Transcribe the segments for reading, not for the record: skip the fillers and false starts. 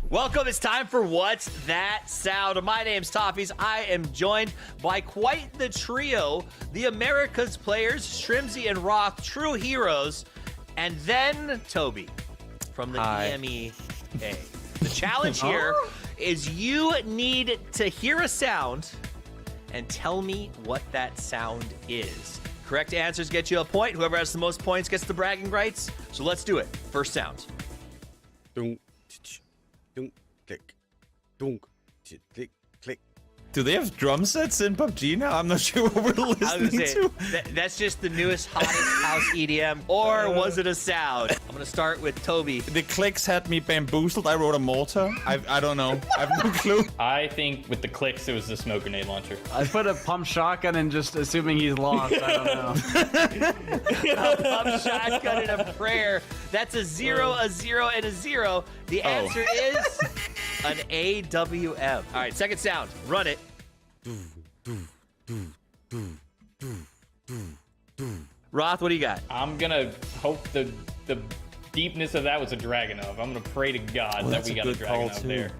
Welcome, it's time for What's That Sound? My name's Toffees. I am joined by quite the trio, the America's players, Shrimzy and Roth, true heroes, and then Toby from the EMEA. The challenge here is you need to hear a sound and tell me what that sound is. Correct answers get you a point. Whoever has the most points gets the bragging rights. So let's do it. First sound. Dunk, dunk, click, dunk, click, click. Do they have drum sets in PUBG now? I'm not sure what we're listening to. That's just the newest, hottest house EDM. Or was it a sound? I'm going to start with Toby. The clicks had me bamboozled. I wrote a mortar. I don't know. I have no clue. I think with the clicks, it was the smoke grenade launcher. I put a pump shotgun and just assuming he's lost. I don't know. A pump shotgun and a prayer. That's a 0, a 0, and a 0. The answer is an AWM. All right, second sound. Run it. Roth, what do you got? I'm gonna hope the deepness of that was a Dragunov. I'm gonna pray to God that we got a Dragunov there.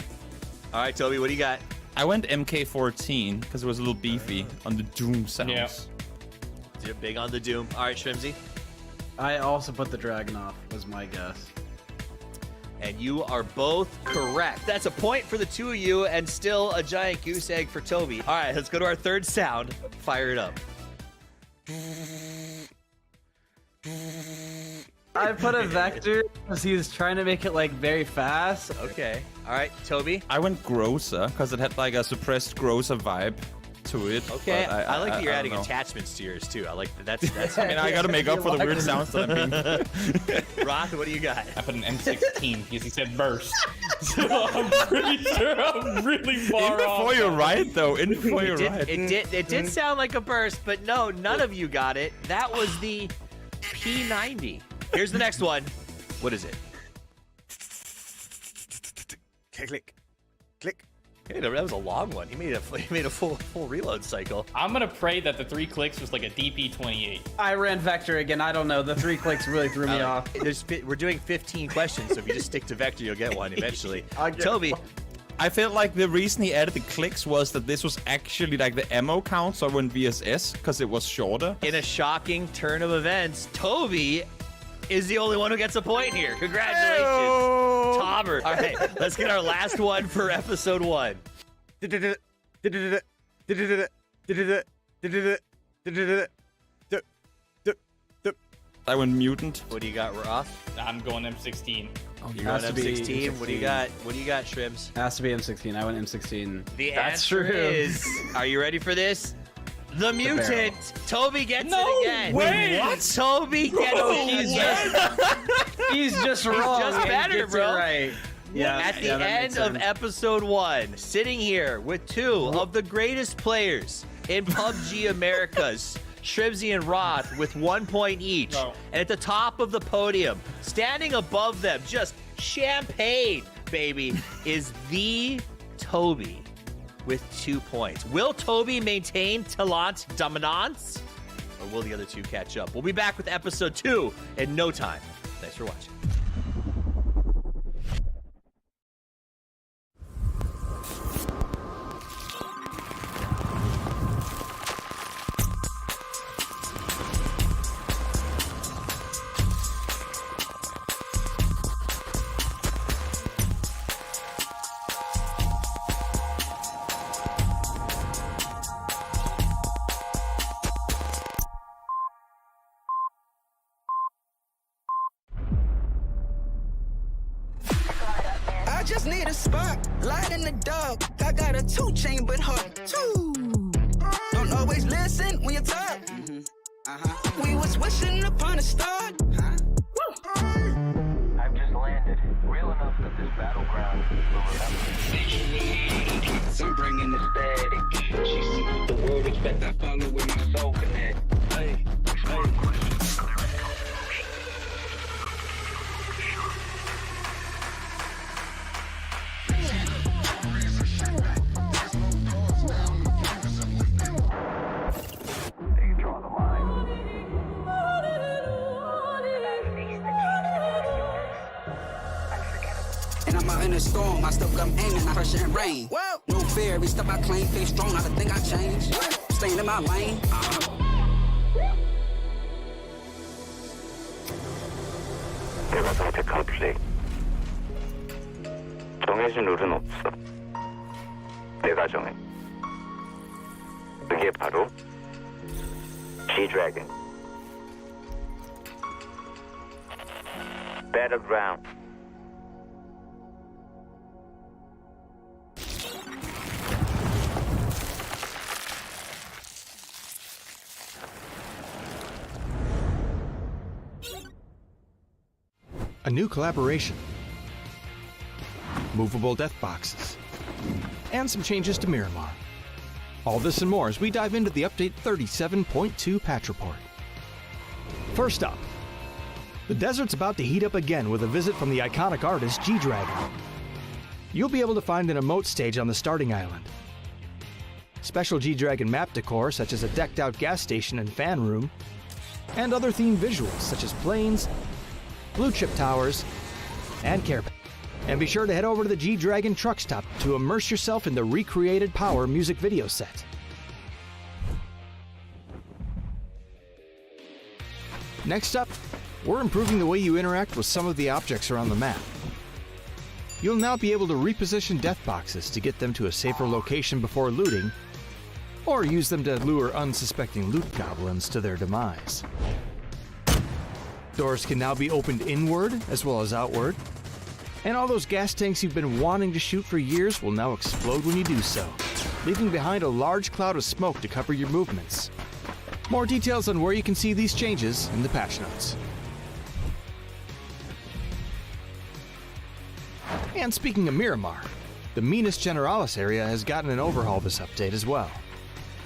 All right, Toby, what do you got? I went MK14 because it was a little beefy on the Doom sounds. Yeah. So you're big on the Doom. All right, Shrimzy. I also put the Dragunov, was my guess. And you are both correct. That's a point for the two of you and still a giant goose egg for Toby. All right, let's go to our third sound. Fire it up. I put a vector because he was trying to make it like very fast. Okay. All right, Toby. I went grosser because it had like a suppressed grosser vibe to it. Okay, but I like that you're I adding don't know. attachments to yours too. I like that. That's I mean, I gotta make up for the weird sounds that I'm being. Roth, what do you got? I put an M16 because he said burst. So I'm pretty sure I'm really far In off. before you're right, though. In before you're right. It did sound like a burst, but no, none of you got it. That was the P90. Here's the next one. What is it? Click, click, click. Hey, that was a long one. He made a full reload cycle. I'm gonna pray that the 3 clicks was like a DP28. I ran vector again. I don't know. The 3 clicks really threw me off. We're doing 15 questions, so if you just stick to vector, you'll get one eventually. I'll get Toby. one. I felt like the reason he added the clicks was that this was actually like the ammo count, so I went VSS because it was shorter. In a shocking turn of events, Toby is the only one who gets a point here. Congratulations, Tauber. All right, let's get our last one for episode 1. I went mutant. What do you got, Roth? I'm going M16. Oh, you're going Has to be M16. What do you M16. got? What do you got, Shrimps? Has to be M16. I went M16. The That's answer true. is, are you ready for this? The mutant. Toby gets it again. way! What? Toby gets it. He's just wrong. just and better, gets it bro. Right. Yeah. At the that end makes of sense. episode 1, sitting here with 2 of the greatest players in PUBG Americas, Shrimzy and Roth, with 1 point each. No. And at the top of the podium, standing above them, just champagne, baby, is the Toby with 2 points. Will Toby maintain talent dominance, or will the other two catch up? We'll be back with episode 2 in no time. Thanks for watching. I just need a spot, light in the dark. I got a 2 chain, but hard too. Don't always listen when you talk. We was wishing upon a star. I've just landed. Real enough that this battleground will remember. I'm bringing the static. She see the world expect I follow with my soul connect. Hey, They draw the line. And I'm out in a storm, I still come aiming, I pressure and rain. Whoa. No fear, every step I claim, face strong, not a thing I change. Staying in my lane. 내가 선택한 플레이. 정해진 룰은 없어. 내가 정해. 그게 바로 G-Dragon. Battlegrounds. A new collaboration, movable death boxes, and some changes to Miramar. All this and more as we dive into the update 37.2 patch report. First up, the desert's about to heat up again with a visit from the iconic artist G-Dragon. You'll be able to find an emote stage on the starting island. Special G-Dragon map decor such as a decked out gas station and fan room, and other themed visuals such as planes, blue chip towers, and care. And be sure to head over to the G-Dragon truck stop to immerse yourself in the recreated Power music video set. Next up, we're improving the way you interact with some of the objects around the map. You'll now be able to reposition death boxes to get them to a safer location before looting, or use them to lure unsuspecting loot goblins to their demise. Doors can now be opened inward as well as outward, and all those gas tanks you've been wanting to shoot for years will now explode when you do so, leaving behind a large cloud of smoke to cover your movements. More details on where you can see these changes in the patch notes. And speaking of Miramar, the Minas Generalis area has gotten an overhaul this update as well.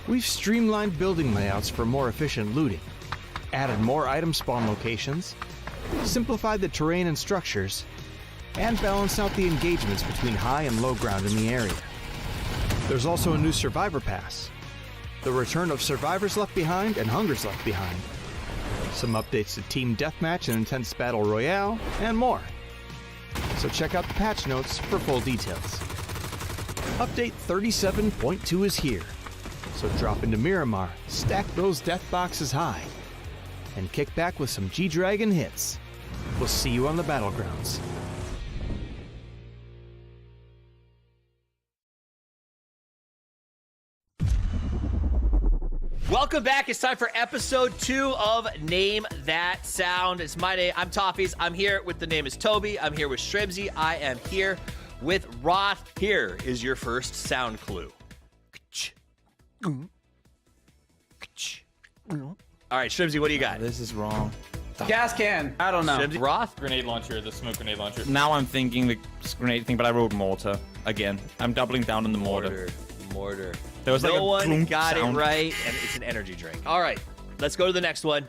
We've streamlined building layouts for more efficient looting, added more item spawn locations, simplified the terrain and structures, and balanced out the engagements between high and low ground in the area. There's also a new Survivor Pass, the return of Survivors Left Behind and Hungers Left Behind, some updates to Team Deathmatch and Intense Battle Royale, and more. So check out the patch notes for full details. Update 37.2 is here, so drop into Miramar, stack those death boxes high, and kick back with some G-Dragon hits. We'll see you on the Battlegrounds. Welcome back. It's time for episode 2 of Name That Sound. It's my name. I'm Toffees. I'm here with the name is Toby. I'm here with Shrimsy. I am here with Roth. Here is your first sound clue. All right, Shrimsy, what do you got? This is wrong. Gas can. I don't know. Shrimsy? Roth? Grenade launcher, the smoke grenade launcher. Now I'm thinking the grenade thing, but I wrote mortar again. I'm doubling down on the mortar. Mortar. There was like No a one clunk got sound. it right, and it's an energy drink. All right, let's go to the next one.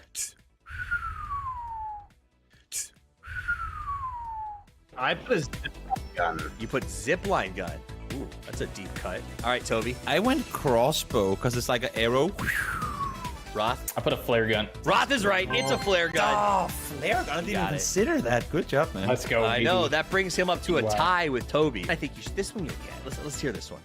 I put a zip gun. You put zipline gun. Ooh, that's a deep cut. All right, Toby. I went crossbow because it's like an arrow. Roth? I put a flare gun. Roth is right. It's a flare gun. Oh, flare gun. I didn't Got even it. consider that. Good job, man. Let's go. I BB. know. That brings him up to a Wow. tie with Toby. I think you should, this one you'll get. Let's hear this one.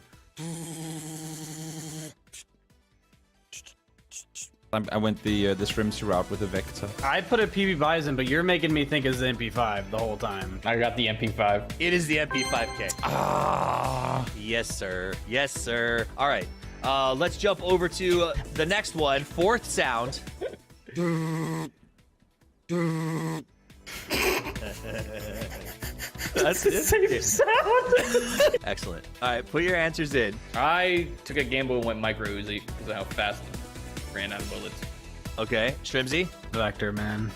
I went the Shrimsy route with a vector. I put a PB Bison, but you're making me think it's the MP5 the whole time. I got the MP5. It is the MP5K. Ah. Yes, sir. Yes, sir. All right. Let's jump over to the next one. Fourth sound. That's the same sound. Excellent. All right, put your answers in. I took a gamble and went micro Uzi because of how fast it ran out of bullets. Okay, Shrimsy. Vector, man.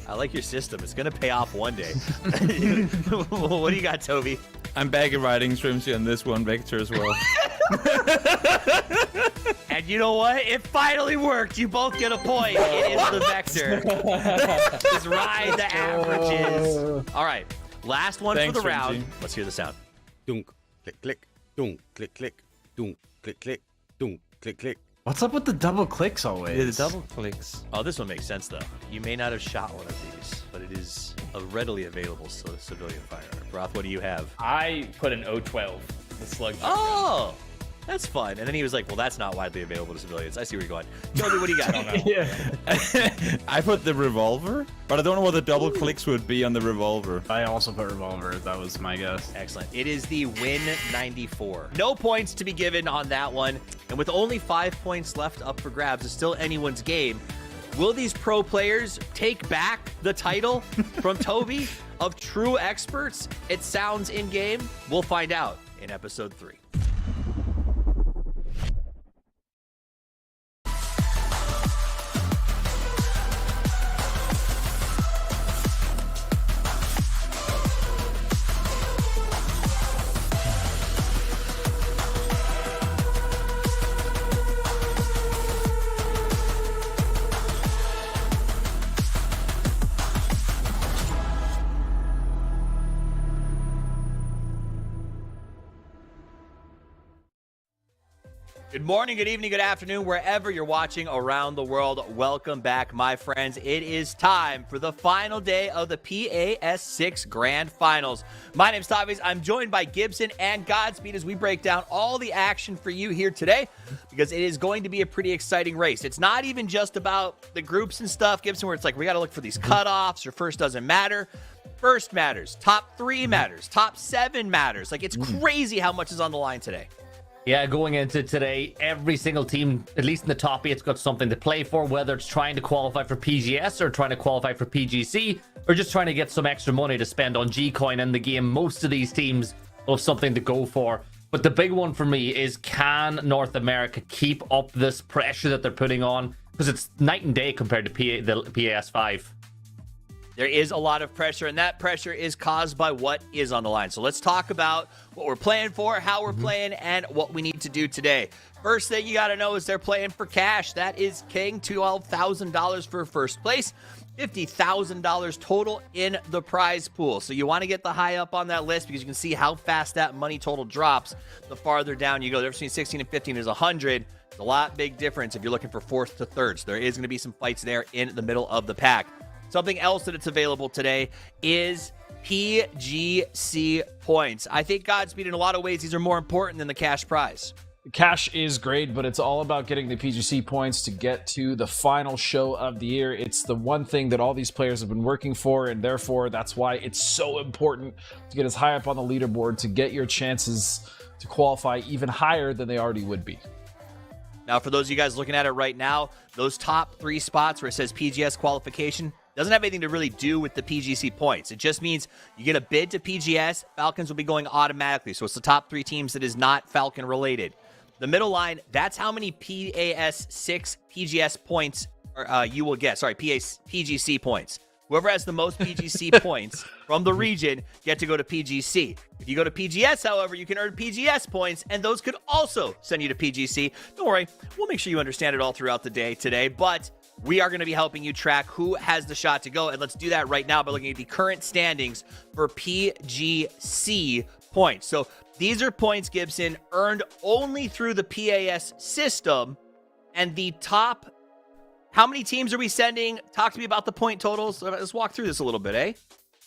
I like your system. It's gonna pay off one day. What do you got, Toby? I'm back at riding Shrimsy on this one vector as well. And you know what? It finally worked. You both get a point. It is the vector. Just ride the averages. All right, last one Thanks, for the round. Shrimsy. Let's hear the sound. Dunk, click, click, dunk, click, click, dunk, click, click, dunk, click, click. What's up with the double clicks always? Yeah, the double clicks. Oh, this one makes sense though. You may not have shot one of these. but it is a readily available civilian firearm. Roth, what do you have? I put an 012, the slug. Oh, that's fun. And then he was like, well, that's not widely available to civilians. I see where you're going. Joby, what do you got? I put the revolver, but I don't know what the double clicks would be on the revolver. I also put revolver. That was my guess. Excellent. It is the Win 94. No points to be given on that one. And with only 5 points left up for grabs, it's still anyone's game. Will these pro players take back the title from Toby of true experts? It sounds in-game. We'll find out in episode 3. Good morning, good evening, good afternoon, wherever you're watching around the world. Welcome back, my friends. It is time for the final day of the PAS6 Grand Finals. My name's Tavis. I'm joined by Gibson and Godspeed as we break down all the action for you here today, because it is going to be a pretty exciting race. It's not even just about the groups and stuff, Gibson, where it's like we got to look for these cutoffs or first doesn't matter. First matters, top 3 matters, top 7 matters. Like, it's crazy how much is on the line today. Yeah, going into today, every single team, at least in the top 8's got something to play for, whether it's trying to qualify for PGS or trying to qualify for PGC, or just trying to get some extra money to spend on G-Coin in the game. Most of these teams will have something to go for. But the big one for me is, can North America keep up this pressure that they're putting on? Because it's night and day compared to the PAS5. There is a lot of pressure, and that pressure is caused by what is on the line. So let's talk about what we're playing for, how we're playing, and what we need to do today. First thing you got to know is they're playing for cash. That is king, $12,000 for first place, $50,000 total in the prize pool. So you want to get the high up on that list because you can see how fast that money total drops the farther down you go. The difference between 16 and 15 is 100. It's a lot big difference if you're looking for fourth to third. So there is going to be some fights there in the middle of the pack. Something else that it's available today is PGC points. I think, Godspeed, in a lot of ways, these are more important than the cash prize. Cash is great, but it's all about getting the PGC points to get to the final show of the year. It's the one thing that all these players have been working for, and therefore that's why it's so important to get as high up on the leaderboard to get your chances to qualify even higher than they already would be. Now, for those of you guys looking at it right now, those top 3 spots where it says PGS qualification doesn't have anything to really do with the PGC points. It just means you get a bid to PGS, Falcons will be going automatically. So it's the top 3 teams that is not Falcon related. The middle line, that's how many PAS6 PGS points you will get. Sorry, PGC points. Whoever has the most PGC points from the region get to go to PGC. If you go to PGS, however, you can earn PGS points, and those could also send you to PGC. Don't worry, we'll make sure you understand it all throughout the day today, but we are going to be helping you track who has the shot to go, and let's do that right now by looking at the current standings for PGC points. So these are points, Gibson, earned only through the PAS system, and the top... How many teams are we sending? Talk to me about the point totals. Let's walk through this a little bit, eh?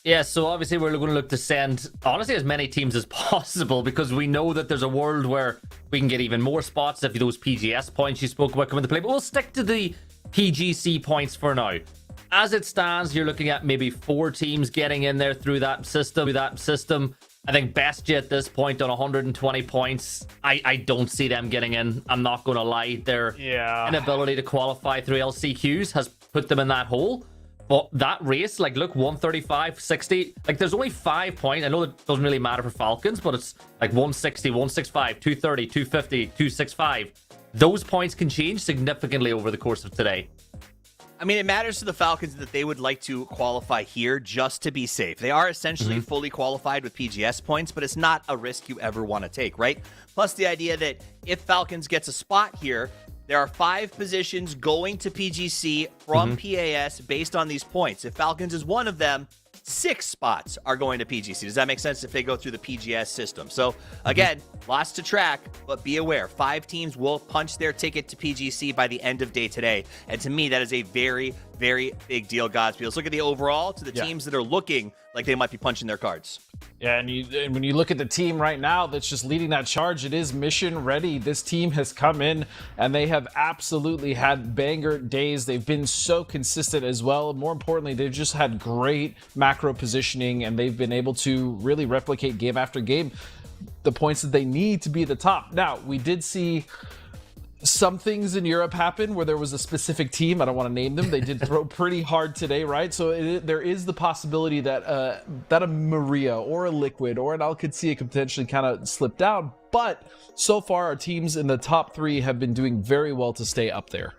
Yeah, so obviously we're going to look to send, honestly, as many teams as possible, because we know that there's a world where we can get even more spots if those PGS points you spoke about come into play. But we'll stick to the PGC points for now. As it stands, you're looking at maybe 4 teams getting in there through that system. I think Bestia at this point on 120 points, I don't see them getting in. I'm not going to lie. Their inability to qualify through LCQs has put them in that hole. But that race, like, look, 135, 60, like, there's only 5 points. I know it doesn't really matter for Falcons, but it's like 160, 165, 230, 250, 265. Those points can change significantly over the course of today. I mean, it matters to the Falcons that they would like to qualify here just to be safe. They are essentially fully qualified with PGS points, but it's not a risk you ever want to take, right? Plus the idea that if Falcons gets a spot here, there are 5 positions going to PGC from PAS based on these points. If Falcons is one of them, 6 spots are going to PGC. Does that make sense if they go through the PGS system? So again, lots to track, but be aware, 5 teams will punch their ticket to PGC by the end of day today. And to me, that is a very very big deal, Godspeed. Let's look at the overall to the teams that are looking like they might be punching their cards. Yeah, and when you look at the team right now that's just leading that charge, it is mission ready. This team has come in and they have absolutely had banger days. They've been so consistent as well. More importantly, they've just had great macro positioning and they've been able to really replicate game after game the points that they need to be the top. Now, we did see some things in Europe happen where there was a specific team, I don't want to name them, they did throw pretty hard today, right? So there is the possibility that a Maria or a Liquid or an Alcatia could potentially kind of slip down, but so far our teams in the top 3 have been doing very well to stay up there.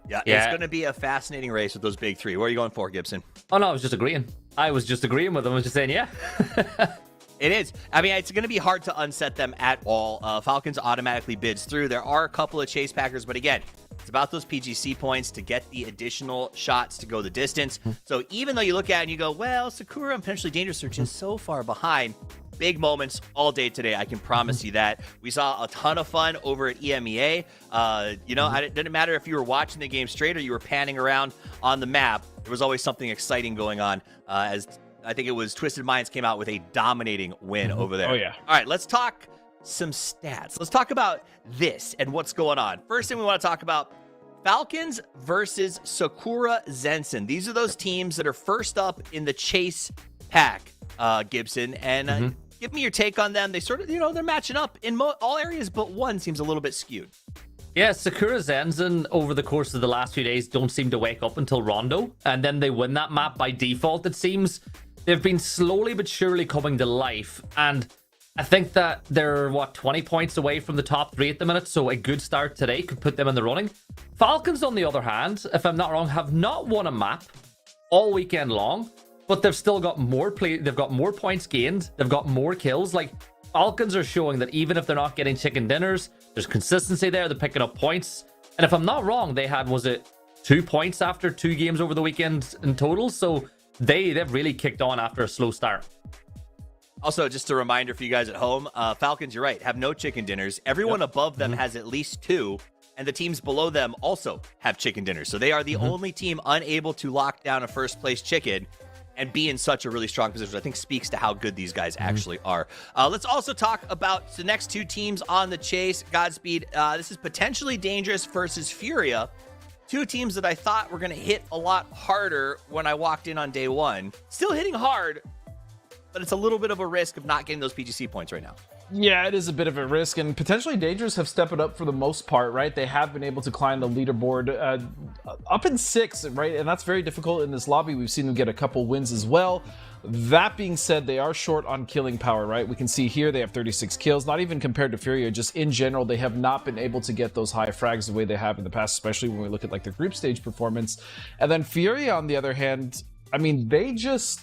Yeah, it's going to be a fascinating race with those big 3. What are you going for, Gibson? Oh no, I was just agreeing. I was just agreeing with them. I was just saying, yeah. It is. I mean, it's going to be hard to unset them at all. Falcons automatically bids through. There are a couple of chase packers, but again, it's about those PGC points to get the additional shots to go the distance. So even though you look at it and you go, well, Sakura and potentially Dangerous are just so far behind, big moments all day today. I can promise you that. We saw a ton of fun over at EMEA. It didn't matter if you were watching the game straight or you were panning around on the map. There was always something exciting going on as I think it was Twisted Minds came out with a dominating win over there. Oh, yeah. All right, let's talk some stats. Let's talk about this and what's going on. First thing we want to talk about, Falcons versus Sakura Zenson. These are those teams that are first up in the chase pack, Gibson. And give me your take on them. They sort of, they're matching up in all areas, but one seems a little bit skewed. Yeah, Sakura Zenson over the course of the last few days don't seem to wake up until Rondo, and then they win that map by default, it seems. They've been slowly but surely coming to life, and I think that they're, 20 points away from the top 3 at the minute, so a good start today could put them in the running. Falcons, on the other hand, if I'm not wrong, have not won a map all weekend long, but they've still got more they've got more points gained, they've got more kills. Like, Falcons are showing that even if they're not getting chicken dinners, there's consistency there, they're picking up points. And if I'm not wrong, they had, 2 points after 2 games over the weekend in total, so they've really kicked on after a slow start. Also, just a reminder for you guys at home, Falcons, you're right, have no chicken dinners. Everyone above them has at least 2, and the teams below them also have chicken dinners. So they are the only team unable to lock down a first-place chicken and be in such a really strong position, which I think speaks to how good these guys actually are. Let's also talk about the next 2 teams on the chase. Godspeed, this is potentially Dangerous versus Furia. 2 teams that I thought were going to hit a lot harder when I walked in on day 1. Still hitting hard, but it's a little bit of a risk of not getting those PGC points right now. Yeah, it is a bit of a risk, and potentially Dangerous have stepped it up for the most part, right? They have been able to climb the leaderboard up in 6, right? And that's very difficult in this lobby. We've seen them get a couple wins as well. That being said, they are short on killing power, right? We can see here they have 36 kills, not even compared to Furia, just in general, they have not been able to get those high frags the way they have in the past, especially when we look at like their group stage performance. And then Furia, on the other hand, I mean, they just,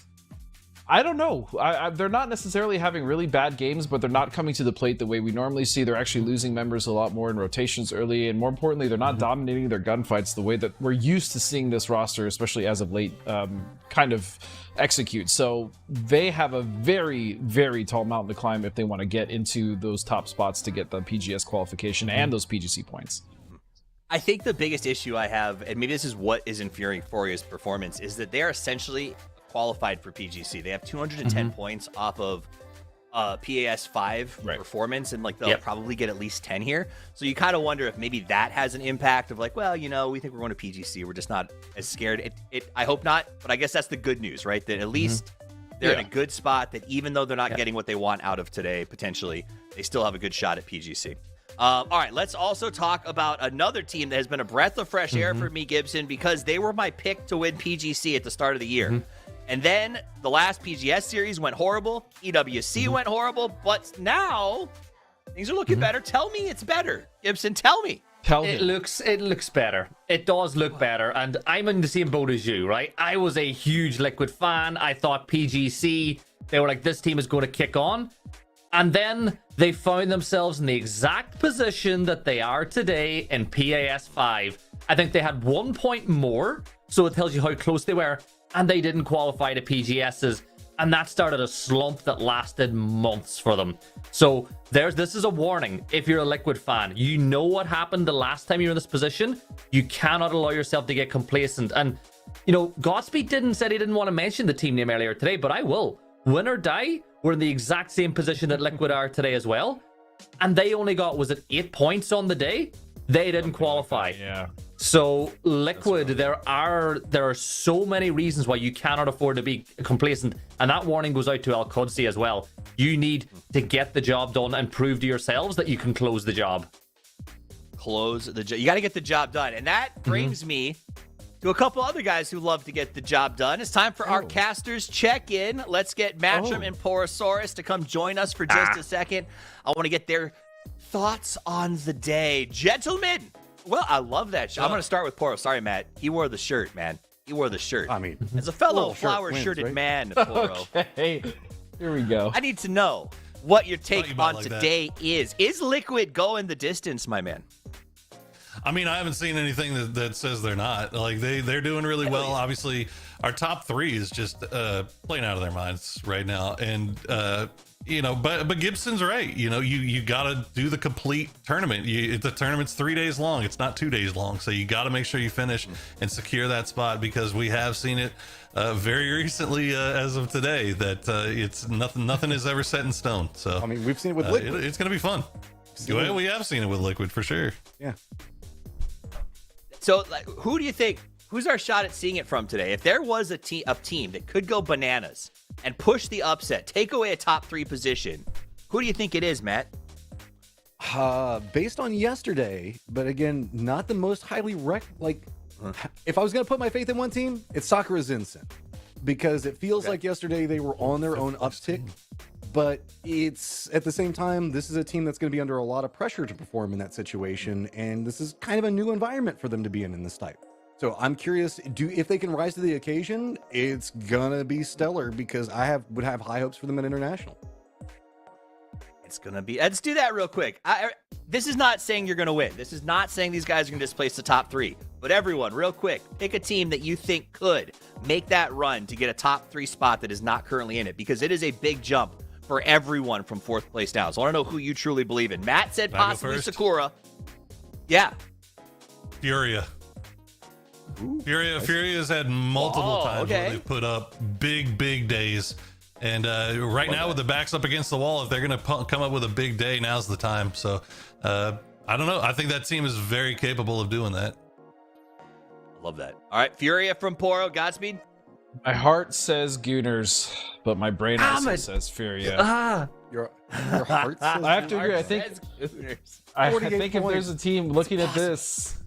I don't know. They're not necessarily having really bad games, but they're not coming to the plate the way we normally see. They're actually losing members a lot more in rotations early, and more importantly, they're not dominating their gunfights the way that we're used to seeing this roster, especially as of late, kind of execute. So they have a very, very tall mountain to climb if they want to get into those top spots to get the PGS qualification and those PGC points. I think the biggest issue I have, and maybe this is what is infuriating Furia's performance, is that they're essentially qualified for PGC. They have 210 points off of PAS 5 performance, and like they'll probably get at least 10 here. So you kind of wonder if maybe that has an impact of like, well, we think we're going to PGC. We're just not as scared. I hope not, but I guess that's the good news, right? That at least they're in a good spot, that even though they're not getting what they want out of today, potentially, they still have a good shot at PGC. All right, let's also talk about another team that has been a breath of fresh air for me, Gibson, because they were my pick to win PGC at the start of the year. And then the last PGS series went horrible. EWC went horrible. But now things are looking better. Tell me it's better. Gibson, tell me. It looks better. It does look better. And I'm in the same boat as you, right? I was a huge Liquid fan. I thought PGC, they were like, this team is going to kick on. And then they found themselves in the exact position that they are today in PAS 5. I think they had 1 point more. So it tells you how close they were. And they didn't qualify to PGSs. And that started a slump that lasted months for them. So this is a warning. If you're a Liquid fan, you know what happened the last time you were in this position. You cannot allow yourself to get complacent. And, you know, Godspeed said he didn't want to mention the team name earlier today, but I will. Win or die, we're in the exact same position that Liquid are today as well. And they only got, was it 8 points on the day? They didn't qualify. Yeah. So Liquid, there are so many reasons why you cannot afford to be complacent, and that warning goes out to Al Qudsi as well. You need to get the job done and prove to yourselves that you can close the job. Close the job. You got to get the job done, and that brings me to a couple other guys who love to get the job done. It's time for our casters check-in. Let's get Matcham and Porosaurus to come join us for just a second. I want to get their thoughts on the day, gentlemen. Well, I love that shirt. I'm going to start with Poro. Sorry, Matt. He wore the shirt, man. He wore the shirt. I mean, as a fellow well, flower-shirted right? man, Poro, Okay, here we go. I need to know what your take you on might like today is. Is Liquid going the distance, my man? I mean, I haven't seen anything that says they're not. Like they're doing really well. Obviously, our top three is just playing out of their minds right now, and you know, but Gibson's right. You know, you got to do the complete tournament. The tournament's 3 days long. It's not 2 days long, so you got to make sure you finish and secure that spot, because we have seen it very recently as of today that it's nothing is ever set in stone. So I mean, we've seen it with Liquid. It's going to be fun. Well, we have seen it with Liquid for sure. Yeah. So, like, who do you think? Who's our shot at seeing it from today? If there was a team that could go bananas and push the upset, take away a top 3 position, who do you think it is, Matt? Based on yesterday, but again, not the most highly if I was going to put my faith in one team, it's Sakura Zinsen, because it feels like yesterday they were on their own uptick, but it's at the same time, this is a team that's going to be under a lot of pressure to perform in that situation, and this is kind of a new environment for them to be in this type. So I'm curious, if they can rise to the occasion, it's gonna be stellar, because I would have high hopes for them at international. It's gonna be. Let's do that real quick. This is not saying you're gonna win. This is not saying these guys are gonna displace the top 3. But everyone, real quick, pick a team that you think could make that run to get a top 3 spot that is not currently in it, because it is a big jump for everyone from 4th place down. So I want to know who you truly believe in. Matt said possibly Sakura. Yeah. Furia. Furia's had multiple times where they've put up big days, and right now with the backs up against the wall, if they're gonna come up with a big day, now's the time. So I don't know, I think that team is very capable of doing that. Love that. All right, Furia from Poro. Godspeed. My heart says Gooners, but my brain also says Furia. Your heart says I have to agree. I think if there's a team looking at this,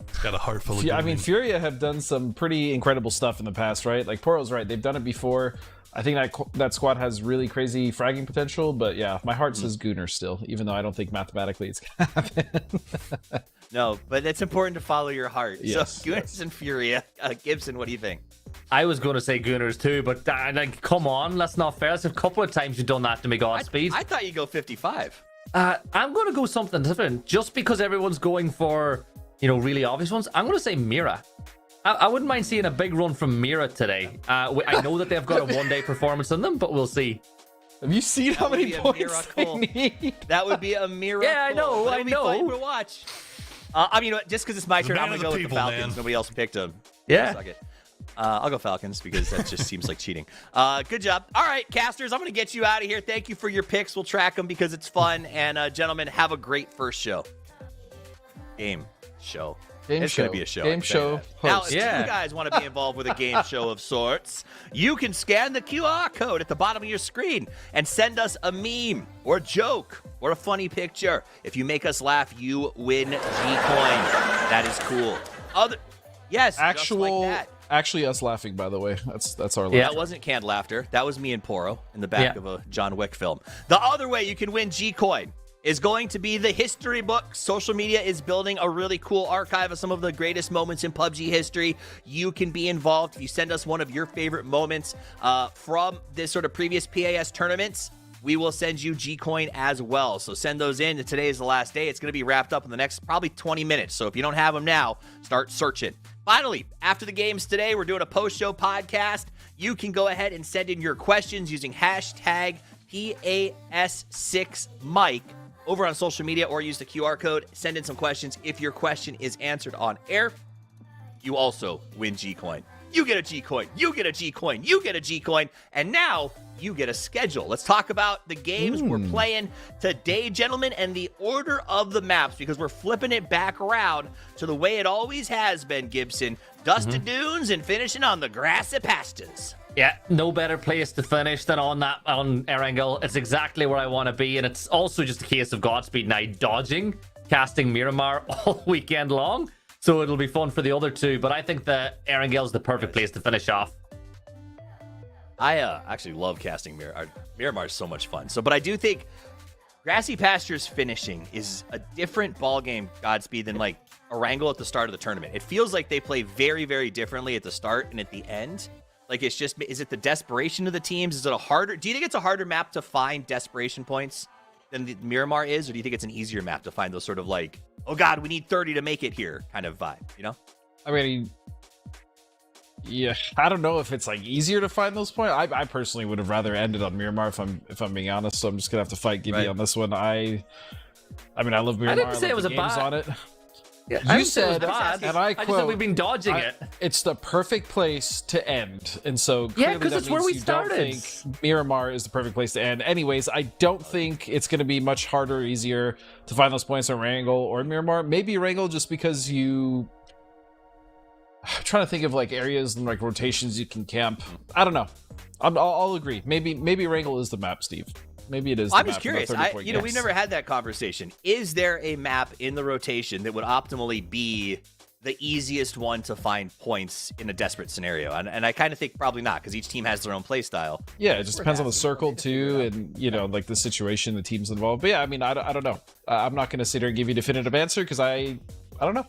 it's got a heart full of I mean, Furia have done some pretty incredible stuff in the past, right? Like Poro's right, they've done it before. I think that squad has really crazy fragging potential, but yeah, my heart says Gooners still, even though I don't think mathematically it's gonna happen. No, but it's important to follow your heart. Yes, So Gooners and Furia. Gibson, what do you think? I was going to say Gooners too, but like, come on, that's not fair. That's a couple of times you've done that to me, Godspeed. I thought you'd go 55. I'm going to go something different, just because everyone's going for, you know, really obvious ones. I'm going to say Mira. I wouldn't mind seeing a big run from Mira today. I know that they've got a one-day performance in them, but we'll see. Have you seen how many points they need? That would be a miracle. Yeah, I know. But it'll be fun to watch. I mean, just because it's my turn, I'm going to go with the Falcons. Man. Nobody else picked them. Yeah. Suck it. I'll go Falcons, because that just seems like cheating. Good job. All right, casters, I'm going to get you out of here. Thank you for your picks. We'll track them because it's fun. And gentlemen, have a great first show. Game show. It's going to be a show. Game show. Now, if you guys want to be involved with a game show of sorts, you can scan the QR code at the bottom of your screen and send us a meme or a joke or a funny picture. If you make us laugh, you win G-Coin. That is cool. Yes, Actually, us laughing, by the way. That's our laughter. Yeah, that wasn't canned laughter. That was me and Poro in the back of a John Wick film. The other way you can win G-Coin is going to be the history book. Social media is building a really cool archive of some of the greatest moments in PUBG history. You can be involved if you send us one of your favorite moments from this sort of previous PAS tournaments. We will send you G-Coin as well. So send those in. Today is the last day. It's going to be wrapped up in the next probably 20 minutes. So if you don't have them now, start searching. Finally, after the games today, we're doing a post-show podcast. you can go ahead and send in your questions using hashtag PAS6Mike over on social media, or use the QR code. Send in some questions. If your question is answered on air, you also win G-Coin. You get a G-Coin, you get a G-Coin, you get a G-Coin, and now you get a schedule. Let's talk about the games we're playing today, gentlemen, and the order of the maps, because we're flipping it back around to the way it always has been, Gibson. Dusted dunes and finishing on the grassy pastures. Yeah, no better place to finish than on Erangel. It's exactly where I want to be, and it's also just a case of Godspeed and I dodging, casting Miramar all weekend long. So it'll be fun for the other two, but I think that Erangel is the perfect place to finish off. I actually love casting Miramar. Miramar is so much fun. But I do think Grassy Pastures finishing is a different ballgame, Godspeed, than like Erangel at the start of the tournament. It feels like they play very, very differently at the start and at the end. Like, it's just, is it the desperation of the teams? Is it do you think it's a harder map to find desperation points than the Miramar is, or do you think it's an easier map to find those sort of like, oh god, we need 30 to make it here kind of vibe, you know? I mean, yeah, I don't know if it's like easier to find those points. I personally would have rather ended on Miramar if I'm being honest. So I'm just gonna have to fight Gibby on this one. I mean, I love Miramar. I didn't say it was a bad on it. Yeah, you said, and I quote, just said we've been dodging it. It's the perfect place to end, and so yeah, because it's where we started. Don't think Miramar is the perfect place to end. Anyways, I don't think it's going to be much harder or easier to find those points on Erangel or Miramar. Maybe Erangel just because I'm trying to think of like areas and like rotations you can camp. I don't know. I'll agree. Maybe Erangel is the map, Steve. Maybe it is. I'm just curious. We've never had that conversation. Is there a map in the rotation that would optimally be the easiest one to find points in a desperate scenario? And I kind of think probably not, because each team has their own play style. Yeah, it just depends on the circle too, and like the situation, the teams involved. But yeah, I mean, I don't know. I'm not going to sit here and give you a definitive answer because I don't know.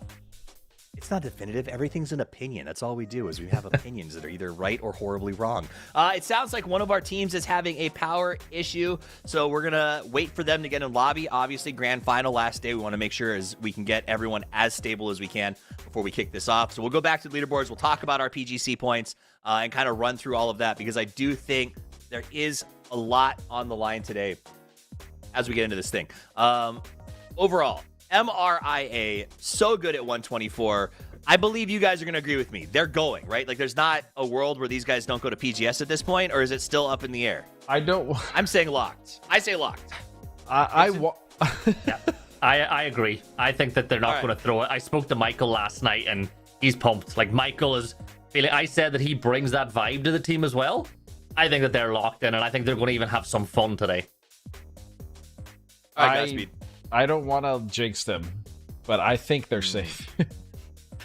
It's not definitive. Everything's an opinion. That's all we do, is we have opinions that are either right or horribly wrong. It sounds like one of our teams is having a power issue, so we're going to wait for them to get in lobby. Obviously, grand final last day. We want to make sure we can get everyone as stable as we can before we kick this off. So we'll go back to the leaderboards. We'll talk about our PGC points and kind of run through all of that, because I do think there is a lot on the line today as we get into this thing. Overall, MRIA, so good at 124. I believe you guys are going to agree with me. They're going, right? Like, there's not a world where these guys don't go to PGS at this point, or is it still up in the air? I'm saying locked. I say locked. Yeah, I agree. I think that they're not going to throw it. I spoke to Michael last night, and he's pumped. Like, Michael is feeling... I said that he brings that vibe to the team as well. I think that they're locked in, and I think they're going to even have some fun today. All right, Godspeed. I don't want to jinx them, but I think they're safe.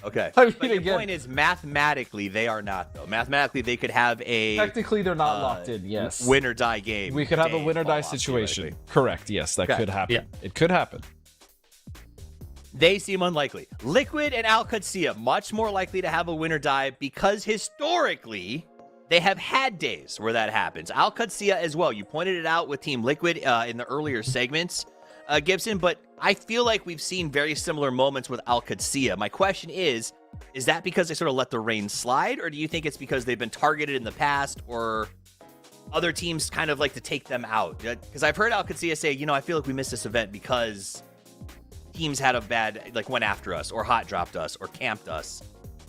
Okay. I mean, but your point is, mathematically, they are not, though. Mathematically, they could have a... Technically, they're not locked in, yes. Win or die game. We could have a win or die situation. Correct, yes, that could happen. Yeah. It could happen. They seem unlikely. Liquid and Al-Qudsiya, much more likely to have a win or die, because historically... they have had days where that happens. Al-Qudsiya as well. You pointed it out with Team Liquid in the earlier segments, Gibson, but I feel like we've seen very similar moments with Al-Qudsiya. My question is that because they sort of let the reins slide, or do you think it's because they've been targeted in the past, or other teams kind of like to take them out? Because I've heard Al-Qudsiya say, I feel like we missed this event because teams had a bad, like, went after us, or hot dropped us, or camped us,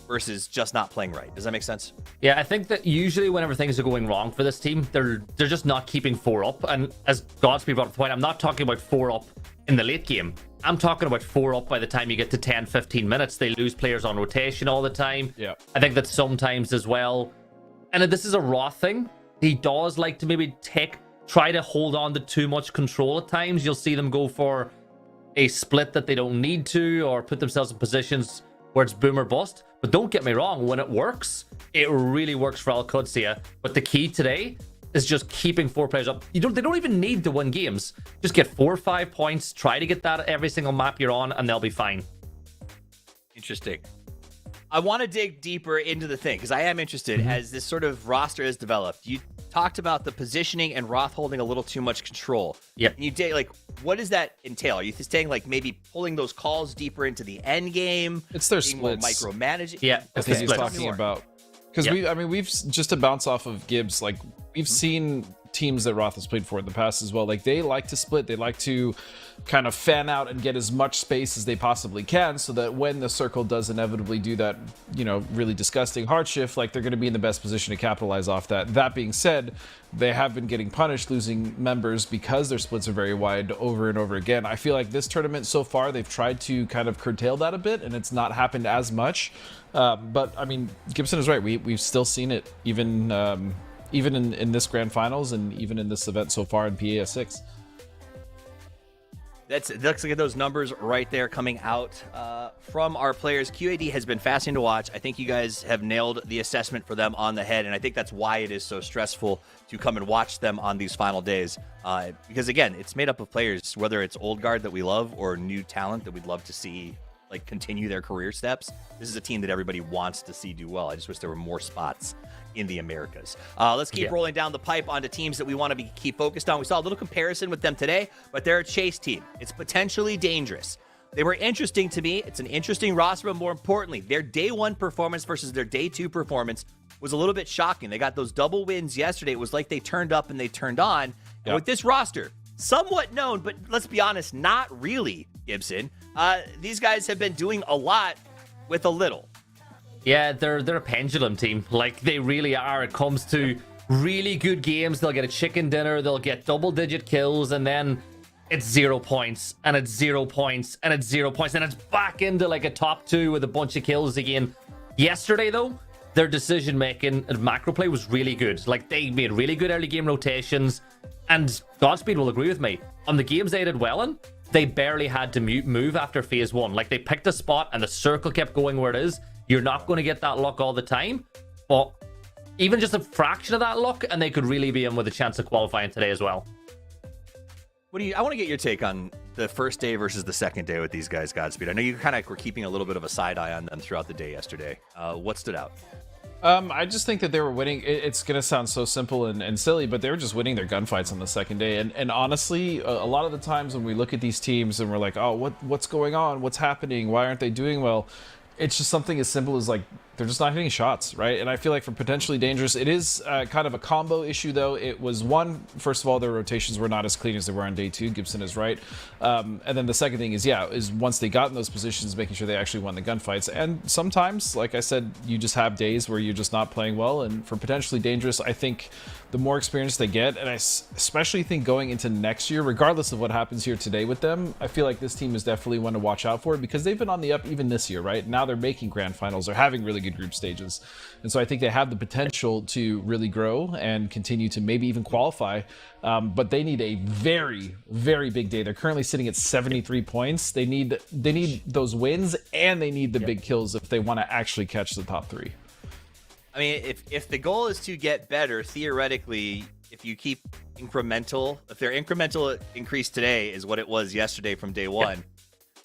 versus just not playing right. Does that make sense? Yeah, I think that usually whenever things are going wrong for this team, they're just not keeping 4 up. And as Godspeed brought up the point, I'm not talking about 4 up in the late game. I'm talking about 4 up by the time you get to 10, 15 minutes. They lose players on rotation all the time. Yeah. I think that sometimes as well, and this is a Raw thing, he does like to maybe try to hold on to too much control at times. You'll see them go for a split that they don't need to, or put themselves in positions where it's boom or bust. But don't get me wrong, when it works, it really works for Al-Qudsiya. But the key today is just keeping 4 players up. They don't even need to win games. Just get 4 or 5 points, try to get that at every single map you're on, and they'll be fine. Interesting. I want to dig deeper into the thing, because I am interested as this sort of roster has developed. You talked about the positioning and Roth holding a little too much control. Yep. And you like, what does that entail? Are you saying like maybe pulling those calls deeper into the end game? It's their being more splits. micromanaging. Yeah, I think he's talking about Because we've just to bounce off of Gibbs, like we've seen teams that Roth has played for in the past as well. Like they like to split, they like to kind of fan out and get as much space as they possibly can, so that when the circle does inevitably do that, really disgusting hard shift, like they're going to be in the best position to capitalize off that. That being said, they have been getting punished losing members because their splits are very wide over and over again. I feel like this tournament so far, they've tried to kind of curtail that a bit, and it's not happened as much. But I mean, Gibson is right. We've still seen it even in this grand finals and even in this event so far in PAS 6. Let's look at those numbers right there coming out from our players. QAD has been fascinating to watch. I think you guys have nailed the assessment for them on the head, and I think that's why it is so stressful to come and watch them on these final days. Because again, it's made up of players, whether it's old guard that we love or new talent that we'd love to see like continue their career steps. This is a team that everybody wants to see do well. I just wish there were more spots in the Americas. Let's keep rolling down the pipe onto teams that we want to keep focused on. We saw a little comparison with them today, but they're a chase team. It's potentially dangerous. They were interesting to me. It's an interesting roster, but more importantly, their day one performance versus their day two performance was a little bit shocking. They got those double wins yesterday. It was like they turned up and they turned on. And with this roster, somewhat known, but let's be honest, not really, Gibson. These guys have been doing a lot with a little. Yeah, they're a pendulum team. Like, they really are. It comes to really good games. They'll get a chicken dinner. They'll get double-digit kills, and then it's 0 points, and it's 0 points, and it's 0 points, and it's back into like a top two with a bunch of kills again. Yesterday, though, their decision-making and macro play was really good. Like, they made really good early game rotations, and Godspeed will agree with me. On the games they did well in, they barely had to move after phase one. Like, they picked a spot, and the circle kept going where it is. You're not going to get that luck all the time, but even just a fraction of that luck, and they could really be in with a chance of qualifying today as well. I want to get your take on the first day versus the second day with these guys, Godspeed. I know you kind of were keeping a little bit of a side eye on them throughout the day yesterday. What stood out? I just think that they were winning. It's going to sound so simple and silly, but they were just winning their gunfights on the second day. And honestly, a lot of the times when we look at these teams and we're like, oh, what's going on? What's happening? Why aren't they doing well? It's just something as simple as like they're just not hitting shots, right? And I feel like for potentially dangerous, it is kind of a combo issue though. It was one, first of all, their rotations were not as clean as they were on day two. Gibson is right. And then the second thing is once they got in those positions, making sure they actually won the gunfights. And sometimes, like I said, you just have days where you're just not playing well. And for potentially dangerous, I think the more experience they get, and I especially think going into next year, regardless of what happens here today with them, I feel like this team is definitely one to watch out for because they've been on the up even this year, right? Now they're making grand finals. They're having really good group stages. And so I think they have the potential to really grow and continue to maybe even qualify. But they need a very, very big day. They're currently sitting at 73 points. They need those wins and they need the big kills if they want to actually catch the top three. I mean, if the goal is to get better, theoretically, if you keep if their incremental increase today is what it was yesterday from day one,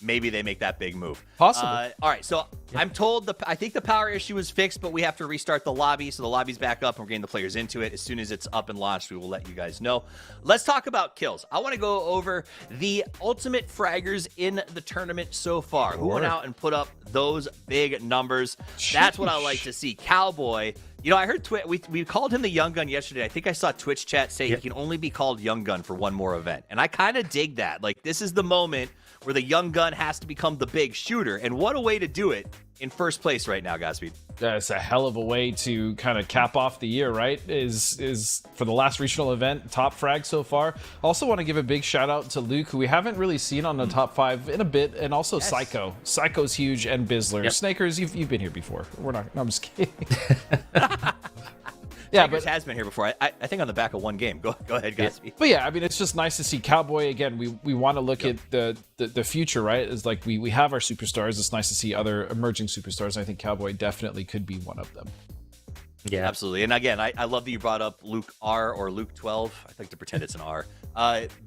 maybe they make that big move. Possible. All right, so I'm told I think the power issue is fixed, but we have to restart the lobby. So the lobby's back up and we're getting the players into it. As soon as it's up and launched, we will let you guys know. Let's talk about kills. I want to go over the ultimate fraggers in the tournament so far. Who went out and put up those big numbers? That's what I like to see. Cowboy. You know, I heard we called him the Young Gun yesterday. I think I saw Twitch chat say he can only be called Young Gun for one more event. And I kind of dig that. Like, this is the moment where the Young Gun has to become the big shooter. And what a way to do it in first place right now, Godspeed. That's a hell of a way to kind of cap off the year, right? Is for the last regional event, top frag so far. Also want to give a big shout out to Luke, who we haven't really seen on the top five in a bit, and also Psycho. Psycho's huge, and Bizzler. Snakers, you've been here before. We're not. No, I'm just kidding. Yeah, but has been here before. I think on the back of one game. Go ahead, Godspeed. But yeah, I mean, it's just nice to see Cowboy again. We want to look at the future, right? It's like we have our superstars. It's nice to see other emerging superstars. I think Cowboy definitely could be one of them. Yeah, absolutely. And again, I love that you brought up Luke R or Luke 12. I like to pretend it's an R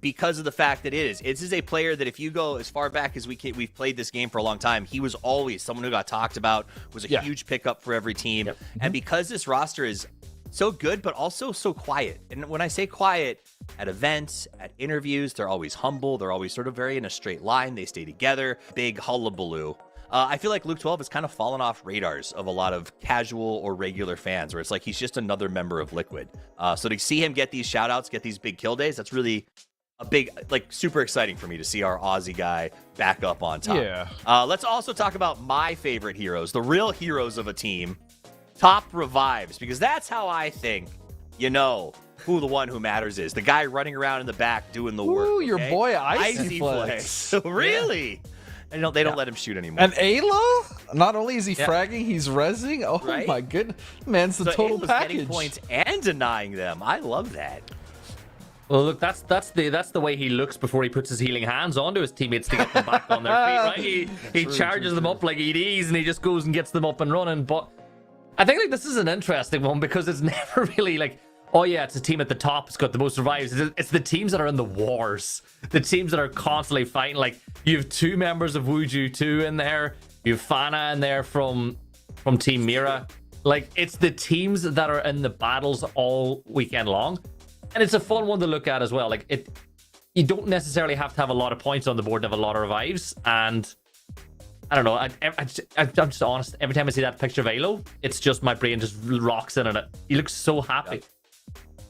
because of the fact that it is a player that if you go as far back as we've played this game for a long time, he was always someone who got talked about, was a huge pickup for every team. And because this roster is so good, but also so quiet. And when I say quiet, at events, at interviews, they're always humble. They're always sort of very in a straight line. They stay together. Big hullabaloo. I feel like Luke 12 has kind of fallen off radars of a lot of casual or regular fans, where it's like he's just another member of Liquid. So to see him get these shout outs, get these big kill days, that's really a big, like, super exciting for me to see our Aussie guy back up on top. Yeah. Let's also talk about my favorite heroes, the real heroes of a team, top revives, because that's how I think you know who the one who matters is. The guy running around in the back doing the work. Ooh, your boy Icy Flex. Really? And they don't let him shoot anymore. And Alo? Not only is he fragging, he's rezzing. Oh Right? my goodness. Man's the total Alo's package. getting points and denying them. I love that. Well, look, that's the way he looks before he puts his healing hands onto his teammates to get them back on their feet, right? He charges them up like EDs, and he just goes and gets them up and running. But I think like this is an interesting one because it's never really like, oh yeah, it's a team at the top that's got the most revives. It's the teams that are in the wars, the teams that are constantly fighting. Like you have 2 members of Wuju 2 in there, you have Fana in there from Team Mira. Like it's the teams that are in the battles all weekend long. And it's a fun one to look at as well. Like you don't necessarily have to have a lot of points on the board to have a lot of revives. And I don't know. I'm just honest. Every time I see that picture of Alo, it's just my brain just rocks in on it. He looks so happy.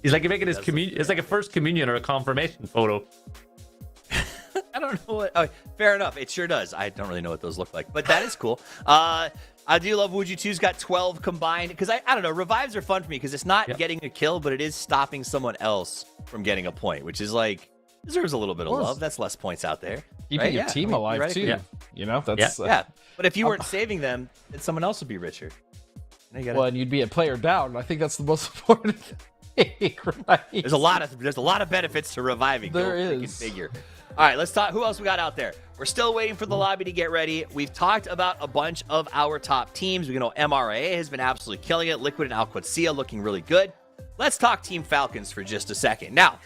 He's like making his communion. It's like a first communion or a confirmation photo. I don't know what. Oh, fair enough. It sure does. I don't really know what those look like, but that is cool. I do love Wuju 2's got 12 combined because I don't know. Revives are fun for me because it's not getting a kill, but it is stopping someone else from getting a point, which is like deserves a little bit of love. That's less points out there. Keeping your team alive too. Yeah. You know, that's yeah. But if you weren't saving them, then someone else would be richer. Well, and you'd be a player down. I think that's the most important thing, right? There's a lot of benefits to reviving. There Go is. Figure. All right, let's talk. Who else we got out there? We're still waiting for the lobby to get ready. We've talked about a bunch of our top teams. We know MRA has been absolutely killing it. Liquid and Alquatzia looking really good. Let's talk Team Falcons for just a second. Now,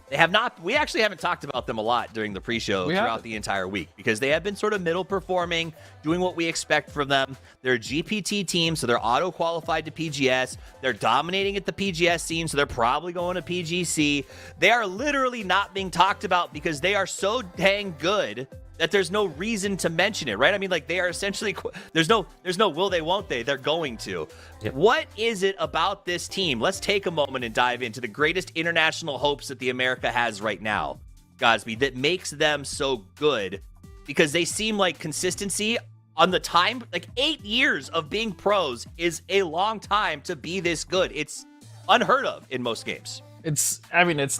they have not. We actually haven't talked about them a lot during the pre-show throughout the entire week because they have been sort of middle performing, doing what we expect from them. They're a GPT team, so they're auto-qualified to PGS. They're dominating at the PGS scene, so they're probably going to PGC. They are literally not being talked about because they are so dang good that there's no reason to mention it, right? I mean, like, they are essentially, there's no will they, won't they? They're going to. Yep. What is it about this team? Let's take a moment and dive into the greatest international hopes that the America has right now, Gosby, that makes them so good, because they seem like consistency on the time, like 8 years of being pros is a long time to be this good. It's unheard of in most games. It's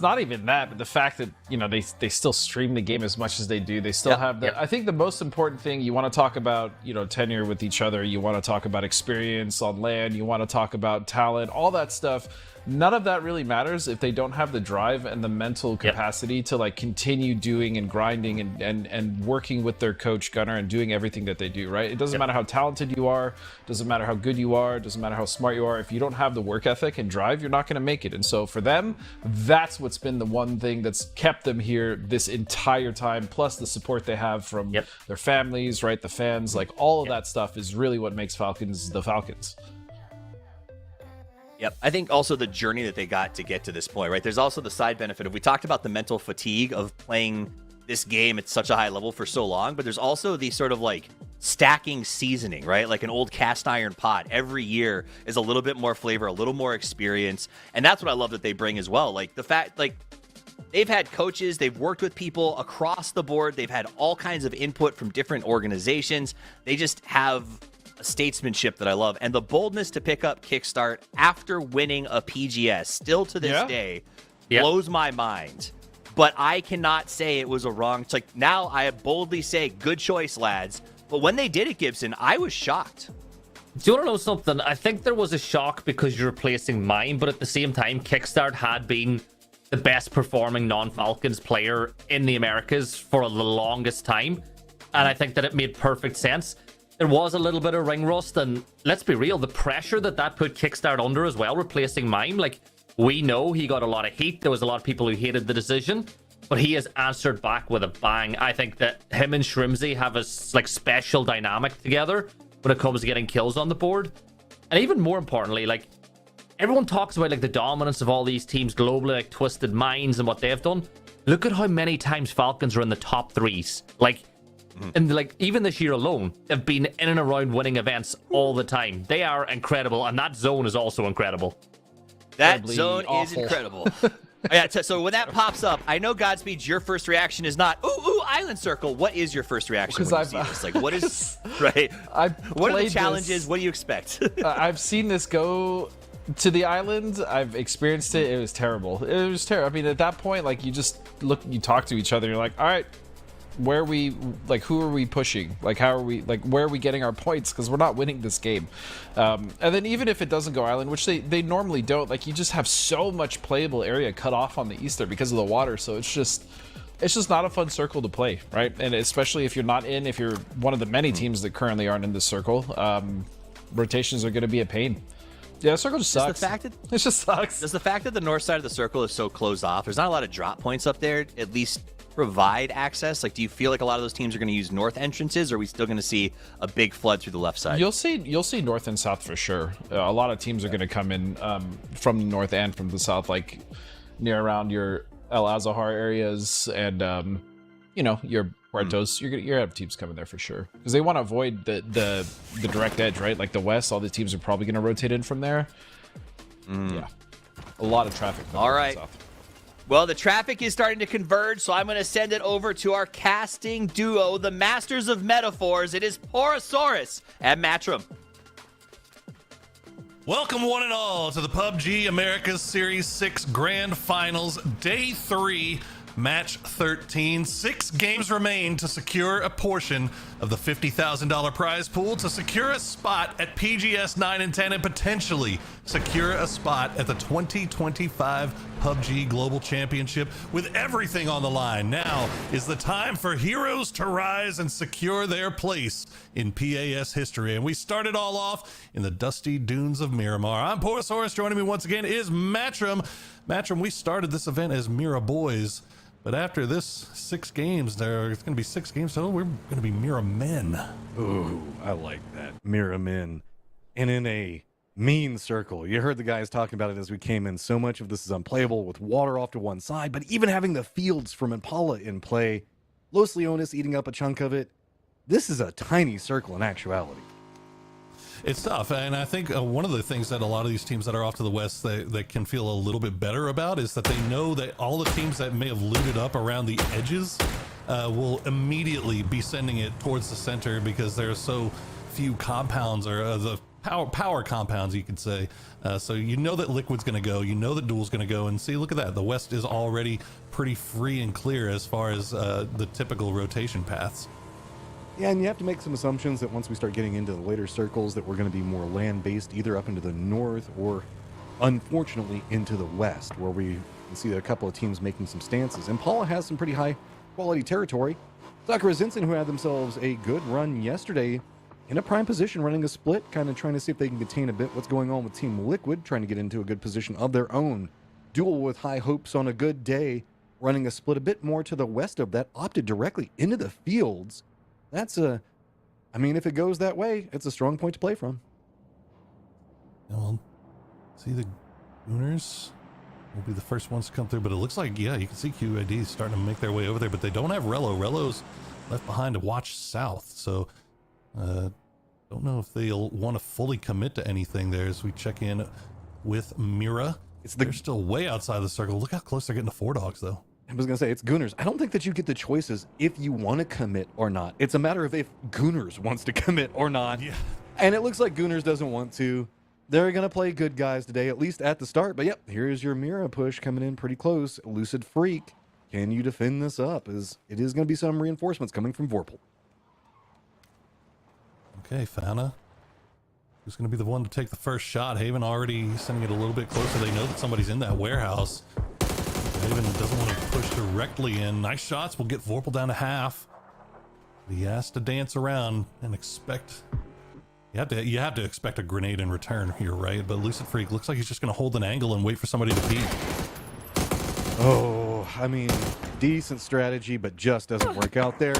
not even that, but the fact that, you know, they still stream the game as much as they do. They still have the, I think the most important thing, you want to talk about, you know, tenure with each other. You want to talk about experience on LAN. You want to talk about talent, all that stuff. None of that really matters if they don't have the drive and the mental capacity to like continue doing and grinding and working with their coach Gunnar and doing everything that they do, right? It doesn't matter how talented you are, doesn't matter how good you are, doesn't matter how smart you are. If you don't have the work ethic and drive, you're not going to make it. And so for them, that's what's been the one thing that's kept them here this entire time, plus the support they have from their families, right? The fans, like all of that stuff is really what makes Falcons the Falcons. Yep. I think also the journey that they got to get to this point, right? There's also the side benefit of, we talked about the mental fatigue of playing this game at such a high level for so long, but there's also the sort of like stacking seasoning, right? Like an old cast iron pot. Every year is a little bit more flavor, a little more experience. And that's what I love that they bring as well. Like the fact, like they've had coaches, they've worked with people across the board. They've had all kinds of input from different organizations. They just have a statesmanship that I love, and the boldness to pick up Kickstart after winning a PGS still to this day blows my mind. But I cannot say it was a wrong. It's like now I boldly say good choice, lads. But when they did it, Gibson, I was shocked. Do you want to know something? I think there was a shock because you're replacing mine, but at the same time, Kickstart had been the best performing non-Falcons player in the Americas for the longest time, and I think that it made perfect sense. There was a little bit of ring rust, and let's be real, the pressure that put Kickstart under as well, replacing Mime, like, we know he got a lot of heat. There was a lot of people who hated the decision, but he has answered back with a bang. I think that him and Shrimsy have a, like, special dynamic together when it comes to getting kills on the board. And even more importantly, like, everyone talks about, like, the dominance of all these teams globally, like Twisted Minds and what they've done. Look at how many times Falcons are in the top threes. Like, and like even this year alone, have been in and around winning events all the time. They are incredible, and that zone is also incredible. That Terribly zone is awful. incredible. Yeah, so when that pops up, I know Godspeed, your first reaction is not, ooh, island circle. What is your first reaction when you see this? Like, what is, right? What are the challenges? What do you expect? I've seen this go to the island. I've experienced it. It was terrible. It was terrible. I mean, at that point, like, you just look, you talk to each other, and you're like, all right, where are we, like, who are we pushing? Like, how are we, like, where are we getting our points? Because we're not winning this game. And then even if it doesn't go island, which they normally don't, like, you just have so much playable area cut off on the east there because of the water. So it's just not a fun circle to play, right? And especially if you're not if you're one of the many teams that currently aren't in this circle, rotations are going to be a pain. Yeah, the circle just sucks. It just sucks. Does the fact that the north side of the circle is so closed off, there's not a lot of drop points up there, at least provide access? Like, do you feel like a lot of those teams are going to use north entrances, or are we still going to see a big flood through the left side? You'll see north and south for sure. A lot of teams are going to come in from the north and from the south, like near around your El Azahar areas and your Puertos. You're gonna have teams coming there for sure because they want to avoid the direct edge, right? Like the west, all the teams are probably going to rotate in from there. Yeah, a lot of traffic. All right. South. Well, the traffic is starting to converge, so I'm going to send it over to our casting duo, the masters of metaphors. It is Porosaurus and Matrim. Welcome one and all to the PUBG Americas Series 6 Grand Finals, Day 3, Match 13. 6 games remain to secure a portion of the $50,000 prize pool, to secure a spot at PGS 9 and 10, and potentially secure a spot at the 2025 PUBG Global Championship. With everything on the line, now is the time for heroes to rise and secure their place in PAS history. And we started all off in the dusty dunes of Miramar. I'm Porosaurus. Joining me once again is Matrim. Matrim, we started this event as Mira Boys, but after this 6 games, there's going to be 6 games, so we're going to be Mira Men. Ooh, I like that. Mira Men. And in a mean circle. You heard the guys talking about it as we came in. So much of this is unplayable with water off to one side, but even having the fields from Impala in play, Los Leones eating up a chunk of it, this is a tiny circle in actuality. It's tough, and I think one of the things that a lot of these teams that are off to the west that can feel a little bit better about is that they know that all the teams that may have looted up around the edges will immediately be sending it towards the center because there are so few compounds, or the power compounds, you could say. So you know that Liquid's going to go, you know that Duel's going to go, and see, look at that. The west is already pretty free and clear as far as the typical rotation paths. Yeah, and you have to make some assumptions that once we start getting into the later circles that we're going to be more land-based, either up into the north or, unfortunately, into the west, where we can see a couple of teams making some stances. Impala has some pretty high-quality territory. Sakura Zinsen, who had themselves a good run yesterday, in a prime position, running a split, kind of trying to see if they can contain a bit what's going on with Team Liquid, trying to get into a good position of their own. Duel with high hopes on a good day, running a split a bit more to the west of that, opted directly into the fields. That's I mean, if it goes that way, it's a strong point to play from. Well, see, the Gooners will be the first ones to come through, but it looks like, yeah, you can see QID starting to make their way over there, but they don't have Rello. Rello's left behind to watch south, so don't know if they'll want to fully commit to anything there as we check in with Mira. They're still way outside the circle. Look how close they're getting to 4 dogs, though. I was going to say, it's Gooners. I don't think that you get the choices if you want to commit or not. It's a matter of if Gooners wants to commit or not. Yeah. And it looks like Gooners doesn't want to. They're going to play good guys today, at least at the start. But yep, here's your Mira push coming in pretty close. Lucid Freak, can you defend this up? It is going to be some reinforcements coming from Vorpal. Okay, Fauna. Who's going to be the one to take the first shot? Haven already sending it a little bit closer. They know that somebody's in that warehouse. Haven doesn't want to push directly in. Nice shots will get Vorpal down to half. He has to dance around and expect... You have to expect a grenade in return here, right? But Lucid Freak looks like he's just going to hold an angle and wait for somebody to peek. Oh, I mean, decent strategy, but just doesn't work out there.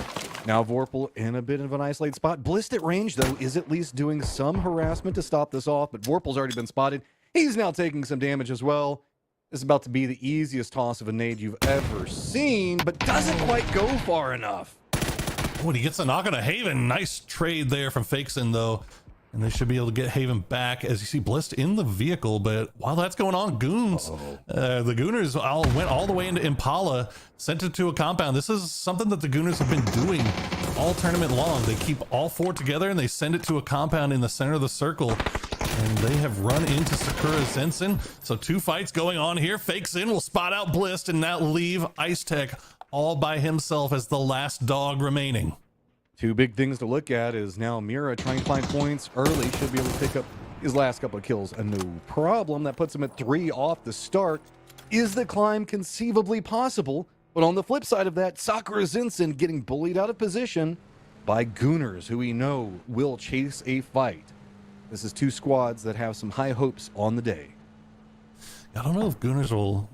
Now Vorpal in a bit of an isolated spot. Blist at range, though, is at least doing some harassment to stop this off, but Vorpal's already been spotted. He's now taking some damage as well. This is about to be the easiest toss of a nade you've ever seen, but doesn't quite go far enough. Oh, and he gets a knock on a Haven. Nice trade there from Fakeson, though. And they should be able to get Haven back as you see Blist in the vehicle. But while that's going on, Goons, the Gooners went all the way into Impala, sent it to a compound. This is something that the Gooners have been doing all tournament long. They keep all 4 together and they send it to a compound in the center of the circle. And they have run into Sakura Zenson. So 2 fights going on here. Fakeson will spot out Blist and now leave Ice Tech all by himself as the last dog remaining. 2 big things to look at is now Mira trying to find points early. Should be able to pick up his last couple of kills. No problem. That puts him at 3 off the start. Is the climb conceivably possible? But on the flip side of that, Sakura Zenson getting bullied out of position by Gooners, who we know will chase a fight. This is 2 squads that have some high hopes on the day. I don't know if Gooners will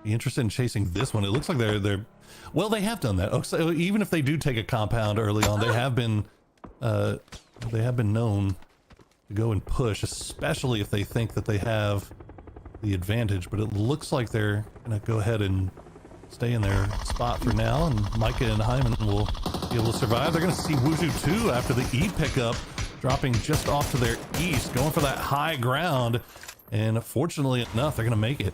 be interested in chasing this one. It looks like they're well, they have done that. So even if they do take a compound early on, they have been known to go and push, especially if they think that they have the advantage. But it looks like they're gonna go ahead and stay in their spot for now, and Micah and Hyman will be able to survive. They're gonna see Wuju 2 after the E pickup, dropping just off to their east, going for that high ground, and fortunately enough, they're gonna make it.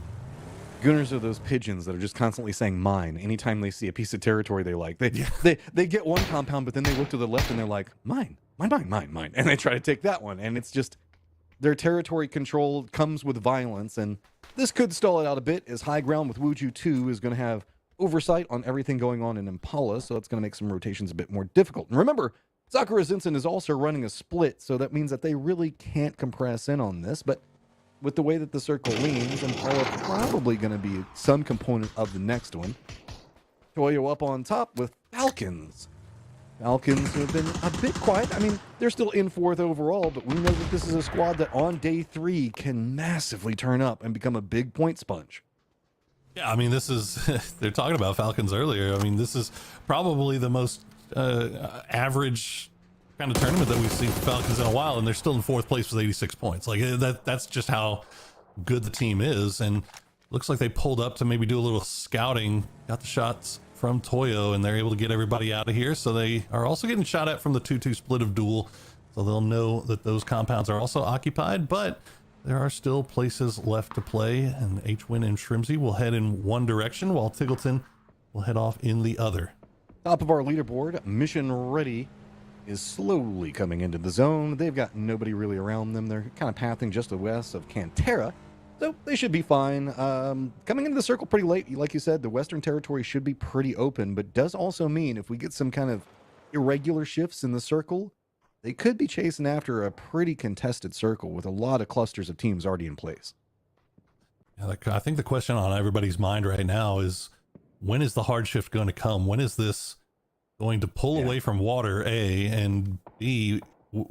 Gooners are those pigeons that are just constantly saying mine anytime they see a piece of territory they like. They get one compound, but then they look to the left and they're like, mine, and they try to take that one. And it's just their territory control comes with violence, and this could stall it out a bit as high ground with Wuju 2 is going to have oversight on everything going on in Impala, so it's going to make some rotations a bit more difficult. And remember, Sakura Zenson is also running a split, so that means that they really can't compress in on this, but with the way that the circle leans, Impala probably going to be some component of the next one. Toyo up on top with Falcons. Falcons have been a bit quiet. I mean, they're still in 4th overall, but we know that this is a squad that on day 3 can massively turn up and become a big point sponge. Yeah, I mean, this is, they're talking about Falcons earlier. I mean, this is probably the most average kind of tournament that we've seen for Falcons in a while, and they're still in 4th place with 86 points. Like that's just how good the team is, and looks like they pulled up to maybe do a little scouting, got the shots from Toyo, and they're able to get everybody out of here. So they are also getting shot at from the 2-2 split of Duel, so they'll know that those compounds are also occupied, but there are still places left to play, and H-Win and Shrimsy will head in one direction while Tiggleton will head off in the other. Top of our leaderboard, Mission Ready is slowly coming into the zone. They've got nobody really around them. They're kind of pathing just to the west of Cantera, so they should be fine. Coming into the circle pretty late, like you said, the Western Territory should be pretty open, but does also mean if we get some kind of irregular shifts in the circle, they could be chasing after a pretty contested circle with a lot of clusters of teams already in place. Yeah, I think the question on everybody's mind right now is, when is the hard shift going to come? When is this going to pull away from water, A, and B,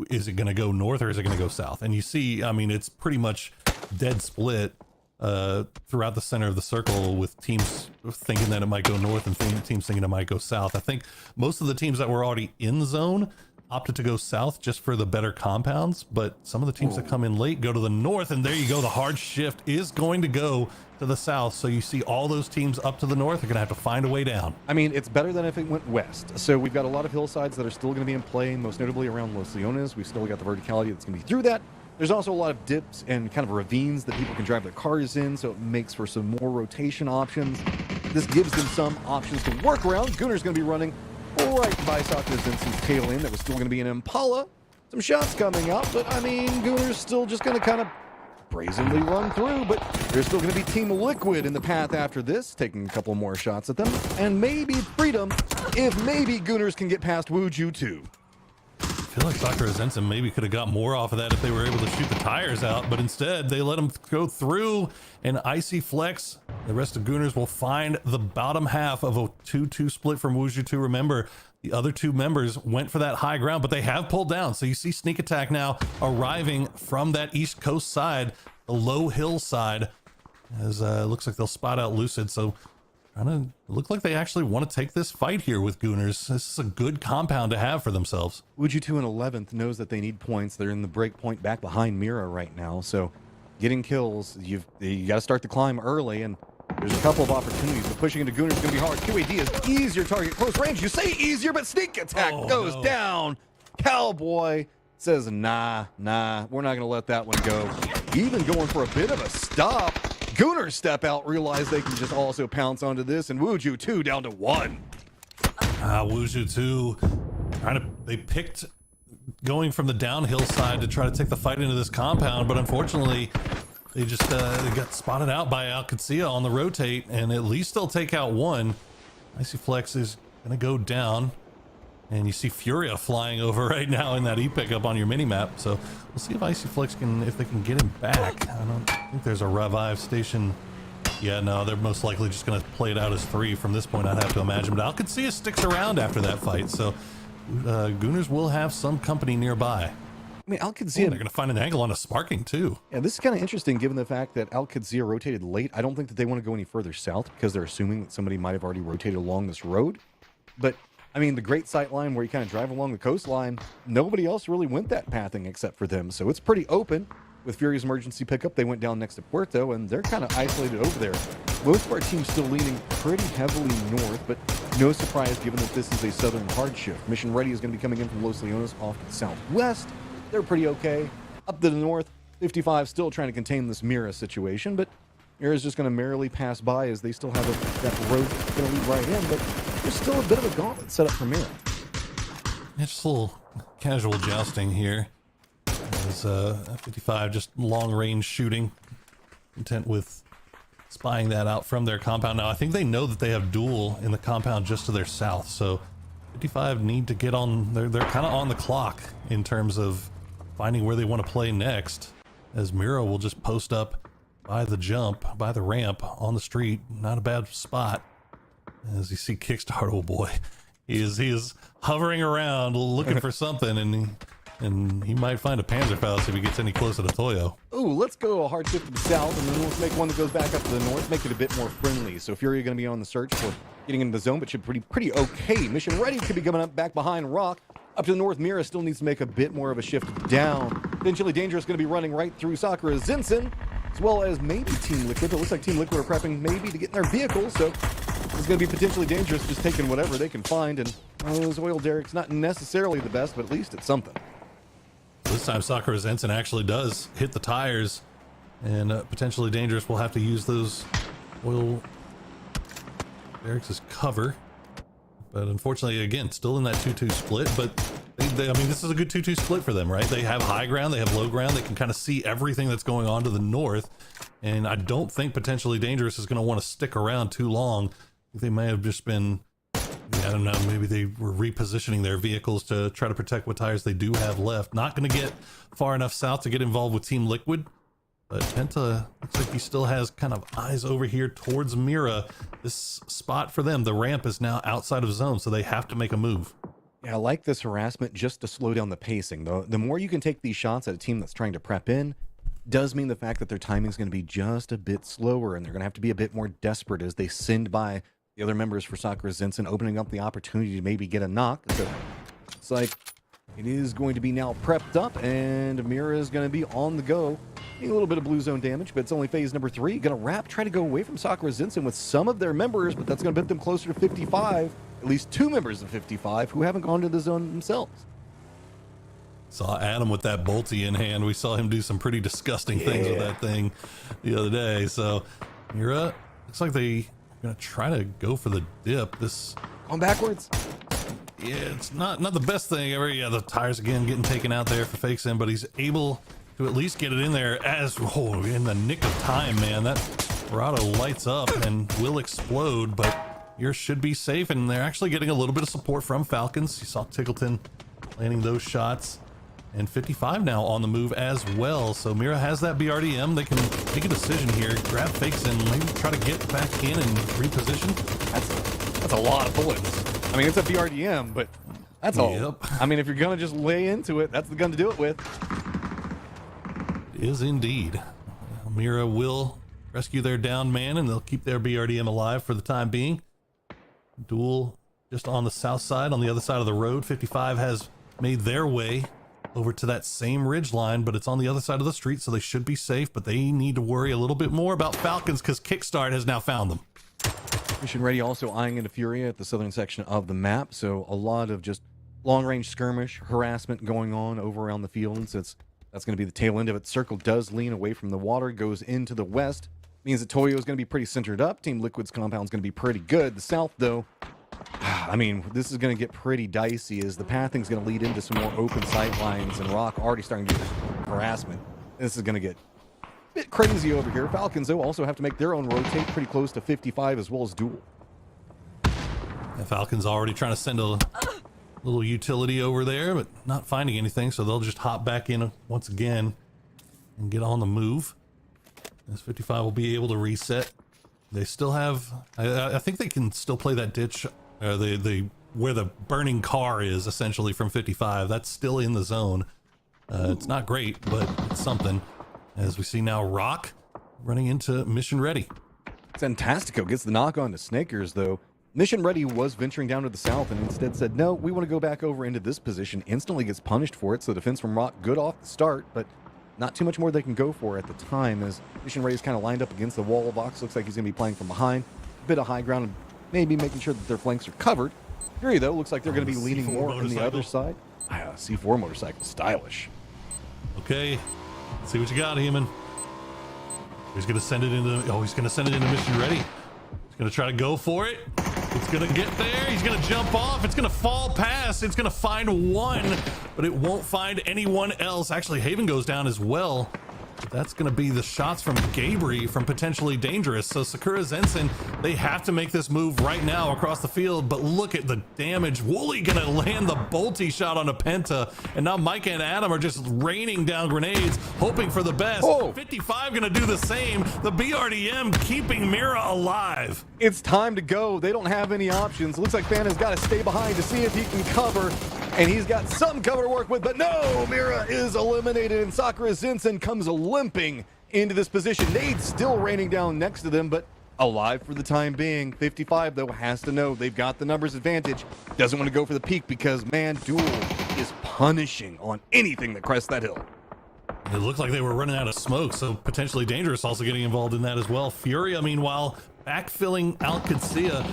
is it going to go north or is it going to go south? And you see, I mean, it's pretty much dead split throughout the center of the circle, with teams thinking that it might go north and teams thinking it might go south. I think most of the teams that were already in zone opted to go south just for the better compounds, but some of the teams that come in late go to the north, and there you go. The hard shift is going to go to the south, so you see all those teams up to the north are going to have to find a way down. I mean, it's better than if it went west. So we've got a lot of hillsides that are still going to be in play, most notably around Los Leones. We've still got the verticality that's going to be through that. There's also a lot of dips and kind of ravines that people can drive their cars in, so it makes for some more rotation options. This gives them some options to work around. Gunner's going to be running right by Sakura Zenson's tail end. That was still going to be an Impala. Some shots coming out, but I mean, Gunner's still just going to kind of brazenly run through, but there's still going to be Team Liquid in the path after this, taking a couple more shots at them, and maybe Freedom if maybe Gunners can get past Wuju 2. I feel like Sakura Zenson maybe could have got more off of that if they were able to shoot the tires out, but instead they let them go through an icy flex. The rest of Gunners will find the bottom half of a 2-2 split from Wuju 2. Remember, the other two members went for that high ground, but they have pulled down. So you see Sneak Attack now arriving from that East Coast side, the low hill side, as looks like they'll spot out Lucid. So kind of look like they actually want to take this fight here with Gunners. This is a good compound to have for themselves. Wuju 2 in 11th knows that they need points. They're in the break point back behind Mira right now. So getting kills, you got to start the climb early, and There's a couple of opportunities, but pushing into Gunnar is going to be hard. QAD is easier target close range. You say easier, but sneak attack goes down. Cowboy says, nah, we're not going to let that one go. Even going for a bit of a stop. Gunnar step out, realize they can just also pounce onto this, and Wuju 2 down to 1. Wuju 2, they picked going from the downhill side to try to take the fight into this compound, but unfortunately, they just they got spotted out by Alcacea on the rotate, and at least they'll take out one. Icy Flex is going to go down, and you see Furia flying over right now in that E-pickup on your mini-map, so we'll see if Icy Flex if they can get him back. I don't think there's a revive station. Yeah, no, they're most likely just going to play it out as 3 from this point, I'd have to imagine, but Alcacea sticks around after that fight, so Gooners will have some company nearby. I mean, Alcacea... they're going to find an angle on a sparking, too. Yeah, this is kind of interesting given the fact that Alcacea rotated late. I don't think that they want to go any further south because they're assuming that somebody might have already rotated along this road. But, I mean, the great sight line where you kind of drive along the coastline, nobody else really went that pathing except for them. So it's pretty open. With Furia's emergency pickup, they went down next to Puerto, and they're kind of isolated over there. Most of our team's still leaning pretty heavily north, but no surprise given that this is a southern hard shift. Mission Ready is going to be coming in from Los Leones off to the southwest. They're pretty okay. Up to the north, 55 still trying to contain this Mira situation, but Mira's just going to merrily pass by as they still have that road that's going to lead right in, but there's still a bit of a gauntlet set up for Mira. It's a little casual jousting here. As 55 just long range shooting, content with spying that out from their compound. Now I think they know that they have duel in the compound just to their south, so 55 need to get on. They're kind of on the clock in terms of finding where they want to play next, as Mira will just post up by the ramp on the street. Not a bad spot. As you see Kickstart, oh boy, he is hovering around looking for something, and he might find a Panzerfaust if he gets any closer to Toyo. Ooh, let's go a hard shift to the south, and then let's make one that goes back up to the north, make it a bit more friendly. So Furia going to be on the search for getting into the zone, but should pretty okay. Mission Ready could be coming up back behind Rock. Up to the north, Mira still needs to make a bit more of a shift down. Potentially Dangerous going to be running right through Sakura Zinsen, as well as maybe Team Liquid. It looks like Team Liquid are prepping maybe to get in their vehicle, so it's going to be potentially Dangerous just taking whatever they can find, and those oil derricks not necessarily the best, but at least it's something. This time Sakura Zensen actually does hit the tires, and potentially Dangerous will have to use those oil derricks as cover. But unfortunately, again, still in that 2-2 split, but I mean, this is a good 2-2 split for them, right? They have high ground, they have low ground, they can kind of see everything that's going on to the north, and I don't think potentially Dangerous is going to want to stick around too long. They may have just been, I don't know, maybe they were repositioning their vehicles to try to protect what tires they do have left. Not going to get far enough south to get involved with Team Liquid, but Penta looks like he still has kind of eyes over here towards Mira. This spot for them, the ramp is now outside of zone, so they have to make a move. Yeah, I like this harassment just to slow down the pacing, though. The more you can take these shots at a team that's trying to prep in, does mean the fact that their timing is going to be just a bit slower, and they're going to have to be a bit more desperate as they send by the other members for Sakura Zinsen, opening up the opportunity to maybe get a knock. So it's like it is going to be now prepped up, and Mira is going to be on the go. Getting a little bit of blue zone damage, but it's only phase number 3. Going to wrap, try to go away from Sakura Zinsen with some of their members, but that's going to put them closer to 55. At least 2 members of 55 who haven't gone to the zone themselves. Saw Adam with that bolty in hand. We saw him do some pretty disgusting things with that thing the other day. So Mira, looks like they gonna try to go for the dip. This on backwards. Yeah, it's not the best thing ever. Yeah, the tires again getting taken out there for Fakes in, but he's able to at least get it in there as in the nick of time, man. That Verado lights up and will explode, but yours should be safe, and they're actually getting a little bit of support from Falcons. You saw Tickleton landing those shots, and 55 now on the move as well. So Mira has that BRDM. They can make a decision here, grab Fakes and maybe try to get back in and reposition. That's a lot of bullets. I mean, it's a BRDM, but that's all. I mean, if you're gonna just lay into it, that's the gun to do it with. It is indeed. Mira will rescue their downed man, and they'll keep their BRDM alive for the time being. Duel just on the south side, on the other side of the road. 55 has made their way over to that same ridge line, but it's on the other side of the street, so they should be safe, but they need to worry a little bit more about Falcons because Kickstart has now found them. Mission Ready also eyeing into Furia at the southern section of the map, so a lot of just long-range skirmish, harassment going on over around the field, and since that's going to be the tail end of it. Circle does lean away from the water, goes into the west, means that Toyo is going to be pretty centered up. Team Liquid's compound is going to be pretty good. The south, though, I mean, this is going to get pretty dicey as the pathing is going to lead into some more open sight lines, and Rock already starting to do harassment. This is going to get a bit crazy over here. Falcons, though, also have to make their own rotate pretty close to 55 as well as duel. The Falcons already trying to send a little utility over there, but not finding anything, so they'll just hop back in once again and get on the move. This 55 will be able to reset. They still have, I think they can still play that ditch, where the burning car is essentially from 55. That's still in the zone. It's not great, but it's something. As we see now, Rock running into Mission Ready. Fantastico gets the knock on to Snakers, though. Mission Ready was venturing down to the south and instead said, no, we want to go back over into this position. Instantly gets punished for it, so defense from Rock good off the start, but not too much more they can go for at the time as Mission Ready is kind of lined up against the wall. Vox looks like he's going to be playing from behind. A bit of high ground and maybe making sure that their flanks are covered. Fury, though, looks like they're going to be leaning more on the other side. C4 motorcycle, stylish. Okay, let's see what you got, Heeman. He's going to send it into, he's going to send it into Mission Ready. He's going to try to go for it. It's going to get there. He's going to jump off. It's going to fall past. It's going to find one, but it won't find anyone else. Actually, Haven goes down as well. That's going to be the shots from Gabri from Potentially Dangerous. So Sakura Zenson, they have to make this move right now across the field, but look at the damage. Wooly going to land the bolty shot on a Penta, and now Micah and Adam are just raining down grenades, hoping for the best. 55 going to do the same. The BRDM keeping Mira alive. It's time to go. They don't have any options. Looks like Fana's got to stay behind to see if he can cover, and he's got some cover to work with, but no, Mira is eliminated, and Sakura Zenson comes limping into this position. Nade's still raining down next to them, but alive for the time being. 55, though, has to know they've got the numbers advantage. Doesn't want to go for the peak because, man, Duel is punishing on anything that crests that hill. It looked like they were running out of smoke, so Potentially Dangerous also getting involved in that as well. Furia, meanwhile, backfilling Alcadzia.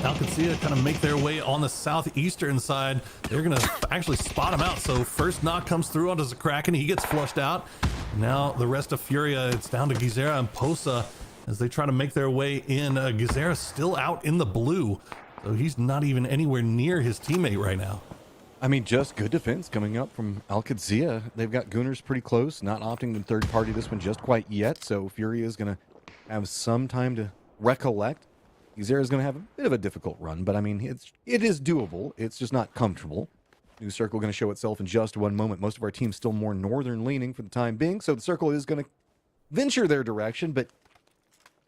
Alcadzia kind of make their way on the southeastern side. They're going to actually spot him out. So first knock comes through onto Kraken. He gets flushed out. Now the rest of Furia, it's down to Gizera and Posa as they try to make their way in. Gizera's still out in the blue, so he's not even anywhere near his teammate right now. I mean, just good defense coming up from Alcadzia. They've got Gooners pretty close, not opting to third party this one just quite yet, so Furia is going to have some time to recollect. Gizera is going to have a bit of a difficult run, but I mean, it is doable. It's just not comfortable. New circle going to show itself in just one moment. Most of our team's still more northern leaning for the time being, so the circle is going to venture their direction, but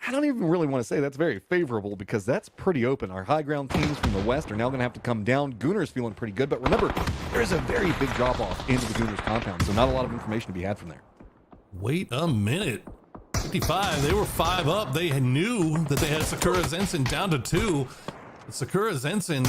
I don't even really want to say that's very favorable because that's pretty open. Our high ground teams from the west are now going to have to come down. Gooners feeling pretty good, but remember, there's a very big drop-off into the Gooners compound, so not a lot of information to be had from there. Wait a minute. 55, they were 5 up. They knew that they had Sakura Zenson down to 2. Sakura Zenson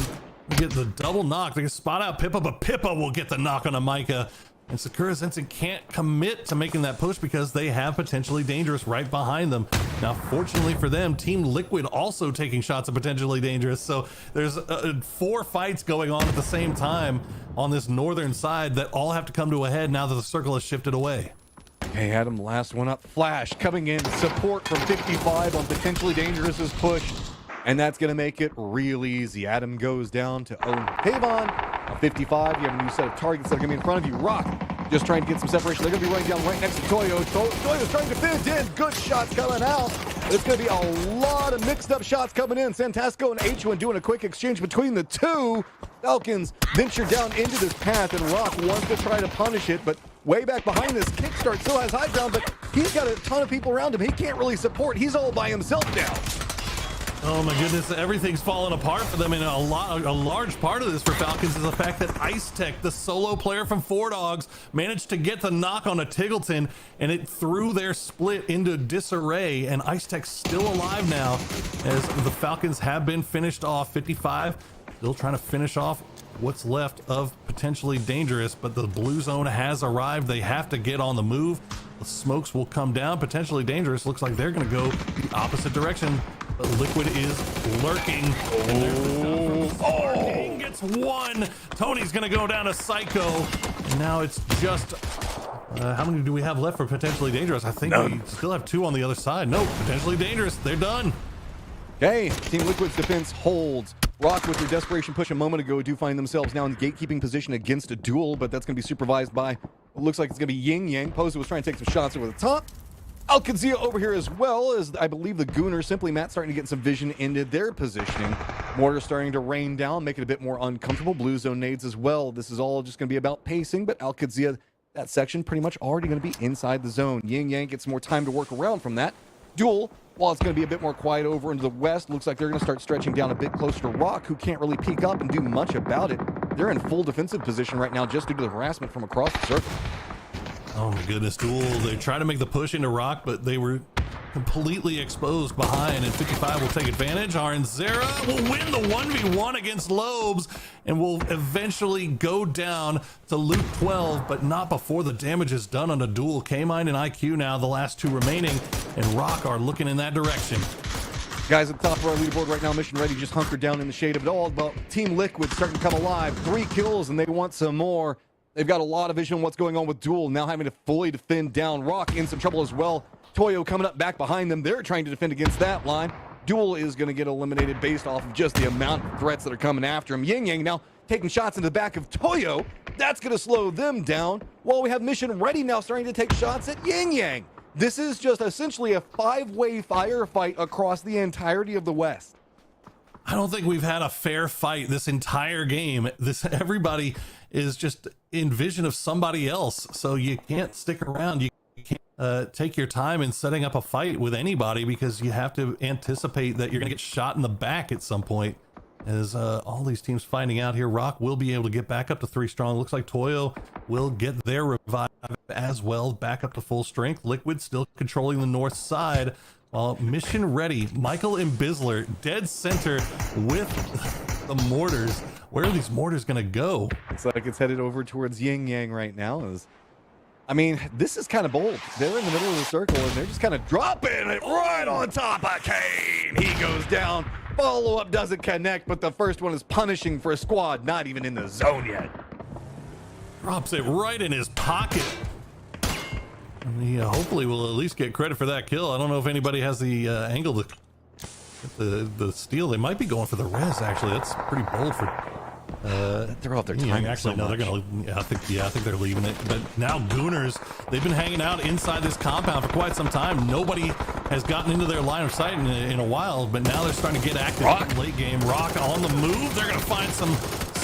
get the double knock. They can spot out Pippa, but Pippa will get the knock on a Micah. And Sakura Zenson can't commit to making that push because they have Potentially Dangerous right behind them. Now, fortunately for them, Team Liquid also taking shots at Potentially Dangerous. So there's 4 fights going on at the same time on this northern side that all have to come to a head now that the circle has shifted away. Okay, Adam, last one up. Flash coming in. Support from 55 on Potentially Dangerous's push. And that's going to make it real easy. Adam goes down to own Pavon. At 55, you have a new set of targets that are going to be in front of you. Rock just trying to get some separation. They're going to be running down right next to Toyo. Toyo's trying to fit in. Good shots coming out. It's going to be a lot of mixed up shots coming in. Santasco and H1 doing a quick exchange between the two. Falcons venture down into this path, and Rock wants to try to punish it, but way back behind this, Kickstart still has high ground, but he's got a ton of people around him. He can't really support. He's all by himself now. Oh my goodness, everything's falling apart for them, and a large part of this for Falcons is the fact that Ice Tech, the solo player from Four Dogs, managed to get the knock on a Tiggleton, and it threw their split into disarray, and Ice Tech's still alive now as the Falcons have been finished off. 55 still trying to finish off what's left of potentially dangerous, but the blue zone has arrived. They have to get on the move. The smokes will come down. Potentially dangerous. Looks like they're going to go the opposite direction. But Liquid is lurking. And there's the shot from King gets one. Tony's going to go down to Psycho. And now it's just... how many do we have left for potentially dangerous? I think we still have 2 on the other side. No, potentially dangerous. They're done. Okay, Team Liquid's defense holds. Rock, with their desperation push a moment ago, do find themselves now in the gatekeeping position against a duel, but that's going to be supervised by what looks like it's going to be Yin Yang. Pozo was trying to take some shots over the top. Alcazia over here as well, as I believe the Gooners, Simply Matt, starting to get some vision into their positioning. Mortar starting to rain down, make it a bit more uncomfortable. Blue zone nades as well. This is all just going to be about pacing, but Alcazia, that section pretty much already going to be inside the zone. Yin Yang gets more time to work around from that. Duel, while it's going to be a bit more quiet over into the west, looks like they're going to start stretching down a bit closer to Rock, who can't really peek up and do much about it. They're in full defensive position right now just due to the harassment from across the circle. Oh my goodness, Duel. They try to make the push into Rock, but they were completely exposed behind, and 55 will take advantage. Aranzera will win the 1v1 against Lobes and will eventually go down to loot 12, but not before the damage is done on a Duel. K-Mine and IQ now the last 2 remaining, and Rock are looking in that direction. Guys at the top of our leaderboard right now, Mission Ready just hunkered down in the shade of it all, but Team Liquid starting to come alive. 3 kills, and they want some more. They've got a lot of vision on what's going on with Duel, now having to fully defend down. Rock in some trouble as well. Toyo coming up back behind them. They're trying to defend against that line. Duel is going to get eliminated based off of just the amount of threats that are coming after him. Yin Yang now taking shots into the back of Toyo. That's going to slow them down, while we have Mission Ready now starting to take shots at Yin Yang. This is just essentially a 5-way firefight across the entirety of the West. I don't think we've had a fair fight this entire game. Everybody is just in vision of somebody else, so you can't stick around. You can't take your time in setting up a fight with anybody, because you have to anticipate that you're going to get shot in the back at some point. As all these teams finding out here, Rock will be able to get back up to 3 strong. Looks like Toyo will get their revive as well, back up to full strength. Liquid still controlling the north side, while Mission Ready, Michael and Bizzler, dead center with the mortars. Where are these mortars going to go? Looks like it's headed over towards Yin Yang right now. I mean, this is kind of bold. They're in the middle of the circle, and they're just kind of dropping it right on top of Kane. He goes down. Follow-up doesn't connect, but the first one is punishing for a squad not even in the zone yet. Drops it right in his pocket. And he hopefully will at least get credit for that kill. I don't know if anybody has the angle to get the steal. They might be going for the res, actually. That's pretty bold for... they're off their time. Actually, no, they're gonna. I think they're leaving it. But now Gooners, they've been hanging out inside this compound for quite some time. Nobody has gotten into their line of sight in a while, but now they're starting to get active in the late game. Rock on the move. They're gonna find some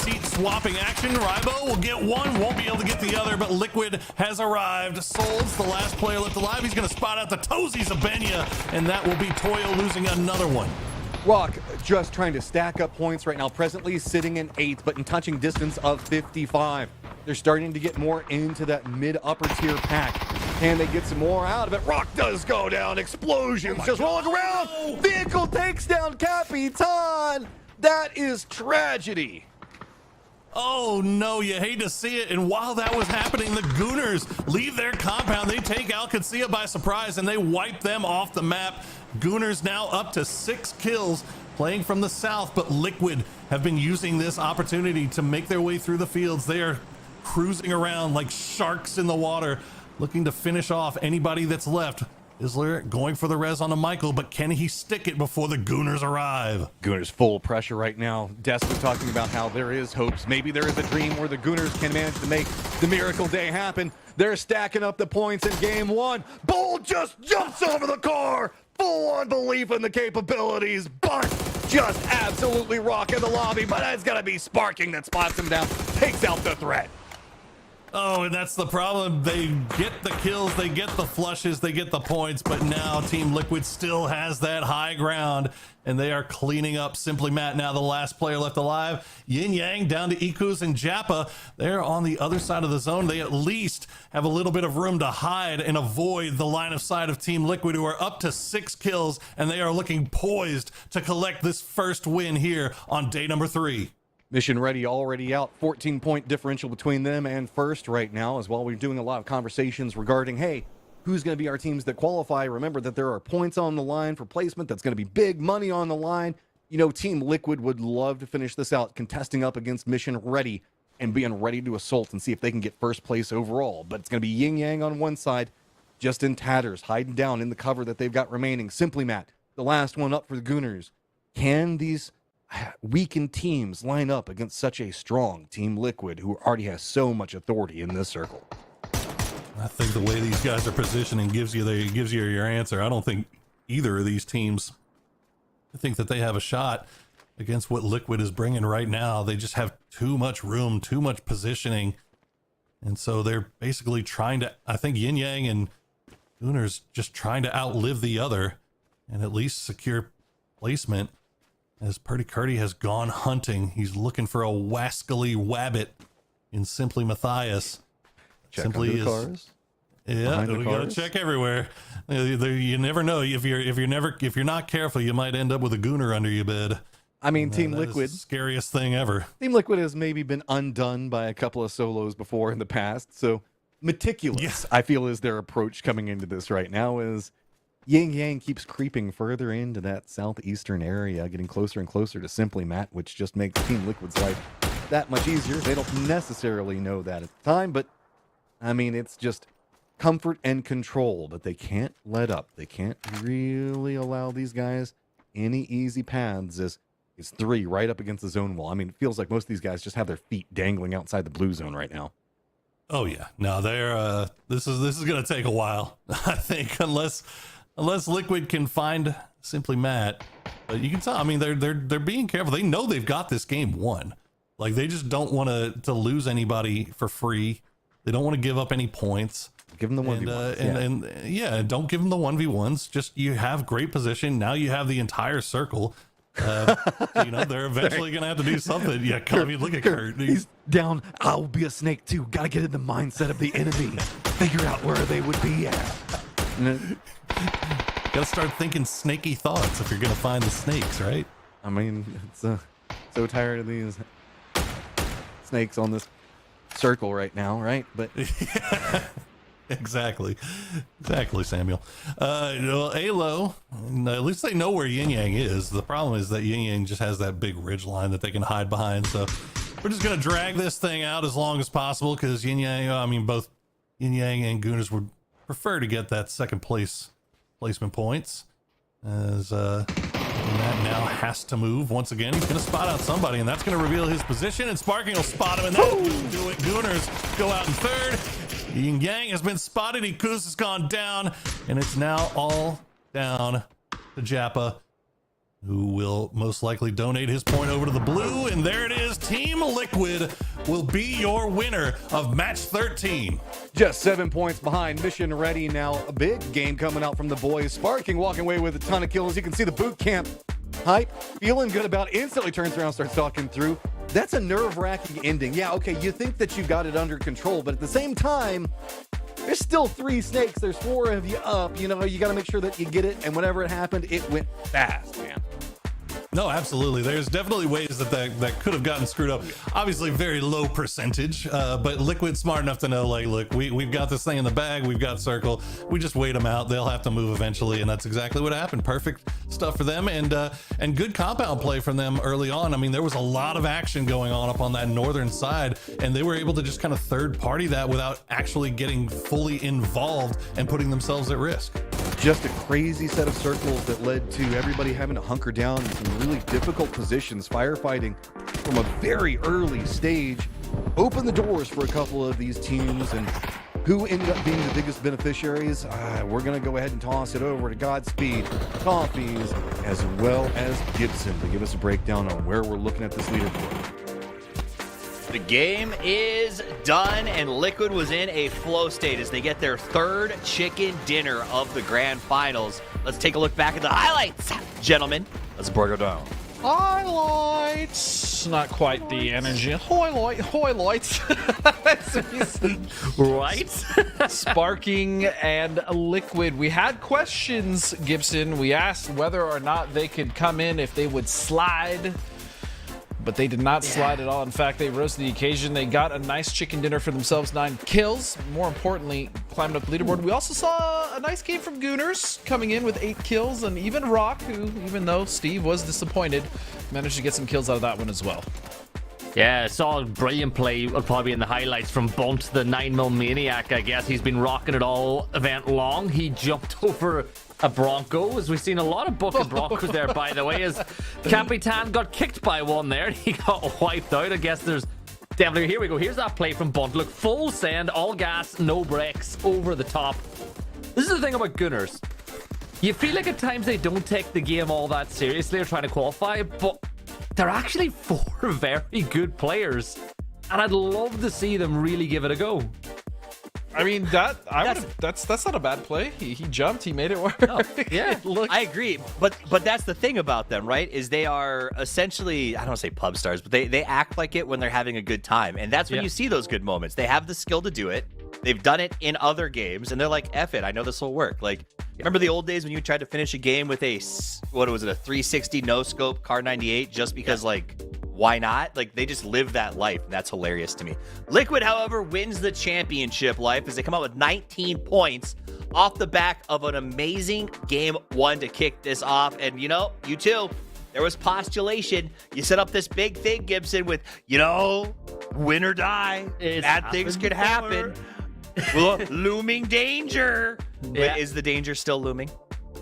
seat swapping action. Rybo will get one, won't be able to get the other, but Liquid has arrived. Sol's the last player left alive. He's gonna spot out the Toesies of Benya, and that will be Toyo losing another one. Rock just trying to stack up points right now, presently sitting in 8th, but in touching distance of 55. They're starting to get more into that mid-upper tier pack. Can they get some more out of it? Rock does go down. Explosions just rolling around. Vehicle takes down Capitan. That is tragedy. Oh no, you hate to see it. And while that was happening, the Gooners leave their compound. They take Alcazia by surprise and they wipe them off the map. Gooners now up to 6 kills, playing from the south, but Liquid have been using this opportunity to make their way through the fields. They are cruising around like sharks in the water, looking to finish off anybody that's left. Isler going for the res on a Michael, but can he stick it before the Gooners arrive? Gooners full pressure right now. Desperate talking about how there is hopes. Maybe there is a dream where the Gooners can manage to make the miracle day happen. They're stacking up the points in game 1. Bull just jumps over the car. Full on belief in the capabilities, but just absolutely rocking the lobby. But it's got to be Sparking that spots him down, takes out the threat. Oh, and that's the problem. They get the kills, they get the flushes, they get the points, but now Team Liquid still has that high ground, and they are cleaning up. Simply Matt, now the last player left alive. Yin Yang down to Ikus and Jappa. They're on the other side of the zone. They at least have a little bit of room to hide and avoid the line of sight of Team Liquid, who are up to 6 kills, and they are looking poised to collect this first win here on day number 3. Mission Ready already out. 14-point differential between them and first right now, as while we're doing a lot of conversations regarding, hey, who's going to be our teams that qualify? Remember that there are points on the line for placement. That's going to be big money on the line. You know, Team Liquid would love to finish this out, contesting up against Mission Ready and being ready to assault and see if they can get first place overall. But it's going to be Yin Yang on one side, just in tatters, hiding down in the cover that they've got remaining. Simply Matt, the last one up for the Gooners. Can these weakened teams line up against such a strong Team Liquid, who already has so much authority in this circle? I think the way these guys are positioning gives you your answer. I don't think either of these teams think that they have a shot against what Liquid is bringing right now. They just have too much room, too much positioning, and so they're basically trying to, I think Yin Yang and Gooners just trying to outlive the other and at least secure placement, as Purdy Curdy has gone hunting. He's looking for a wascally wabbit in Simply Matthias. Check Simply under the is cars. Yeah, the we gotta cars. check everywhere. You never know. If you're not careful, you might end up with a Gooner under your bed. I mean, Team That is Liquid. the scariest thing ever. Team Liquid has maybe been undone by a couple of solos before in the past, so meticulous, I feel, is their approach coming into this right now. Is Yin Yang keeps creeping further into that southeastern area, getting closer and closer to Simply Matt, which just makes Team Liquid's life that much easier. They don't necessarily know that at the time, but I mean, it's just comfort and control, but they can't let up. They can't really allow these guys any easy paths, as it's 3 right up against the zone wall. I mean, it feels like most of these guys just have their feet dangling outside the blue zone right now. Oh yeah, no, they're this is gonna take a while, I think, unless Liquid can find Simply Matt. But you can tell, I mean, they're being careful. They know they've got this game won. Like, they just don't want to lose anybody for free. They don't want to give up any points. Give them the 1v1s. And don't give them the 1v1s. Just, you have great position. Now you have the entire circle. You know, they're eventually going to have to do something. Yeah, I mean, look at Kurt. He's down. I'll be a snake too. Gotta get in the mindset of the enemy. Figure out where they would be at. Gotta start thinking snaky thoughts if you're gonna find the snakes, right? I mean, it's so tired of these snakes on this circle right now, right? But Exactly, Samuel. Alo, at least they know where Yin Yang is. The problem is that Yin Yang just has that big ridge line that they can hide behind. So we're just gonna drag this thing out as long as possible, because Yin Yang, I mean, both Yin Yang and Gooners would prefer to get that second placement points, as Matt now has to move once again. He's going to spot out somebody, and that's going to reveal his position, and Sparking will spot him, and that'll do it. Gooners go out in third. Yin Yang has been spotted. Ikus has gone down, and it's now all down to Jappa, who will most likely donate his point over to the blue. And there it is. Team Liquid will be your winner of match 13. just 7 points behind. Mission Ready now. A big game coming out from the boys. Sparking walking away with a ton of kills. You can see the boot camp hype. Feeling good about it. Instantly turns around, starts talking through. That's a nerve-wracking ending. Yeah, okay, you think that you got it under control, but at the same time, there's still 3 snakes. There's 4 of you up. You know, you got to make sure that you get it. And whenever it happened, it went fast, man. No, absolutely. There's definitely ways that could have gotten screwed up. Obviously, very low percentage, but Liquid's smart enough to know, like, look, we've got this thing in the bag. We've got Circle. We just wait them out. They'll have to move eventually, and that's exactly what happened. Perfect stuff for them, and good compound play from them early on. I mean, there was a lot of action going on up on that northern side, and they were able to just kind of third party that without actually getting fully involved and putting themselves at risk. Just a crazy set of circles that led to everybody having to hunker down in some really difficult positions. Firefighting from a very early stage opened the doors for a couple of these teams, and who ended up being the biggest beneficiaries? We're going to go ahead and toss it over to Godspeed, Toffees, as well as Gibson to give us a breakdown on where we're looking at this leaderboard. The game is done, and Liquid was in a flow state as they get their 3rd chicken dinner of the grand finals. Let's take a look back at the highlights, gentlemen. Let's break it down. Highlights. Not quite the energy. Highlights. Right? Sparking and Liquid. We had questions, Gibson. We asked whether or not they could come in, if they would slide but they did not slide at all. In fact, they rose to the occasion. They got a nice chicken dinner for themselves, 9 kills. More importantly, climbing up the leaderboard. We also saw a nice game from Gooners coming in with 8 kills, and even Rock, who, even though Steve was disappointed, managed to get some kills out of that one as well. Yeah, saw a brilliant play, will probably be in the highlights from Bunt, the 9mm maniac, I guess. He's been rocking it all event long. He jumped over a Bronco, as we've seen a lot of bucket Broncos there, by the way, as Capitan got kicked by one there. He got wiped out. I guess there's definitely, here we go. Here's that play from Bunt. Look, full send, all gas, no brakes, over the top. This is the thing about Gunners. You feel like at times they don't take the game all that seriously or trying to qualify, but they're actually 4 very good players, and I'd love to see them really give it a go. I mean, that's not a bad play. He jumped, he made it work. No, yeah, look, I agree. But that's the thing about them, right? Is they are essentially, I don't want to say pub stars, but they act like it when they're having a good time, and that's when you see those good moments. They have the skill to do it. They've done it in other games, and they're like, F it, I know this will work. Like, remember the old days when you tried to finish a game with a 360 no scope Car 98 just because like, why not? Like, they just live that life, and that's hilarious to me. Liquid, however, wins the championship life as they come out with 19 points off the back of an amazing game 1 to kick this off. And you know, you too, there was postulation. You set up this big thing, Gibson, with, you know, win or die. Bad things could happen. Well, looming danger. Yeah. Is the danger still looming?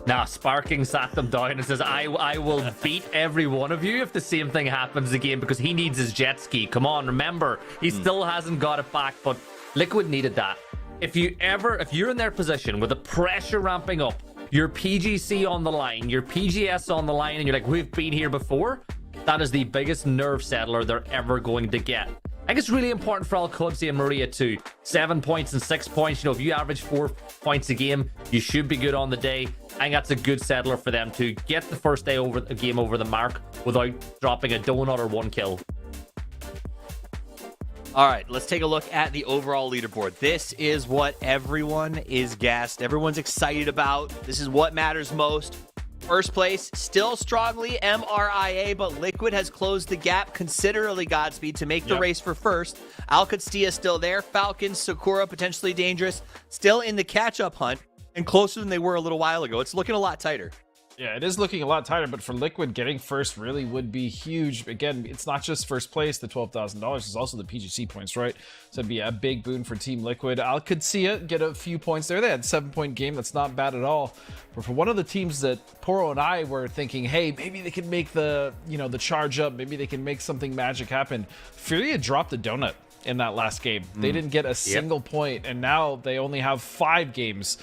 Nah, Sparking sat them down and says, I will beat every one of you if the same thing happens again, because he needs his jet ski. Come on, remember, he still hasn't got it back, but Liquid needed that. If you're in their position with the pressure ramping up, your PGC on the line, your PGS on the line, and you're like, we've been here before, that is the biggest nerve settler they're ever going to get. I think it's really important for Alcudzi and Maria too. 7 points and 6 points. You know, if you average 4 points a game, you should be good on the day. I think that's a good settler for them to get the first day over a game over the mark without dropping a donut or 1 kill. All right, let's take a look at the overall leaderboard. This is what everyone is gassed. Everyone's excited about. This is what matters most. First place, still strongly MRIA, but Liquid has closed the gap considerably, Godspeed, to make the race for first. Alcatsia still there. Falcons, Sakura potentially dangerous. Still in the catch-up hunt and closer than they were a little while ago. It's looking a lot tighter. Yeah, it is looking a lot tighter, but for Liquid, getting first really would be huge. Again, it's not just first place, the $12,000, it's also the PGC points, right? So it'd be a big boon for Team Liquid. Alcudsia get a few points there. They had a 7-point game. That's not bad at all. But for one of the teams that Poro and I were thinking, hey, maybe they can make the charge up. Maybe they can make something magic happen. Furia dropped the donut in that last game. They didn't get a single point, and now they only have 5 games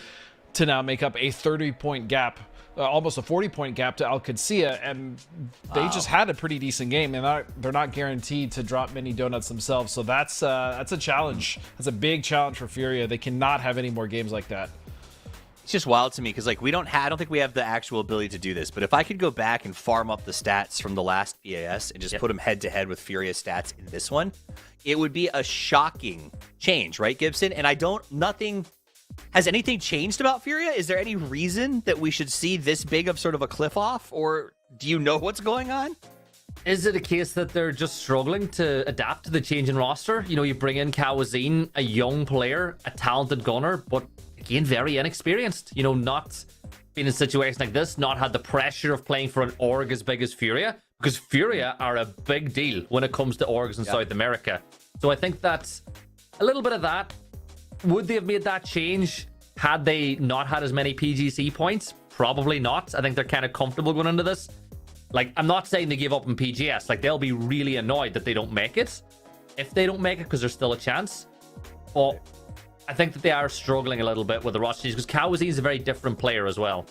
to now make up a 30-point gap. Almost a 40-point gap to Alcudsia, and they just had a pretty decent game, and they're not guaranteed to drop many donuts themselves. So that's a challenge. That's a big challenge for Furia. They cannot have any more games like that. It's just wild to me because like I don't think we have the actual ability to do this. But if I could go back and farm up the stats from the last BAS and just put them head to head with Furia stats in this one, it would be a shocking change, right, Gibson? And has anything changed about Furia? Is there any reason that we should see this big of sort of a cliff off, or do you know what's going on? Is it a case that they're just struggling to adapt to the change in roster? You know, you bring in Kawazine, a young player, a talented gunner, but again, very inexperienced. You know, not been in a situation like this, not had the pressure of playing for an org as big as Furia, because Furia are a big deal when it comes to orgs in South America. So I think that's a little bit of that. Would they have made that change had they not had as many PGC points? Probably not. I think they're kind of comfortable going into this. Like, I'm not saying they give up in PGS. Like, they'll be really annoyed that they don't make it. If they don't make it, because there's still a chance. But I think that they are struggling a little bit with the roster because Kawazine is a very different player as well.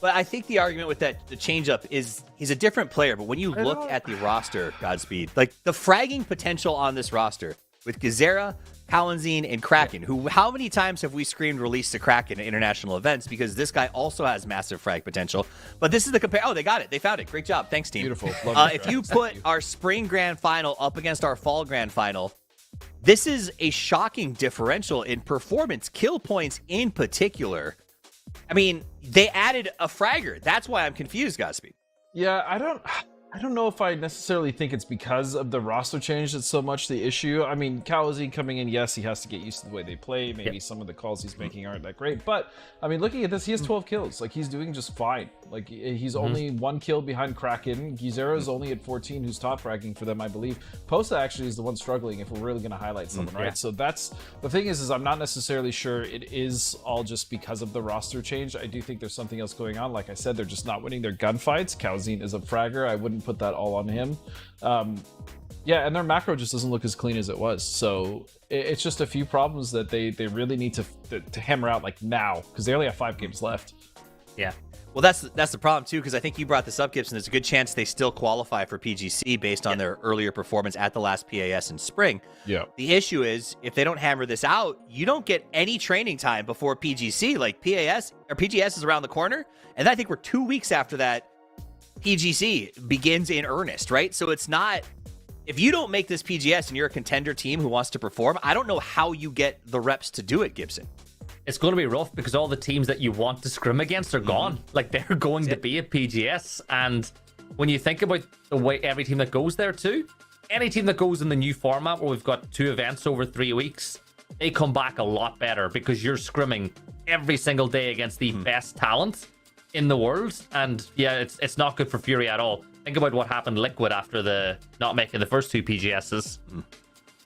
But I think the argument with the change-up is he's a different player. But when you look at the roster, Godspeed, like the fragging potential on this roster with Gazera, Kawazine, and Kraken, how many times have we screamed release to Kraken at international events because this guy also has massive frag potential. But this is the compare. Oh, they got it. They found it. Great job. Thanks, team. Beautiful. If you put our spring grand final up against our fall grand final, this is a shocking differential in performance, kill points in particular. I mean, they added a fragger. That's why I'm confused, Godspeed. Yeah, I don't know if I necessarily think it's because of the roster change that's so much the issue. I mean, Kawazi coming in, yes, he has to get used to the way they play. Maybe some of the calls he's making aren't that great. But, I mean, looking at this, he has 12 kills. Like, he's doing just fine. Like, he's only 1 kill behind Kraken. Gizero's only at 14, who's top fraging for them, I believe. Posa actually is the one struggling if we're really going to highlight someone, right? So that's... The thing is I'm not necessarily sure it is all just because of the roster change. I do think there's something else going on. Like I said, they're just not winning their gunfights. Kaozin is a fragger. I wouldn't put that all on him. Yeah, and their macro just doesn't look as clean as it was. So it's just a few problems that they really need to hammer out like now, because they only have 5 games left. Yeah. Well, that's the problem too, because I think you brought this up, Gibson. There's a good chance they still qualify for PGC based on their earlier performance at the last PAS in spring. Yeah. The issue is if they don't hammer this out, you don't get any training time before PGC. Like PAS or PGS is around the corner, and I think we're 2 weeks after that PGC begins in earnest, right? So it's not, if you don't make this PGS and you're a contender team who wants to perform, I don't know how you get the reps to do it, Gibson. It's going to be rough because all the teams that you want to scrim against are gone. Like, they're going to be at PGS. And when you think about the way every team that goes there too, any team that goes in the new format where we've got 2 events over 3 weeks, they come back a lot better because you're scrimming every single day against the best talent in the world. And yeah, it's not good for Fury at all. Think about what happened Liquid after the not making the first 2 PGSs.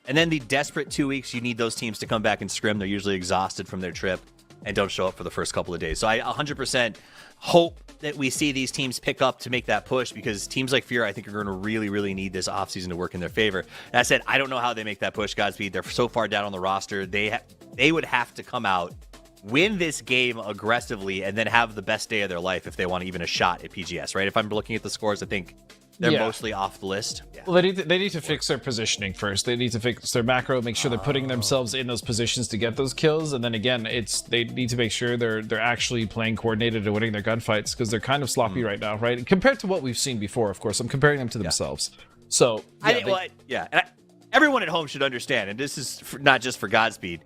And then the desperate 2 weeks, you need those teams to come back and scrim. They're usually exhausted from their trip and don't show up for the first couple of days. So I 100% hope that we see these teams pick up to make that push, because teams like Fury, I think, are going to really, really need this offseason to work in their favor. And I said, I don't know how they make that push, Godspeed. They're so far down on the roster. They would have to come out, win this game aggressively, and then have the best day of their life if they want even a shot at PGS, right? If I'm looking at the scores, I think they're mostly off the list. Yeah. Well, they need to fix their positioning first. They need to fix their macro, make sure they're putting themselves in those positions to get those kills, and then again, they need to make sure they're actually playing coordinated and winning their gunfights, because they're kind of sloppy right now, right? Compared to what we've seen before, of course. I'm comparing them to themselves. So and everyone at home should understand, and this is not just for Godspeed.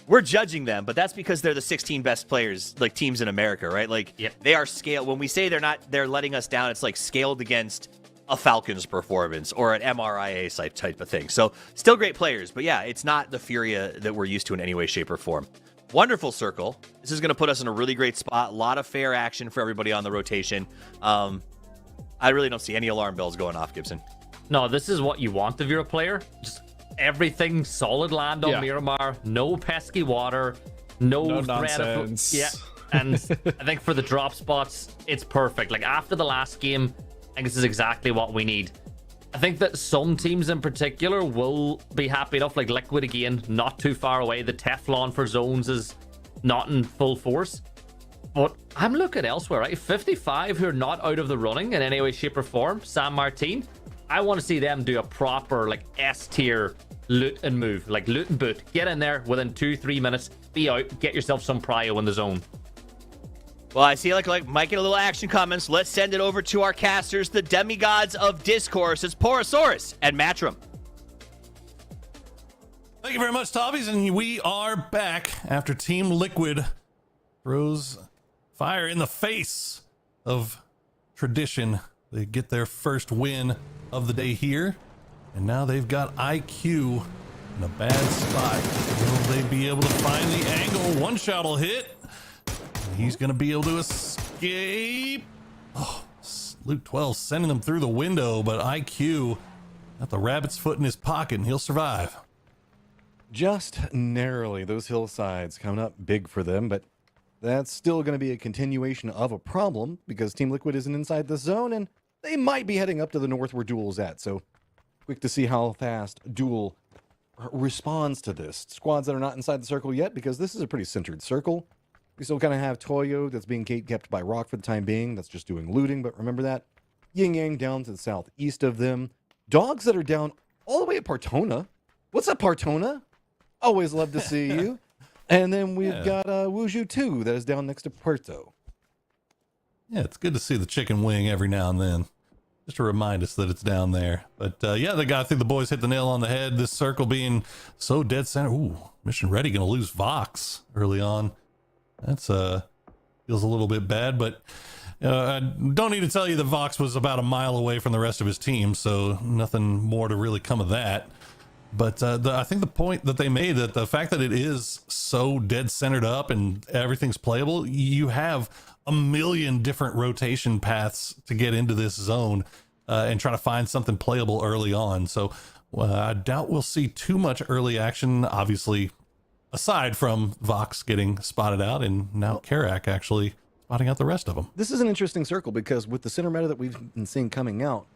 We're judging them, but that's because they're the 16 best players, like, teams in America, right? Like, they are scaled. When we say they're letting us down, it's like scaled against a Falcons performance or an MRIA site type of thing. So still great players, but yeah, it's not the Furia that we're used to in any way, shape, or form. Wonderful circle. This is going to put us in a really great spot. A lot of fair action for everybody on the rotation. I really don't see any alarm bells going off, Gibson. No, this is what you want of your player. Just everything solid land on Miramar, no pesky water, no threat nonsense. And I think for the drop spots, it's perfect. Like, after the last game, I think this is exactly what we need. I think that some teams in particular will be happy enough, like Liquid again, not too far away. The Teflon for zones is not in full force. But I'm looking elsewhere, right? 55 who are not out of the running in any way, shape, or form. San Martin, I want to see them do a proper, like, S-tier loot and move. Like, loot and boot. Get in there within 2-3 minutes. Be out. Get yourself some prio in the zone. Well, I see like Mike in a little action comments. Let's send it over to our casters, the demigods of discourse. It's Porosaurus and Matrim. Thank you very much, Toppies, and we are back after Team Liquid throws fire in the face of tradition. They get their first win of the day here, and now they've got IQ in a bad spot. Will they be able to find the angle? One shot will hit. He's going to be able to escape. Oh, Luke 12 sending him through the window, but IQ got the rabbit's foot in his pocket, and he'll survive. Just narrowly, those hillsides coming up big for them, but that's still going to be a continuation of a problem because Team Liquid isn't inside the zone, and they might be heading up to the north where Duel's at. So quick to see how fast Duel responds to this. Squads that are not inside the circle yet, because this is a pretty centered circle. We still kind of have Toyo that's being kept by Rock for the time being. That's just doing looting, but remember that. Yin Yang down to the southeast of them. Dogs that are down all the way at Partona. What's up, Partona? Always love to see you. And then we've got Wuju 2 that is down next to Puerto. Yeah, it's good to see the chicken wing every now and then, just to remind us that it's down there. But yeah, I think the boys hit the nail on the head. This circle being so dead center. Ooh, Mission Ready going to lose Vox early on. That's feels a little bit bad, but I don't need to tell you that Vox was about a mile away from the rest of his team, so nothing more to really come of that. But I think the point that they made, that the fact that it is so dead centered up and everything's playable, you have a million different rotation paths to get into this zone and try to find something playable early on. So I doubt we'll see too much early action, obviously, aside from Vox getting spotted out and now Karak actually spotting out the rest of them. This is an interesting circle because with the center meta that we've been seeing coming out,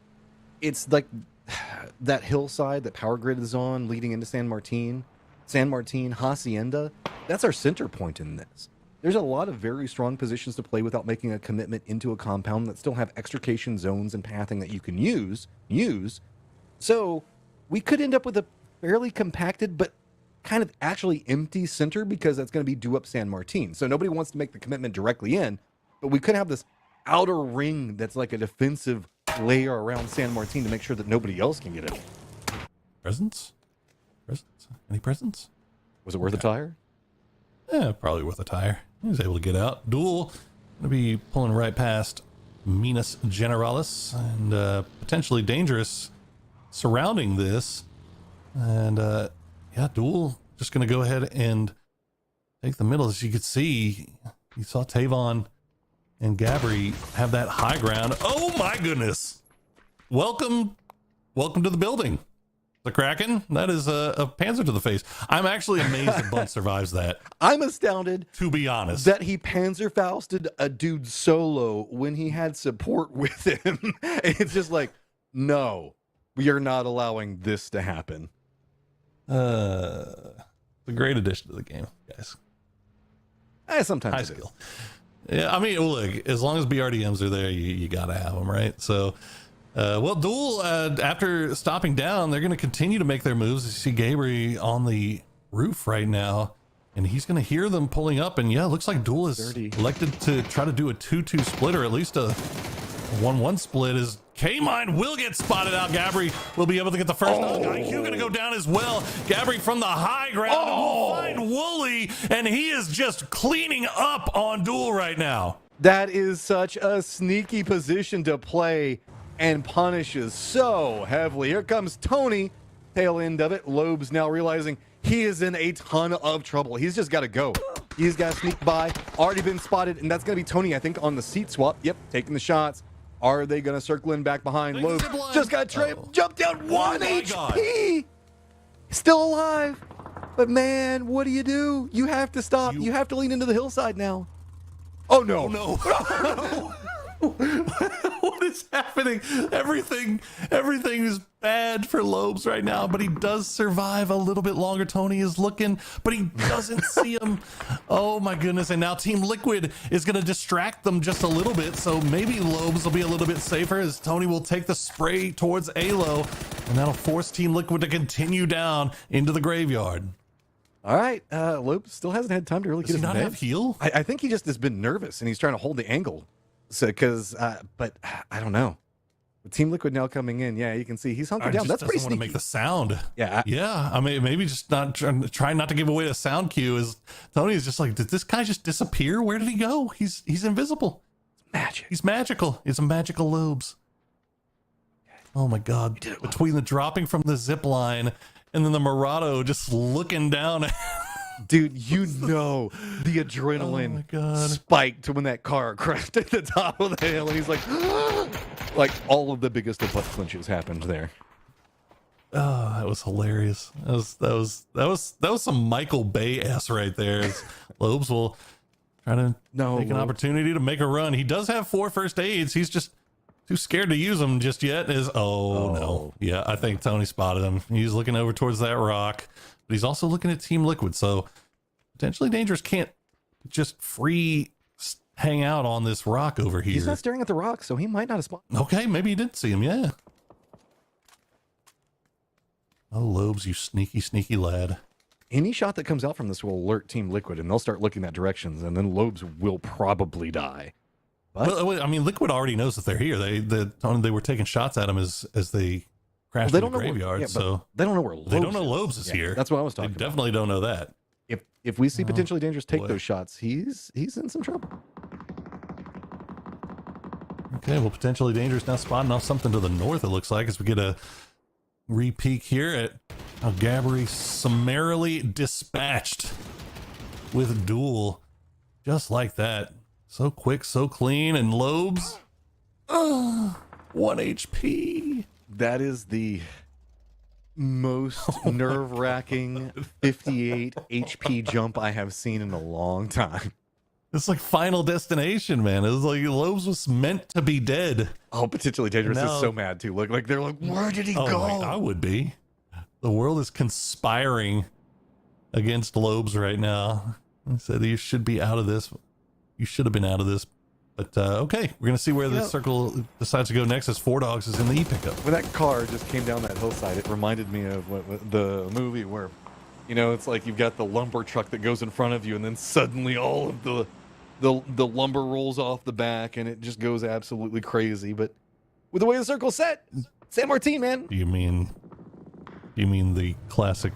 it's like that hillside that Power Grid is on leading into San Martin, Hacienda, that's our center point in this. There's a lot of very strong positions to play without making a commitment into a compound that still have extrication zones and pathing that you can use. So we could end up with a fairly compacted but kind of actually empty center because that's going to be due up San Martin. So nobody wants to make the commitment directly in, but we could have this outer ring that's like a defensive layer around San Martin to make sure that nobody else can get in. Presents? Any presents? Was it worth a tire? Yeah, probably worth a tire. He was able to get out. Duel gonna be pulling right past Minas Generalis and potentially dangerous surrounding this. And yeah, Duel just gonna go ahead and take the middle. As you could see, you saw Tavon and Gabri have that high ground. Oh my goodness. Welcome to the building. The Kraken, that is a panzer to the face. I'm actually amazed that Bunt survives that. I'm astounded, to be honest, that he Panzerfausted a dude solo when he had support with him. It's just like, no, we are not allowing this to happen. It's a great addition to the game, guys. Sometimes high skill. Yeah, I mean, look, as long as BRDMs are there, you gotta have them, right? So. Well, Duel, after stopping down, they're going to continue to make their moves. You see Gabri on the roof right now, and he's going to hear them pulling up. And yeah, it looks like Duel is elected to try to do a 2-2 split, or at least a 1-1 split. As K-Mine will get spotted out. Gabri will be able to get the first. IQ going to go down as well. Gabri from the high ground will find Wooly, and he is just cleaning up on Duel right now. That is such a sneaky position to play. And punishes so heavily. Here comes Tony, tail end of it. Lobes now realizing he is in a ton of trouble. He's just got to go. He's got to sneak by. Already been spotted, and that's going to be Tony, I think, on the seat swap. Yep, taking the shots. Are they going to circle in back behind? Lobes just got jumped down. 1 HP. Still alive. But man, what do? You have to stop. You have to lean into the hillside now. Oh, no. Oh, no. What is happening? Everything is bad for Lobes right now, but he does survive a little bit longer. Tony is looking, but he doesn't see him. Oh my goodness. And now Team Liquid is going to distract them just a little bit, so maybe Lobes will be a little bit safer as Tony will take the spray towards Alo, and that'll force Team Liquid to continue down into the graveyard. All right, Lobes still hasn't had time to really get his not have heal. I think he just has been nervous and he's trying to hold the angle. So, but I don't know. With Team Liquid now coming in, yeah, you can see he's hunkered down. That's pretty sneaky. Want to make the sound. Yeah, I mean, maybe just not trying not to give away the sound cue. Is Tony is just like, did this guy just disappear? Where did he go? He's invisible. Magic. He's magical. It's a magical Lobes. Oh my God! Between the dropping from the zip line and then the Murado just looking down. Dude, you know the adrenaline spiked when that car crashed at the top of the hill, and he's like all of the biggest of butt clinches happened there. Oh, that was hilarious. That was some Michael Bay-esque right there. Lobes will try to make an opportunity to make a run. He does have 4 first aids. He's just too scared to use them just yet. No. Yeah, I think Tony spotted him. He's looking over towards that rock. But he's also looking at Team Liquid, so potentially Dangerous can't just free hang out on this rock over here. He's not staring at the rock, so he might not have spotted. Okay, maybe he did see him, yeah. Oh, Lobes, you sneaky, sneaky lad. Any shot that comes out from this will alert Team Liquid, and they'll start looking that directions, and then Lobes will probably die. But, well, I mean, Liquid already knows that they're here. They were taking shots at him as they crashed in the graveyard, so they don't know where Lobes they don't know Lobes is here. That's what I was talking about. They definitely don't know that. If we see potentially Dangerous take those shots, he's in some trouble. Okay, well, potentially dangerous now spotting off something to the north, it looks like, as we get a re-peek here at how Gabri summarily dispatched with duel. Just like that. So quick, so clean, and Lobes, 1 HP. That is the most nerve-wracking 58 HP jump I have seen in a long time. It's like Final Destination, man. It was like Lobes was meant to be dead. Oh, potentially dangerous is so mad too. Look, like they're like, where did he go? I would be. The world is conspiring against Lobes right now. I said you should be out of this. You should have been out of this. But okay, we're gonna see where the circle decides to go next. As 4 Dogs is in the E pickup. When that car just came down that hillside, it reminded me of what the movie where, you know, it's like you've got the lumber truck that goes in front of you, and then suddenly all of the lumber rolls off the back, and it just goes absolutely crazy. But with the way the circle's set, San Martin, man. You mean the classic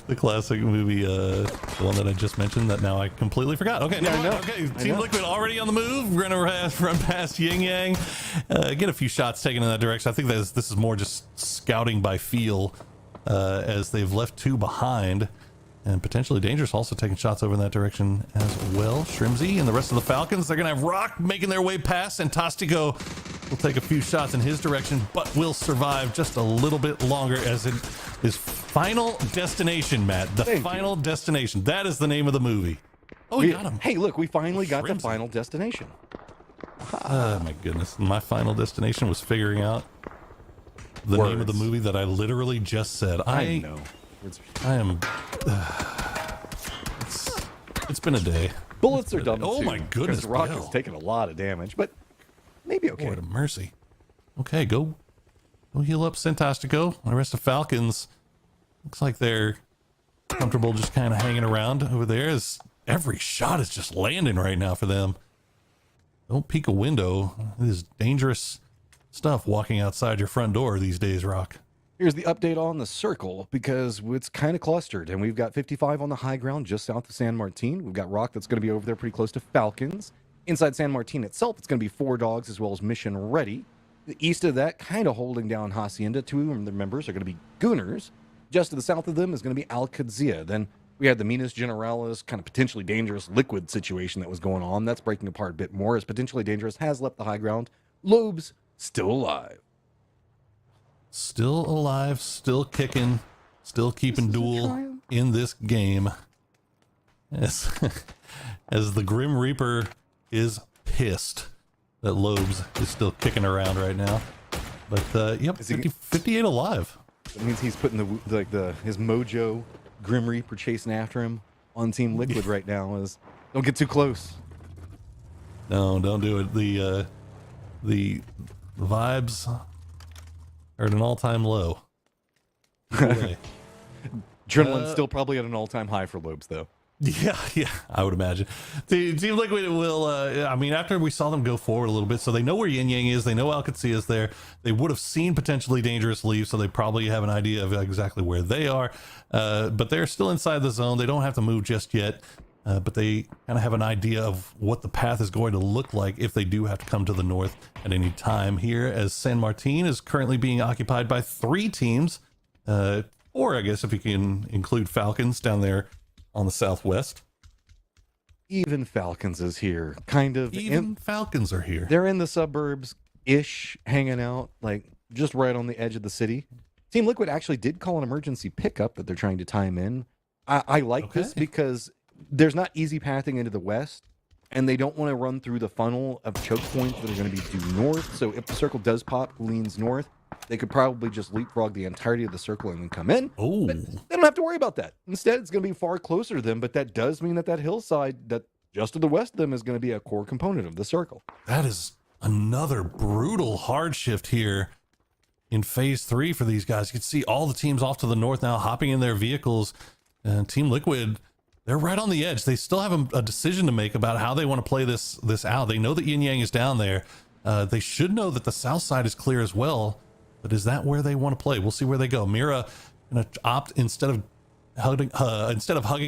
the classic movie, the one that I just mentioned that now I completely forgot. Okay, Yeah, I know. Okay, Team Liquid already on the move. We're gonna run past Yin Yang, get a few shots taken in that direction. I think this is more just scouting by feel, as they've left 2 behind. And potentially dangerous, also taking shots over in that direction as well. Shrimzy and the rest of the Falcons, they're going to have Rock making their way past, and Tostico will take a few shots in his direction, but will survive just a little bit longer as it is Final Destination, Matt. The Final Destination. That is the name of the movie. Oh, we got him. Hey, look, we finally got the Final Destination. Oh, my goodness. My Final Destination was figuring out the name of the movie that I literally just said. I know. I am. It's been a day. Bullets are dumb. Oh too, my goodness! Rock has taken a lot of damage, but maybe okay. Lord of mercy. Okay, go heal up Sentastico. The rest of Falcons looks like they're comfortable, just kind of hanging around over there. As every shot is just landing right now for them. Don't peek a window. It is dangerous stuff walking outside your front door these days, Rock. Here's the update on the circle, because it's kind of clustered, and we've got 55 on the high ground just south of San Martin. We've got Rock that's going to be over there pretty close to Falcons. Inside San Martin itself, it's going to be 4 Dogs as well as Mission Ready. The east of that, kind of holding down Hacienda. 2 of the members are going to be Gooners. Just to the south of them is going to be Al Qadzia. Then we had the Minas Generalis, kind of potentially dangerous Liquid situation that was going on. That's breaking apart a bit more, as potentially dangerous has left the high ground. Lobes still alive. Still alive, still kicking, still keeping duel in this game. As the Grim Reaper is pissed that Lobes is still kicking around right now. But yep, 58 alive. That means he's putting his mojo Grim Reaper chasing after him on Team Liquid right now. Don't get too close. No, don't do it. The vibes are at an all-time low. Adrenaline's still probably at an all-time high for Lobes, though. Yeah, I would imagine. Team Liquid will, I mean, after we saw them go forward a little bit, so they know where Yin Yang is, they know Al Qadzia is there, they would have seen potentially dangerous leave, so they probably have an idea of exactly where they are, but they're still inside the zone. They don't have to move just yet, but they kind of have an idea of what the path is going to look like if they do have to come to the north at any time here, as San Martin is currently being occupied by 3 teams, or I guess if you can include Falcons down there on the southwest. Even Falcons is here, kind of. Even Falcons are here. They're in the suburbs-ish, hanging out, like, just right on the edge of the city. Team Liquid actually did call an emergency pickup that they're trying to time in. I like this because there's not easy pathing into the west, and they don't want to run through the funnel of choke points that are going to be due north. So if the circle does pop, leans north, they could probably just leapfrog the entirety of the circle and then come in. Oh, they don't have to worry about that. Instead, it's going to be far closer to them, but that does mean that hillside that just to the west of them is going to be a core component of the circle. That is another brutal hard shift here in phase 3 for these guys. You can see all the teams off to the north now hopping in their vehicles, and Team Liquid, they're right on the edge. They still have a decision to make about how they want to play this out. They know that Yin Yang is down there. They should know that the south side is clear as well. But is that where they want to play? We'll see where they go. Mira gonna opt instead of hugging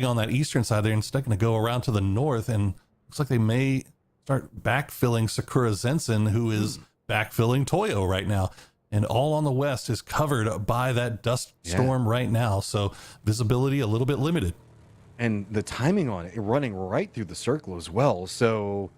on that eastern side, they're instead gonna go around to the north, and looks like they may start backfilling Sakura Zensen, who is backfilling Toyo right now. And all on the west is covered by that dust storm right now. So visibility a little bit limited. And the timing on it, running right through the circle as well. So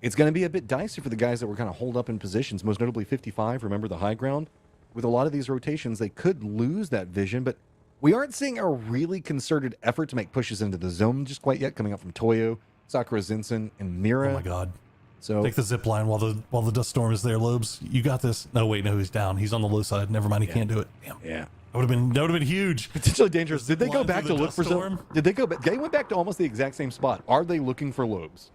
it's going to be a bit dicey for the guys that were kind of holed up in positions, most notably 55. Remember the high ground? With a lot of these rotations, they could lose that vision, but we aren't seeing a really concerted effort to make pushes into the zone just quite yet, coming up from Toyo, Sakura Zinsen, and Mira. Oh my God. So take the zip line while the dust storm is there, Lobes. You got this. No, wait, no, he's down. He's on the low side. Never mind, he can't do it. Damn. Yeah. That would have been huge. Potentially dangerous. Did they go Line back through to the look for dust storm? some? Did they go back? They went back to almost the exact same spot. Are they looking for Lobes?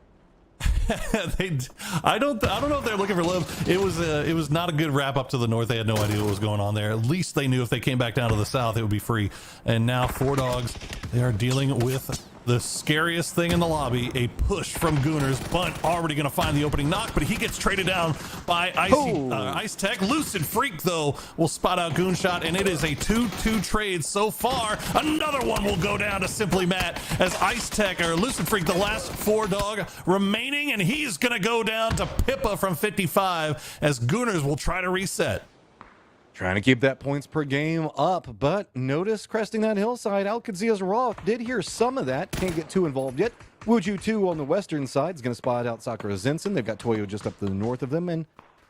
I don't know if they're looking for Loeb. It was not a good wrap up to the north. They had no idea what was going on there. At least they knew if they came back down to the south, it would be free. And now Four Dogs, they are dealing with the scariest thing in the lobby, a push from Gooners. Bunt already going to find the opening knock, but he gets traded down by Ice Tech. Lucid Freak, though, will spot out Goonshot, and it is a 2-2 trade so far. Another one will go down to Simply Matt as Ice Tech, or Lucid Freak, the last Four Dog remaining, and he's going to go down to Pippa from 55 as Gooners will try to reset. Trying to keep that points per game up, but notice cresting that hillside, Alcazia's Roth did hear some of that. Can't get too involved yet. Wuju 2 on the western side is going to spot out Sakura Zensen. They've got Toyo just up to the north of them and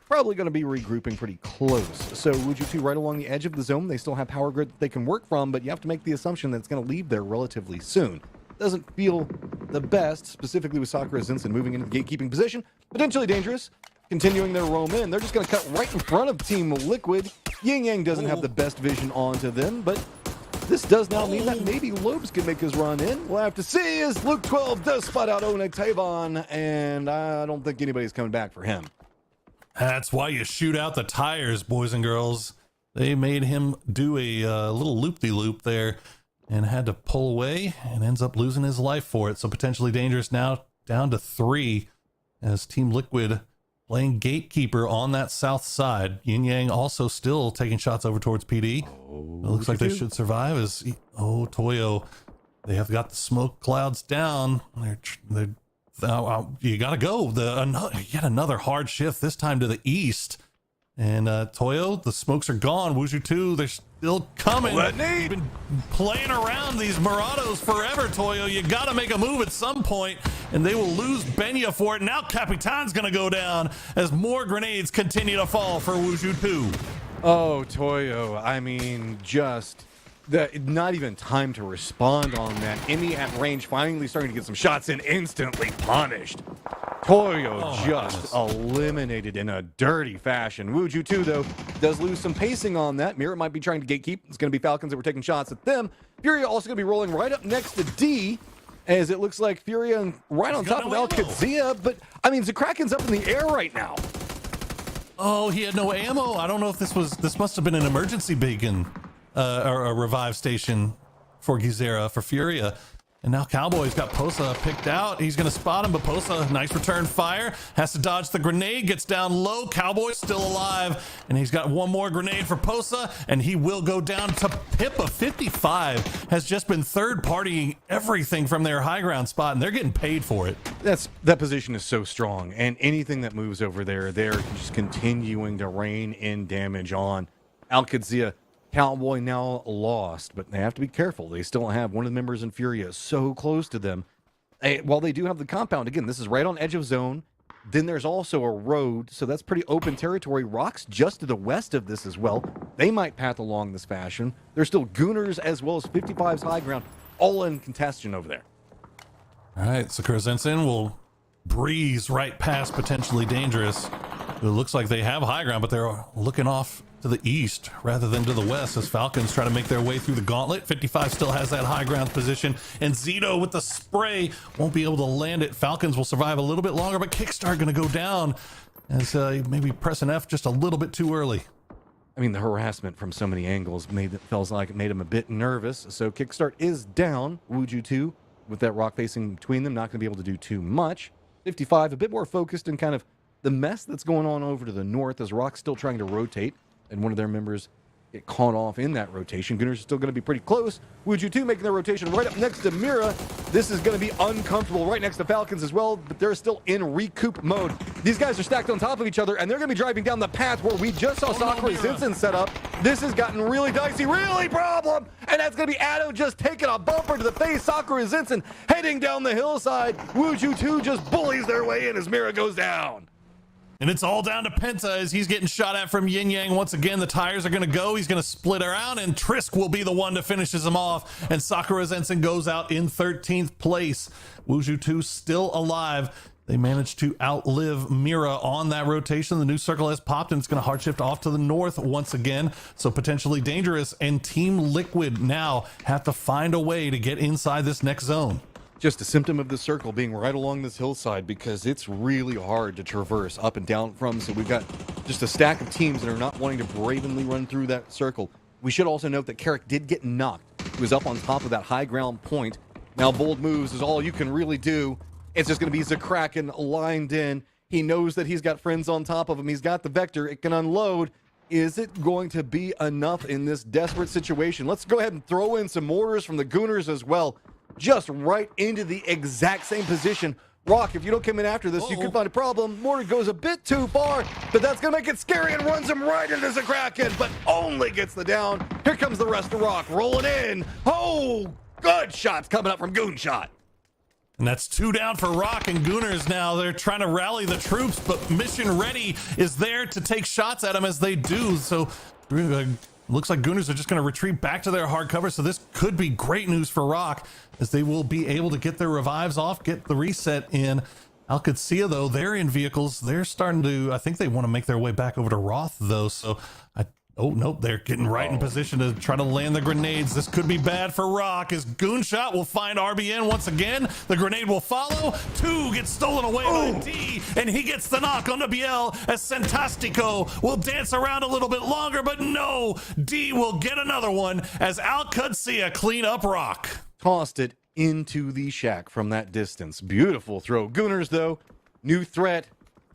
probably going to be regrouping pretty close. So Wuju 2 right along the edge of the zone. They still have power grid that they can work from, but you have to make the assumption that it's going to leave there relatively soon. Doesn't feel the best, specifically with Sakura Zensen moving into the gatekeeping position. Potentially dangerous. Continuing their roam in, they're just going to cut right in front of Team Liquid. Yin Yang doesn't have the best vision onto them, but this does now mean that maybe Lobes can make his run in. We'll have to see as Luke 12 does spot out Onek Tavon, and I don't think anybody's coming back for him. That's why you shoot out the tires, boys and girls. They made him do a little loop-de-loop there and had to pull away and ends up losing his life for it. So potentially dangerous now, down to 3 as Team Liquid playing gatekeeper on that south side. Yin Yang also still taking shots over towards PD. It looks like they should survive as Toyo, they have got the smoke clouds down. You gotta go. Yet another hard shift, this time to the east. And Toyo, the smokes are gone. Wuju 2, they're still coming. You've been playing around these Murados forever, Toyo. You got to make a move at some point, and they will lose Benya for it. Now Capitan's going to go down as more grenades continue to fall for Wuju 2. Oh, Toyo, I mean, just not even time to respond on that. Emmy at range finally starting to get some shots in, instantly punished. Toyo just eliminated in a dirty fashion. Wuju 2, though, does lose some pacing on that. Mira might be trying to gatekeep. It's going to be Falcons that were taking shots at them. Furia also going to be rolling right up next to D, as it looks like Furia right on top of Alcazia. But, I mean, Zakraken's up in the air right now. Oh, he had no ammo. I don't know if this must have been an emergency beacon or a revive station for Gizera, for Furia. And now Cowboy's got Posa picked out. He's going to spot him, but Posa, nice return fire. Has to dodge the grenade, gets down low. Cowboy's still alive. And he's got one more grenade for Posa, and he will go down to Pippa. 55 has just been third-partying everything from their high ground spot, and they're getting paid for it. That position is so strong, and anything that moves over there, they're just continuing to rain in damage on Alcazia. Cowboy now lost, but they have to be careful. They still have one of the members in Furia so close to them. While they do have the compound, again, this is right on edge of zone. Then there's also a road, so that's pretty open territory. Rocks just to the west of this as well. They might path along this fashion. There's still Gooners as well as 55's high ground, all in contention over there. All right, Sakura Zensen will breeze right past potentially dangerous. It looks like they have high ground, but they're looking off to the east rather than to the west as Falcons try to make their way through the gauntlet. 55 still has that high ground position, and Zito with the spray won't be able to land it. Falcons will survive a little bit longer, but Kickstart going to go down as maybe pressing F just a little bit too early. I mean, the harassment from so many angles made him a bit nervous. So Kickstart is down. Wuju 2 with that rock facing between them, not going to be able to do too much. 55 a bit more focused in kind of the mess that's going on over to the north as Rock's still trying to rotate, and one of their members get caught off in that rotation. Gunners are still going to be pretty close. Wuju 2 making their rotation right up next to Mira. This is going to be uncomfortable right next to Falcons as well, but they're still in recoup mode. These guys are stacked on top of each other, and they're going to be driving down the path where we just saw Sakura Zinsen set up. This has gotten really dicey, really problem, and that's going to be Addo just taking a bumper to the face. Sakura Zinsen heading down the hillside. Wuju 2 just bullies their way in as Mira goes down. And it's all down to Penta as he's getting shot at from Yin Yang. Once again, the tires are going to go. He's going to split around, and Trisk will be the one to finishes him off. And Sakura Zensen goes out in 13th place. Wuju 2 still alive. They managed to outlive Mira on that rotation. The new circle has popped, and it's going to hard shift off to the north once again. So potentially dangerous. And Team Liquid now have to find a way to get inside this next zone. Just a symptom of the circle being right along this hillside, because it's really hard to traverse up and down from. So we've got just a stack of teams that are not wanting to brazenly run through that circle. We should also note that Carrick did get knocked. He was up on top of that high ground point. Now bold moves is all you can really do. It's just going to be Zakraken lined in. He knows that he's got friends on top of him. He's got the Vector. It can unload. Is it going to be enough in this desperate situation? Let's go ahead and throw in some mortars from the Gooners as well. Just right into the exact same position. Rock, if you don't come in after this, you could find a problem. Mortar goes a bit too far, but that's going to make it scary and runs him right into Zakraken, but only gets the down. Here comes the rest of Rock rolling in. Oh, good shots coming up from Goonshot. And that's 2 down for Rock, and Gooners now, they're trying to rally the troops, but Mission Ready is there to take shots at them as they do. So looks like Gooners are just going to retreat back to their hard cover, so this could be great news for Rock, as they will be able to get their revives off, get the reset in. Alcacia, though, they're in vehicles. They're starting to, I think they want to make their way back over to Roth, though, so oh, nope, they're getting right in position to try to land the grenades. This could be bad for Rock, as Goonshot will find RBN once again. The grenade will follow. 2 gets stolen away by D, and he gets the knock on the BL as Sentastico will dance around a little bit longer, but no, D will get another one as Alcacia clean up Rock. Tossed it into the shack from that distance. Beautiful throw. Gooners, though, new threat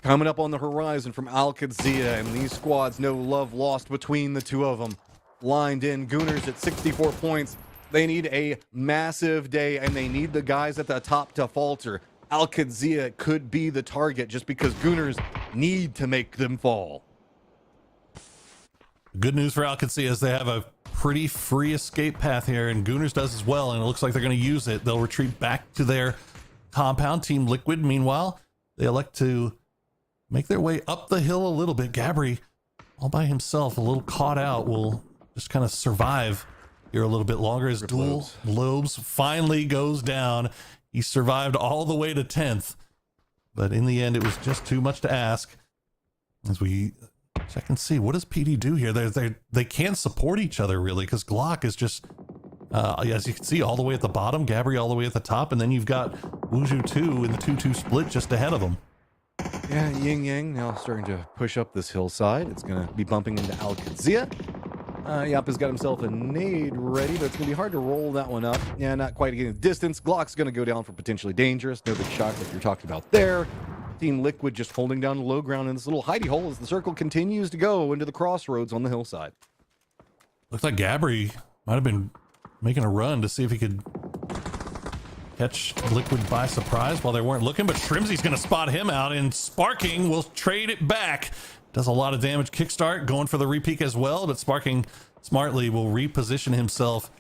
coming up on the horizon from Alcacia, and these squads know love lost between the two of them. Lined in, Gooners at 64 points. They need a massive day, and they need the guys at the top to falter. Alcacia could be the target just because Gooners need to make them fall. Good news for Alcacia is they have a pretty free escape path here, and Gooners does as well, and it looks like they're going to use it. They'll retreat back to their compound. Team Liquid, meanwhile, they elect to make their way up the hill a little bit. Gabri, all by himself, a little caught out, will just kind of survive here a little bit longer as Dual Lobes finally goes down. He survived all the way to 10th, but in the end, it was just too much to ask. As we check and see, what does PD do here? They can't support each other, really, because Glock is just, as you can see, all the way at the bottom, Gabri all the way at the top, and then you've got Wuju 2 in the 2-2 split just ahead of them. Yeah, Yin Yang now starting to push up this hillside. It's going to be bumping into Alcacia. Yap has got himself a nade ready, but it's going to be hard to roll that one up. Yeah, not quite getting the distance. Glock's going to go down for potentially dangerous. No big shock like you're talking about there. Team Liquid just holding down the low ground in this little hidey hole as the circle continues to go into the crossroads on the hillside. Looks like Gabri might have been making a run to see if he could catch Liquid by surprise while they weren't looking, but Shrimzy's going to spot him out, and Sparking will trade it back. Does a lot of damage. Kickstart going for the repeak as well, but Sparking smartly will reposition himself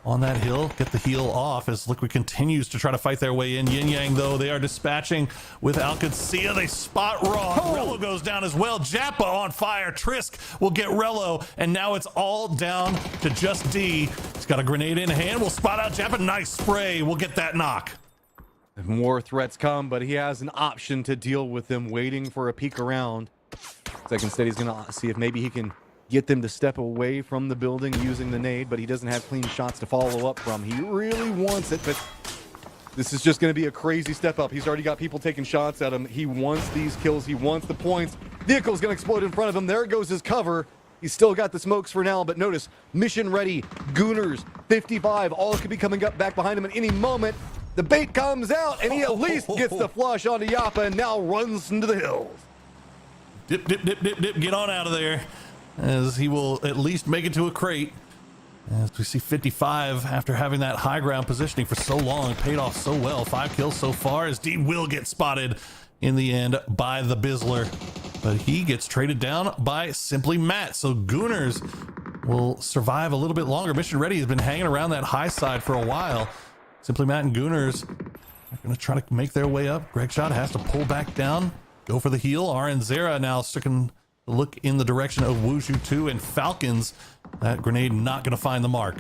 on that hill, get the heal off as Liquid continues to try to fight their way in. Yin Yang, though, they are dispatching with Alcacia. They spot Raw. Rello goes down as well. Jappa on fire. Trisk will get Rello, and now it's all down to just D. He's got a grenade in hand. We'll spot out Jappa. Nice spray. We'll get that knock. More threats come, but he has an option to deal with them, waiting for a peek around. Second stead, he's going to see if maybe he can get them to step away from the building using the nade, but he doesn't have clean shots to follow up from. He really wants it, but this is just going to be a crazy step up. He's already got people taking shots at him. He wants these kills. He wants the points. Vehicle's going to explode in front of him. There goes his cover. He's still got the smokes for now, but notice, mission ready. Gooners, 55. All could be coming up back behind him at any moment. The bait comes out, and he at least gets the flush onto Yappa and now runs into the hills. Dip, dip, dip, dip, dip. Get on out of there. as he will at least make it to a crate. As we see 55, after having that high ground positioning for so long, paid off so well. 5 kills so far, as D will get spotted in the end by the Bizzler. But he gets traded down by Simply Matt. So Gooners will survive a little bit longer. Mission Ready has been hanging around that high side for a while. Simply Matt and Gooners are going to try to make their way up. Greg Shot has to pull back down, go for the heal. RN Zera now sticking the look in the direction of Wushu 2 and Falcons. That grenade not going to find the mark.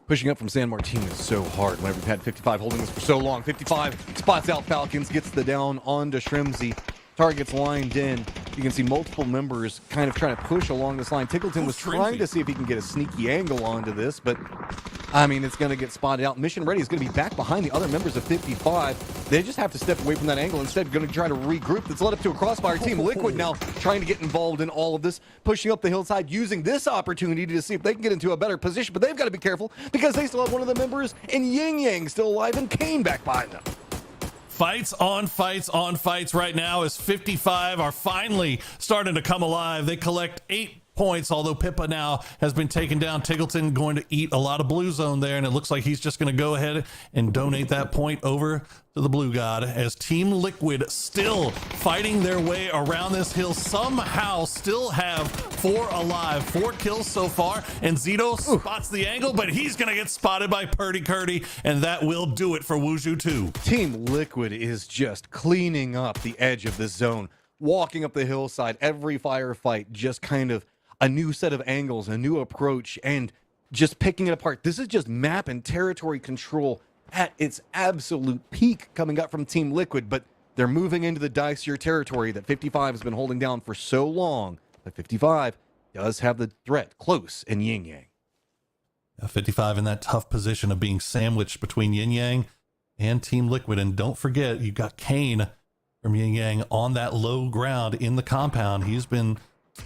Pushing up from San Martin is so hard whenever we've had 55 holding this for so long. 55 spots out Falcons, gets the down onto Shrimsy. Targets lined in. You can see multiple members kind of trying to push along this line. Tickleton was trying to see if he can get a sneaky angle onto this, but I mean, it's going to get spotted out. Mission Ready is going to be back behind the other members of 55. They just have to step away from that angle. Instead, going to try to regroup. That's led up to a crossfire. Team Liquid now trying to get involved in all of this, pushing up the hillside, using this opportunity to see if they can get into a better position. But they've got to be careful because they still have one of the members in Yin Yang still alive and Kane back behind them. Fights on fights right now as 55 are finally starting to come alive. They collect 8 points, although Pippa now has been taken down. Tiggleton going to eat a lot of blue zone there, and it looks like he's just going to go ahead and donate that point over to the blue god, as Team Liquid still fighting their way around this hill, somehow still have 4 alive, 4 kills so far, and Zito spots the angle, but he's going to get spotted by Purdy Curdy, and that will do it for Wushu 2. Team Liquid is just cleaning up the edge of this zone, walking up the hillside, every firefight just kind of a new set of angles, a new approach, and just picking it apart. This is just map and territory control at its absolute peak coming up from Team Liquid, but they're moving into the dicier territory that 55 has been holding down for so long. But 55 does have the threat close in Yin Yang. 55 in that tough position of being sandwiched between Yin Yang and Team Liquid. And don't forget, you got Kane from Yin Yang on that low ground in the compound. He's been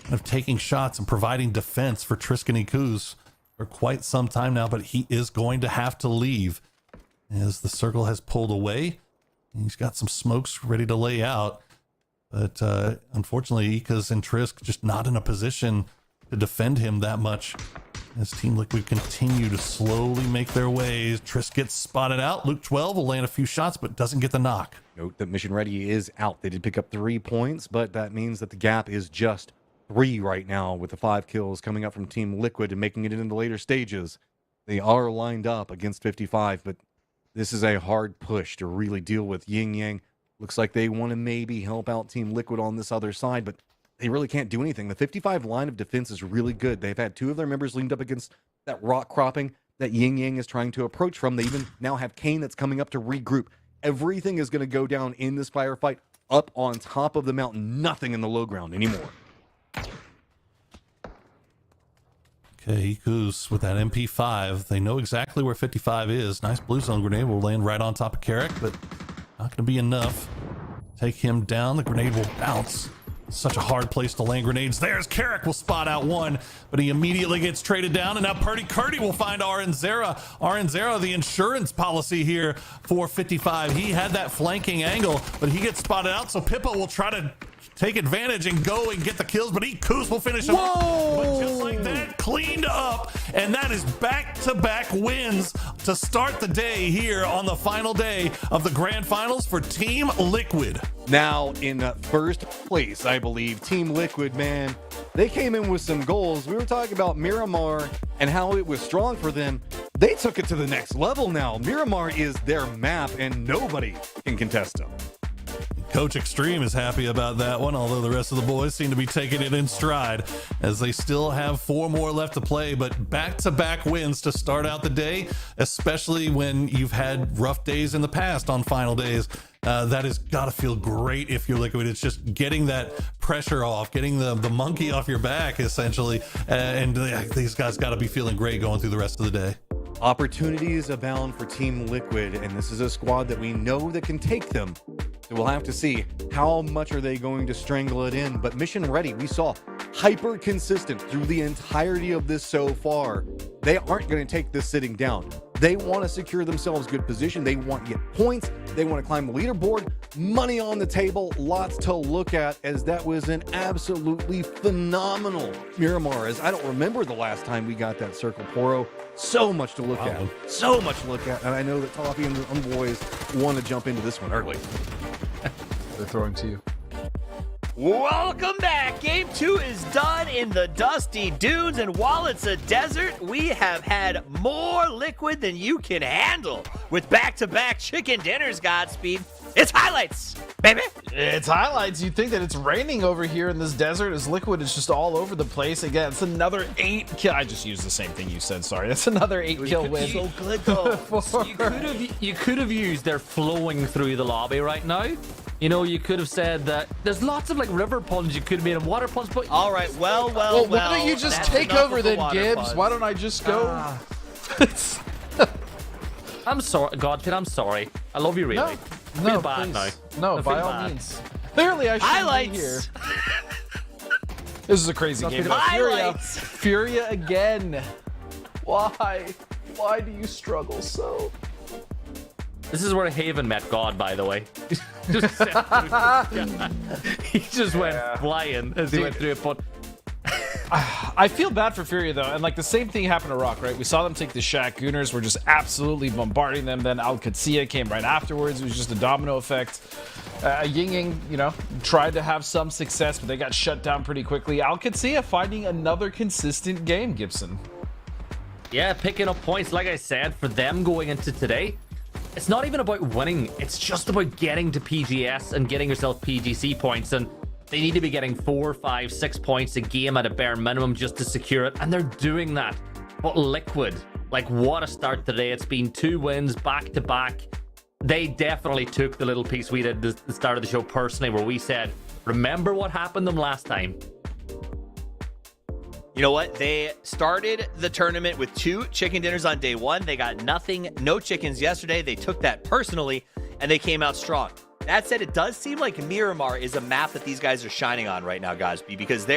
kind of taking shots and providing defense for Tristan Kuz for quite some time now, but he is going to have to leave as the circle has pulled away. He's got some smokes ready to lay out, but unfortunately Ikaz and Trisk just not in a position to defend him that much as Team Liquid continue to slowly make their way. Trisk gets spotted out. Luke 12 will land a few shots but doesn't get the knock. Note that Mission Ready is out. They did pick up 3 points, but that means that the gap is just 3 right now, with the 5 kills coming up from Team Liquid and making it into the later stages. They are lined up against 55, but this is a hard push to really deal with. Yin Yang looks like they want to maybe help out Team Liquid on this other side, but they really can't do anything. The 55 line of defense is really good. They've had 2 of their members leaned up against that rock cropping that Yin Yang is trying to approach from. They even now have Kane that's coming up to regroup. Everything is going to go down in this firefight up on top of the mountain. Nothing in the low ground anymore. Okay, Ikuz with that MP5. They know exactly where 55 is. Nice blue zone grenade will land right on top of Carrick, but not going to be enough. Take him down. The grenade will bounce. Such a hard place to land grenades. There's Carrick will spot out one, but he immediately gets traded down, and now Purdy Curdy will find RN Zera. RN Zera, the insurance policy here for 55. He had that flanking angle, but he gets spotted out, so Pippa will try to take advantage and go and get the kills, but Ikuz will finish him off. But just like that, cleaned up, and that is back-to-back wins to start the day here on the final day of the grand finals for Team Liquid. Now in first place, I believe, Team Liquid, man, they came in with some goals. We were talking about Miramar and how it was strong for them. They took it to the next level now. Miramar is their map, and nobody can contest them. Coach Extreme is happy about that one, although the rest of the boys seem to be taking it in stride as they still have 4 more left to play, but back-to-back wins to start out the day, especially when you've had rough days in the past on final days. That has got to feel great if you're Liquid. It's just getting that pressure off, getting the monkey off your back, essentially, and these guys got to be feeling great going through the rest of the day. Opportunities abound for Team Liquid, and this is a squad that we know that can take them. So we'll have to see how much are they going to strangle it in. But Mission Ready, we saw hyper consistent through the entirety of this so far. They aren't going to take this sitting down. They want to secure themselves good position. They want to get points. They want to climb the leaderboard. Money on the table. Lots to look at, as that was an absolutely phenomenal Miramar. As I don't remember the last time we got that Circle Poro. So much to look at. So much to look at. And I know that Toffee and the boys want to jump into this one early. They're throwing to you. Welcome back. Game 2 is done in the dusty dunes, and while it's a desert, we have had more liquid than you can handle with back-to-back chicken dinners, Godspeed. It's highlights, baby. It's highlights. You'd think that it's raining over here in this desert as liquid is just all over the place. Again, it's another 8 kill. I just used the same thing you said. Sorry. That's another 8 kill win. So good, though. You could have used they're flowing through the lobby right now. You know, you could have said that there's lots of like river ponds you could have made and water ponds, but all right, well. Why don't you just take over then, Gibbs? Ponds. Why don't I just go? I'm sorry, Godpin, I'm sorry. I love you, really. I feel bad now. No, I by feel all bad. means. Clearly, I shouldn't be here. This is a crazy game. Highlights. Furia again. Why? Why do you struggle so? This is where Haven met God, by the way. He just went flying as he went through it, but I feel bad for Furia though, and like the same thing happened to Rock, right? We saw them take the Shack. Gooners were just absolutely bombarding them. Then Al Qudsiya came right afterwards. It was just a domino effect. Ying, you know, tried to have some success, but they got shut down pretty quickly. Al Qudsiya finding another consistent game, Gibson. yeah, picking up points, like I said, for them going into today. It's not even about winning. It's just about getting to PGS and getting yourself PGC points. And they need to be getting 4, 5, 6 points a game at a bare minimum just to secure it. And they're doing that. But Liquid, like, what a start today. It's been 2 wins back to back. They definitely took the little piece we did at the start of the show personally, where we said, remember what happened to them last time. You know what? They started the tournament with 2 chicken dinners on day 1. They got nothing, no chickens yesterday. They took that personally, and they came out strong. That said, it does seem like Miramar is a map that these guys are shining on right now, Godspeed, because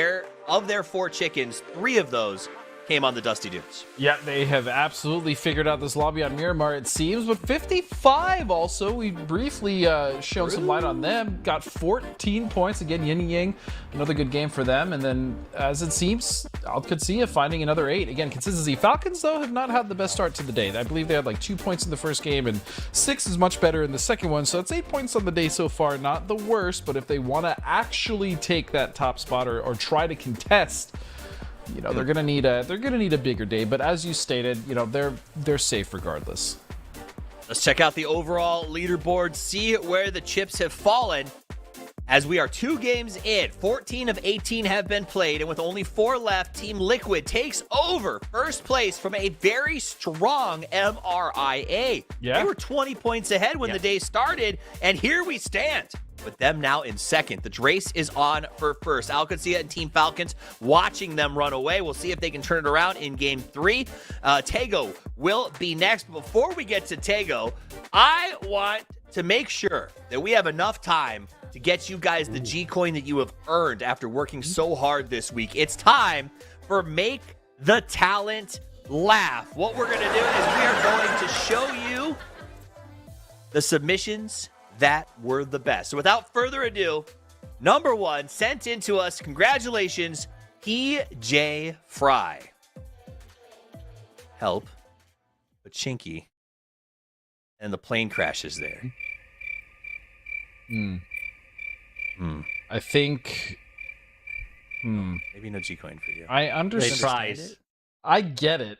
of their 4 chickens, 3 of those came on the Dusty Dunes. Yeah, they have absolutely figured out this lobby on Miramar, it seems. But 55 also, we briefly shone some light on them. Got 14 points. Again, Yin and Yang, another good game for them. And then, as it seems, Al Qudsiya finding another 8. Again, consistency. Falcons, though, have not had the best start to the day. I believe they had like 2 points in the first game, and 6 is much better in the second one. So it's 8 points on the day so far. Not the worst, but if they want to actually take that top spot or try to contest, you know, they're gonna need a bigger day. But as you stated, you know, they're safe regardless. Let's check out the overall leaderboard, see where the chips have fallen. As we are 2 games in, 14 of 18 have been played, and with only 4 left, Team Liquid takes over first place from a very strong MRIA. Yeah. They were 20 points ahead when the day started, and here we stand with them now in second. The race is on for first. Al Qudsiya and Team Falcons watching them run away. We'll see if they can turn it around in game 3. Tego will be next. But before we get to Tego, I want to make sure that we have enough time to get you guys the G coin that you have earned after working so hard this week. It's time for Make the Talent Laugh. What we're going to do is we are going to show you the submissions that were the best. So without further ado, number 1 sent in to us. Congratulations, PJ Fry. Help, but Chinky, and the plane crashes there. I think. Maybe no G coin for you. I They understand. tried. I get it.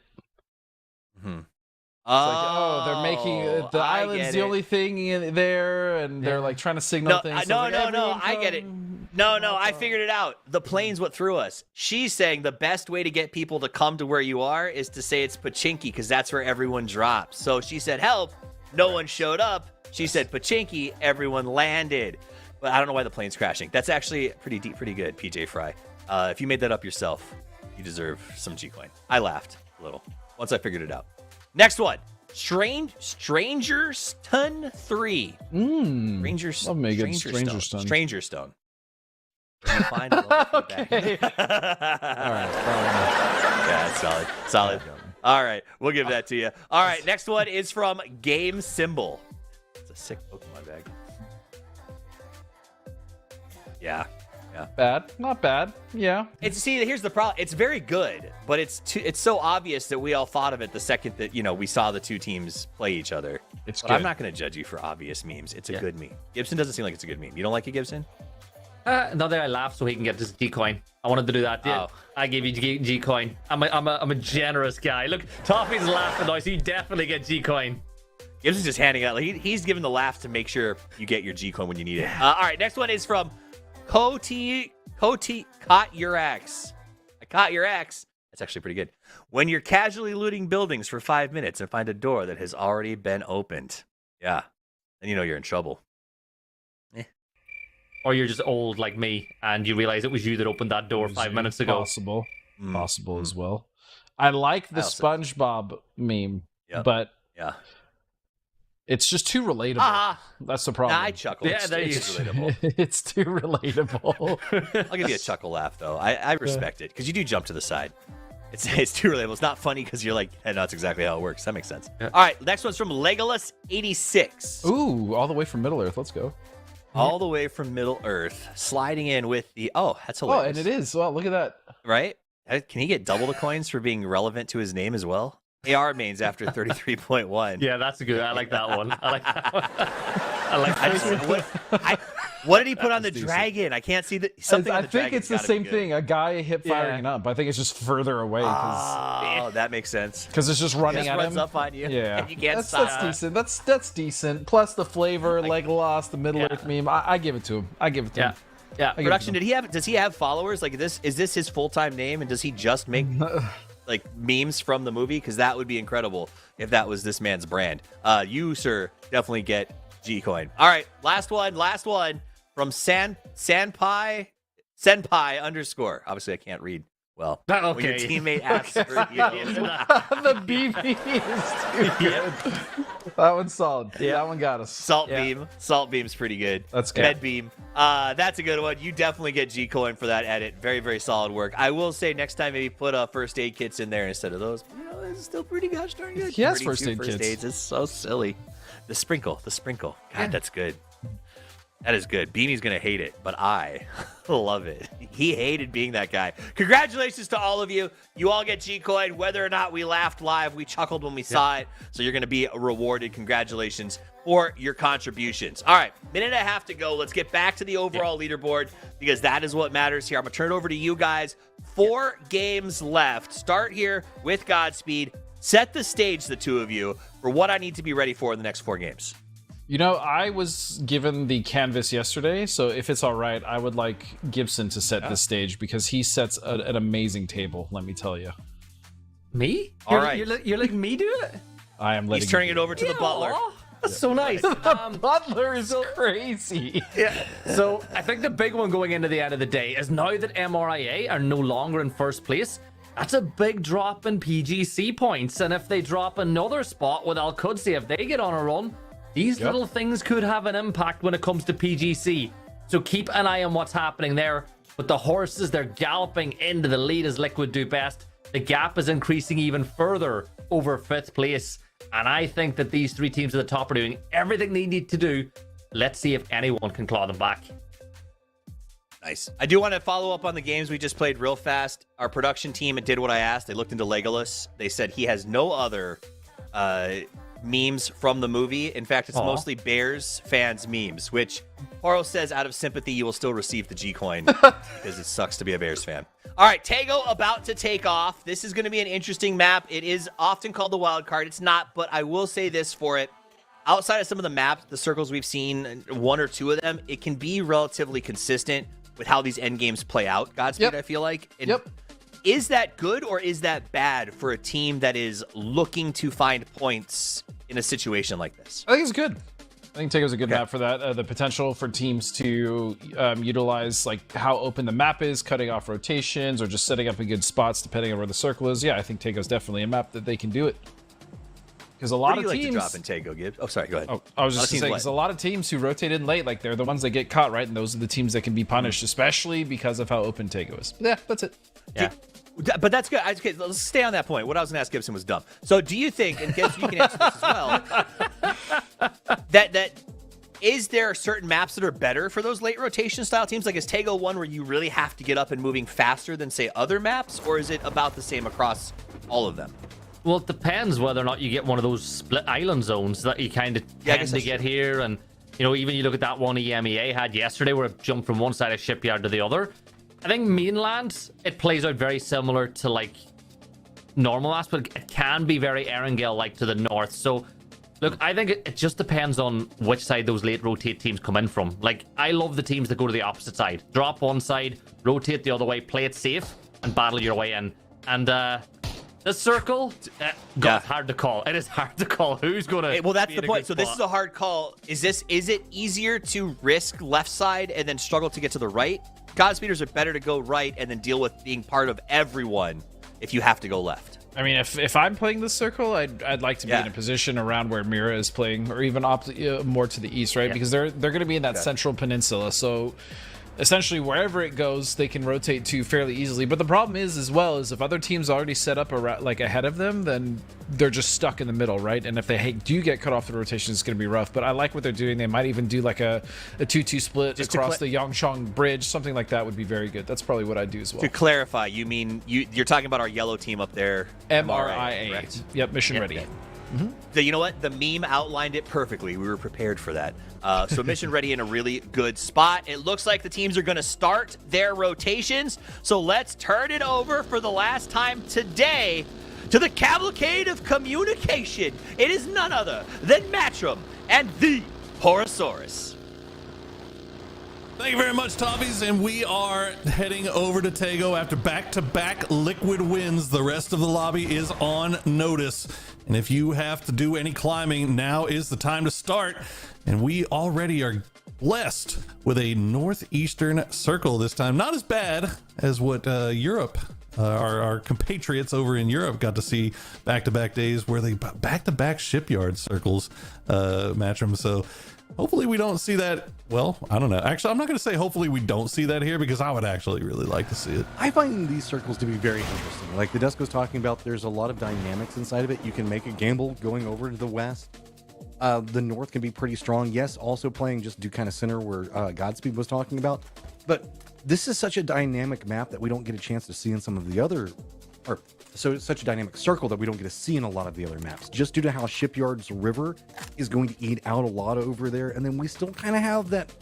It's like, they're making the I island's get the it. only thing in there, and they're like trying to signal things. No, So it's like, everyone I get it. come. No, I figured it out. The plane's what threw us. She's saying the best way to get people to come to where you are is to say it's Pachinki, because that's where everyone drops. So she said, help, no one showed up. She said Pachinki, everyone landed. But I don't know why the plane's crashing. That's actually pretty deep, pretty good, PJ Fry. If you made that up yourself, you deserve some G-Coin. I laughed a little once I figured it out. Next one. Stranger Stun 3. Stranger Stone. Stranger Stone. Find a little feedback. Okay. All right. Yeah, it's solid. All right, we'll give that to you. All right, next one is from Game Symbol. It's a sick Pokemon bag. Yeah. Bad, not bad. Yeah. Here's the problem. It's very good, but it's so obvious that we all thought of it the second that we saw the two teams play each other. It's but good. I'm not going to judge you for obvious memes. It's a good meme. Gibson doesn't seem like it's a good meme. You don't like it, Gibson? No, there I laughed so he can get his G-coin. I wanted to do that. Yeah. I gave you G-coin. I'm a generous guy. Look, Toffee's laughing now, so you definitely get G-coin. Gibson's just handing out. He's giving the laugh to make sure you get your G-coin when you need it. All right, next one is from Caught Your Axe. I caught your axe. That's actually pretty good. When you're casually looting buildings for 5 minutes and find a door that has already been opened. Yeah. Then you know you're in trouble. Or you're just old like me and you realize it was you that opened that door 5 minutes ago. Possible as well. I like the SpongeBob meme, but it's just too relatable. That's the problem. Nah, I chuckle. Yeah, there you go. Relatable. It's too relatable. I'll give you a chuckle laugh, though. I respect it, because you do jump to the side. It's too relatable. It's not funny because you're like, hey, no, that's exactly how it works. That makes sense. Yeah. All right, next one's from Legolas86. Ooh, all the way from Middle Earth. Let's go. All the way from Middle Earth. Sliding in with the... Oh, that's hilarious. Oh, and it is. Well, look at that. Right? Can he get double the coins for being relevant to his name as well? AR mains after 33.1. Yeah, that's a good. I like that one. I like that one. I like that. What did he put on the dragon? I can't see something. I think it's the same thing. A guy hip firing it up. I think it's just further away. Oh, that makes sense. Because it's just running at him. Runs up on you. Yeah, and you can't that's decent. That's decent. Plus the flavor, like Lost, the Middle Earth meme. I give it to him. I give it to him. Yeah. Production. Does he have followers? Like this? Is this his full-time name? And does he just make like memes from the movie? Because that would be incredible if that was this man's brand. You, sir, definitely get G-Coin. All right, last one from Senpai _. Obviously, I can't read well. Okay. When your teammate asks for you. The BB is too good. That one's solid. Yeah, that one got us. Salt beam's pretty good. That's good. Med beam. That's a good one. You definitely get G-Coin for that edit. Very, very solid work. I will say next time maybe put first aid kits in there instead of those. It's still pretty gosh darn good. He has 32 first aid kits. Aids. It's so silly. The sprinkle. God, that's good. That is good. Beanie's going to hate it, but I love it. He hated being that guy. Congratulations to all of you. You all get G-Coin. Whether or not we laughed live, we chuckled when we saw it. So you're going to be rewarded. Congratulations for your contributions. All right, minute and a half to go. Let's get back to the overall leaderboard because that is what matters here. I'm going to turn it over to you guys. 4 games left. Start here with Godspeed. Set the stage, the two of you, for what I need to be ready for in the next 4 games. You know, I was given the canvas yesterday, so if it's all right, I would like Gibson to set the stage because he sets an amazing table, let me tell you. Me? All right. You're letting me do it? I am letting He's turning it over to the butler. That's so nice. The butler is crazy. Yeah. So I think the big one going into the end of the day is now that MRIA are no longer in first place, that's a big drop in PGC points. And if they drop another spot with Al-Qudsi, if they get on a run, these little things could have an impact when it comes to PGC. So keep an eye on what's happening there. But the horses, they're galloping into the lead as Liquid do best. The gap is increasing even further over 5th place. And I think that these 3 teams at the top are doing everything they need to do. Let's see if anyone can claw them back. Nice. I do want to follow up on the games we just played real fast. Our production team did what I asked. They looked into Legolas. They said he has no other memes from the movie. In fact, it's mostly Bears fans memes, which Paro says out of sympathy, you will still receive the G-Coin because it sucks to be a Bears fan. All right, Tago about to take off. This is going to be an interesting map. It is often called the wild card. It's not, but I will say this for it. Outside of some of the maps, the circles we've seen, 1 or 2 of them, it can be relatively consistent with how these end games play out. Godspeed, I feel like. And is that good or is that bad for a team that is looking to find points in a situation like this? I think it's good. I think Tago's a good map for that. The potential for teams to utilize like how open the map is, cutting off rotations, or just setting up in good spots depending on where the circle is. Yeah, I think Tago's definitely a map that they can do it. Because a lot of teams like to drop in Tago, Gibbs. Oh, sorry, go ahead. Oh, I was just saying, because a lot of teams who rotate in late, like they're the ones that get caught, right? And those are the teams that can be punished, especially because of how open Tago is. Yeah, that's it. Yeah. But that's good. Okay, let's stay on that point. What I was going to ask Gibson was dumb. So do you think, and Gibson, you can answer this as well, that is there certain maps that are better for those late rotation style teams? Like is Tego one where you really have to get up and moving faster than say other maps, or is it about the same across all of them? Well, it depends whether or not you get one of those split island zones that you kind of tend to get here. And, you know, even you look at that one EMEA had yesterday where it jumped from one side of shipyard to the other. I think mainland, it plays out very similar to, like, normal maps, but it can be very Erangel-like to the north. So, look, I think it just depends on which side those late rotate teams come in from. Like, I love the teams that go to the opposite side. Drop one side, rotate the other way, play it safe, and battle your way in. And, this circle, it's hard to call. It is hard to call who's going to. Well, that's the point. So this is a hard call. Is it easier to risk left side and then struggle to get to the right? Godspeeders are better to go right and then deal with being part of everyone if you have to go left. I mean, if I'm playing this circle, I'd like to be in a position around where Mira is playing, or even more to the east, right? Because they're going to be in that central peninsula. So essentially, wherever it goes, they can rotate to fairly easily. But the problem is, as well, is if other teams already set up like ahead of them, then they're just stuck in the middle, right? And if they do get cut off the rotation, it's going to be rough. But I like what they're doing. They might even do like a 2-2 split just across the Yangchang Bridge. Something like that would be very good. That's probably what I'd do as well. To clarify, you mean you're talking about our yellow team up there? MRIA. Correct? Yep, mission ready. Yeah. So you know what? The meme outlined it perfectly. We were prepared for that. So mission ready in a really good spot. It looks like the teams are going to start their rotations. So let's turn it over for the last time today to the cavalcade of communication. It is none other than Matchroom and the Horosaurus. Thank you very much, Toppies, and we are heading over to Tego after back-to-back Liquid wins. The rest of the lobby is on notice, and if you have to do any climbing, now is the time to start. And we already are blessed with a northeastern circle this time. Not as bad as what Europe, our compatriots over in Europe got to see back-to-back days where they back-to-back shipyard circles match them. So hopefully we don't see that. Well, I don't know. Actually, I'm not going to say hopefully we don't see that here, because I would actually really like to see it. I find these circles to be very interesting. Like the Dusk was talking about, there's a lot of dynamics inside of it. You can make a gamble going over to the west. The north can be pretty strong. Yes, also playing just do kind of center where Godspeed was talking about. But this is such a dynamic map that we don't get a chance to see in some of the other, or so it's such a dynamic circle that we don't get to see in a lot of the other maps, just due to how Shipyard's River is going to eat out a lot over there. And then we still kind of have that.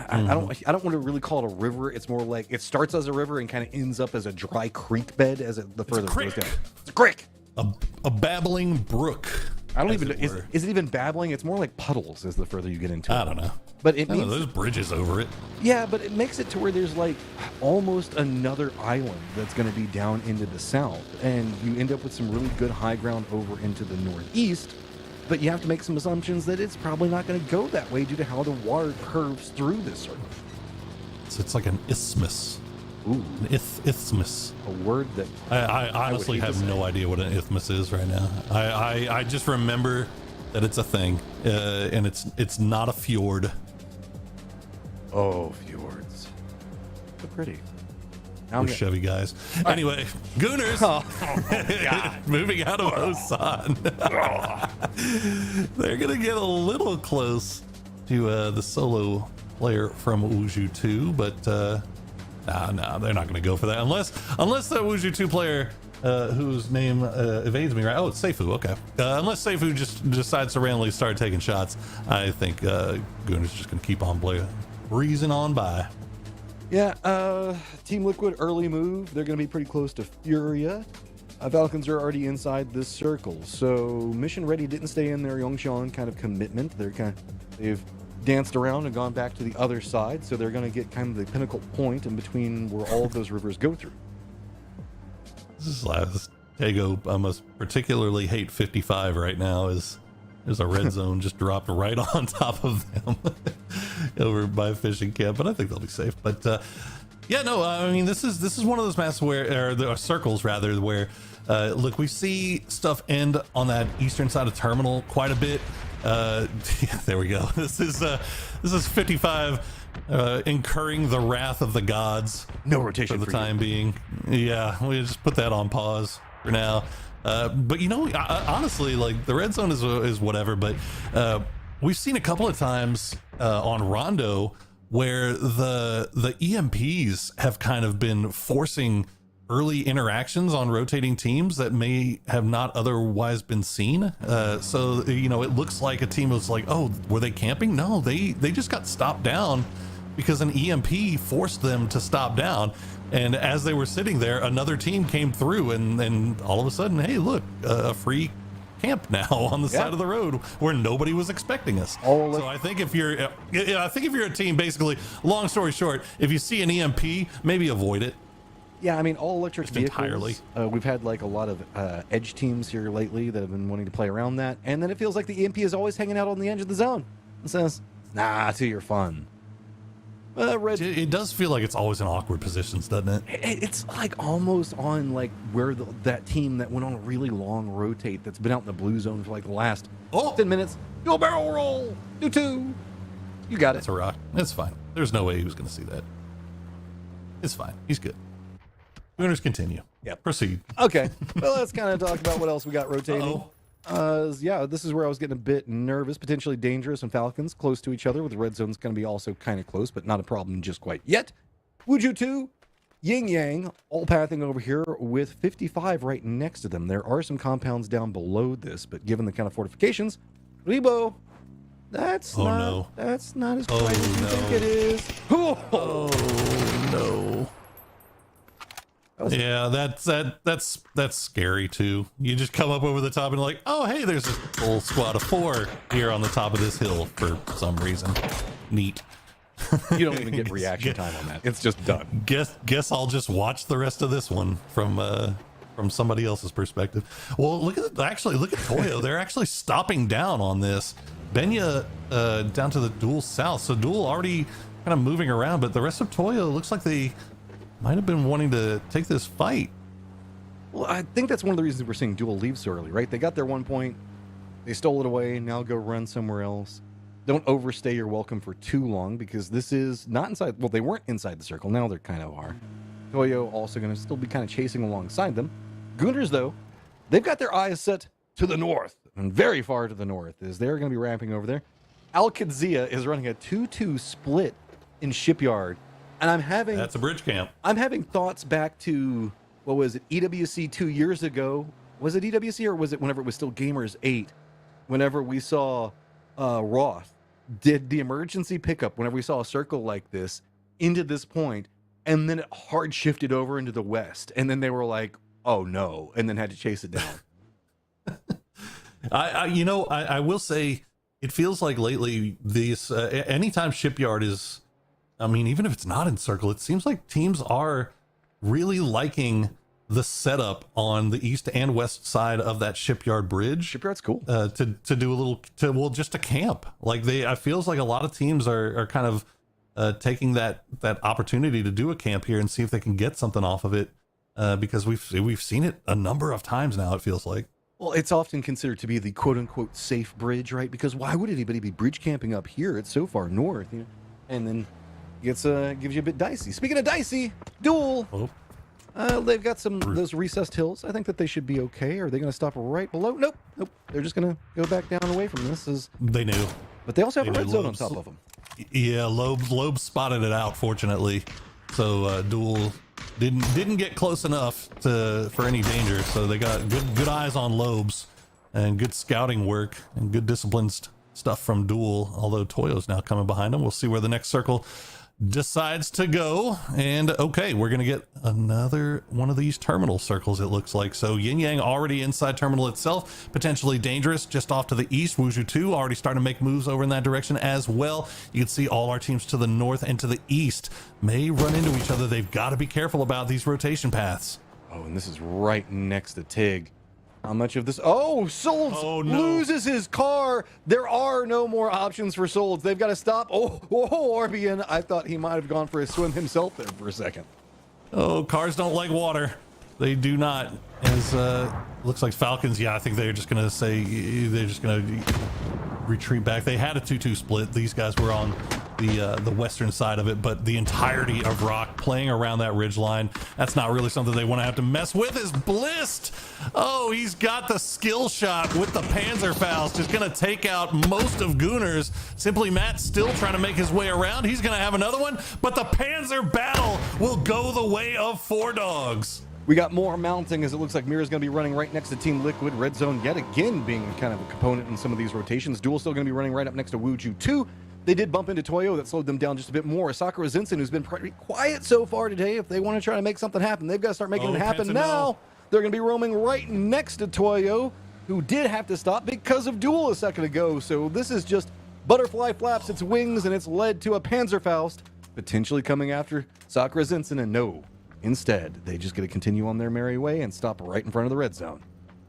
I don't want to really call it a river. It's more like it starts as a river and kind of ends up as a dry creek bed as the further it goes down. It's a creek. A babbling brook. I don't even know. Is it even babbling? It's more like puddles as the further you get into it. I don't know. But it means there's bridges over it. Yeah, but it makes it to where there's like almost another island that's going to be down into the south. And you end up with some really good high ground over into the northeast. But you have to make some assumptions that it's probably not going to go that way due to how the water curves through this circle. So it's like an isthmus. Ooh. An isthmus. A word that I honestly have no idea what an isthmus is right now. I just remember that it's a thing, and it's not a fjord. Oh, fjords. So pretty. We're Chevy guys. Anyway, Gooners. God. Moving out of Osan. They're going to get a little close to the solo player from Wuju 2, but no, they're not going to go for that. Unless the Wuju 2 player, whose name evades me, right? Oh, it's Seifu. Okay. Unless Seifu just decides to randomly start taking shots, I think Gooners is just going to keep on breezing on by. Yeah, Team Liquid early move. They're going to be pretty close to Furia. Falcons are already inside this circle, so Mission Ready didn't stay in their Yongchang kind of commitment. They've danced around and gone back to the other side, so they're going to get kind of the pinnacle point in between where all of those rivers go through. This is last Tego. I must particularly hate 55 right now. There's a red zone just dropped right on top of them over by fishing camp, but I think they'll be safe. But I mean, this is one of those maps where, or the circles rather, where look, we see stuff end on that eastern side of terminal quite a bit. There we go. This is 55 incurring the wrath of the gods. No rotation for the time being. Yeah, we just put that on pause for now. But you know, honestly, like the red zone is whatever. But we've seen a couple of times on Rondo where the EMPs have kind of been forcing early interactions on rotating teams that may have not otherwise been seen. So you know, it looks like a team was like, oh, were they camping? No, they just got stopped down because an EMP forced them to stop down. And as they were sitting there, another team came through, and all of a sudden, hey, look, a free camp now on the side of the road where nobody was expecting us. So I think if you're a team, basically, long story short, if you see an EMP, maybe avoid it. Yeah, I mean, all electric vehicles. Entirely. We've had like a lot of edge teams here lately that have been wanting to play around that, and then it feels like the EMP is always hanging out on the edge of the zone. It says, "Nah, to your fun." It does feel like it's always in awkward positions, doesn't it? It's like almost on like where that team that went on a really long rotate that's been out in the blue zone for like the last 10 minutes. Do a barrel roll. Do 2. You got it. That's a rock. That's fine. There's no way he was going to see that. It's fine. He's good. Winners continue. Yeah. Proceed. Okay. Well, let's kind of talk about what else we got rotating. Yeah, this is where I was getting a bit nervous, potentially dangerous, and Falcons close to each other, with the red zone's going to be also kind of close, but not a problem just quite yet. Wuju 2, Yin Yang, all pathing over here with 55 right next to them. There are some compounds down below this, but given the kind of fortifications, Rebo, that's not as bright as you think it is. Oh no. Yeah, that's scary too. You just come up over the top and like, oh hey, there's a whole squad of 4 here on the top of this hill for some reason. Neat. You don't even get reaction time on that. It's just done. Guess I'll just watch the rest of this one from somebody else's perspective. Well, look at Toyo. They're actually stopping down on this. Benya down to the Duel south. So Duel already kind of moving around, but the rest of Toyo looks like they might have been wanting to take this fight. Well, I think that's one of the reasons we're seeing Duel leave so early, right? They got their 1 point, they stole it away, now go run somewhere else. Don't overstay your welcome for too long, because this is not inside. Well, they weren't inside the circle. Now they kind of are. Toyo also going to still be kind of chasing alongside them. Gooners, though, they've got their eyes set to the north, and very far to the north, as they're going to be ramping over there. Al-Qadzia is running a 2-2 split in Shipyard. And that's a bridge camp. I'm having thoughts back to, what was it, EWC 2 years ago? Was it EWC, or was it whenever it was still Gamers 8? Whenever we saw Roth did the emergency pickup, whenever we saw a circle like this into this point, and then it hard shifted over into the west, and then they were like, oh no, and then had to chase it down. I will say, it feels like lately these anytime Shipyard is, I mean, even if it's not in circle, it seems like teams are really liking the setup on the east and west side of that Shipyard bridge. Shipyard's cool. To do a little, just to camp. Like I feels like a lot of teams are kind of taking that opportunity to do a camp here and see if they can get something off of it. Because we've seen it a number of times now, it feels like. Well, it's often considered to be the quote-unquote safe bridge, right? Because why would anybody be bridge camping up here? It's so far north, you know? And then gives you a bit dicey. Speaking of dicey, Duel. They've got those recessed hills. I think that they should be okay. Are they going to stop right below? Nope. They're just going to go back down away from this. They knew. But they also have a red zone on top of them. Yeah, Loeb spotted it out, fortunately. So Duel didn't get close enough for any danger. So they got good eyes on Loeb's, and good scouting work and good disciplined stuff from Duel. Although Toyo's now coming behind them. We'll see where the next circle decides to go. And okay, we're gonna get another one of these terminal circles, it looks like. So Yin Yang already inside terminal itself, potentially dangerous, just off to the east. Wuju 2 already starting to make moves over in that direction as well. You can see all our teams to the north and to the east may run into each other. They've got to be careful about these rotation paths. Oh, and this is right next to Tig. How much of this? Oh, Solds loses his car. There are no more options for Solds. They've got to stop. Oh, Orbian. I thought he might have gone for a swim himself there for a second. Oh, cars don't like water. They do not. As looks like Falcons. Yeah, I think they're just gonna say they're just gonna retreat back. They had a 2-2 split. These guys were on the western side of it, but the entirety of Rock playing around that ridge line, that's not really something they want to have to mess with. Is Blist. Oh, he's got the skill shot with the Panzerfaust. Just going to take out most of Gooners. Simply Matt still trying to make his way around. He's going to have another one, but the Panzer battle will go the way of 4 dogs. We got more mounting as it looks like Mira's going to be running right next to Team Liquid. Red Zone yet again being kind of a component in some of these rotations. Duel still going to be running right up next to Wuju 2. They did bump into Toyo. That slowed them down just a bit more. Sakura Zinsen, who's been pretty quiet so far today, if they want to try to make something happen, they've got to start making it happen now. They're going to be roaming right next to Toyo, who did have to stop because of Duel a second ago. So this is just Butterfly flaps its wings, and it's led to a Panzerfaust potentially coming after Sakura Zinsen, and no. Instead, they just get to continue on their merry way and stop right in front of the red zone.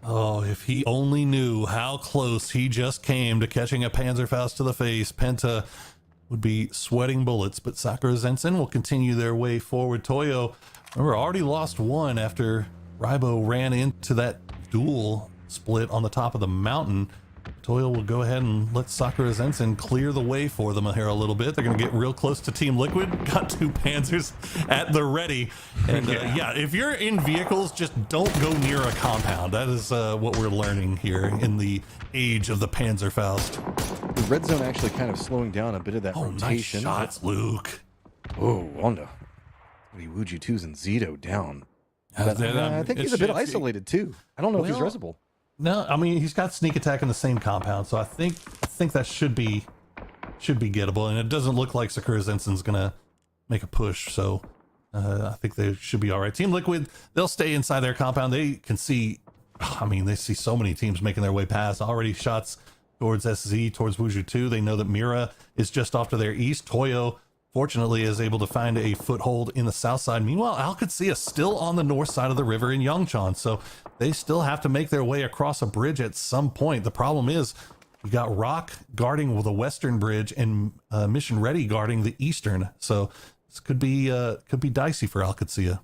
Oh, if he only knew how close he just came to catching a Panzerfaust to the face, Penta would be sweating bullets, but Sakura Zensen will continue their way forward. Toyo, remember, already lost one after Raibo ran into that duel split on the top of the mountain. Toyo will go ahead and let Sakura Zensen clear the way for them here a little bit. They're going to get real close to Team Liquid. Got 2 Panzers at the ready. And yeah, if you're in vehicles, just don't go near a compound. That is what we're learning here in the age of the Panzerfaust. The red zone actually kind of slowing down a bit of that rotation. Nice shots, Luke. Oh, Wanda. Wuju 2's and Zito down. I think he's a bit isolated too. I don't know if he's resable. No, I mean, he's got sneak attack in the same compound, so I think that should be gettable, and it doesn't look like Sakura Zensen's gonna make a push, so I think they should be all right. Team Liquid, they'll stay inside their compound. They can see, I mean, they see so many teams making their way past. Already shots towards SZ, towards Wuju 2. They know that Mira is just off to their east. Toyo, fortunately, is able to find a foothold in the south side. Meanwhile, Alcatsia is still on the north side of the river in Yongchan, so they still have to make their way across a bridge at some point. The problem is you got Rock guarding the western bridge and Mission Ready guarding the eastern, so this could be dicey for Alcatsia.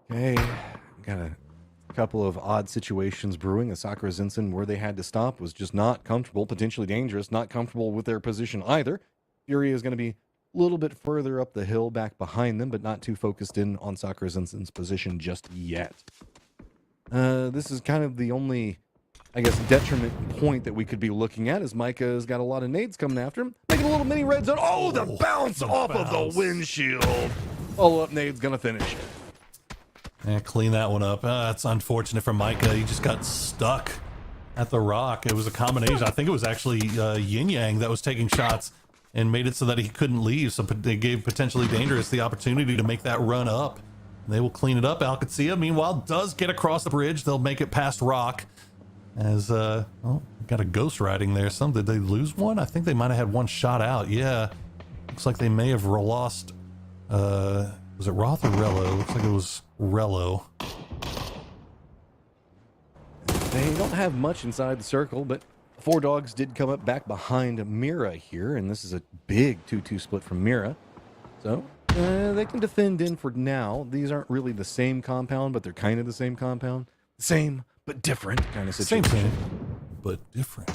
Okay, got a couple of odd situations brewing. A Sakura Zinsen, where they had to stop, was just not comfortable, potentially dangerous, not comfortable with their position either. Fury is going to be a little bit further up the hill back behind them, but not too focused in on Sakura Zensen's position just yet. This is kind of the only, I guess, detriment point that we could be looking at, as Micah's got a lot of nades coming after him. Making a little mini red zone. Oh, the bounce off of the windshield. Follow-up nade's going to finish. Yeah, clean that one up. That's unfortunate for Micah. He just got stuck at the rock. It was a combination. I think it was actually Yin Yang that was taking shots and made it so that he couldn't leave. So they gave potentially dangerous the opportunity to make that run up. They will clean it up. Alcatsia, meanwhile, does get across the bridge. They'll make it past Rock. As, got a ghost riding there. Did they lose one? I think they might have had one shot out. Yeah. Looks like they may have lost, was it Roth or Rello? Looks like it was Rello. They don't have much inside the circle, but 4 dogs did come up back behind Mira here, and this is a big 2-2 split from Mira. So they can defend in for now. These aren't really the same compound, but they're kind of the same compound. Same, but different kind of situation. Same, but different.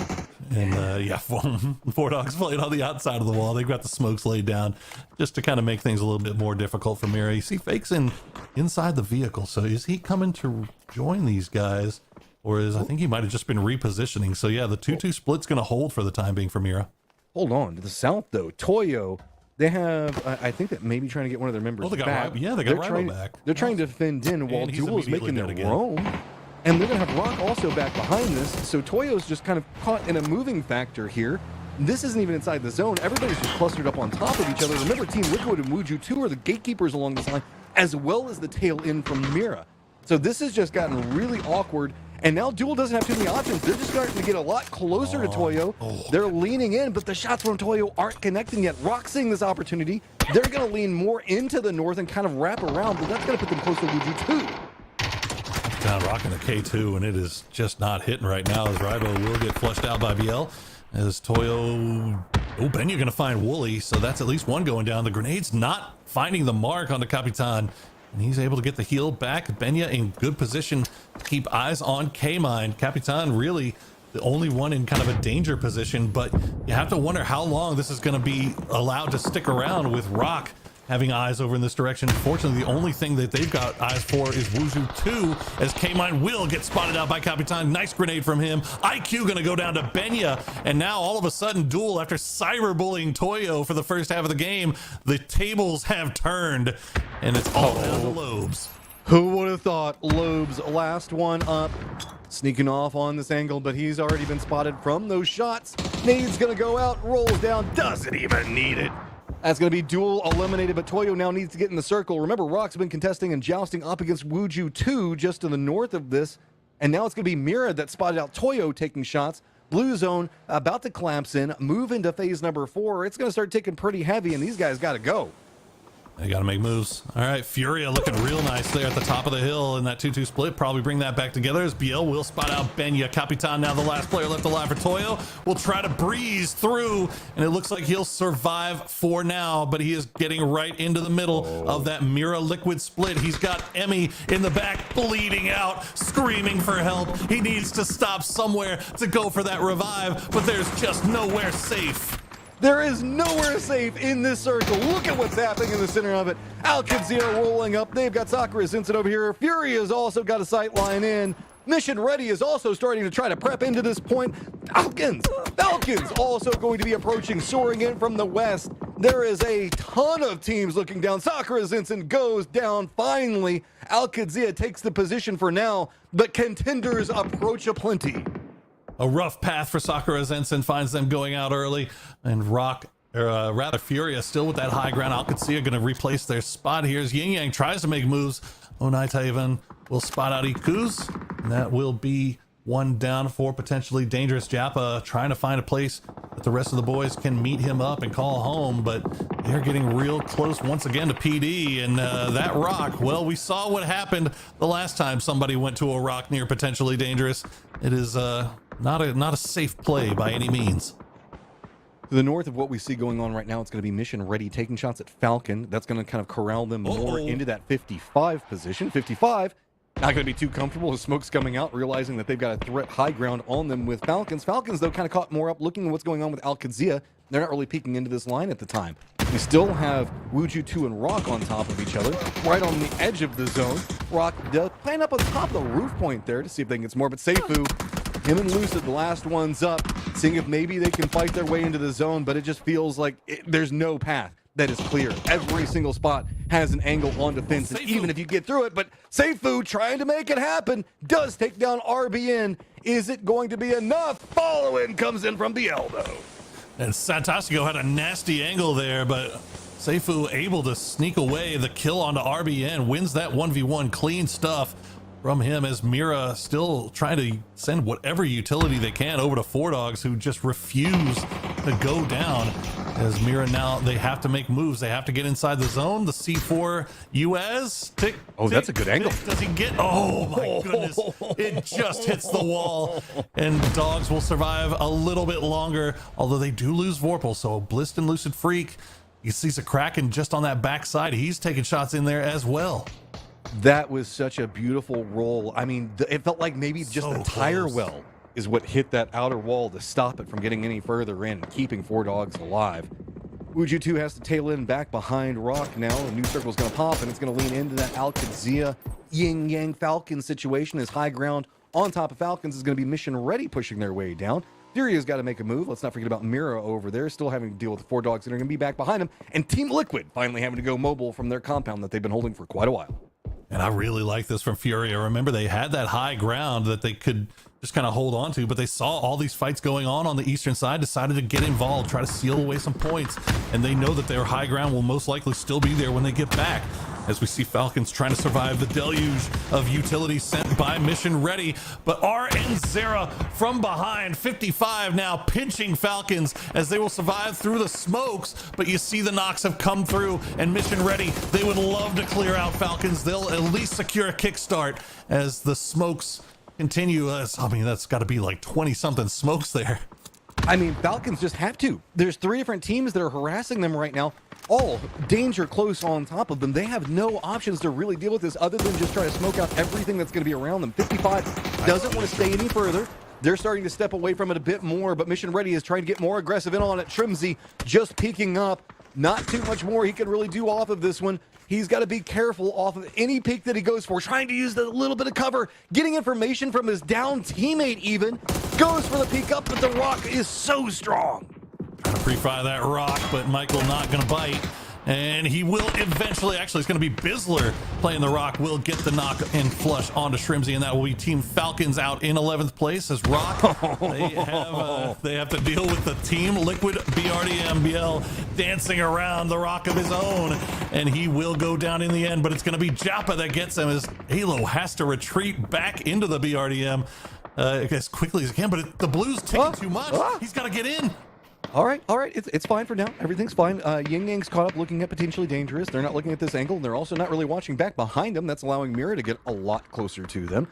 And yeah, 4 dogs playing on the outside of the wall. They've got the smokes laid down just to kind of make things a little bit more difficult for Mira. You see Fake's inside the vehicle, so is he coming to join these guys? Or I think he might have just been repositioning. So yeah, the 2-2 split's going to hold for the time being for Mira. Hold on. To the south, though, Toyo, they have, I think that maybe trying to get one of their members back. They got Raibo back. They're trying to defend in while Duel is making their roam. And they're going to have Rock also back behind this. So Toyo's just kind of caught in a moving factor here. This isn't even inside the zone. Everybody's just clustered up on top of each other. Remember, Team Liquid and Wuju 2 are the gatekeepers along this line, as well as the tail in from Mira. So this has just gotten really awkward. And now Duel doesn't have too many options. They're just starting to get a lot closer to Toyo. They're leaning in, but the shots from Toyo aren't connecting yet. Rock seeing this opportunity. They're going to lean more into the north and kind of wrap around, but that's going to put them close to Wuju 2. Down rocking the K2, and it is just not hitting right now, as Raibo will get flushed out by BL. As Toyo... Oh, Benya going to find Wooly, so that's at least one going down. The grenade's not finding the mark on the Capitan. And he's able to get the heal back. Benya in good position to keep eyes on K-Mine. Capitan really the only one in kind of a danger position, but you have to wonder how long this is going to be allowed to stick around with Rock having eyes over in this direction. Fortunately, the only thing that they've got eyes for is Wuju 2, as K-Mine will get spotted out by Capitan. Nice grenade from him. IQ gonna go down to Benya, and now all of a sudden, Duel, after cyberbullying Toyo for the first half of the game, the tables have turned, and it's all down to Lobes. Who would have thought? Lobes, last one up, sneaking off on this angle, but he's already been spotted from those shots. Nade's gonna go out, rolls down, doesn't even need it. That's going to be Duel eliminated, but Toyo now needs to get in the circle. Remember, Rock's been contesting and jousting up against Wuju 2 just to the north of this, and now it's going to be Mira that spotted out Toyo taking shots. Blue zone about to collapse in, move into phase number 4. It's going to start ticking pretty heavy, and these guys got to go. They got to make moves. All right, Furia looking real nice there at the top of the hill in that 2-2 split. Probably bring that back together as BL will spot out Benya. Capitan, now the last player left alive for Toyo, will try to breeze through, and it looks like he'll survive for now, but he is getting right into the middle of that Mira liquid split. He's got Emmy in the back, bleeding out, screaming for help. He needs to stop somewhere to go for that revive, but there's just nowhere safe. There is nowhere safe in this circle. Look at what's happening in the center of it. Alcazia rolling up. They've got Sakura Zinsen over here. Fury has also got a sight line in. Mission Ready is also starting to try to prep into this point. Falcons also going to be approaching, soaring in from the west. There is a ton of teams looking down. Sakura Zinsen goes down finally. Alcazia takes the position for now, but contenders approach aplenty. A rough path for Sakura Zensen finds them going out early, and Furia still with that high ground. Alcazia going to replace their spot here as Yin Yang tries to make moves. Onaita even will spot out Ikuz, and that will be one down for potentially dangerous Jappa, trying to find a place that the rest of the boys can meet him up and call home, but they're getting real close once again to PD, and that rock, well, we saw what happened the last time somebody went to a rock near potentially dangerous. It is not a safe play by any means. To the north of what we see going on right now, it's going to be Mission Ready taking shots at Falcon. That's going to kind of corral them more into that 55 position. 55, not going to be too comfortable with smokes coming out, realizing that they've got a threat high ground on them with Falcons. Falcons, though, kind of caught more up looking at what's going on with Alcazia. They're not really peeking into this line at the time. We still have Wuju 2 and Rock on top of each other, right on the edge of the zone. Rock does playing up on top of the roof point there to see if they can get some more, but Seifu, him and Lucid, the last one's up, seeing if maybe they can fight their way into the zone, but it just feels like there's no path that is clear. Every single spot has an angle on defense, and even if you get through it, but Seifu trying to make it happen, does take down RBN. Is it going to be enough? Follow-in comes in from the elbow. And Santasio had a nasty angle there, but Seifu able to sneak away the kill onto RBN, wins that 1v1. Clean stuff from him as Mira still trying to send whatever utility they can over to Four Dogs, who just refuse to go down. As Mira now, they have to make moves. They have to get inside the zone. The C4 US. Tick, oh, that's a good angle. Does he get? Oh my goodness. It just hits the wall. And Dogs will survive a little bit longer, although they do lose Vorpal. So Blist and Lucid Freak, you see a Kraken just on that backside. He's taking shots in there as well. That was such a beautiful roll. I mean, it felt like maybe just the tire well is what hit that outer wall to stop it from getting any further in and keeping Four Dogs alive. Wuju 2 has to tail in back behind Rock now. A new circle's going to pop, and it's going to lean into that Alcazia Yin Yang Falcon situation. As high ground on top of Falcons is going to be Mission Ready pushing their way down. Furia's got to make a move. Let's not forget about Mira over there, still having to deal with the Four Dogs that are going to be back behind him. And Team Liquid finally having to go mobile from their compound that they've been holding for quite a while. And I really like this from Furia. Remember, they had that high ground that they could just kind of hold on to, but they saw all these fights going on the eastern side, decided to get involved, try to seal away some points, and they know that their high ground will most likely still be there when they get back. As we see Falcons trying to survive the deluge of utility sent by Mission Ready, but RN Zera from behind, 55 now, pinching Falcons as they will survive through the smokes, but you see the knocks have come through, and Mission Ready, they would love to clear out Falcons. They'll at least secure a kickstart as the smokes continue. I mean, that's got to be like 20-something smokes there. I mean, Falcons just have to. There's 3 different teams that are harassing them right now. All danger close on top of them. They have no options to really deal with this other than just try to smoke out everything that's going to be around them. 55 doesn't want to stay any further. They're starting to step away from it a bit more, but Mission Ready is trying to get more aggressive in on it. Trimsy just peeking up. Not too much more he can really do off of this one. He's got to be careful off of any peek that he goes for, trying to use the little bit of cover, getting information from his down teammate even. Goes for the peek up, but the rock is so strong. Trying to pre-fire that rock, but Michael not going to bite. And he will eventually, actually, it's going to be Bizzler playing the rock, will get the knock and flush onto Shrimsy, and that will be Team Falcons out in 11th place as Rock. They have to deal with the Team Liquid BRDMBL dancing around the rock of his own, and he will go down in the end, but it's going to be Jappa that gets him as Halo has to retreat back into the BRDM as quickly as he can, but the Blues taking too much. He's got to get in. All right. It's fine for now. Everything's fine. Yin Yang's caught up looking at potentially dangerous. They're not looking at this angle. They're also not really watching back behind them. That's allowing Mira to get a lot closer to them.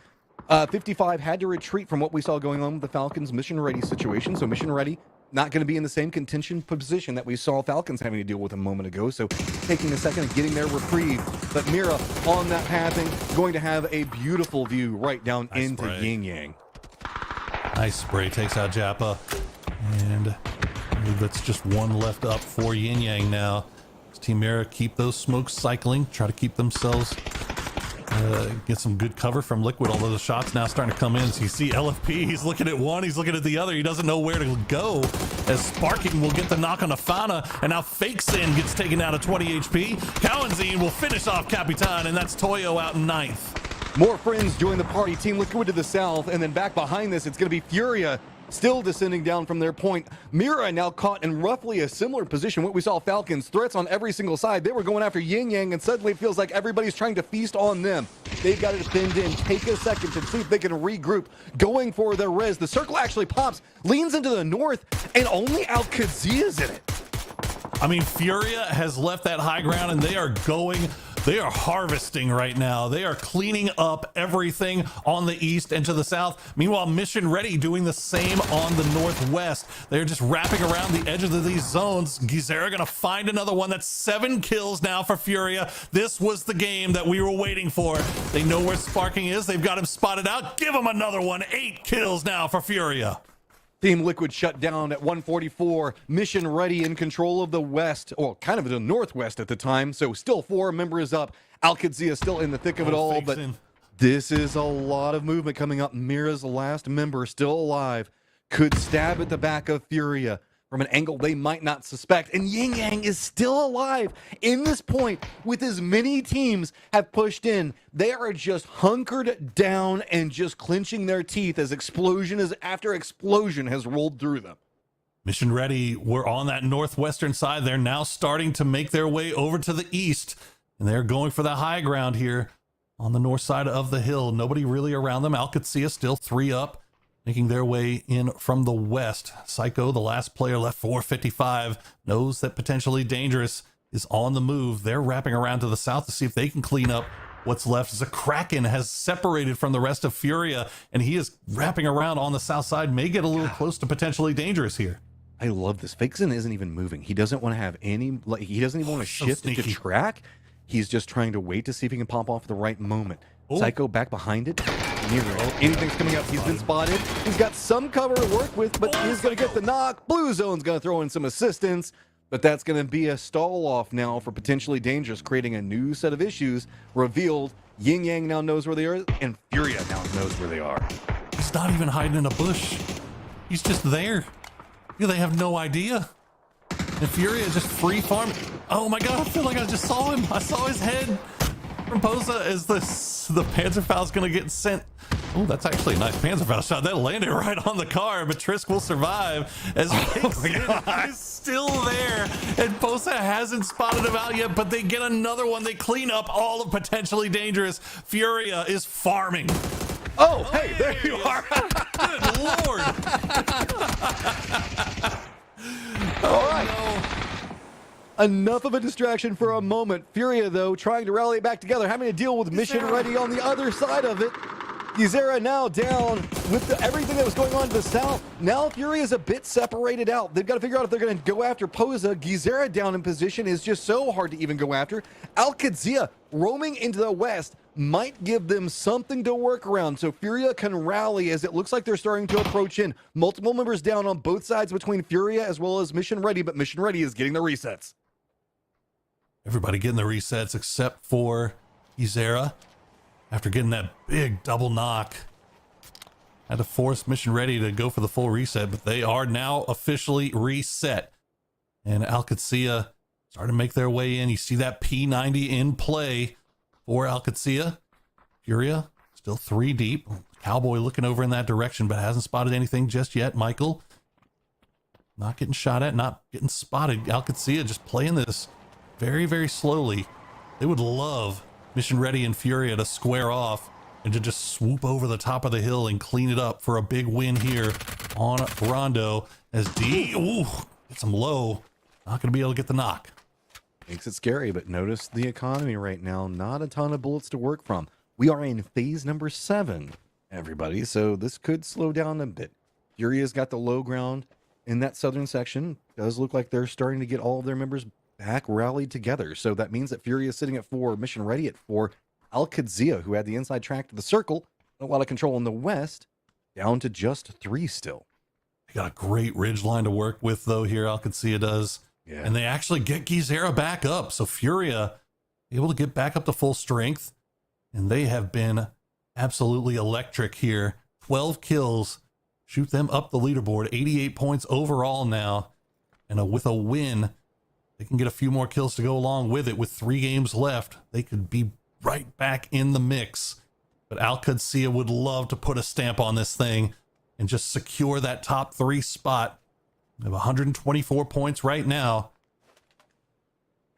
55 had to retreat from what we saw going on with the Falcons' Mission Ready situation. So Mission Ready not going to be in the same contention position that we saw Falcons having to deal with a moment ago. So taking a second and getting their reprieve. But Mira on that pathing, going to have a beautiful view right down into Yin Yang. Nice spray, takes out Jappa. And I believe that's just one left up for Yin Yang now. Team Mira keep those smokes cycling, try to keep themselves, get some good cover from Liquid, although the shots now starting to come in. So you see LFP, he's looking at one, he's looking at the other, he doesn't know where to go, as Sparking will get the knock on Afana, and now Fake Sin gets taken down to 20 HP. Cowanzine will finish off Capitan, and that's Toyo out in 9th. More friends join the party. Team Liquid to the south, and then back behind this, it's going to be Furia still descending down from their point. Mira now caught in roughly a similar position. What we saw Falcons, threats on every single side. They were going after Yin Yang, and suddenly it feels like everybody's trying to feast on them. They've got it pinned in. Take a second to see if they can regroup. Going for their res. The circle actually pops, leans into the north, and only Al-Qazi is in it. I mean, Furia has left that high ground, and they are harvesting right now. They are cleaning up everything on the east and to the south. Meanwhile, Mission Ready doing the same on the northwest. They're just wrapping around the edges of these zones. Gizera gonna find another one. That's 7 kills now for Furia. This was the game that we were waiting for. They know where Sparking is. They've got him spotted out. Give him another one. 8 kills now for Furia. Team Liquid shut down at 144. Mission Ready in control of the west, or kind of the northwest at the time. So still 4 members up. Al-Qazi is still in the thick of it all, but this is a lot of movement coming up. Mira's last member still alive. Could stab at the back of Furia from an angle they might not suspect. And Yin Yang is still alive in this point with as many teams have pushed in. They are just hunkered down and just clenching their teeth as explosion after explosion has rolled through them. Mission Ready, we're on that northwestern side. They're now starting to make their way over to the east, and they're going for the high ground here on the north side of the hill. Nobody really around them. Al-Qazi still 3 up. Making their way in from the west. Psycho, the last player left for 55, knows that potentially dangerous is on the move. They're wrapping around to the south to see if they can clean up what's left. Kraken has separated from the rest of Furia, and he is wrapping around on the south side. May get a little close to potentially dangerous here. I love this. Fakeson isn't even moving. He doesn't want to have any, he doesn't even want to shift to track. He's just trying to wait to see if he can pop off at the right moment. Psycho back behind it. Anything's coming up. He's been spotted. He's got some cover to work with, but he's going to get the knock. Blue Zone's going to throw in some assistance, but that's going to be a stall off now for potentially dangerous, creating a new set of issues revealed. Yin Yang now knows where they are, and Furia now knows where they are. He's not even hiding in a bush. He's just there. Yeah, they have no idea. And Furia just free farm. Oh my god, I feel like I just saw him. I saw his head from Posa as the Panzerfaust's gonna get sent. Oh, that's actually a nice Panzerfaust shot. That landed right on the car, but Trisk will survive as he's still there. And Posa hasn't spotted him out yet, but they get another one. They clean up all of potentially dangerous. Furia is farming. Oh, hey, there you are. Good lord. All right. No. Enough of a distraction for a moment. Furia, though, trying to rally it back together, having to deal with Mission Ready on the other side of it. Gizera now down with everything that was going on to the south. Now Furia is a bit separated out. They've got to figure out if they're going to go after Posa. Gizera down in position is just so hard to even go after. Al-Qazi roaming into the west, might give them something to work around so Furia can rally as it looks like they're starting to approach in. Multiple members down on both sides between Furia as well as Mission Ready, but Mission Ready is getting the resets. Everybody getting the resets except for Izera after getting that big double knock. Had to force Mission Ready to go for the full reset, but they are now officially reset. And Alcacia starting to make their way in. You see that P90 in play for Alcacia. Furia still 3 deep. Cowboy looking over in that direction, but hasn't spotted anything just yet. Michael not getting shot at, not getting spotted. Alcacia just playing this very, very slowly. They would love Mission Ready and Furia to square off and to just swoop over the top of the hill and clean it up for a big win here on Rondo as D, gets him low. Not going to be able to get the knock. Makes it scary, but notice the economy right now. Not a ton of bullets to work from. We are in phase number 7, everybody, so this could slow down a bit. Furia's got the low ground in that southern section. Does look like they're starting to get all of their members back rallied together. So that means that Furia is sitting at 4, Mission Ready at 4. Alcadzia, who had the inside track to the circle, a lot of control in the west, down to just 3 still. They got a great ridge line to work with, though, here, Alcadzia does. Yeah. And they actually get Gizera back up. So Furia able to get back up to full strength. And they have been absolutely electric here. 12 kills. Shoot them up the leaderboard. 88 points overall now. And with a win, they can get a few more kills to go along with it. With 3 games left, they could be right back in the mix. But Alcadzia would love to put a stamp on this thing and just secure that top 3 spot. They have 124 points right now.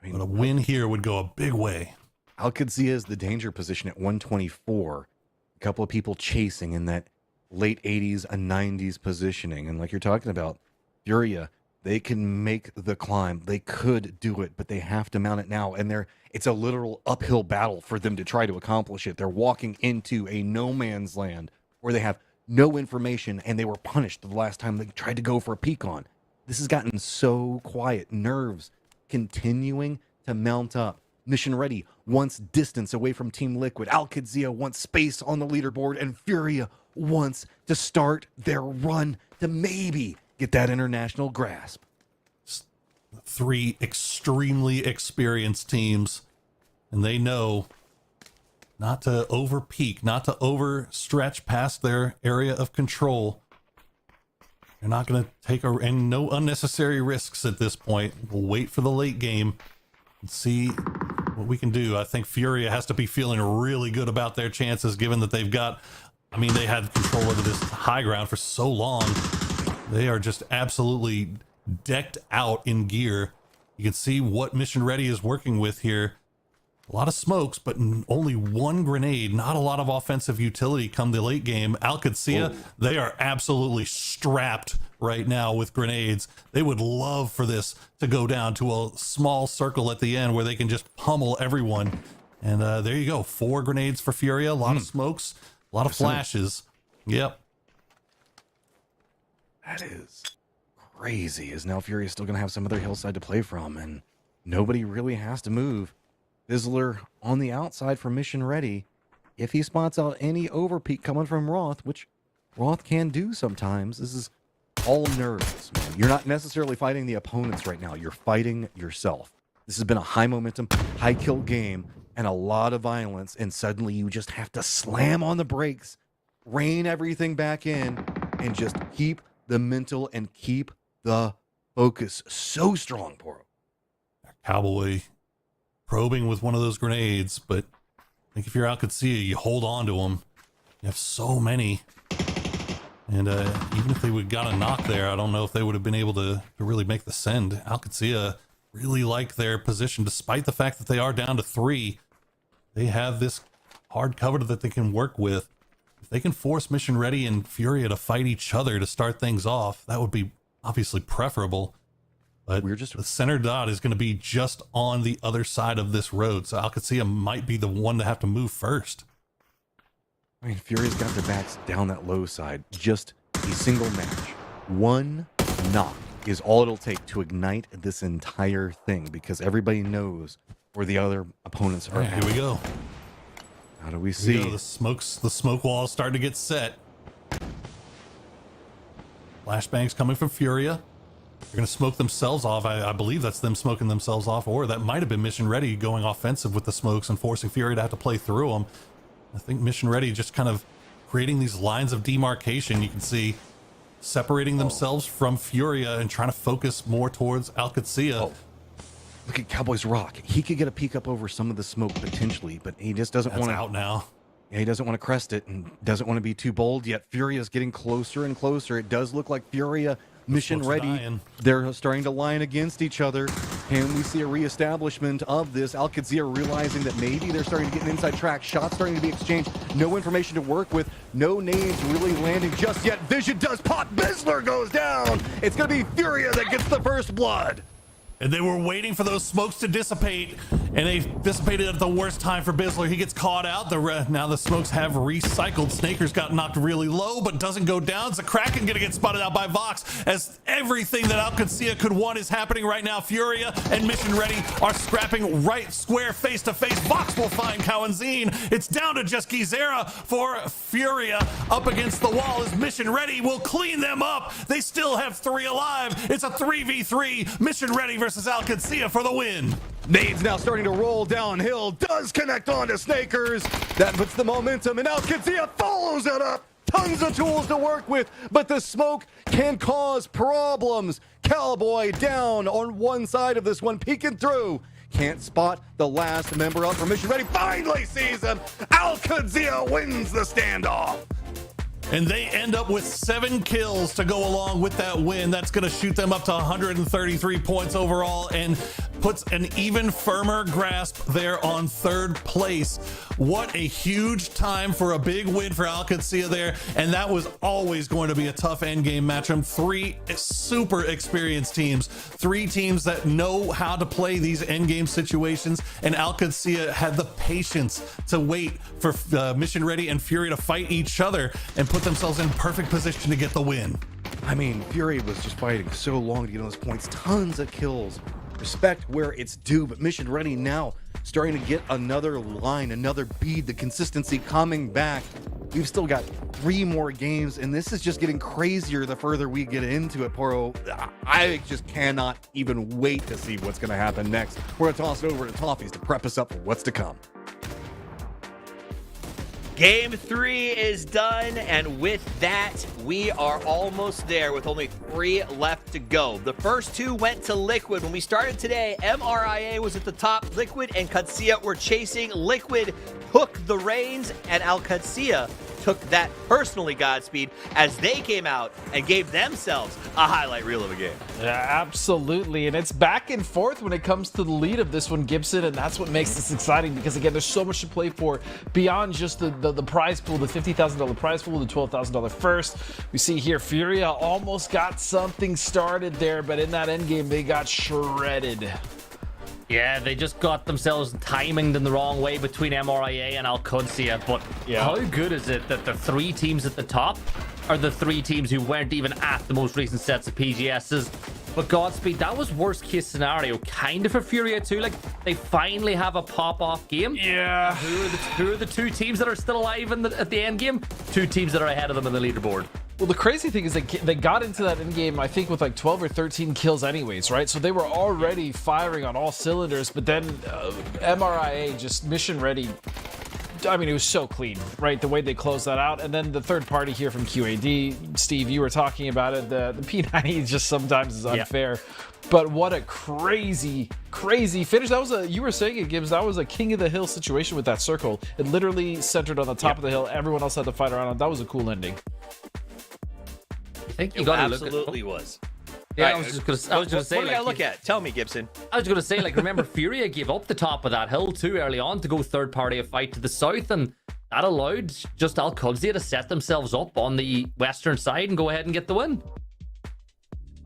But a win here would go a big way. Alcadzia is the danger position at 124. A couple of people chasing in that late 80s and 90s positioning. And like you're talking about, Furia, they can make the climb. They could do it, but they have to mount it now. And it's a literal uphill battle for them to try to accomplish it. They're walking into a no man's land where they have no information, and they were punished the last time they tried to go for a peek on. This has gotten so quiet. Nerves continuing to mount up. Mission Ready wants distance away from Team Liquid. Alcadzia wants space on the leaderboard, and Furia wants to start their run to maybe get that international grasp. 3 extremely experienced teams, and they know not to over peak, not to overstretch past their area of control. They're not going to take no unnecessary risks at this point. We'll wait for the late game and see what we can do. I think Furia has to be feeling really good about their chances, given that they've got, they had control over this high ground for so long. They are just absolutely decked out in gear. You can see what Mission Ready is working with here. A lot of smokes, but only 1 grenade. Not a lot of offensive utility come the late game. Alcadzia, they are absolutely strapped right now with grenades. They would love for this to go down to a small circle at the end where they can just pummel everyone. And there you go. 4 grenades for Furia. A lot of smokes. A lot of flashes. Yep. That is crazy. Is now Furia still going to have some other hillside to play from, and nobody really has to move. Bizzler on the outside for Mission Ready. If he spots out any overpeak coming from Roth, which Roth can do sometimes, this is all nerves, man. You're not necessarily fighting the opponents right now. You're fighting yourself. This has been a high momentum, high kill game, and a lot of violence, and suddenly you just have to slam on the brakes, rein everything back in, and just keep the mental and keep the focus so strong, Poro. Cowboy probing with one of those grenades, but I think if you're Alcadzia, you hold on to them. You have so many. And even if they would got a knock there, I don't know if they would have been able to really make the send. Alcadzia really like their position, despite the fact that they are down to 3. They have this hard cover that they can work with. If they can force Mission Ready and Furia to fight each other to start things off, that would be obviously preferable. But the center dot is going to be just on the other side of this road, so Alcadzia might be the one to have to move first. Furia's got their backs down that low side. Just a single match. 1 knock is all it'll take to ignite this entire thing, because everybody knows where the other opponents are. Here we go. How do we see? The smoke wall is starting to get set. Flashbangs coming from Furia. They're going to smoke themselves off. I believe that's them smoking themselves off, or that might have been Mission Ready going offensive with the smokes and forcing Furia to have to play through them. I think Mission Ready just kind of creating these lines of demarcation. You can see separating themselves from Furia and trying to focus more towards Alcacia. Look at Cowboys Rock. He could get a peek up over some of the smoke potentially, but he just doesn't want to. Out now. Yeah, he doesn't want to crest it and doesn't want to be too bold. Yet Furia is getting closer and closer. It does look like Furia Mission Ready. They're starting to line against each other, and we see a reestablishment of this. Alcacia realizing that maybe they're starting to get an inside track. Shots starting to be exchanged. No information to work with. No names really landing just yet. Vision does pop. Bizzler goes down. It's going to be Furia that gets the first blood. And they were waiting for those smokes to dissipate, and they dissipated at the worst time for Bizzler. He gets caught out. Now the smokes have recycled. Snaker's got knocked really low, but doesn't go down. It's a Kraken gonna get spotted out by Vox, as everything that Alcacia could want is happening right now. Furia and Mission Ready are scrapping right square face to face. Vox will find Cowanzine. It's down to just Gizera for Furia up against the wall, as Mission Ready will clean them up. They still have 3 alive. It's a 3v3. Mission Ready versus Alcacia for the win. Nades now starting to roll downhill. Does connect on to Snakers. That puts the momentum, and Alcacia follows it up. Tons of tools to work with, but the smoke can cause problems. Cowboy down on one side of this one, peeking through. Can't spot the last member up for Mission Ready. Finally sees him. Alcacia wins the standoff. And they end up with 7 kills to go along with that win. That's going to shoot them up to 133 points overall and puts an even firmer grasp there on 3rd place. What a huge time for a big win for Alcacia there. And that was always going to be a tough endgame matchup. 3 super experienced teams, 3 teams that know how to play these endgame situations. And Alcacia had the patience to wait for Mission Ready and Fury to fight each other and put themselves in perfect position to get the win. I mean, Fury was just fighting so long to get those points. Tons of kills. Respect where it's due, but Mission Ready now starting to get another line, another bead, the consistency coming back. We've still got 3 more games, and this is just getting crazier the further we get into it, Poro. I just cannot even wait to see what's going to happen next. We're going to toss it over to Toffees to prep us up for what's to come. Game 3 is done, and with that, we are almost there with only 3 left to go. The first 2 went to Liquid. When we started today, MRIA was at the top. Liquid and Katsia were chasing. Liquid took the reins, and Alcacia took that personally, Godspeed, as they came out and gave themselves a highlight reel of a game. Yeah, absolutely. And it's back and forth when it comes to the lead of this one, Gibson, and that's what makes this exciting because, again, there's so much to play for beyond just the prize pool, the $50,000 prize pool, the $12,000 first. We see here Furia almost got something started there, but in that end game, they got shredded. Yeah, they just got themselves timinged in the wrong way between MRIA and Alcacia. But how good is it that the 3 teams at the top are the 3 teams who weren't even at the most recent sets of PGSs? But Godspeed, that was worst case scenario, kind of for Furia too. Like, they finally have a pop-off game. Yeah. Who are the 2 teams that are still alive at the end game? 2 teams that are ahead of them in the leaderboard. Well, the crazy thing is they got into that end game, I think, with like 12 or 13 kills anyways, right? So they were already firing on all cylinders, but then MRIA just Mission Ready. I mean, it was so clean, right? The way they closed that out. And then the third party here from QAD, Steve, you were talking about it. The P90 just sometimes is unfair. Yeah. But what a crazy finish. That was you were saying it, Gibbs, that was a king of the hill situation with that circle. It literally centered on the top of the hill. Everyone else had to fight around it. That was a cool ending. I think you got to absolutely was. Yeah, right. I was just going to say. What do you got to look at? Tell me, Gibson. I was going to say, like, remember, Furia gave up the top of that hill too early on to go third party a fight to the south, and that allowed just Alcacia to set themselves up on the western side and go ahead and get the win.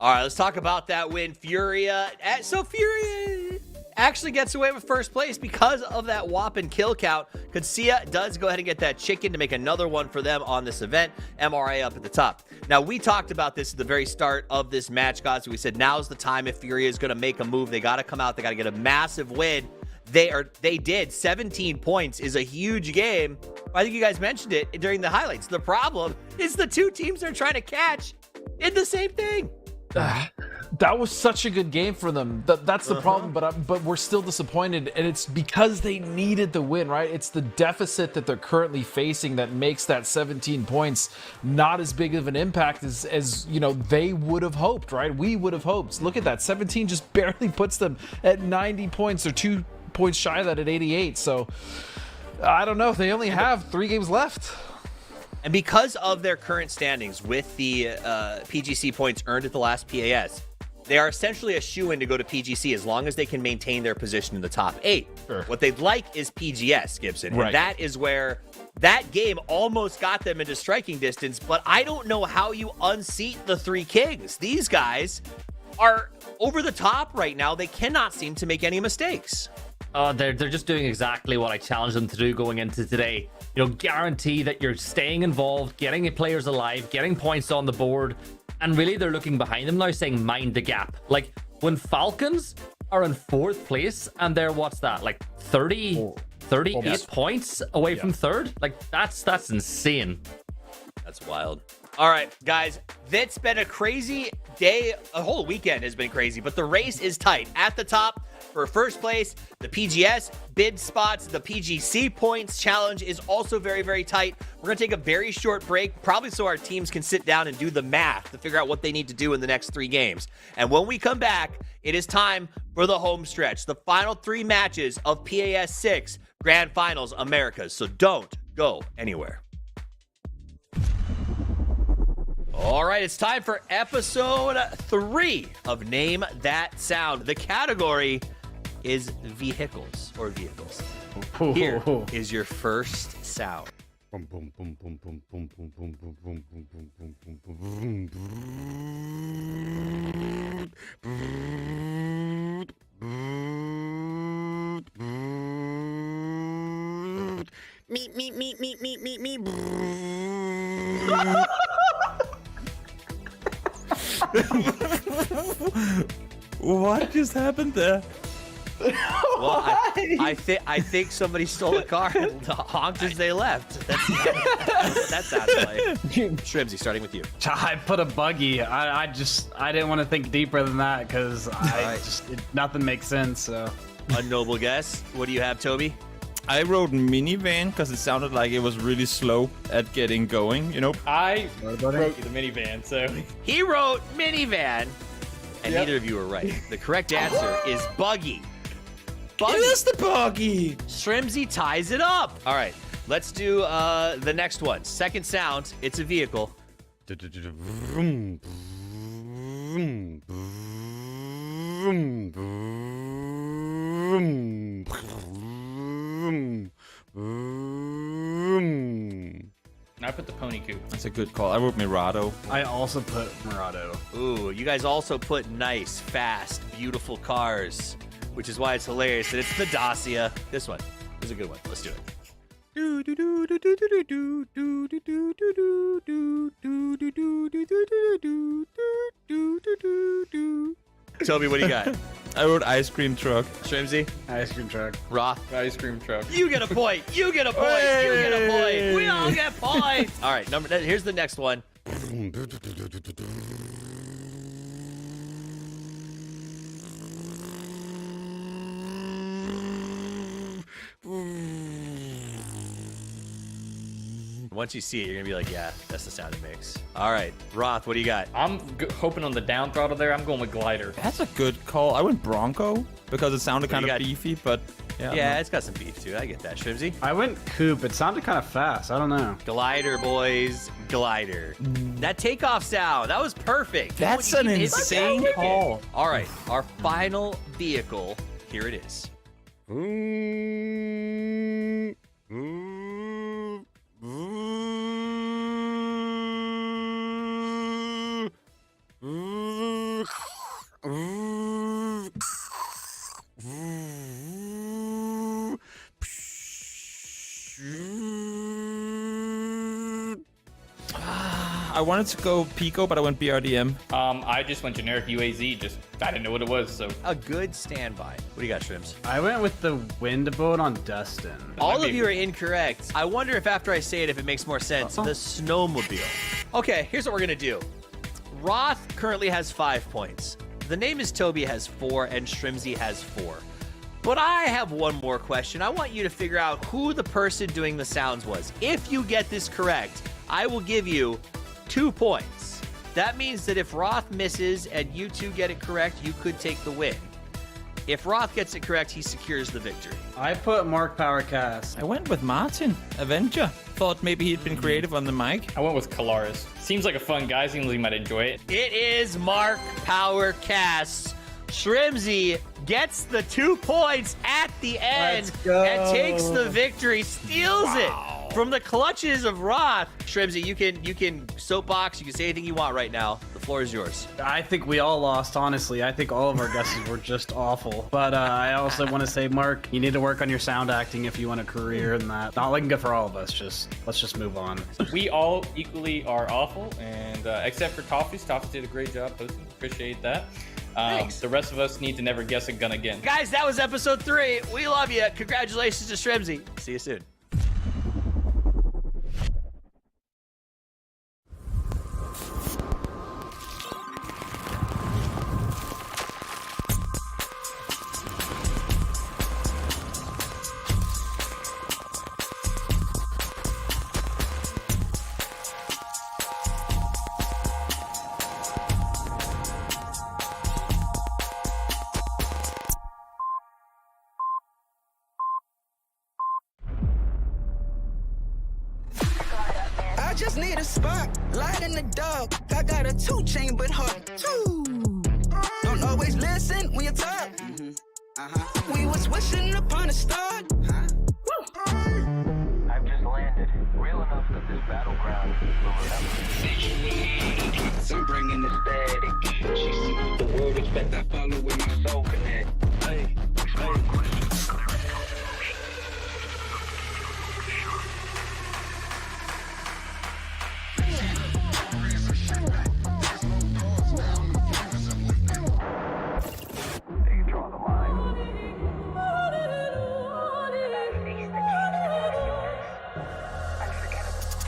All right, let's talk about that win. Furia. So Furia actually gets away with first place because of that whopping kill count. Katsia does go ahead and get that chicken to make another one for them on this event. MRA up at the top. Now, we talked about this at the very start of this match, guys. We said now's the time if Furia is going to make a move. They got to come out. They got to get a massive win. They did 17 points is a huge game. I think you guys mentioned it during the highlights. The problem is the two teams they're trying to catch did the same thing. That was such a good game for them. That's the problem, but we're still disappointed, and it's because they needed the win, right? It's the deficit that they're currently facing that makes that 17 points not as big of an impact as you know they would have hoped, right? We would have hoped. Look at that, 17 just barely puts them at 90 points, or 2 points shy of that at 88. So I don't know. They only have 3 games left. And because of their current standings with the PGC points earned at the last PAS, they are essentially a shoo-in to go to PGC as long as they can maintain their position in the top 8. Sure. What they'd like is PGS, Gibson. Right. And that is where that game almost got them into striking distance, but I don't know how you unseat the 3 Kings. These guys are over the top right now. They cannot seem to make any mistakes. They're just doing exactly what I challenged them to do going into today. You know, guarantee that you're staying involved, getting your players alive, getting points on the board, and really they're looking behind them now saying mind the gap. Like when Falcons are in 4th place and they're, what's that, like 38 points away from 3rd? Like that's insane. That's wild. All right, guys, that's been a crazy day. A whole weekend has been crazy, but the race is tight. At the top for first place, the PGS bid spots, the PGC points challenge is also very, very tight. We're going to take a very short break, probably so our teams can sit down and do the math to figure out what they need to do in the next 3 games. And when we come back, it is time for the home stretch, the final 3 matches of PAS 6 Grand Finals Americas. So don't go anywhere. All right, it's time for episode 3 of Name That Sound. The category is vehicles or vehicles. Here is your first sound. Meep, meep, meep, meep, meep, meep, meep. What just happened there? Well, I think somebody stole a car and honked as they left. That's what that sounds like. Shrimsy, starting with you. I put a buggy. I didn't want to think deeper than that because nothing makes sense. So A noble guess. What do you have, Toby? I wrote minivan because it sounded like it was really slow at getting going, you know? I wrote the minivan, so... He wrote minivan, and neither of you are right. The correct answer is buggy. Buggy. It is the buggy! Shrimsy ties it up. All right, let's do the next one. Second sound, it's a vehicle. I put the pony coupe. That's a good call. I wrote Mirado. I also put Murado. Ooh, you guys also put nice, fast, beautiful cars, which is why it's hilarious that it's the Dacia. This one is a good one. Let's do it. Toby, what do you got? I wrote ice cream truck. Shrimsy? Ice cream truck. Roth? Ice cream truck. You get a point. You get a point. You get a point. We all get points. All right, here's the next one. Once you see it, you're gonna be like, yeah, that's the sound it makes. All right, Roth, what do you got? I'm hoping on the down throttle there. I'm going with glider. That's a good call. I went Bronco because it sounded What do kind you of got? beefy, but Yeah, it's got some beef too. I get that. Shrimsy? I went coupe. It sounded kind of fast. I don't know. Glider, boys. Glider. That takeoff sound, that was perfect. You know That's what you an did? It's insane like, call. All right, our final vehicle. Here it is. I wanted to go Pico, but I went BRDM. I just went generic UAZ. I didn't know what it was, so. A good standby. What do you got, Shrimps? I went with the wind boat on Dustin. All of you are incorrect. I wonder if after I say it, if it makes more sense. The snowmobile. Okay, here's what we're gonna do. Roth currently has 5 points. The Name is Toby has 4, and Shrimsy has 4. But I have one more question. I want you to figure out who the person doing the sounds was. If you get this correct, I will give you 2 points. That means that if Roth misses and you two get it correct, you could take the win. If Roth gets it correct, he secures the victory. I put Mark Powercast. I went with Martin, Avenger. Thought maybe he'd been creative on the mic. I went with Kalaris. Seems like a fun guy. Seems like he might enjoy it. It is Mark Powercast. Shrimsy gets the 2 points at the end and takes the victory, steals it from the clutches of Roth. Shrimsy, you can soapbox, you can say anything you want right now. The floor is yours. I think we all lost, honestly. I think all of our guesses were just awful. But I also want to say, Mark, you need to work on your sound acting if you want a career in that. Not looking good for all of us. Let's just move on. We all equally are awful, and except for Toffees. Toffees did a great job hosting. Appreciate that. The rest of us need to never guess a gun again. Guys, that was episode 3. We love you. Congratulations to Shrimsy. See you soon. I just need a spot, light in the dark. I got a 2 chain, but hard too. Don't always listen when you talk. We was wishing upon a star. I've just landed. Real enough that this battleground will remember. I'm bringing this static. She see the world expect I follow with my soul connect. Hey,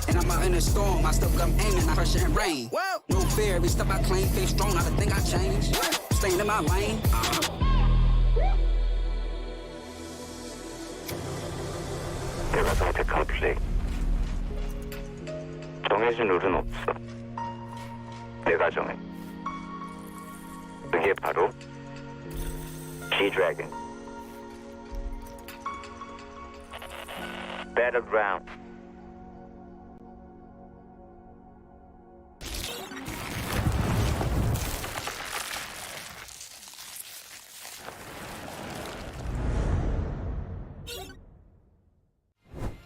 and I'm out in a storm, I still come aiming, I pressure and rain. No fear, every step I claim, face strong, I think I changed. Staying in my lane. 내가 선택한 플레이. 정해진 룰은 없어. 내가 정해. 그게 바로 G-Dragon. Battlegrounds.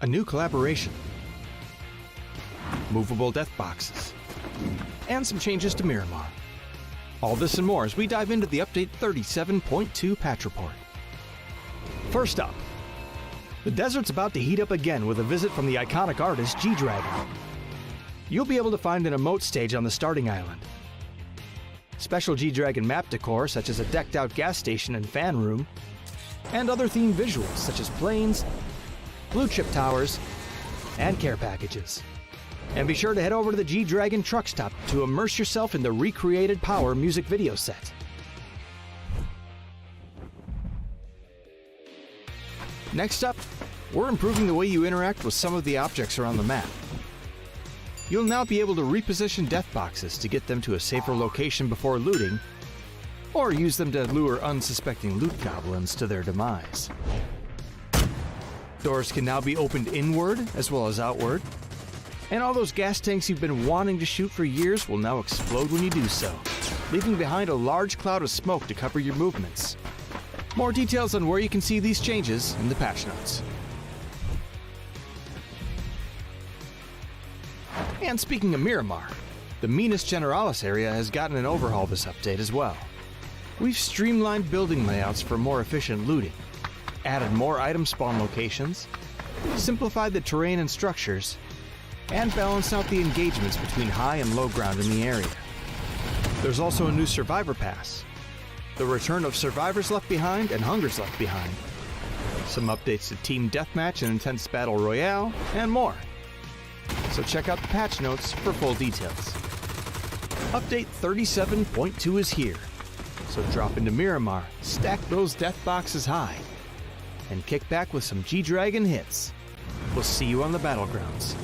A new collaboration, movable death boxes, and some changes to Miramar. All this and more as we dive into the update 37.2 patch report. First up, the desert's about to heat up again with a visit from the iconic artist G-Dragon. You'll be able to find an emote stage on the starting island. Special G-Dragon map decor such as a decked out gas station and fan room, and other themed visuals such as planes, blue chip towers, and care packages. And be sure to head over to the G-Dragon truck stop to immerse yourself in the recreated Power music video set. Next up, we're improving the way you interact with some of the objects around the map. You'll now be able to reposition death boxes to get them to a safer location before looting, or use them to lure unsuspecting loot goblins to their demise. Doors can now be opened inward as well as outward, and all those gas tanks you've been wanting to shoot for years will now explode when you do so, leaving behind a large cloud of smoke to cover your movements. More details on where you can see these changes in the patch notes. And speaking of Miramar, the Minas Generalis area has gotten an overhaul this update as well. We've streamlined building layouts for more efficient looting, added more item spawn locations, simplified the terrain and structures, and balance out the engagements between high and low ground in the area. There's also a new Survivor Pass, the return of Survivors Left Behind and Hungers Left Behind, some updates to Team Deathmatch and Intense Battle Royale, and more. So check out the patch notes for full details. Update 37.2 is here, so drop into Miramar, stack those death boxes high, and kick back with some G-Dragon hits. We'll see you on the Battlegrounds.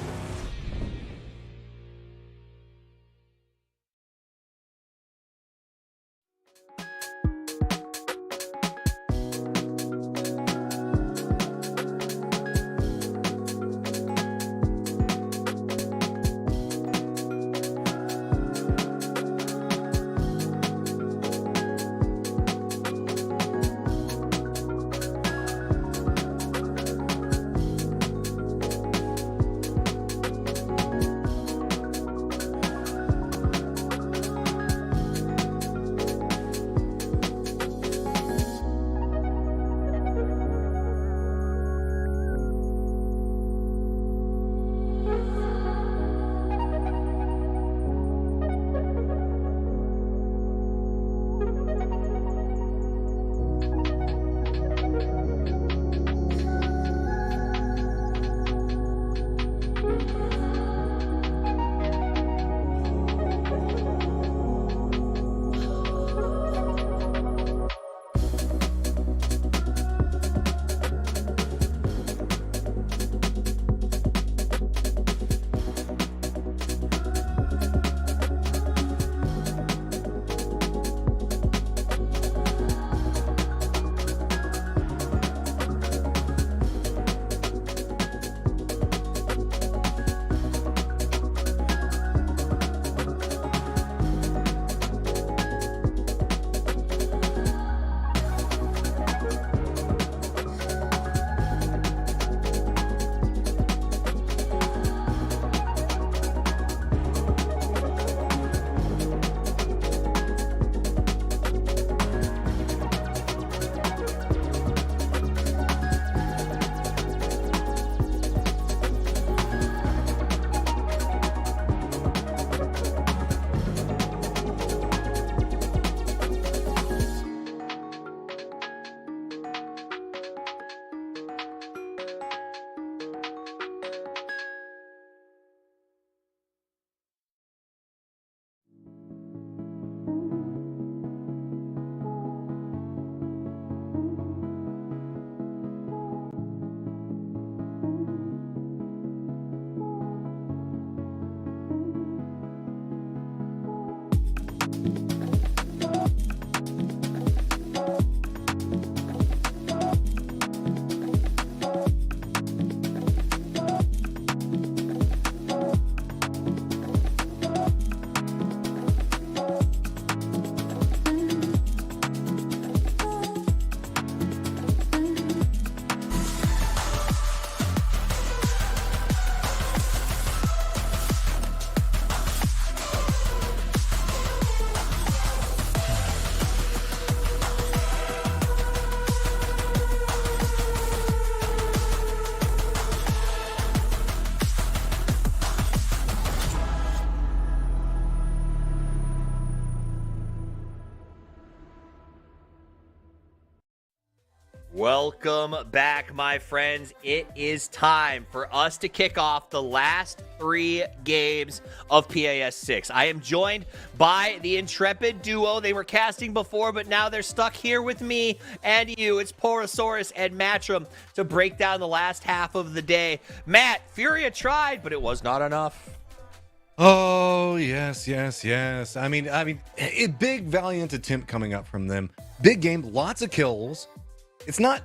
Welcome back, my friends. It is time for us to kick off the last 3 games of PAS 6. I am joined by the intrepid duo. They were casting before, but now they're stuck here with me and you. It's Porosaurus and Matcham to break down the last half of the day. Matt, Furia tried, but it was not enough. Oh, yes. I mean, a big valiant attempt coming up from them. Big game, lots of kills. It's not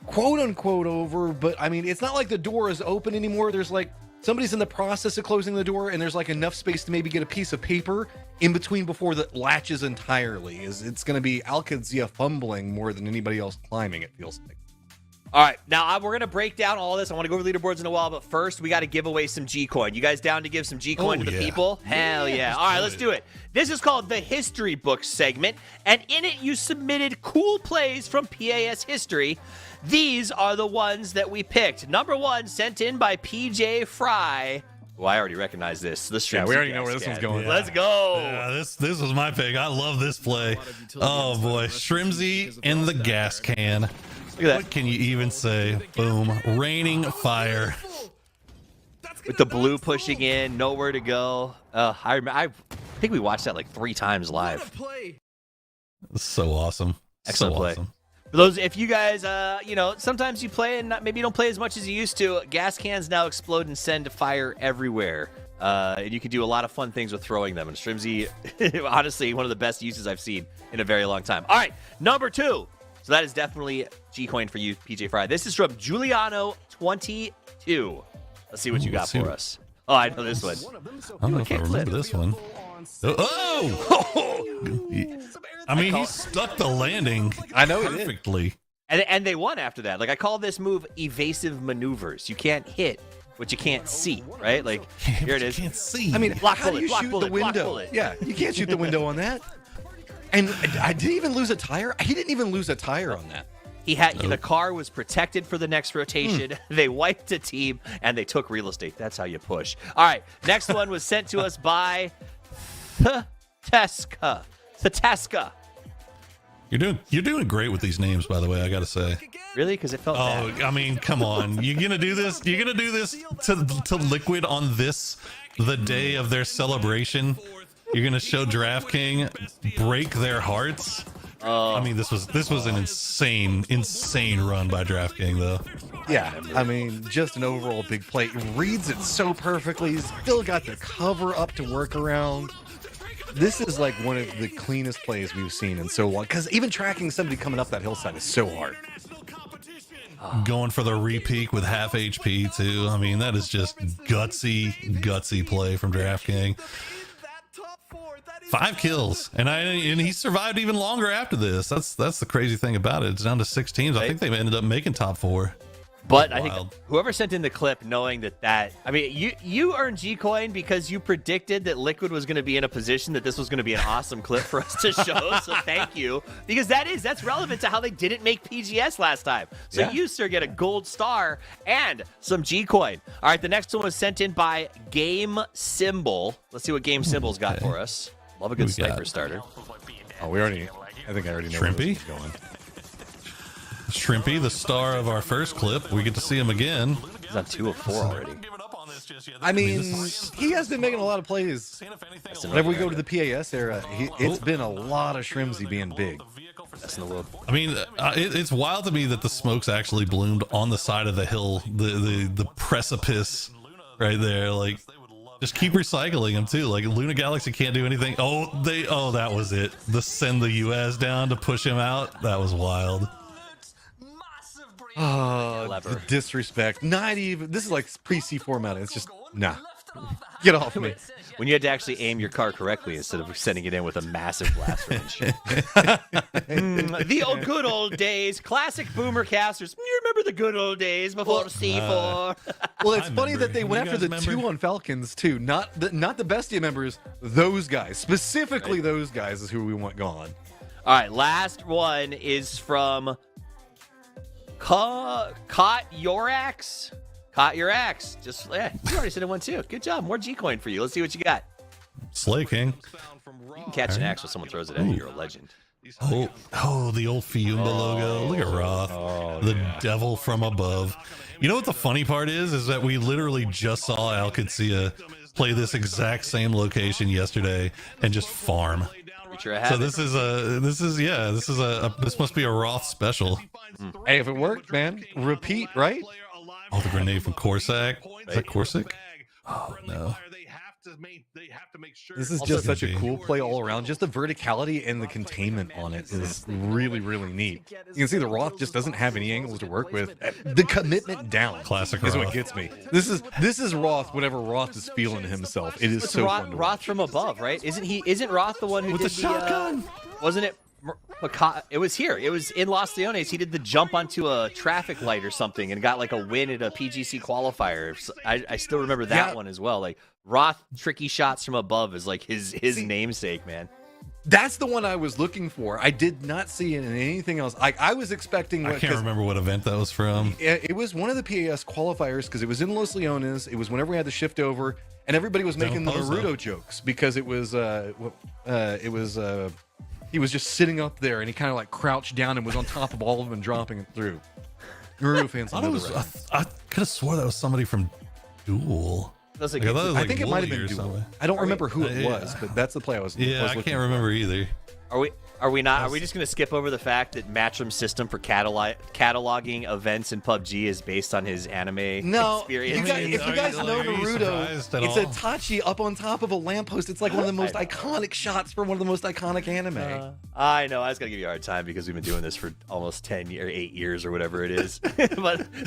quote unquote over, but I mean, it's not like the door is open anymore. There's like somebody's in the process of closing the door, and there's like enough space to maybe get a piece of paper in between before the latches entirely. It's going to be Alcadzia fumbling more than anybody else climbing, it feels like. All right, now we're going to break down all this. I want to go over leaderboards in a while, but first we got to give away some G-Coin. You guys down to give some G-Coin to the people? Hell yeah. All right, let's do it. This is called the History Book segment, and in it you submitted cool plays from PAS history. These are the ones that we picked. Number 1, sent in by PJ Fry. Well, I already recognize this. Yeah, we already know where this one's going. Let's go. Yeah, this was my pick. I love this play. Oh boy, Shrimsy in the gas can. Look at that. What can you even say? Boom, raining fire. With the blue pushing in, nowhere to go. I think we watched that like 3 times live. So awesome. Excellent so play. Awesome. For those, if you guys, sometimes you play and maybe you don't play as much as you used to. Gas cans now explode and send fire everywhere. And you can do a lot of fun things with throwing them. And Shrimsy, honestly, one of the best uses I've seen in a very long time. All right, number 2. So that is definitely G-Coin for you, PJ Fry. This is from Giuliano22. Let's see what you got for us. Oh, I know this one. I don't know if I remember this one. Oh! I mean, he stuck the landing. I know perfectly. And they won after that. Like, I call this move evasive maneuvers. You can't hit what you can't see, right? Like, here it is. You can't see. I mean, block how bullet, do you block shoot bullet, the window? block bullet. Yeah, you can't shoot the window on that. And I didn't even lose a tire. He didn't even lose a tire on that. The car was protected for the next rotation. They wiped a team and they took real estate. That's how you push. All right, next one was sent to us by Teska. You're doing great with these names, by the way. I gotta say. Really? Because it felt bad. I mean, come on. You're gonna do this to Liquid on the day of their celebration. You're gonna show DraftKings break their hearts. I mean, this was an insane run by DraftKings, though. Yeah, I mean, just an overall big play. Reads it so perfectly. He's still got the cover up to work around. This is like one of the cleanest plays we've seen in so long. Because even tracking somebody coming up that hillside is so hard. Going for the re-peak with half HP, too. I mean, that is just gutsy play from DraftKings. 5 kills, and he survived even longer after this. That's the crazy thing about it. It's down to 6 teams. I think they ended up making top 4. But I think whoever sent in the clip, knowing that I mean, you earned G-Coin because you predicted that Liquid was going to be in a position that this was going to be an awesome clip for us to show. So thank you, because that's relevant to how they didn't make PGS last time. So you, sir, get a gold star and some G-Coin. All right, the next one was sent in by Game Symbol. Let's see what Game Symbol's got for us. Love a good sniper starter. Oh, I think I already know where this is going. Shrimpy, the star of our first clip. We get to see him again. He's on 2 of 4 already. I mean, he has been making a lot of plays. Whenever we go to the PAS era, it's been a lot of Shrimsy being big. Best in the world. I mean, it's wild to me that the smokes actually bloomed on the side of the hill, the precipice right there. Like, just keep recycling them too. Like, Luna Galaxy can't do anything. Oh, that was it. Send the US down to push him out. That was wild. Oh, the disrespect. Not even. This is like pre-C4 mounting. It's just, nah. Get off me. When you had to actually aim your car correctly instead of sending it in with a massive blast range. The good old days. Classic boomer casters. You remember the good old days before C4? Well, it's funny that they went after the 2 on Falcons, too. Not the Bestia members. Those guys. Specifically those guys is who we want gone. All right, last one is from Caught Your Axe. Caught Your Axe. You already said it one too. Good job. More G-Coin for you. Let's see what you got. Slay King. You can catch an axe when someone throws it at you. You're a legend. Oh, the old Fiumba logo. Look at Roth. The devil from above. You know what the funny part is that we literally just saw Alcancia play this exact same location yesterday and just farm. So this must be a Roth special. Hey, if it worked, man, repeat, right? Oh, the grenade from Corsac. Is that Corsac? Oh, no. This is just such a cool play all around. Just the verticality and the containment on it is really, really neat. You can see the Roth just doesn't have any angles to work with. The commitment down Classic is Roth. what gets me. This is Roth whenever Roth is feeling himself. It is so fun to Roth watch. from above, right? Isn't Roth the one who With did the shotgun? Wasn't it? It was here. It was in Los Leones. He did the jump onto a traffic light or something and got like a win at a PGC qualifier. I still remember that one as well. Like Roth tricky shots from above is like his namesake, man. That's the one I was looking for. I did not see it in anything else. I was expecting. I can't remember what event that was from. It was one of the PAS qualifiers because it was in Los Leones. It was whenever we had the shift over, and everybody was making the Naruto jokes because it was he was just sitting up there and he kind of like crouched down and was on top of all of them and dropping it through. Naruto fans. I could have swore that was somebody from Duel. I think it might have been Duel. I don't remember who it was, but that's the play I was. Yeah, I can't remember either. Are we not? Are we just going to skip over the fact that Matchroom's system for cataloging events in PUBG is based on his anime experience? If you guys know Naruto, it's Itachi up on top of a lamppost. It's like one of the most iconic shots from one of the most iconic anime. I know. I was going to give you a hard time because we've been doing this for almost 8 years or whatever it is.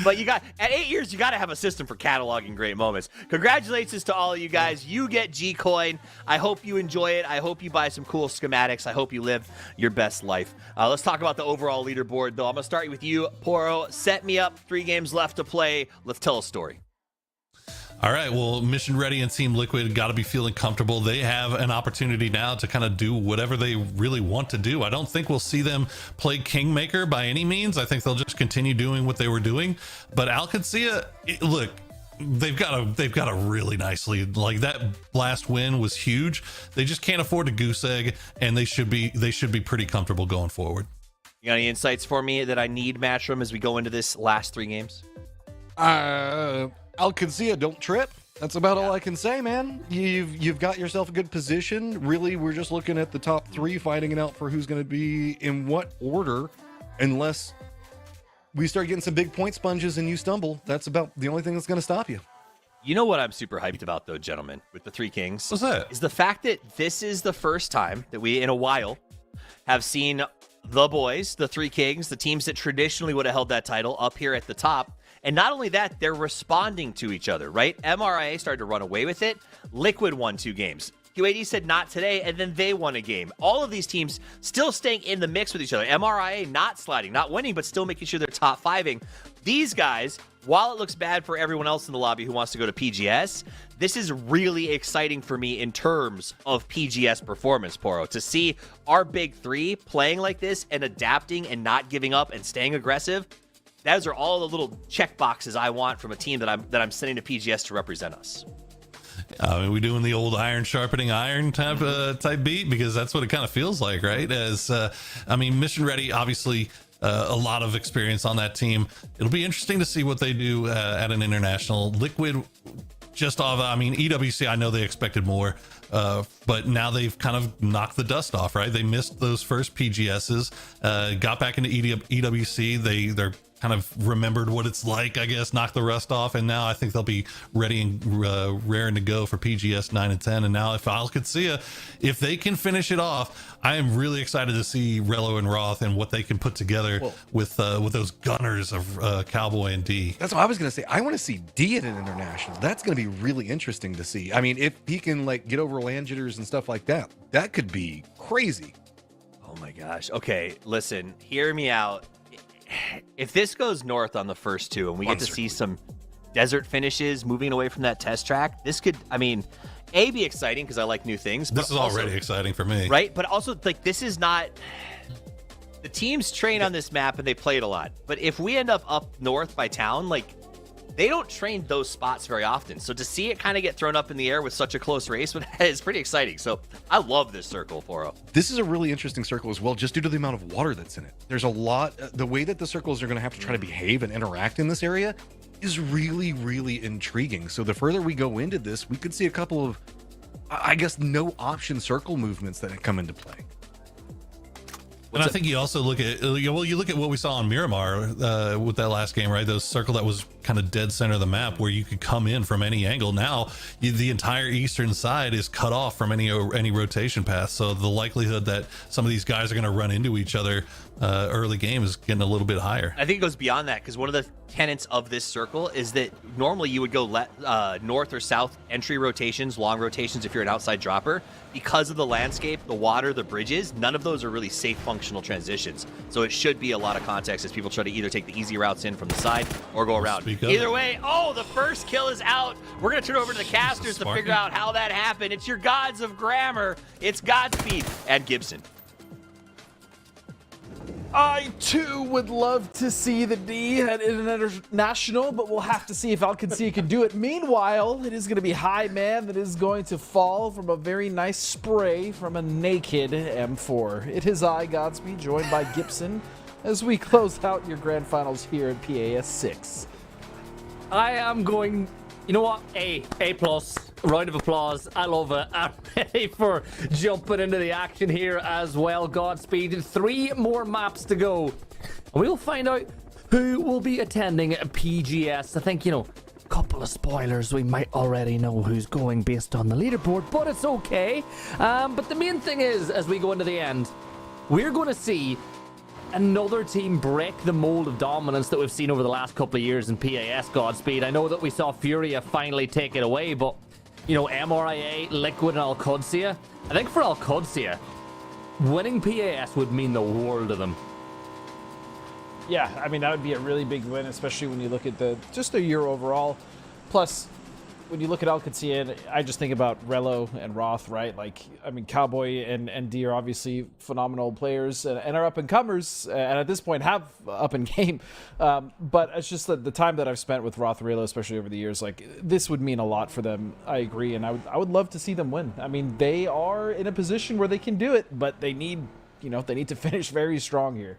but you got at 8 years, you got to have a system for cataloging great moments. Congratulations to all of you guys. You get G-Coin. I hope you enjoy it. I hope you buy some cool schematics. I hope you live your best life. Let's talk about the overall leaderboard, though. I'm going to start with you, Poro. Set me up. 3 games left to play. Let's tell a story. All right, well, Mission Ready and Team Liquid got to be feeling comfortable. They have an opportunity now to kind of do whatever they really want to do. I don't think we'll see them play Kingmaker by any means. I think they'll just continue doing what they were doing. But Alcancia, look, they've got a really nice lead. Like, that last win was huge. They just can't afford a goose egg, and they should be pretty comfortable going forward. You got any insights for me that I need, Matchroom, as we go into this last 3 games? Alcancia, don't trip. That's about all I can say, man. You've got yourself a good position. Really, we're just looking at the top 3, fighting it out for who's going to be in what order, unless we start getting some big point sponges and you stumble. That's about the only thing that's going to stop you. You know what I'm super hyped about, though, gentlemen, with the 3 Kings? What's that? Is the fact that this is the first time that we, in a while, have seen the boys, the 3 Kings, the teams that traditionally would have held that title, up here at the top. And not only that, they're responding to each other, right? MRIA started to run away with it. Liquid won 2 games. QAD said not today, and then they won a game. All of these teams still staying in the mix with each other. MRIA not sliding, not winning, but still making sure they're top 5ing. These guys, while it looks bad for everyone else in the lobby who wants to go to PGS, this is really exciting for me in terms of PGS performance, Poro. To see our big 3 playing like this and adapting and not giving up and staying aggressive, those are all the little check boxes I want from a team that I'm sending to PGS to represent us. Are we doing the old iron sharpening iron type beat? Because that's what it kind of feels like, right? Mission Ready, obviously, a lot of experience on that team. It'll be interesting to see what they do at an international. Liquid, just off, EWC, I know they expected more, but now they've kind of knocked the dust off, right? They missed those first PGSs, got back into EWC. They're kind of remembered what it's like, I guess, knocked the rust off, and now I think they'll be ready and raring to go for PGS 9 and 10. And now if Alcancia, if they can finish it off, I am really excited to see Relo and Roth and what they can put together with those gunners of Cowboy and D. That's what I was going to say. I want to see D at an international. That's going to be really interesting to see. I mean, if he can like get over land jitters and stuff like that, that could be crazy. Oh my gosh. Okay, listen, hear me out. If this goes north on the first 2 and we get to see some desert finishes moving away from that test track, this could, be exciting because I like new things. This is already exciting for me. Right? But also, like, this is not... The teams train on this map and they play it a lot. But if we end up north by town, like, they don't train those spots very often. So to see it kind of get thrown up in the air with such a close race is pretty exciting. So I love this circle, Poro. This is a really interesting circle as well, just due to the amount of water that's in it. There's a lot, the way that the circles are going to have to try to behave and interact in this area is really, really intriguing. So the further we go into this, we could see a couple of, I guess, no option circle movements that come into play. And I think you also look at, you look at what we saw on Miramar with that last game, right? Those circle that was kind of dead center of the map where you could come in from any angle. Now the entire eastern side is cut off from any rotation path. So the likelihood that some of these guys are going to run into each other early game is getting a little bit higher. I think it goes beyond that because one of the tenets of this circle is that normally you would go north or south entry rotations, long rotations if you're an outside dropper. Because of the landscape, the water, the bridges, none of those are really safe functional transitions. So it should be a lot of context as people try to either take the easy routes in from the side or go around. you go. Either way, the first kill is out. We're going to turn over to the casters to figure out how that happened. It's your gods of grammar. It's Godspeed and Gibson. I too would love to see the D at international, but we'll have to see if Alcancia can do it. Meanwhile, it is going to be High Man that is going to fall from a very nice spray from a naked M4. It is I, Godspeed, joined by Gibson, as we close out your grand finals here at PAS 6. I am going, you know what? A plus. Round of applause. I love it. I'm ready for jumping into the action here as well. Godspeed. 3 more maps to go. And we'll find out who will be attending PGS. I think, a couple of spoilers. We might already know who's going based on the leaderboard, but it's okay. But the main thing is, as we go into the end, we're going to see another team break the mold of dominance that we've seen over the last couple of years in PAS. Godspeed. I know that we saw Furia finally take it away, but MRIA, Liquid, and Alcancia. I think for Alcancia, winning PAS would mean the world to them. Yeah, I mean, that would be a really big win, especially when you look at just the year overall. Plus, when you look at Alcancia, I just think about Relo and Roth, right? Cowboy and D are obviously phenomenal players and are up-and-comers, and at this point have up-in-game. But it's just that the time that I've spent with Roth and Relo, especially over the years, this would mean a lot for them. I agree, and I would love to see them win. I mean, they are in a position where they can do it, but they need to finish very strong here.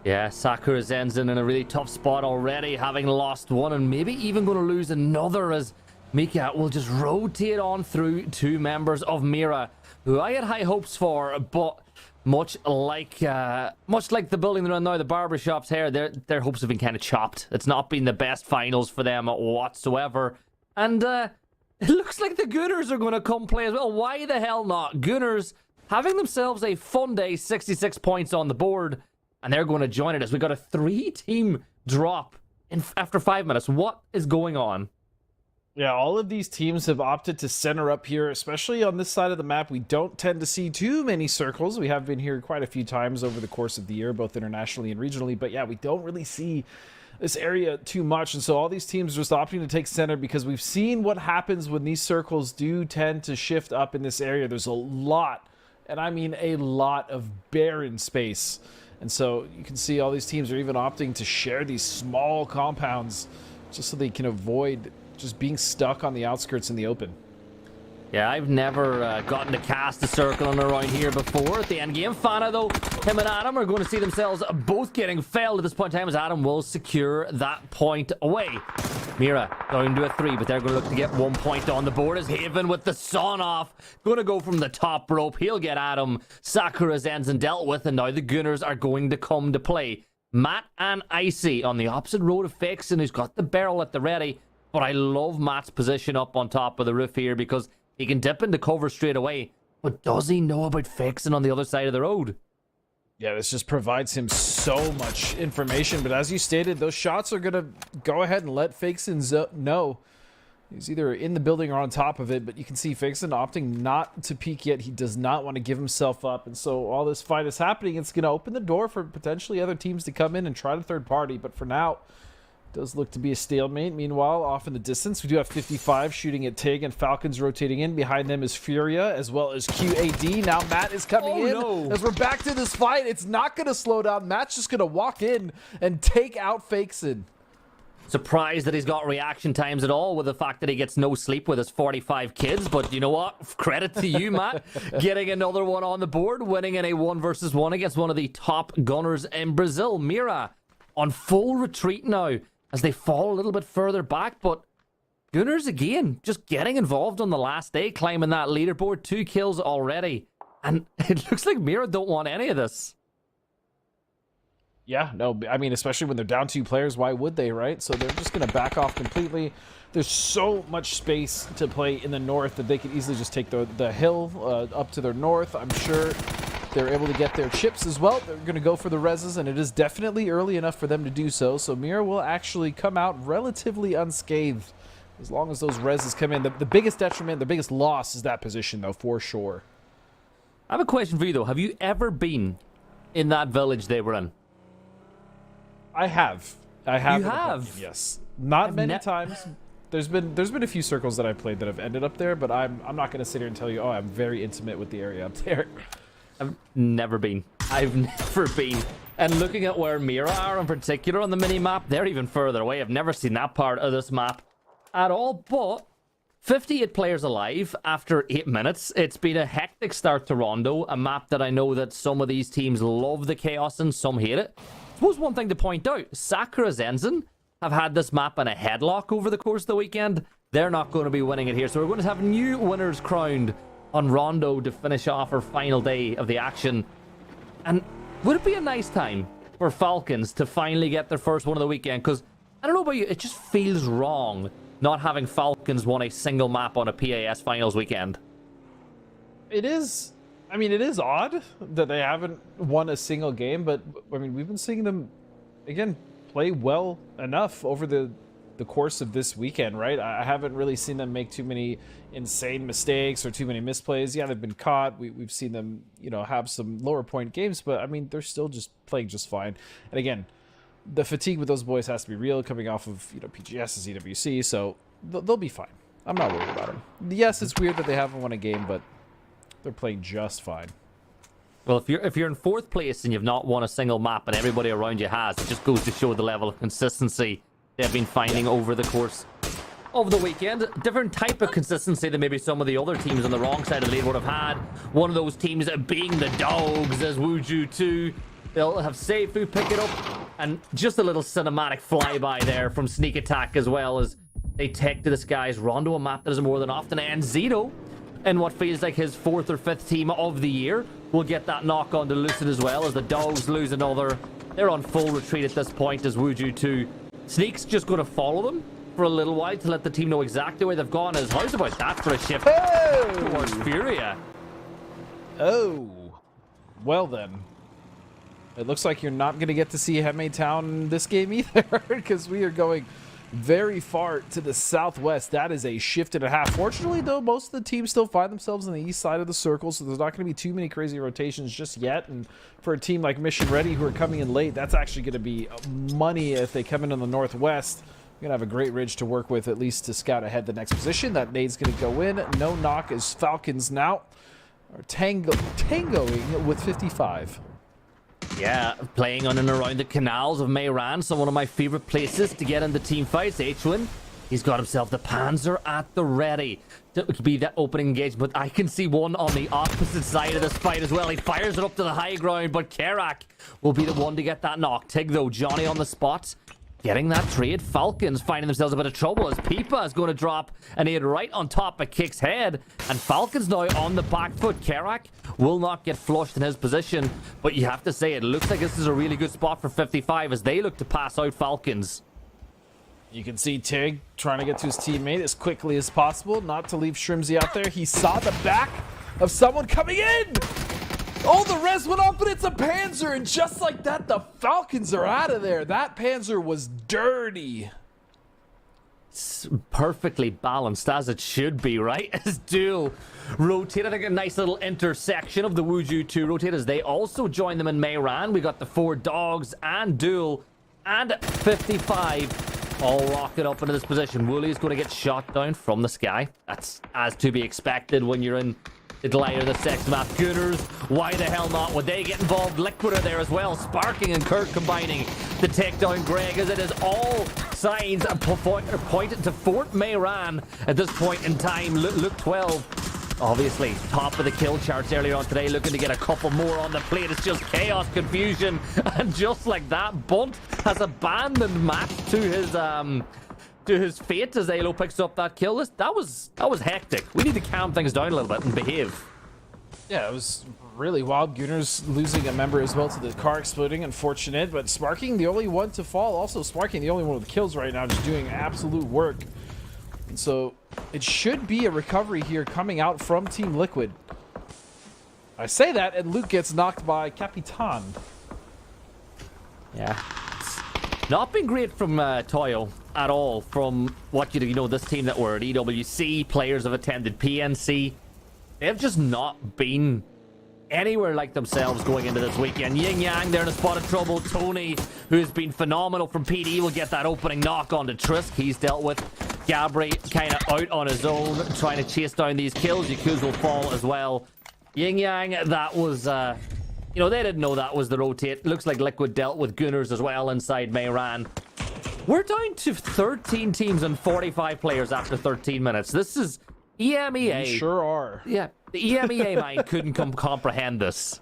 Yeah, Sakura Zen's in a really tough spot already, having lost one and maybe even going to lose another, as Mika will just rotate on through 2 members of Mira, who I had high hopes for, but much like the building they're on now, the barbershops here, their hopes have been kind of chopped. It's not been the best finals for them whatsoever. And it looks like the Gunners are going to come play as well. Why the hell not? Gunners having themselves a fun day, 66 points on the board. And they're going to join it as we got a 3-team drop after 5 minutes. What is going on? Yeah, all of these teams have opted to center up here, especially on this side of the map. We don't tend to see too many circles. We have been here quite a few times over the course of the year, both internationally and regionally. But yeah, we don't really see this area too much. And so all these teams are just opting to take center because we've seen what happens when these circles do tend to shift up in this area. There's a lot, and I mean a lot, of barren space. And so you can see all these teams are even opting to share these small compounds just so they can avoid just being stuck on the outskirts in the open. Yeah, I've never gotten to cast a circle on around here before. At the end game, Fana, though, him and Adam are going to see themselves both getting felled at this point in time as Adam will secure that point away. Mira going to a 3, but they're going to look to get 1 point on the board as Haven with the son off. Going to go from the top rope. He'll get Adam. Sakura's ends and dealt with, and now the Gunners are going to come to play. Matt and Icy on the opposite road of Fixin, who's got the barrel at the ready. But I love Matt's position up on top of the roof here because he can dip into cover straight away. But does he know about Fixin on the other side of the road? Yeah, this just provides him so much information. But as you stated, those shots are going to go ahead and let Fixin know. He's either in the building or on top of it, but you can see Fixin opting not to peek yet. He does not want to give himself up. And so all this fight is happening. It's going to open the door for potentially other teams to come in and try the third party. But for now, does look to be a stalemate. Meanwhile, off in the distance, we do have 55 shooting at TIG and Falcons rotating in. Behind them is Furia as well as QAD. Now Matt is coming in. As we're back to this fight, it's not going to slow down. Matt's just going to walk in and take out Fakeson. Surprised that he's got reaction times at all with the fact that he gets no sleep with his 45 kids. But you know what? Credit to you, Matt. Getting another one on the board, winning in a 1-versus-1 against one of the top gunners in Brazil. Mira on full retreat now, as they fall a little bit further back, but Gunners again, just getting involved on the last day, climbing that leaderboard, 2 kills already. And it looks like Mira don't want any of this. Yeah, no, I mean, especially when they're down 2 players, why would they, right? So they're just going to back off completely. There's so much space to play in the north that they could easily just take the hill up to their north. I'm sure they're able to get their chips as well. They're going to go for the reses, and it is definitely early enough for them to do so. So Mira will actually come out relatively unscathed as long as those reses come in. The biggest detriment, the biggest loss is that position, though, for sure. I have a question for you, though. Have you ever been in that village they were in? I have. I have. You in a have? pumpkin, yes. Not I've many times. There's been a few circles that I've played that have ended up there, but I'm not gonna sit here and tell you, oh, I'm very intimate with the area up there. I've never been. I've never been. And looking at where Mira are in particular on the mini map, they're even further away. I've never seen that part of this map at all. But 58 players alive after 8 minutes. It's been a hectic start to Rondo, a map that I know that some of these teams love the chaos and some hate it. I suppose one thing to point out, Sakura Zenzen have had this map in a headlock over the course of the weekend. They're not going to be winning it here. So we're going to have new winners crowned on Rondo to finish off our final day of the action. And would it be a nice time for Falcons to finally get their first one of the weekend? Because I don't know about you, it just feels wrong not having Falcons won a single map on a PAS finals weekend. It is. I mean, it is odd that they haven't won a single game, but I mean, we've been seeing them again play well enough over the course of this weekend, right? I haven't really seen them make too many insane mistakes or too many misplays. Yeah, they've been caught. We've seen them, you know, have some lower point games, but I mean, they're still just playing just fine. And again, the fatigue with those boys has to be real, coming off of, you know, PGS and EWC, so they'll be fine. I'm not worried about them. Yes, it's weird that they haven't won a game, but they're playing just fine. Well, if you're in 4th place and you've not won a single map and everybody around you has, it just goes to show the level of consistency they've been finding over the course of the weekend. Different type of consistency than maybe some of the other teams on the wrong side of the lead would have had. One of those teams being the Dogs as Wuju 2. They'll have Seifu pick it up. And just a little cinematic flyby there from Sneak Attack as well as they take to the skies. Rondo, a map that is more than often. And Zito, in what feels like his 4th or 5th team of the year, will get that knock on to Lucid as well as the Dogs lose another. They're on full retreat at this point as Wuju 2. Sneak's just going to follow them for a little while to let the team know exactly where they've gone. As how's about that for a shift towards Furia? Oh, well then. It looks like you're not going to get to see Heme Town this game either, because we are going very far to the southwest. That is a shift and a half. Fortunately, though, most of the teams still find themselves on the east side of the circle, so there's not going to be too many crazy rotations just yet. And for a team like Mission Ready, who are coming in late, that's actually going to be money if they come in on the northwest. We're going to have a great ridge to work with, at least to scout ahead the next position. That nade's going to go in. No knock as Falcons now are tangoing with 55. Yeah, playing on and around the canals of Meiran, so one of my favorite places to get into team fights. H1, he's got himself the Panzer at the ready to be that opening engagement. I can see one on the opposite side of this fight as well. He fires it up to the high ground, but Kerak will be the one to get that knock. Tig, though, Johnny on the spot, getting that trade. Falcons finding themselves a bit of trouble as Pipa is going to drop an aid right on top of Kick's head. And Falcons now on the back foot. Kerak will not get flushed in his position, but you have to say it looks like this is a really good spot for 55 as they look to pass out Falcons. You can see Tig trying to get to his teammate as quickly as possible, not to leave Shrimsy out there. He saw the back of someone coming in! Oh, the res went off, but it's a Panzer, and just like that, the Falcons are out of there. That Panzer was dirty. It's perfectly balanced, as it should be, right? As Duel rotate, I think a nice little intersection of the Wuju 2 rotate as they also join them in Meiran. We got the 4 Dogs and Duel and 55 all rocket up into this position. Woolly's going to get shot down from the sky. That's as to be expected when you're in the delight of the sex map. Gooners, why the hell not? Would they get involved? Liquid are there as well. Sparking and Kurt combining to take down Greg as it is all signs pointed to Fort Meiran at this point in time. Luke 12, obviously top of the kill charts earlier on today, looking to get a couple more on the plate. It's just chaos, confusion, and just like that, Bunt has abandoned Matt to his fate as Alo picks up that kill. That was hectic. We need to calm things down a little bit and behave. Yeah, it was really wild. Gooners losing a member as well to the car exploding. Unfortunate, but Sparking the only one to fall. Also, Sparking the only one with kills right now, just doing absolute work. And so it should be a recovery here coming out from Team Liquid. I say that, and Luke gets knocked by Capitan. Yeah. It's not been great from Toyo at all. From what you know, this team that were at EWC, players have attended PNC. They've just not been anywhere like themselves going into this weekend. Yin Yang, they're in a spot of trouble. Tony, who's been phenomenal from PD, will get that opening knock onto Trisk. He's dealt with. Gabri kind of out on his own, trying to chase down these kills. Yakuz will fall as well. Yin Yang, that was, you know, they didn't know that was the rotate. Looks like Liquid dealt with Gunners as well inside Mayran. We're down to 13 teams and 45 players after 13 minutes. This is EMEA. We sure are. Yeah, the EMEA mind couldn't comprehend this.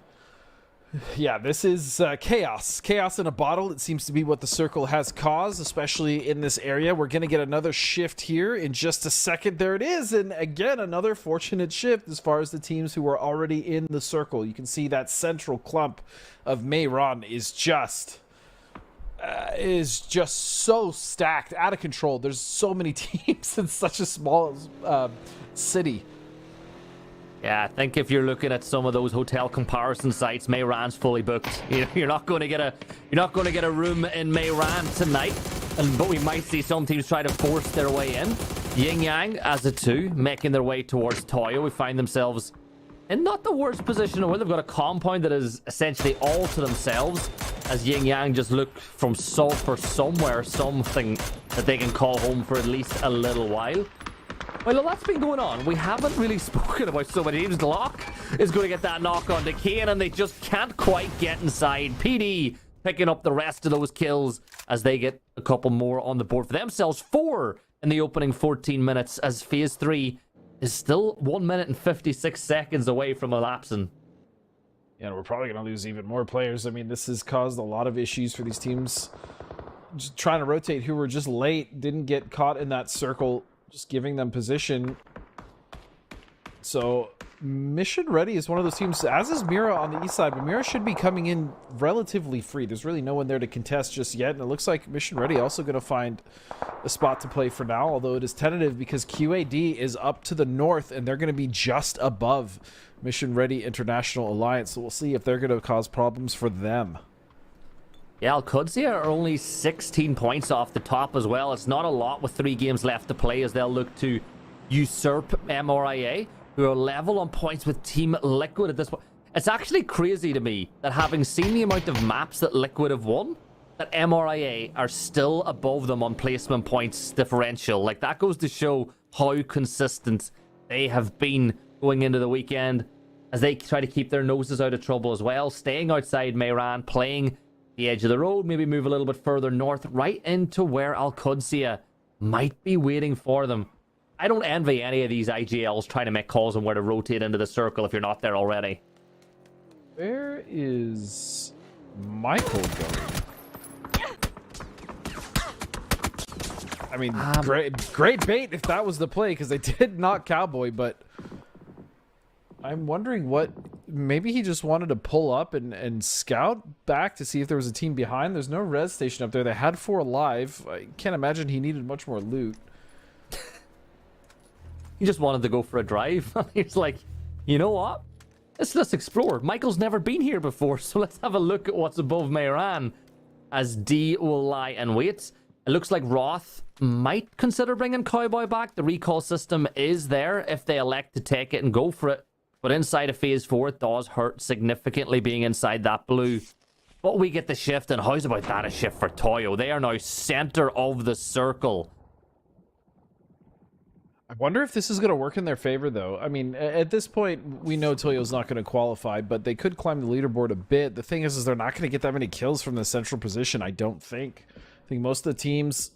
Yeah, this is chaos. Chaos in a bottle. It seems to be what the circle has caused, especially in this area. We're going to get another shift here in just a second. There it is. And again, another fortunate shift as far as the teams who are already in the circle. You can see that central clump of Mayron is just so stacked, out of control. There's so many teams in such a small city. Yeah, I think if you're looking at some of those hotel comparison sites, Mayran's fully booked. You're not going to get a room in Mayran tonight, but we might see some teams try to force their way in. Yin Yang as a 2, making their way towards Toyo. We find themselves in not the worst position where they've got a compound that is essentially all to themselves, as Yin Yang just look for somewhere, something that they can call home for at least a little while. Well, that's been going on. We haven't really spoken about so many teams. Glock is going to get that knock on to Kane, and they just can't quite get inside. PD picking up the rest of those kills as they get a couple more on the board for themselves. 4 in the opening 14 minutes as Phase 3 is still 1 minute and 56 seconds away from elapsing. Yeah, and we're probably going to lose even more players. I mean, this has caused a lot of issues for these teams. Just trying to rotate who were just late, didn't get caught in that circle. Just giving them position. So Mission Ready is one of those teams, as is Mira on the east side, but Mira should be coming in relatively free. There's really no one there to contest just yet, and it looks like Mission Ready also going to find a spot to play for now, although it is tentative because QAD is up to the north, and they're going to be just above Mission Ready International Alliance, so we'll see if they're going to cause problems for them. Yeah, Al-Qudsi are only 16 points off the top as well. It's not a lot with 3 games left to play as they'll look to usurp MRIA, who are level on points with Team Liquid at this point. It's actually crazy to me that having seen the amount of maps that Liquid have won, that MRIA are still above them on placement points differential. Like, that goes to show how consistent they have been going into the weekend as they try to keep their noses out of trouble as well, staying outside Mayran, playing the edge of the road, maybe move a little bit further north, right into where Al-Qudsi might be waiting for them. I don't envy any of these IGLs trying to make calls on where to rotate into the circle if you're not there already. Where is Michael going? I mean, great bait if that was the play, because they did knock Cowboy, but I'm wondering what... Maybe he just wanted to pull up and scout back to see if there was a team behind. There's no res station up there. They had 4 alive. I can't imagine he needed much more loot. He just wanted to go for a drive. He's like, you know what? Let's explore. Michael's never been here before, so let's have a look at what's above Mayran as D will lie and wait. It looks like Roth might consider bringing Cowboy back. The recall system is there if they elect to take it and go for it. But inside of Phase 4, it does hurt significantly being inside that blue. But we get the shift, and how's about that a shift for Toyo? They are now center of the circle. I wonder if this is going to work in their favor, though. I mean, at this point, we know Toyo's not going to qualify, but they could climb the leaderboard a bit. The thing is they're not going to get that many kills from the central position, I don't think. I think most of the teams...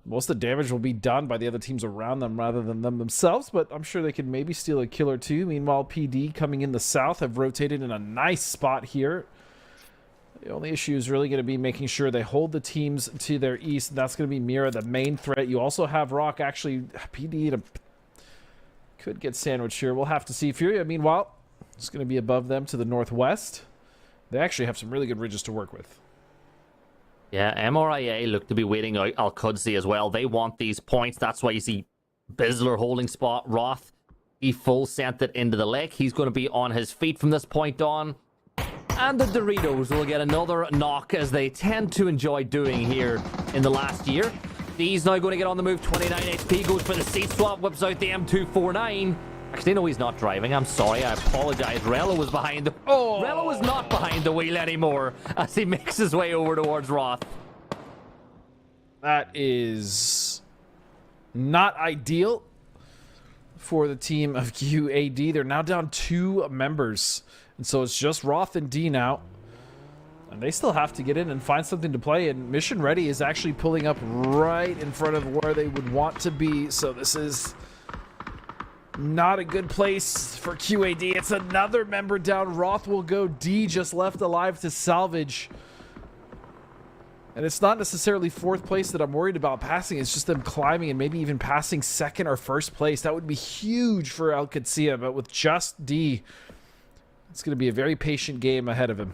Most of the damage will be done by the other teams around them rather than them themselves, but I'm sure they could maybe steal a kill or 2. Meanwhile, PD coming in the south have rotated in a nice spot here. The only issue is really going to be making sure they hold the teams to their east. That's going to be Mira, the main threat. You also have Rock, actually, PD could get sandwiched here. We'll have to see. Furia, meanwhile, it's going to be above them to the northwest. They actually have some really good ridges to work with. Yeah, MRIA look to be waiting out Al-Qudsi as well. They want these points. That's why you see Bizzler holding spot. Roth, he full sent it into the lake. He's going to be on his feet from this point on. And the Doritos will get another knock, as they tend to enjoy doing here in the last year. D's now going to get on the move. 29 HP, goes for the seat swap, whips out the M249. Actually, no, he's not driving. I'm sorry. I apologize. Rella was behind the... Oh! Rella was not behind the wheel anymore as he makes his way over towards Roth. That is not ideal for the team of QAD. They're now down 2 members. And so it's just Roth and D now. And they still have to get in and find something to play. And Mission Ready is actually pulling up right in front of where they would want to be. So this is not a good place for QAD. It's another member down. Roth will go. D just left alive to salvage. And it's not necessarily 4th place that I'm worried about passing. It's just them climbing and maybe even passing 2nd or 1st place. That would be huge for El Qudsiya. But with just D, it's going to be a very patient game ahead of him.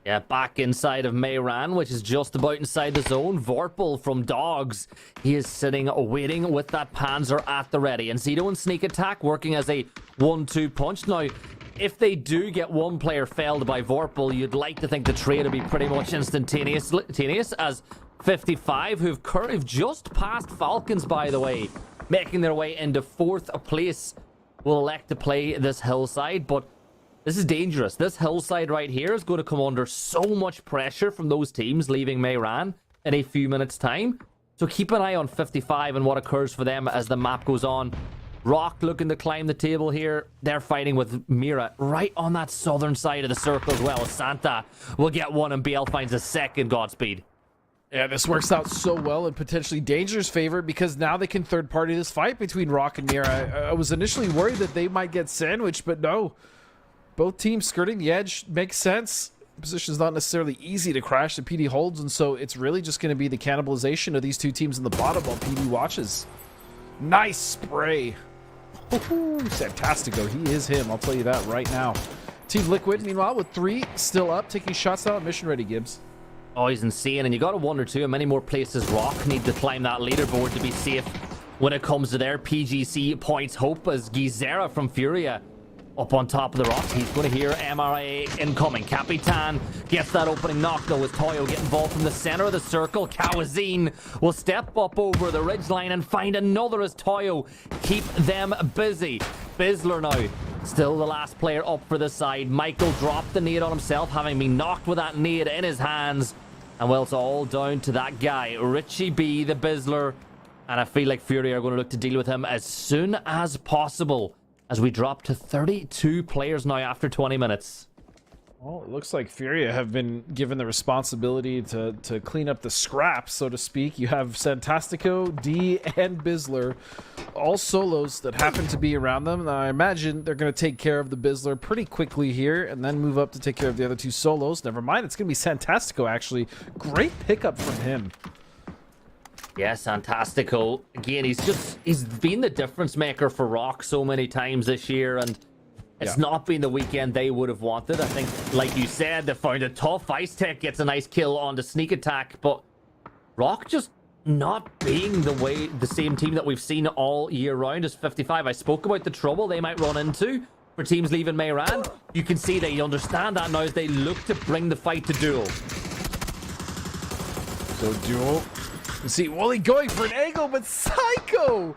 Yeah, back inside of Mayran, which is just about inside the zone. Vorpal from Dogs. He is sitting waiting with that Panzer at the ready. And Zito and Sneak Attack working as a 1-2 punch. Now, if they do get one player felled by Vorpal, you'd like to think the trade will be pretty much instantaneous as 55, who've just passed Falcons, by the way, making their way into 4th place, will elect to play this hillside. But this is dangerous. This hillside right here is going to come under so much pressure from those teams leaving Mayran in a few minutes' time. So keep an eye on 55 and what occurs for them as the map goes on. Rock looking to climb the table here. They're fighting with Mira right on that southern side of the circle as well. Santa will get one and BL finds a 2nd. Godspeed. Yeah, this works out so well in potentially Danger's favor because now they can third-party this fight between Rock and Mira. I was initially worried that they might get sandwiched, but no. Both teams skirting the edge makes sense. The position is not necessarily easy to crash. The PD holds, and so it's really just going to be the cannibalization of these 2 teams in the bottom while PD watches. Nice spray. Fantastico. He is him. I'll tell you that right now. Team Liquid, meanwhile, with 3 still up, taking shots now at Mission Ready, Gibbs. Oh, he's insane. And you got to wonder, too, how many more places Rock need to climb that leaderboard to be safe when it comes to their PGC points. Hope as Gizera from Furia up on top of the rocks. He's going to hear MRA incoming. Capitan gets that opening knock, though, with Toyo get involved from the center of the circle. Kawazine will step up over the ridgeline and find another as Toyo keep them busy. Bizzler now, still the last player up for the side. Michael dropped the nade on himself, having been knocked with that nade in his hands. And well, it's all down to that guy, Richie B, the Bizzler. And I feel like Fury are going to look to deal with him as soon as possible, as we drop to 32 players now after 20 minutes. Well, it looks like Furia have been given the responsibility to clean up the scraps, so to speak. You have Santastico, D, and Bizzler, all solos that happen to be around them. Now, I imagine they're going to take care of the Bizzler pretty quickly here and then move up to take care of the other 2 solos. Never mind, it's going to be Santastico, actually. Great pickup from him. Yeah, Santastico. Again, he's been the difference maker for Rock so many times this year, and it's not been the weekend they would have wanted. I think, like you said, they found it tough. Ice Tech gets a nice kill on the Sneak Attack, but Rock just not being the same team that we've seen all year round as 55. I spoke about the trouble they might run into for teams leaving Mayran. You can see they understand that now as they look to bring the fight to duel. So duel. See, Wally going for an angle, but Psycho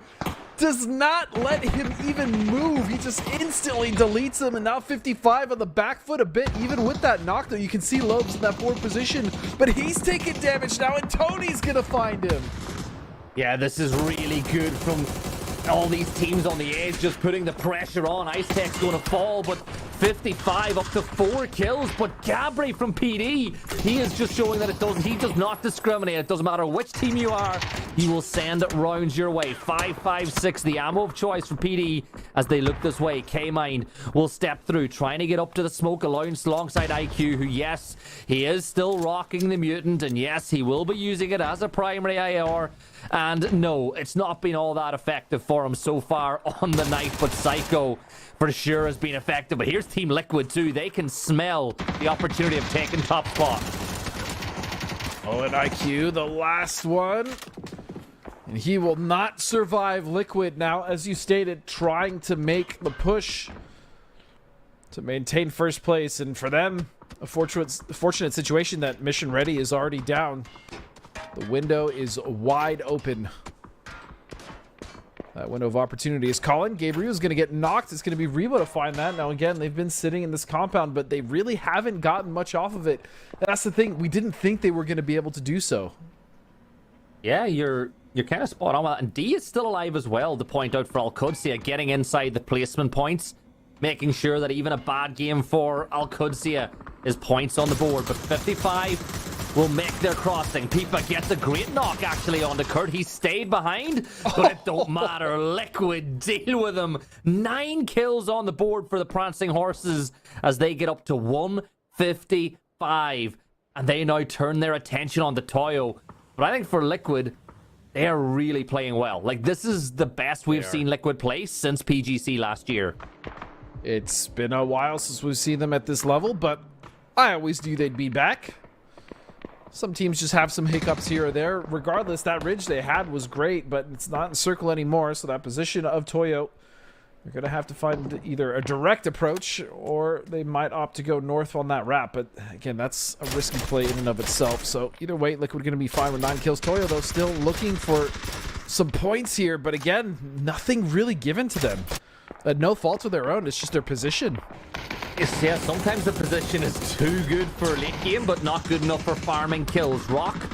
does not let him even move. He just instantly deletes him, and now 55 on the back foot a bit, even with that knock, though. You can see Lobes in that forward position, but he's taking damage now, and Tony's gonna find him. Yeah, this is really good from all these teams on the edge, just putting the pressure on. Ice Tech's going to fall, but 55 up to 4 kills. But Gabri from PD, he is just showing that he does not discriminate. It doesn't matter which team you are, he will send rounds your way. 5.56, the ammo of choice for PD as they look this way. K-Mind will step through, trying to get up to the smoke alongside IQ, who, yes, he is still rocking the mutant, and yes, he will be using it as a primary IR. And no, it's not been all that effective for him so far on the night, but Psycho for sure has been effective. But here's Team Liquid too. They can smell the opportunity of taking top spot. Oh, and IQ, the last one. And he will not survive. Liquid now, as you stated, trying to make the push to maintain first place. And for them, a fortunate situation that Mission Ready is already down. The window is wide open. That window of opportunity is calling. Gabriel's going to get knocked. It's going to be Rebo to find that. Now, again, they've been sitting in this compound, but they really haven't gotten much off of it. That's the thing. We didn't think they were going to be able to do so. Yeah, you're kind of spot on with that. And D is still alive as well, to point out for Al-Qudsiya, getting inside the placement points, making sure that even a bad game for Al-Qudsiya is points on the board. But 55 will make their crossing. Pipa gets a great knock, actually, on the Kurt. He stayed behind, but it don't matter. Liquid deal with him. 9 kills on the board for the Prancing Horses as they get up to 155. And they now turn their attention on the Toyo. But I think for Liquid, they are really playing well. Like, this is the best we've seen Liquid play since PGC last year. It's been a while since we've seen them at this level, but I always knew they'd be back. Some teams just have some hiccups here or there. Regardless, that ridge they had was great, but it's not in circle anymore, so that position of Toyo, they're going to have to find either a direct approach or they might opt to go north on that wrap. But again, that's a risky play in and of itself. So either way, Liquid going to be fine with 9 kills. Toyo, though, still looking for some points here. But again, nothing really given to them. No fault of their own. It's just their position. Yeah, sometimes the position is too good for late game, but not good enough for farming kills. Rock,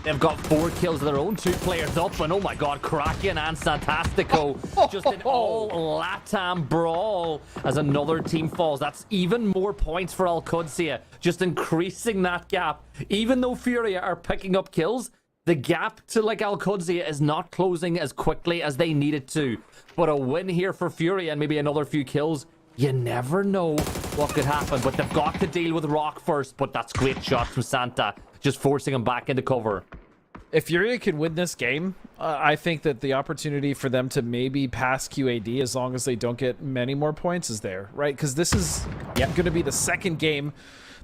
they've got 4 kills of their own, 2 players up, and oh my god, Kraken and Santastico just an all LATAM brawl as another team falls. That's even more points for Al-Qudsiya, just increasing that gap. Even though Furia are picking up kills, the gap to like Al-Qudsiya is not closing as quickly as they need it to. But a win here for Furia and maybe another few kills, you never know what could happen. But they've got to deal with Rock first, but that's great shots from Santa, just forcing him back into cover. If Furia can win this game, I think that the opportunity for them to maybe pass QAD, as long as they don't get many more points, is there, right? Because this is going to be the second game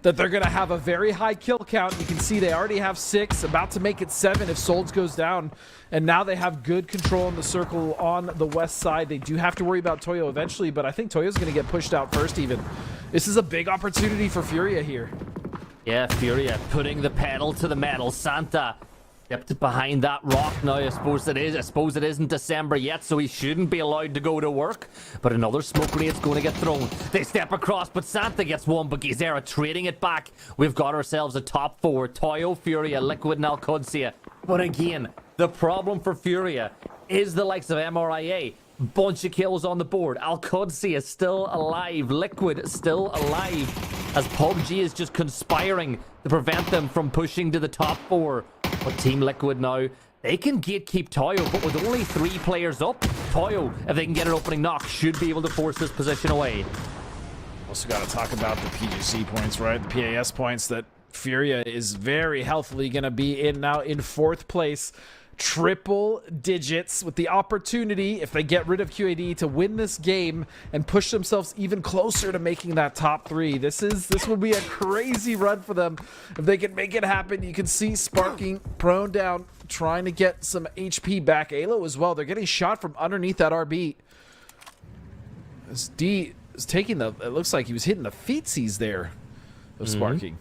that they're going to have a very high kill count. You can see they already have 6, about to make it 7 if Solds goes down. And now they have good control in the circle on the west side. They do have to worry about Toyo eventually, but I think Toyo's going to get pushed out first even. This is a big opportunity for Furia here. Yeah, Furia putting the pedal to the metal. Santa stepped behind that rock now. I suppose it isn't December yet, so he shouldn't be allowed to go to work. But another smoke grade's going to get thrown. They step across, but Santa gets one, but Gizera trading it back. We've got ourselves a top 4. Toyo, Furia, Liquid, and Al-Qudsiya. But again, the problem for Furia is the likes of MRIA. Bunch of kills on the board. Al-Qudsiya is still alive. Liquid still alive. As PUBG is just conspiring to prevent them from pushing to the top 4. But Team Liquid now, they can gatekeep Toyo, but with only 3 players up, Toyo, if they can get an opening knock, should be able to force this position away. Also got to talk about the PGC points, right? The PAS points that Furia is very healthily going to be in now in 4th place. Triple digits with the opportunity, if they get rid of QAD, to win this game and push themselves even closer to making that top 3. This will be a crazy run for them if they can make it happen. You can see Sparking prone down, trying to get some HP back. Alo as well. They're getting shot from underneath that RB. As D is taking the, it looks like he was hitting the feetsies there of Sparking.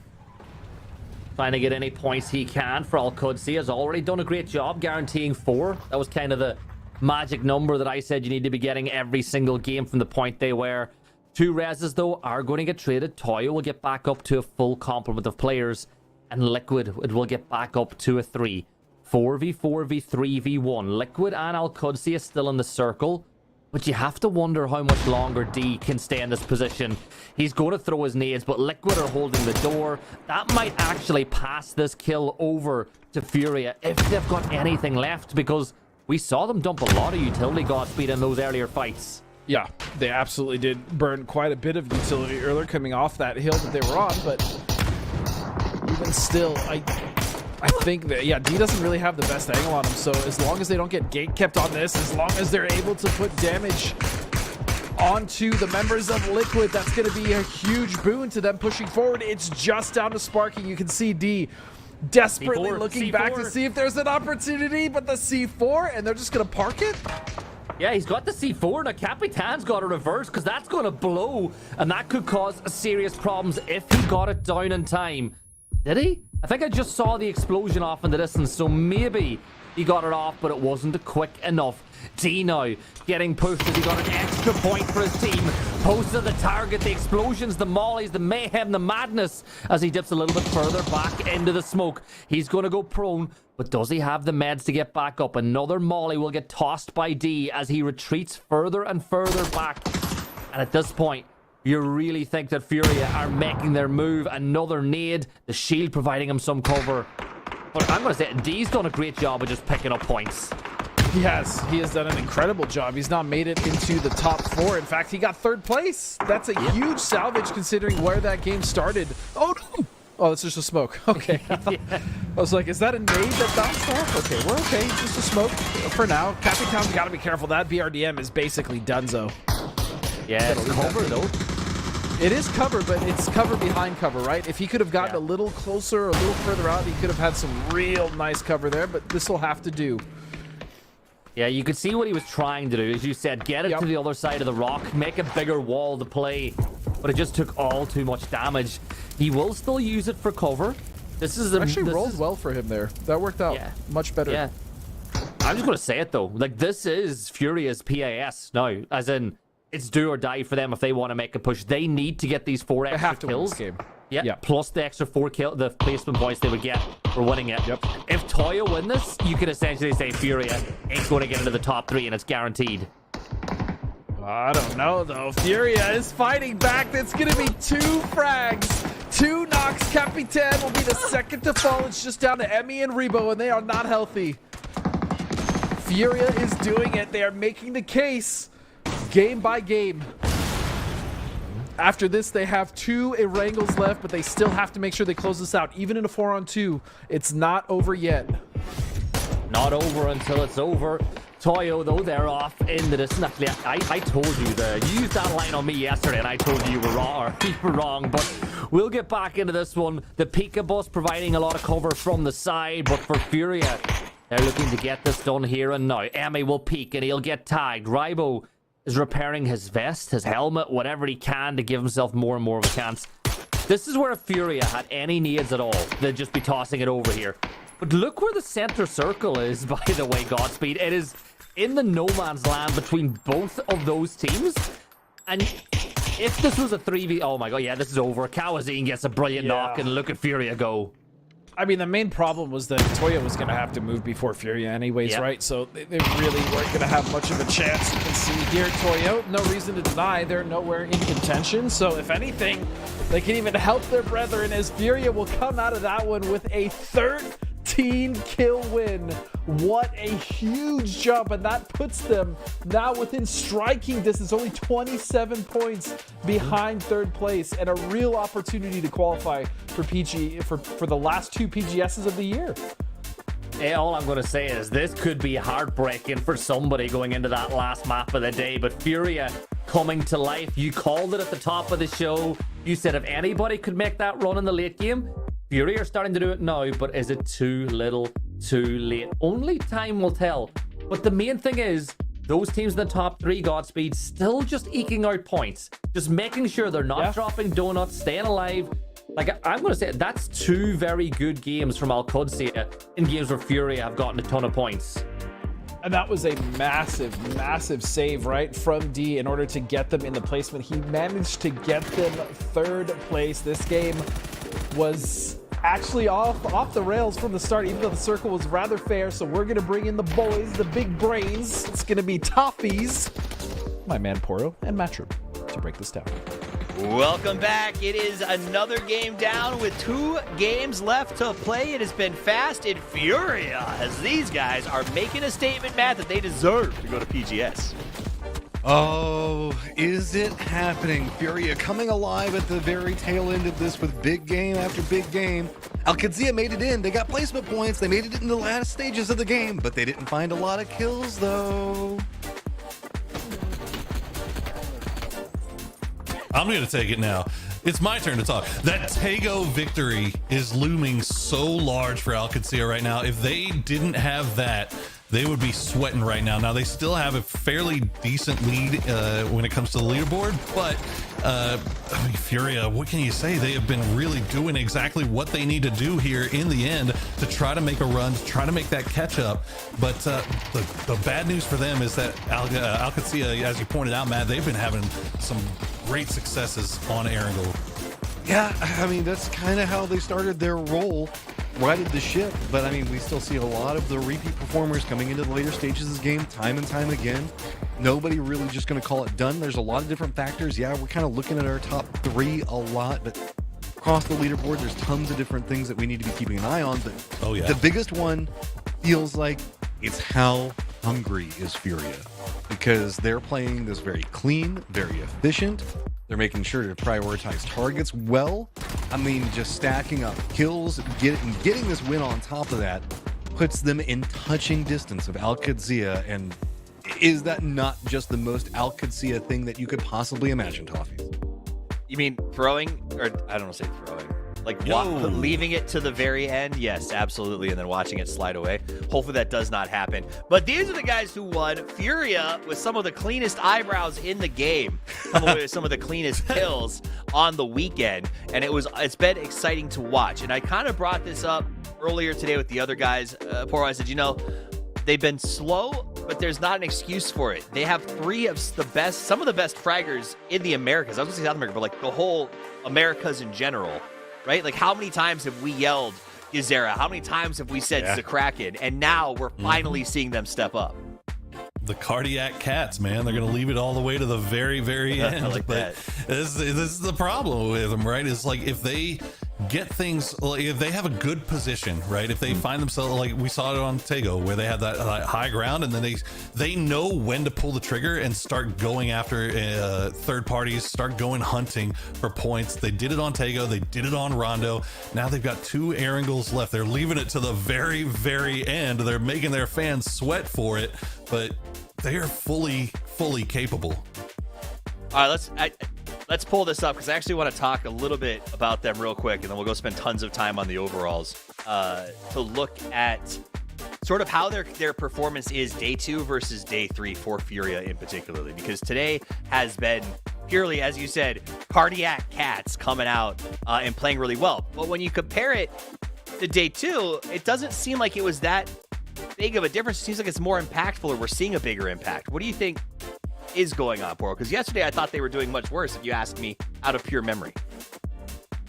Trying to get any points he can for Al-Qudsiya. Has already done a great job guaranteeing 4. That was kind of the magic number that I said you need to be getting every single game from the point they were. 2 reses, though, are going to get traded. Toyo will get back up to a full complement of players. And Liquid, it will get back up to a 3. 4v4 v3 v1. Liquid and Al-Qudsiya still in the circle. But you have to wonder how much longer D can stay in this position. He's going to throw his nades, but Liquid are holding the door. That might actually pass this kill over to Furia if they've got anything left, because we saw them dump a lot of utility Godspeed in those earlier fights. Yeah, they absolutely did burn quite a bit of utility earlier coming off that hill that they were on, but even still, I think that, yeah, D doesn't really have the best angle on him, so as long as they don't get gate kept on this, as long as they're able to put damage onto the members of Liquid, that's going to be a huge boon to them pushing forward. It's just down to Sparking. You can see D desperately looking back to see if there's an opportunity, but the C4, and they're just going to park it? Yeah, he's got the C4. Now, Capitan's got a reverse, because that's going to blow, and that could cause serious problems if he got it down in time. Did he? I think I just saw the explosion off in the distance, so maybe He got it off, but it wasn't quick enough. D now getting pushed as he got an extra point for his team. Close to the target, the explosions, the mollies, the mayhem, the madness as he dips a little bit further back into the smoke. He's going to go prone, but does he have the meds to get back up? Another molly will get tossed by D as he retreats further and further back. And at this point, you really think that Furia are making their move. Another nade, the shield providing him some cover. But I'm going to say D's done a great job of just picking up points. He has done an incredible job. He's now made it into the top 4. In fact, he got 3rd place. That's a huge salvage considering where that game started. Oh, no. Oh, it's just a smoke. Okay. I was like, is that a nade that bounced off? Okay, we're okay. Just a smoke for now. Krafton's got to be careful. That BRDM is basically donezo. Yeah, it's cover, though. It is cover, but it's cover behind cover, right? If he could have gotten a little closer, a little further out, he could have had some real nice cover there, but this will have to do. Yeah, you could see what he was trying to do. As you said, get it to the other side of the rock, make a bigger wall to play, but it just took all too much damage. He will still use it for cover. This is actually rolled well for him there. That worked out much better. Yeah. I'm just going to say it, though. Like, this is Furia's PAS now, as in, it's do or die for them if they want to make a push. They need to get these 4 extra kills. Win this game. Yeah, plus the extra 4 the placement points they would get for winning it. If Toya win this, you can essentially say Furia ain't going to get into the top 3, and it's guaranteed. I don't know, though. Furia is fighting back. That's going to be 2 frags. 2 knocks. Capitan will be the second to fall. It's just down to Emmy and Rebo, and they are not healthy. Furia is doing it. They are making the case. Game by game. After this, they have 2 Erangles left, but they still have to make sure they close this out. Even in a 4-on-2, it's not over yet. Not over until it's over. Toyo, though, they're off into this. Actually, I told you you used that line on me yesterday, and I told you you were wrong. Or you were wrong, but we'll get back into this one. The Pika bus providing a lot of cover from the side, but for Furia, they're looking to get this done here and now. Emmy will peek, and he'll get tagged. Rybo is repairing his vest, his helmet, whatever he can to give himself more and more of a chance. This is where if Furia had any needs at all, they'd just be tossing it over here. But look where the center circle is, by the way, Godspeed. It is in the no man's land between both of those teams. And if this was a 3v... Oh my god, yeah, this is over. Kawazine gets a brilliant knock, and look at Furia go. I mean, the main problem was that Toya was going to have to move before Furia anyways, right? So they really weren't going to have much of a chance. You can see here, Toya, no reason to deny they're nowhere in contention. So if anything, they can even help their brethren as Furia will come out of that one with a 13-kill win. What a huge jump, and that puts them now within striking distance, only 27 points behind 3rd place, and a real opportunity to qualify for PG for the last 2 PGSs of the year. Hey, all I'm going to say is this could be heartbreaking for somebody going into that last map of the day, but Furia coming to life. You called it at the top of the show. You said if anybody could make that run in the late game, Fury are starting to do it now, but is it too little, too late? Only time will tell. But the main thing is, those teams in the top 3, Godspeed, still just eking out points. Just making sure they're not dropping donuts, staying alive. Like, I'm going to say, that's 2 very good games from Al-Qudsi in games where Fury have gotten a ton of points. And that was a massive, massive save, right, from D in order to get them in the placement. He managed to get them 3rd place. This game was actually off the rails from the start, even though the circle was rather fair. So we're going to bring in the boys, the big brains. It's going to be Toffees, my man Poro, and Matchroom to break this down. Welcome back. It is another game down with 2 games left to play. It has been fast and furious as these guys are making a statement, Matt, that they deserve to go to PGS. Oh, is it happening? Furia coming alive at the very tail end of this with big game after big game. Al-Qudsi made it in. They got placement points. They made it in the last stages of the game, but they didn't find a lot of kills, though. I'm going to take it now. It's my turn to talk. That Tego victory is looming so large for Al-Qudsi right now. If they didn't have that, they would be sweating right now. Now they still have a fairly decent lead when it comes to the leaderboard, but I mean, Furia, what can you say? They have been really doing exactly what they need to do here in the end to try to make a run, to try to make that catch up. But the bad news for them is that Alcacia, as you pointed out, Matt, they've been having some great successes on Erangel. Yeah, I mean, that's kind of how they started their role, righted the ship. But I mean, we still see a lot of the repeat performers coming into the later stages of this game time and time again. Nobody really just going to call it done. There's a lot of different factors. Yeah, we're kind of looking at our top 3 a lot, but across the leaderboard, there's tons of different things that we need to be keeping an eye on. But the biggest one feels like it's how hungry is Furia, because they're playing this very clean, very efficient. They're making sure to prioritize targets well. I mean, just stacking up kills, getting this win on top of that puts them in touching distance of Alcacia. And is that not just the most Alcacia thing that you could possibly imagine, Toffee? You mean throwing? Or I don't want to say throwing. Like leaving it to the very end? Yes, absolutely. And then watching it slide away. Hopefully that does not happen. But these are the guys who won. Furia with some of the cleanest eyebrows in the game. Some of the cleanest kills on the weekend. And it's been exciting to watch. And I kind of brought this up earlier today with the other guys. I said, they've been slow, but there's not an excuse for it. They have some of the best fraggers in the Americas. I was going to say South America, but like the whole Americas in general. Right? Like, how many times have we yelled Gezera? How many times have we said Kraken? And now we're finally seeing them step up. The cardiac cats, man. They're going to leave it all the way to the very, very end. I like that. This is the problem with them, right? It's like if they get things, like if they have a good position, right? If they find themselves, like we saw it on Tego, where they had that high ground, and then they know when to pull the trigger and start going after third parties, start going hunting for points. They did it on Tego, they did it on Rondo. Now they've got 2 Erangels left. They're leaving it to the very, very end. They're making their fans sweat for it, but they are fully capable. All right, let's pull this up, because I actually want to talk a little bit about them real quick, and then we'll go spend tons of time on the overalls to look at sort of how their performance is day 2 versus day 3 for Furia in particularly, because today has been purely, as you said, cardiac cats coming out and playing really well. But when you compare it to day 2, it doesn't seem like it was that big of a difference. It seems like it's more impactful, or we're seeing a bigger impact. What do you think is going on, Poro? Because yesterday I thought they were doing much worse, if you ask me, out of pure memory.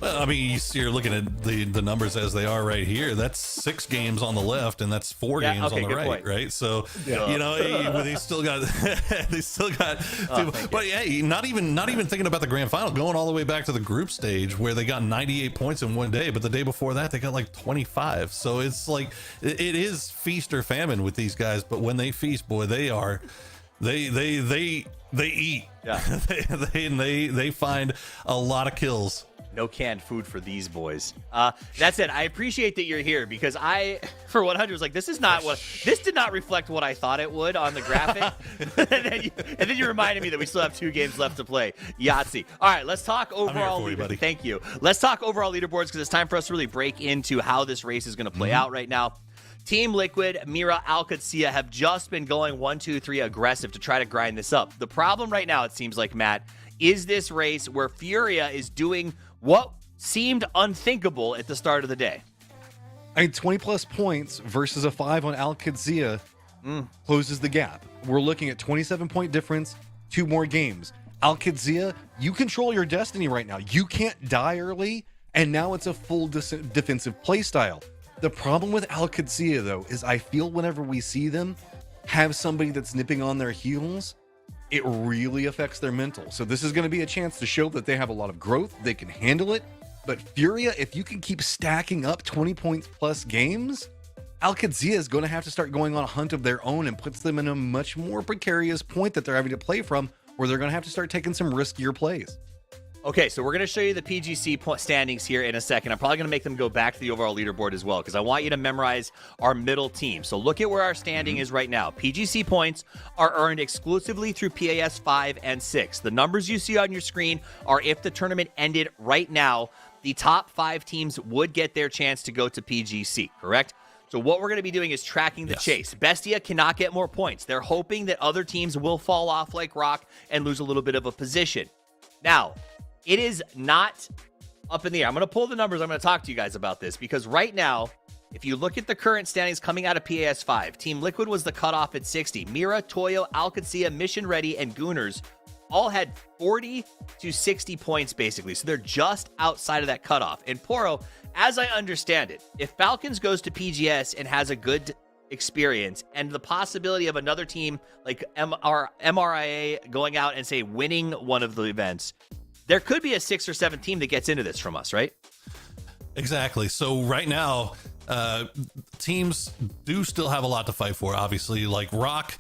Well, I mean, you're looking at the numbers as they are right here. That's 6 games on the left, and that's 4 games on the right, point. Right? So, they still got, but hey, not even thinking about the grand final, going all the way back to the group stage where they got 98 points in one day, but the day before that they got like 25. So it's like it is feast or famine with these guys. But when they feast, boy, they eat. Yeah. they find a lot of kills. No canned food for these boys. That's it. I appreciate that you're here, because I, for 100, was like, this did not reflect what I thought it would on the graphic. and then you reminded me that we still have 2 games left to play. Yahtzee. All right, let's talk overall. Thank you. Let's talk overall leaderboards, because it's time for us to really break into how this race is going to play out right now. Team Liquid, Mira, Alcacia have just been going 1, 2, 3 aggressive to try to grind this up. The problem right now, it seems like, Matt, is this race where Furia is doing what seemed unthinkable at the start of the day. I mean, 20 plus points versus a 5 on Alcacia closes the gap. We're looking at 27-point difference, 2 more games. Alcacia, you control your destiny right now. You can't die early, and now it's a full defensive play style. The problem with Alcacia, though, is I feel whenever we see them have somebody that's nipping on their heels, it really affects their mental. So this is going to be a chance to show that they have a lot of growth. They can handle it. But Furia, if you can keep stacking up 20 points plus games, Alcacia is going to have to start going on a hunt of their own, and puts them in a much more precarious point that they're having to play from, where they're going to have to start taking some riskier plays. Okay, so we're going to show you the PGC standings here in a second. I'm probably going to make them go back to the overall leaderboard as well, because I want you to memorize our middle team. So look at where our standing is right now. PGC points are earned exclusively through PAS 5 and 6. The numbers you see on your screen are if the tournament ended right now, the top 5 teams would get their chance to go to PGC, correct? So what we're going to be doing is tracking the chase. Bestia cannot get more points. They're hoping that other teams will fall off like Rock and lose a little bit of a position. Now, it is not up in the air. I'm going to pull the numbers. I'm going to talk to you guys about this because right now, if you look at the current standings coming out of PAS 5, Team Liquid was the cutoff at 60. Mira, Toyo, Alcacia, Mission Ready, and Gooners all had 40 to 60 points, basically. So they're just outside of that cutoff. And Poro, as I understand it, if Falcons goes to PGS and has a good experience and the possibility of another team like MRIA going out and, say, winning one of the events, there could be a 6 or 7 team that gets into this from us, right? Exactly. So right now, teams do still have a lot to fight for, obviously. Like Rock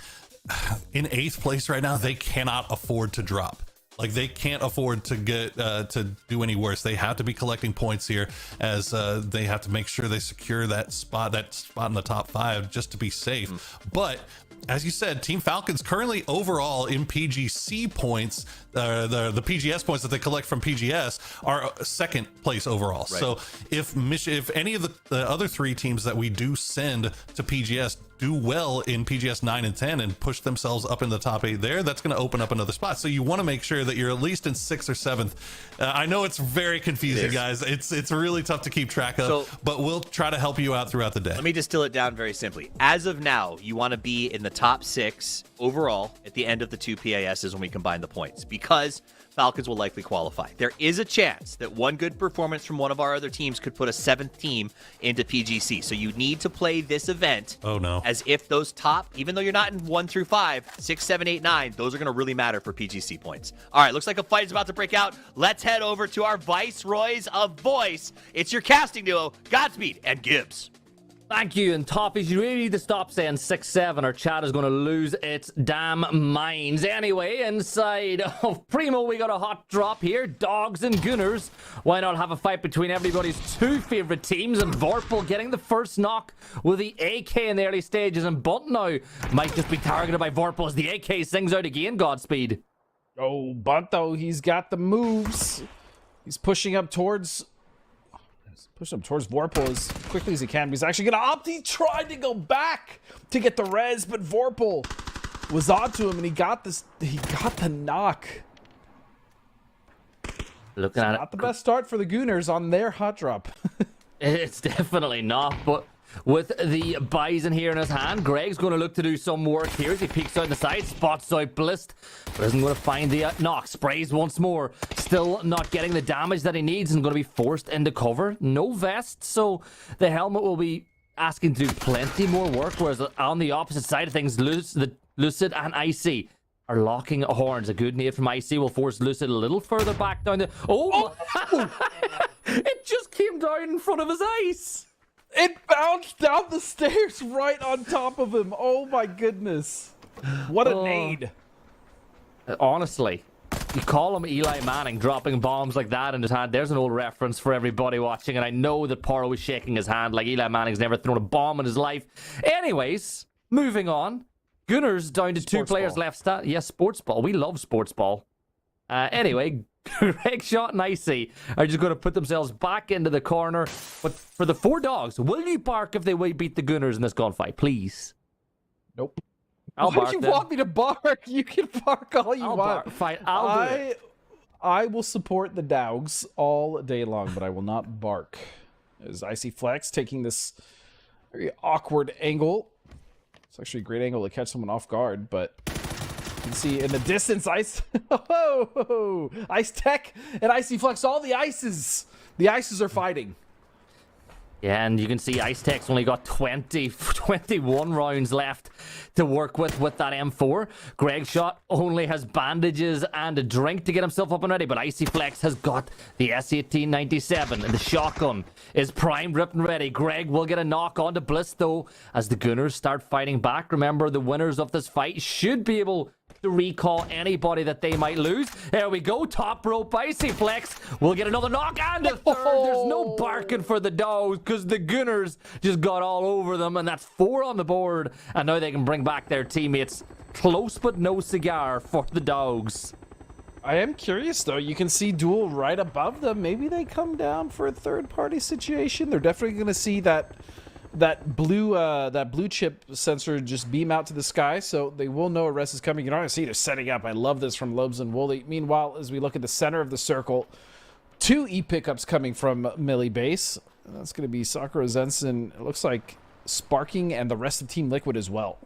in 8th place right now, they cannot afford to drop. Like they can't afford to get to do any worse. They have to be collecting points here as they have to make sure they secure that spot in the top 5 just to be safe. But as you said, Team Falcons currently overall in PGC points, the PGS points that they collect from PGS are 2nd place overall. Right. So if any of the other 3 teams that we do send to PGS do well in PGS 9 and 10 and push themselves up in the top 8 there, that's going to open up another spot. So you want to make sure that you're at least in 6th or 7th. I know it's very confusing, guys. It's really tough to keep track of, but we'll try to help you out throughout the day. Let me distill it down very simply. As of now, you want to be in the top 6 overall at the end of the 2 PASs when we combine the points, because Falcons will likely qualify. There is a chance that one good performance from one of our other teams could put a 7th team into PGC. So you need to play this event as if those top, even though you're not in 1 through 5, 6, 7, 8, 9, those are going to really matter for PGC points. All right, looks like a fight is about to break out. Let's head over to our Viceroys of Voice. It's your casting duo, Godspeed and Gibbs. Thank you, and Topies, you really need to stop saying 6-7 or chat is going to lose its damn minds. Anyway, inside of Primo, we got a hot drop here. Dogs and Gooners. Why not have a fight between everybody's 2 favorite teams? And Vorpal getting the first knock with the AK in the early stages. And Bunt now might just be targeted by Vorpal as the AK sings out again. Godspeed. Oh, Bunt, though, he's got the moves. He's pushing up towards Vorpal as quickly as he can. He's actually going to opt. He tried to go back to get the res, but Vorpal was onto him, and he got the knock. Looking at it. Not the best start for the Gooners on their hot drop. It's definitely not, but with the Bison here in his hand, Greg's going to look to do some work here as he peeks out the side, spots out Blist, but isn't going to find the knock. Sprays once more, still not getting the damage that he needs and going to be forced into cover. No vest, so the helmet will be asking to do plenty more work, whereas on the opposite side of things, Lucid and Icy are locking horns. A good nade from Icy will force Lucid a little further back down the... Oh! It just came down in front of his eyes! It bounced down the stairs right on top of him. Oh my goodness. What a nade. Honestly, you call him Eli Manning dropping bombs like that in his hand. There's an old reference for everybody watching, and I know that Poro was shaking his hand like Eli Manning's never thrown a bomb in his life. Anyways, moving on. Gooners down to 2 players left. Yes, sports ball. We love sports ball. Anyway, Greg Shot and Icy are just going to put themselves back into the corner. But for the 4 dogs, will you bark if they beat the Gooners in this gunfight, please? Nope. I'll bark. Why do you want me to bark? You can bark all you want. Fine, I'll do it. I will support the dogs all day long, but I will not bark. As Icy Flex taking this very awkward angle. It's actually a great angle to catch someone off guard, but... You can see in the distance, Ice Tech and Icy Flex, all the ices. The ices are fighting. Yeah, and you can see Ice Tech's only got 21 rounds left to work with that M4. Greg Shot only has bandages and a drink to get himself up and ready, but Icy Flex has got the S1897, and the shotgun is primed, ripped, and ready. Greg will get a knock onto Bliss, though, as the Gooners start fighting back. Remember, the winners of this fight should be able to recall anybody that they might lose. There we go. Top rope Icy Flex will get another knock and a third. There's no barking for the dogs because the Gooners just got all over them, and that's 4 on the board, and now they can bring back their teammates. Close but no cigar for the dogs. I am curious, though. You can see Duel right above them. Maybe they come down for a third-party situation. They're definitely going to see that that blue chip sensor just beam out to the sky, so they will know a res is coming. You can already see they're setting up. I love this from Lobes and Wooly. Meanwhile, as we look at the center of the circle, 2 E pickups coming from Millie Base. That's going to be Sakura Zenson. It looks like Sparking and the rest of Team Liquid as well.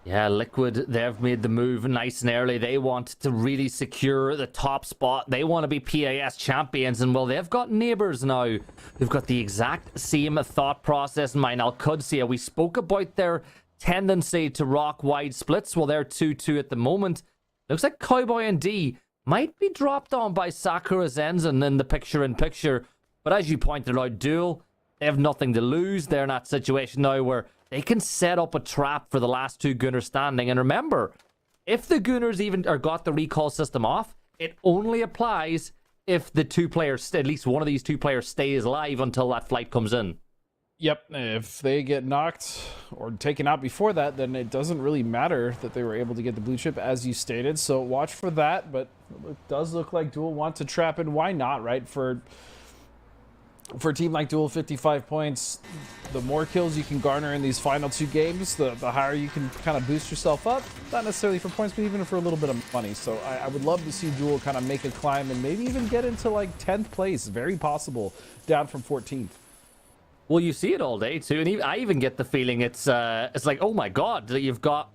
Yeah, Liquid, they've made the move nice and early. They want to really secure the top spot. They want to be PAS champions, and well, they've got neighbors now. They've got the exact same thought process in mind. Al-Qudsiya, we spoke about their tendency to rock wide splits. Well, they're 2-2 at the moment. Looks like Cowboy and D might be dropped on by Sakura Zenzen in the picture-in-picture. But as you pointed out, Duel, they have nothing to lose. They're in that situation now where they can set up a trap for the last 2 Gunners standing. And remember, if the Gunners even got the recall system off, it only applies if the 2 players, at least one of these 2 players, stays alive until that flight comes in. Yep, if they get knocked or taken out before that, then it doesn't really matter that they were able to get the blue chip, as you stated. So watch for that, but it does look like Duel want to trap in. Why not, right? For a team like Duel, 55 points, the more kills you can garner in these final 2 games, the higher you can kind of boost yourself up. Not necessarily for points, but even for a little bit of money. So I would love to see Duel kind of make a climb and maybe even get into like 10th place. Very possible, down from 14th. Well, you see it all day too, and I even get the feeling it's like, oh my god, you've got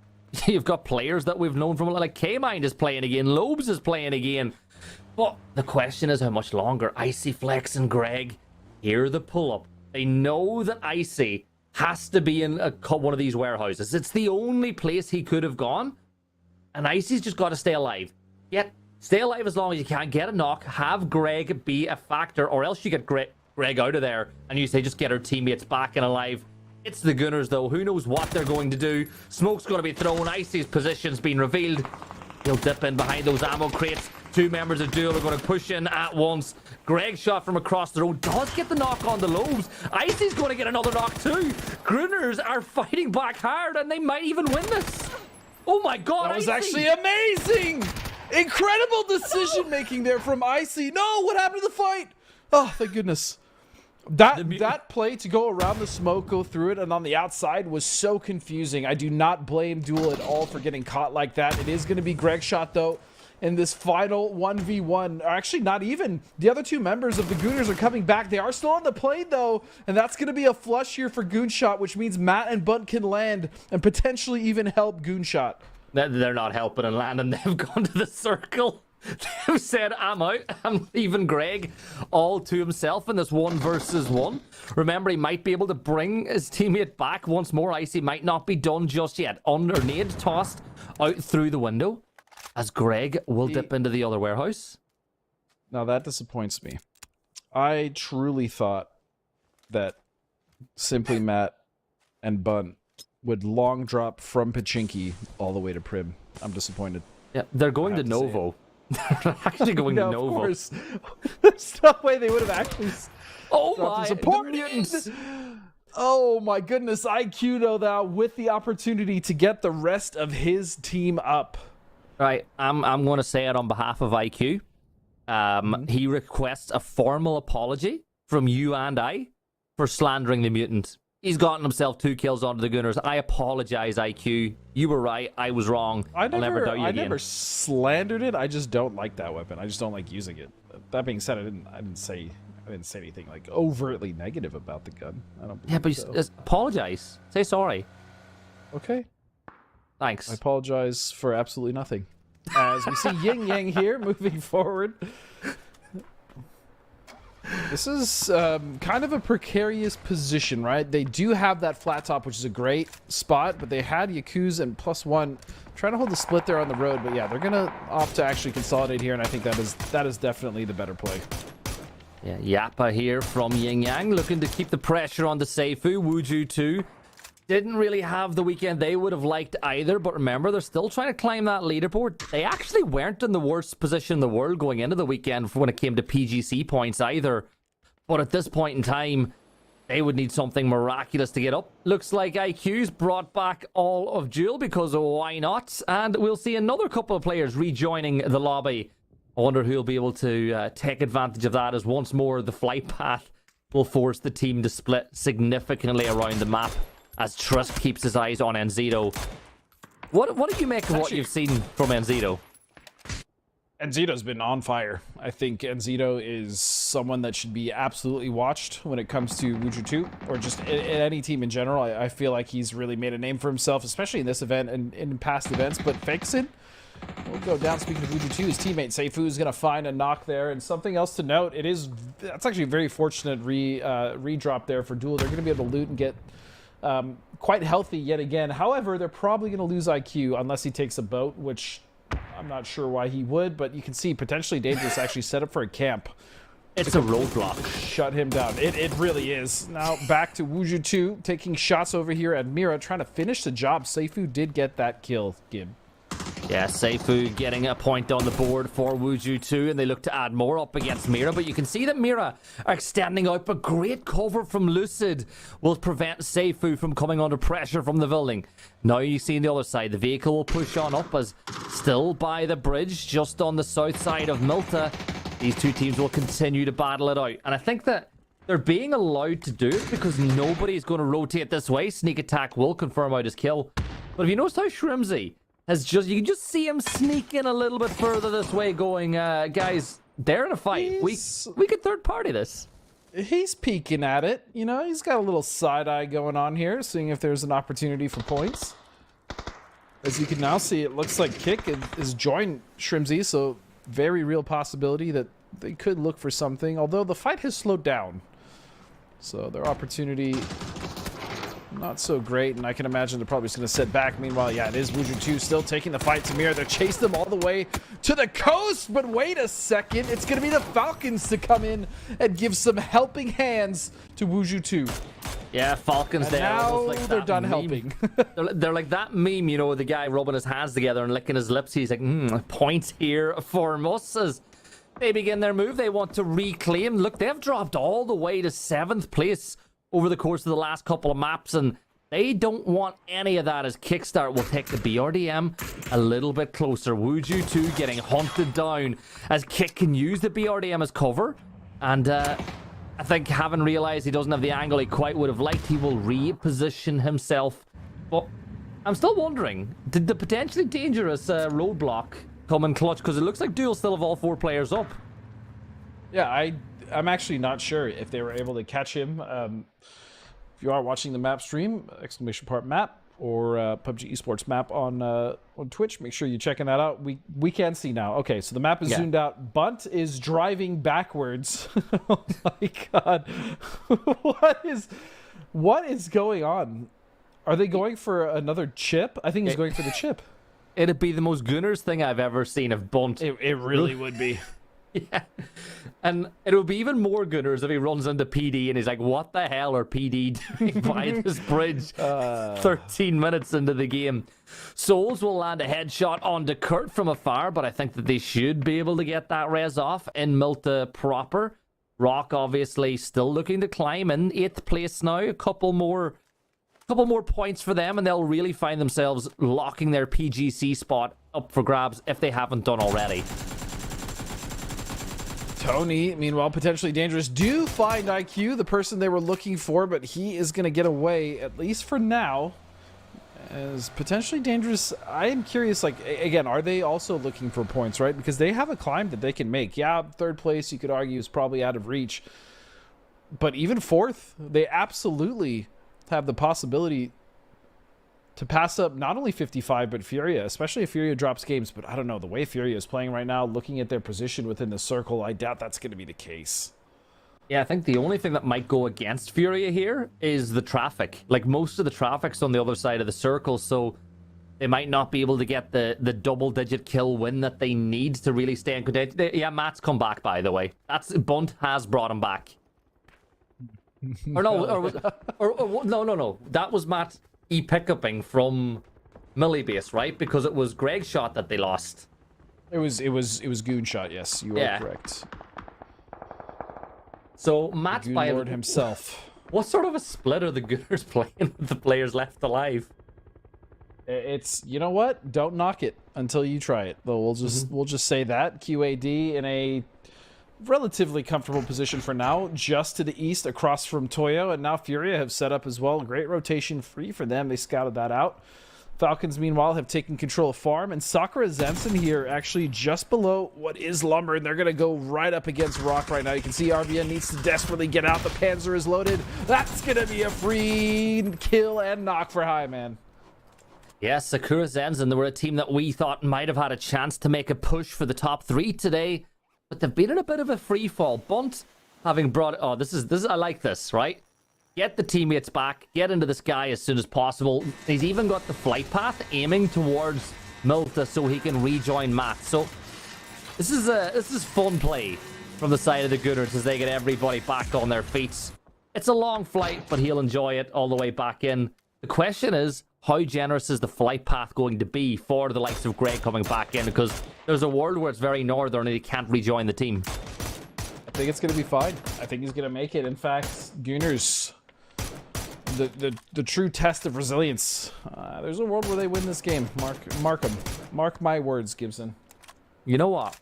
players that we've known from, like K-Mind is playing again, Lobes is playing again. But the question is how much longer. Icy, Flex, and Greg hear the pull-up. They know that Icy has to be in one of these warehouses. It's the only place he could have gone, and Icy's just got to stay alive. Yet, stay alive as long as you can. Get a knock, have Greg be a factor, or else you get Greg out of there, and you say just get our teammates back and alive. It's the Gunners, though. Who knows what they're going to do? Smoke's going to be thrown. Icy's position's been revealed. He'll dip in behind those ammo crates. 2 members of Duel are going to push in at once. Greg shot from across the road does get the knock on the Lobes. Icy's going to get another knock too. Gunners are fighting back hard, and they might even win this. Oh my god, that was Icy. actually amazing! Incredible decision making there from Icy. No, what happened to the fight? Oh, thank goodness. That play to go around the smoke, go through it, and on the outside was so confusing. I do not blame Duel at all for getting caught like that. It is going to be Greg's shot, though, in this final 1v1. Actually, not even. The other 2 members of the Gooners are coming back. They are still on the plane, though, and that's going to be a flush here for Goonshot, which means Matt and Bunt can land and potentially even help Goonshot. They're not helping and landing. They've gone to the circle. They've said, I'm out. I'm leaving Greg all to himself in this 1 versus 1. Remember, he might be able to bring his teammate back once more. Icy might not be done just yet. Nade tossed out through the window as Greg will dip into the other warehouse. Now that disappoints me. I truly thought that Simply Matt and Bunt would long drop from Pachinki all the way to Prim. I'm disappointed. Yeah, they're going to Novo. They're actually going to Novo. Of course. There's no way they would have actually. Oh my! Mutants. Oh my goodness! IQ though now with the opportunity to get the rest of his team up. Right, I'm going to say it on behalf of IQ. He requests a formal apology from you and I for slandering the mutant. He's gotten himself 2 kills onto the Gunners. I apologize, IQ. You were right. I was wrong. I'll never doubt you again. I never slandered it. I just don't like that weapon. I just don't like using it. That being said, I didn't say anything like overtly negative about the gun. I don't. Yeah, but so. Apologize. Say sorry. Okay. Thanks. I apologize for absolutely nothing. As we see Yin Yang here moving forward. This is kind of a precarious position, right? They do have that flat top, which is a great spot, but they had Yakuza and +1 trying to hold the split there on the road. But yeah, they're going to opt to actually consolidate here, and I think that is definitely the better play. Yeah, Yappa here from Yin Yang, looking to keep the pressure on the Seifu. Wuju too. Didn't really have the weekend they would have liked either, but remember, they're still trying to climb that leaderboard. They actually weren't in the worst position in the world going into the weekend when it came to PGC points either. But at this point in time, they would need something miraculous to get up. Looks like IQ's brought back all of Jewel because why not? And we'll see another couple of players rejoining the lobby. I wonder who'll be able to take advantage of that as once more the flight path will force the team to split significantly around the map as Trust keeps his eyes on Enzito. What do you make of what you've seen from Enzito? Enzito's been on fire. I think Enzito is someone that should be absolutely watched when it comes to Wuju 2, or just any team in general. I feel like he's really made a name for himself, especially in this event and in past events. But Fakeson will go down. Speaking of Wuju 2, his teammate Seifu is going to find a knock there. And something else to note, that's actually a very fortunate redrop there for Duel. They're going to be able to loot and get quite healthy yet again. However, they're probably going to lose IQ unless he takes a boat, which I'm not sure why he would, but you can see potentially Dangerous actually set up for a camp. It's a roadblock. Shut him down. It really is. Now back to Wuju 2, taking shots over here at Mira, trying to finish the job. Seifu did get that kill, Gib. Yeah, Seifu getting a point on the board for Wuju 2, and they look to add more up against Mira, but you can see that Mira are extending out, but great cover from Lucid will prevent Seifu from coming under pressure from the building. Now you see on the other side, the vehicle will push on up as still by the bridge, just on the south side of Milta. These two teams will continue to battle it out, and I think that they're being allowed to do it because nobody's going to rotate this way. Sneak attack will confirm out his kill, but if you notice how Shrimzy you can just see him sneaking a little bit further this way, going, guys, they're in a fight. We could third party this. He's peeking at it. You know, he's got a little side eye going on here, seeing if there's an opportunity for points. As you can now see, it looks like Kick is joined Shrimzy, so very real possibility that they could look for something, although the fight has slowed down. So their opportunity not so great, and I can imagine they're probably just going to sit back. Meanwhile, yeah, it is Wuju 2 still taking the fight to Mira. They're chasing them all the way to the coast, but wait a second. It's going to be the Falcons to come in and give some helping hands to Wuju 2. Yeah, Falcons and there. Now like they're done meme. helping. they're like that meme, you know, the guy rubbing his hands together and licking his lips. He's like, points here for us as they begin their move. They want to reclaim. Look, they've dropped all the way to 7th place over the course of the last couple of maps, and they don't want any of that as Kickstart will take the BRDM a little bit closer. Wuju 2 getting hunted down as Kick can use the BRDM as cover, and I think having realized he doesn't have the angle he quite would have liked, he will reposition himself. But I'm still wondering, did the potentially dangerous roadblock come in clutch? Because it looks like Duel still have all 4 players up. Yeah, I'm actually not sure if they were able to catch him. If you are watching the map stream, !map or PUBG Esports map on Twitch, make sure you're checking that out. We can see now. Okay, so the map is zoomed out. Bunt is driving backwards. Oh my god. What is going on? Are they going for another chip? I think he's going for the chip. It'd be the most Gunners thing I've ever seen of Bunt. It really would be. Yeah, and it would be even more Gunners if he runs into PD and he's like, what the hell are PD doing by this bridge 13 minutes into the game? Souls will land a headshot onto Kurt from afar, but I think that they should be able to get that res off in Milta proper. Rock obviously still looking to climb in 8th place now. A couple more points for them and they'll really find themselves locking their PGC spot up for grabs if they haven't done already. Tony, meanwhile, potentially dangerous, do find IQ, the person they were looking for, but he is going to get away, at least for now, as potentially dangerous. I am curious, like, again, are they also looking for points, right? Because they have a climb that they can make. Yeah, 3rd place, you could argue, is probably out of reach. But even 4th, they absolutely have the possibility to pass up not only 55, but Furia, especially if Furia drops games. But I don't know, the way Furia is playing right now, looking at their position within the circle, I doubt that's going to be the case. Yeah, I think the only thing that might go against Furia here is the traffic. Like, most of the traffic's on the other side of the circle, so they might not be able to get the double-digit kill win that they need to really stay in contention. Yeah, Matt's come back, by the way. Bunt has brought him back. Or no, no. That was Matt pick-upping from Millibase, right? Because it was Greg's shot that they lost. It was Goon shot, yes. You are correct. So Matt's Goon by Lord himself. What sort of a split are the Gunners playing with the players left alive? It's, you know what? Don't knock it until you try it. Though we'll just say that QAD in a relatively comfortable position for now, just to the east across from Toyo, and now Furia have set up as well. Great rotation free for them. They scouted that out. Falcons, meanwhile, have taken control of farm, and Sakura Zensen here actually just below what is lumber, and they're going to go right up against rock right now. You can see RVN needs to desperately get out. The Panzer is loaded. That's going to be a free kill and knock for High Man. Yes, Sakura Zensen, they were a team that we thought might have had a chance to make a push for the top 3 today, but they've been in a bit of a free fall. Bunt having brought... Oh, this is I like this, right? Get the teammates back, get into the sky as soon as possible. He's even got the flight path aiming towards Milta so he can rejoin Matt. So this is fun play from the side of the Gunners as they get everybody back on their feet. It's a long flight, but he'll enjoy it all the way back in. The question is, how generous is the flight path going to be for the likes of Greg coming back in? Because there's a world where it's very northern and he can't rejoin the team. I think it's going to be fine. I think he's going to make it. In fact, Gunners... The true test of resilience. There's a world where they win this game. Mark them. Mark my words, Gibson. You know what?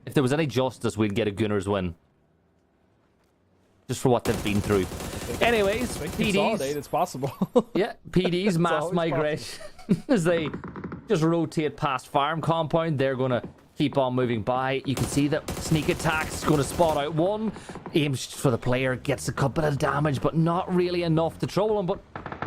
If there was any justice, we'd get a Gunners win. Just for what they've been through. Anyways, PDs. It's possible. Yeah, PDs mass migration as they just rotate past farm compound. They're going to keep on moving by. You can see that sneak attack's going to spot out one. Aims for the player, gets a couple of damage, but not really enough to trouble him. But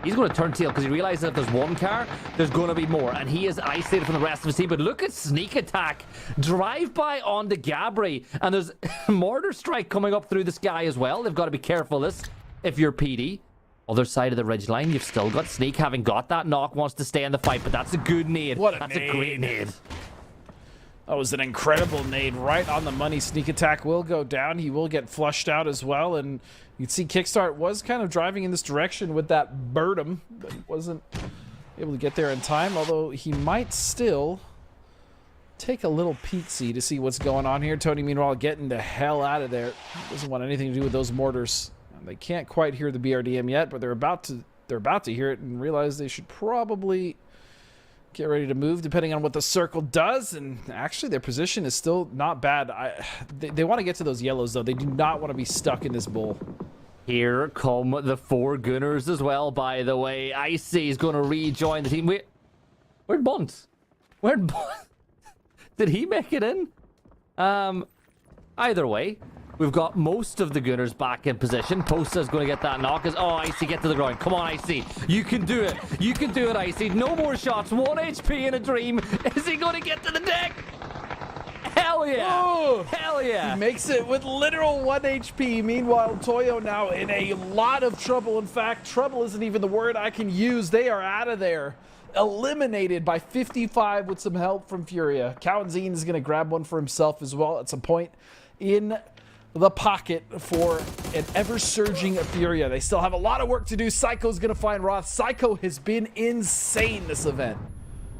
he's going to turn tail because he realizes if there's one car, there's going to be more. And he is isolated from the rest of his team. But look at sneak attack. Drive by onto Gabri. And there's mortar strike coming up through the sky as well. They've got to be careful of this if you're PD. Other side of the ridge line, you've still got Sneak having got that knock, wants to stay in the fight, but that's a good nade. That's a great nade. That was an incredible nade right on the money. Sneak attack will go down. He will get flushed out as well. And you can see Kickstart was kind of driving in this direction with that Birdem, but wasn't able to get there in time, although he might still take a little peek-see to see what's going on here. Tony, meanwhile, getting the hell out of there. Doesn't want anything to do with those mortars. They can't quite hear the BRDM yet, but they're about to hear it and realize they should probably get ready to move depending on what the circle does. And actually their position is still not bad. They want to get to those yellows though. They do not want to be stuck in this bowl. Here come the 4 Gunners as well, by the way. Icy is going to rejoin the team. Where'd Bunt? Where'd Bunt? Did he make it in? Either way, we've got most of the Gunners back in position. Posta's going to get that knock. Oh, Icy, get to the ground. Come on, Icy. You can do it. You can do it, Icy. No more shots. 1 HP in a dream. Is he going to get to the deck? Hell yeah. Oh, hell yeah. He makes it with literal 1 HP. Meanwhile, Toyo now in a lot of trouble. In fact, trouble isn't even the word I can use. They are out of there. Eliminated by 55 with some help from Furia. Cowanzine is going to grab one for himself as well at some point in the pocket for an ever-surging Furia. They still have a lot of work to do. Psycho's going to find Roth. Psycho has been insane this event.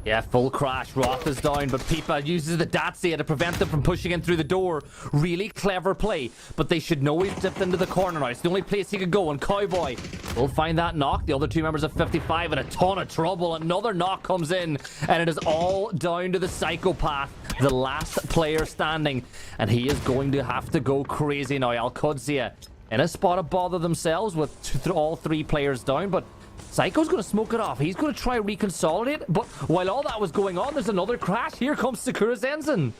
Yeah, full crash. Roth is down, but Pipa uses the Dacia to prevent them from pushing in through the door. Really clever play, but they should know he's dipped into the corner now. It's the only place he could go, and Cowboy will find that knock. The other 2 members of 55 in a ton of trouble. Another knock comes in, and it is all down to the Psychopath, the last player standing, and he is going to have to go crazy now. Alcudzia in a spot of bother themselves with all 3 players down, but Psycho's going to smoke it off. He's going to try reconsolidate, but while all that was going on, there's another crash. Here comes Sakura Zensen.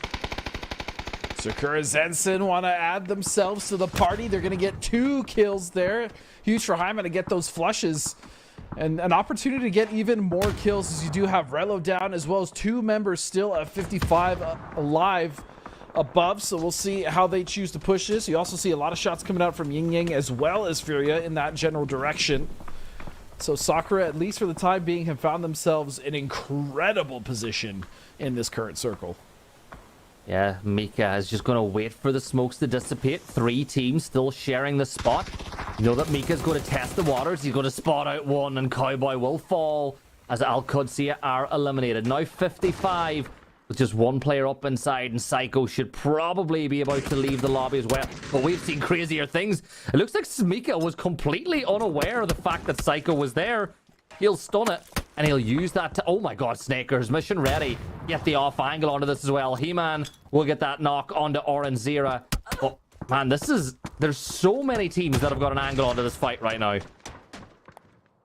Sakura Zensen want to add themselves to the party. They're going to get 2 kills there. Huge for Hyman to get those flushes. And an opportunity to get even more kills as you do have Relo down, as well as 2 members still at 55 alive above. So we'll see how they choose to push this. You also see a lot of shots coming out from Ying Yang as well as Furia in that general direction. So Sakura, at least for the time being, have found themselves in incredible position in this current circle. Yeah, Mika is just going to wait for the smokes to dissipate. 3 teams still sharing the spot. You know that Mika's going to test the waters. He's going to spot out one, and Cowboy will fall as Alcudzia are eliminated. Now 55 with just 1 player up inside, and Psycho should probably be about to leave the lobby as well. But we've seen crazier things. It looks like Mika was completely unaware of the fact that Psycho was there. He'll stun it, and he'll use that to... Oh my god, Snakers, mission ready. Get the off angle onto this as well. He-Man will get that knock onto Oranzira. Oh, man, there's so many teams that have got an angle onto this fight right now.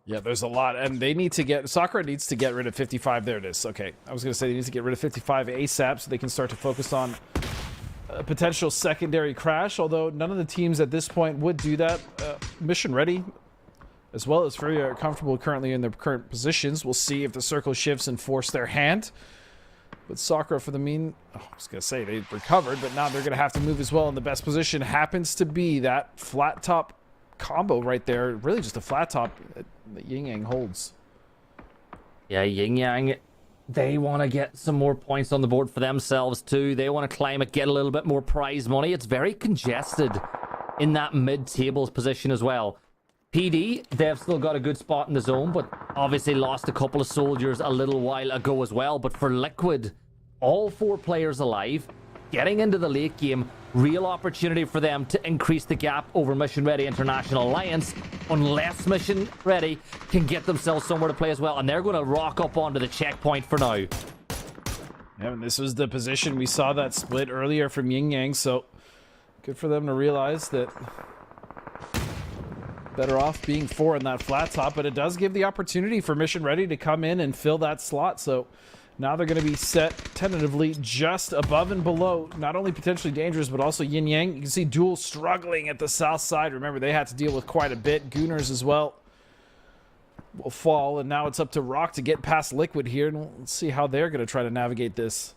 Yeah, there's a lot, and they need to get... Sakura needs to get rid of 55. There it is. Okay, I was going to say they need to get rid of 55 ASAP so they can start to focus on a potential secondary crash, although none of the teams at this point would do that. Mission ready, as well as very comfortable currently in their current positions. We'll see if the circle shifts and force their hand. But Sakura, for the I was going to say they recovered, but now they're going to have to move as well. And the best position happens to be that flat top combo right there. Really just a flat top that Yin Yang holds. Yeah, Yin Yang, they want to get some more points on the board for themselves too. They want to climb it, get a little bit more prize money. It's very congested in that mid-tables position as well. PD, they've still got a good spot in the zone, but obviously lost a couple of soldiers a little while ago as well. But for Liquid, all 4 players alive, getting into the late game, real opportunity for them to increase the gap over Mission Ready International Alliance, unless Mission Ready can get themselves somewhere to play as well. And they're going to rock up onto the checkpoint for now. Yeah, and this was the position. We saw that split earlier from Yin Yang, so good for them to realize that better off being 4 in that flat top, but it does give the opportunity for Mission Ready to come in and fill that slot. So now they're going to be set tentatively just above and below, not only potentially dangerous, but also Yin Yang. You can see Duel struggling at the south side. Remember, they had to deal with quite a bit. Gooners as well will fall, and now it's up to Rock to get past Liquid here, and let's see how they're going to try to navigate this.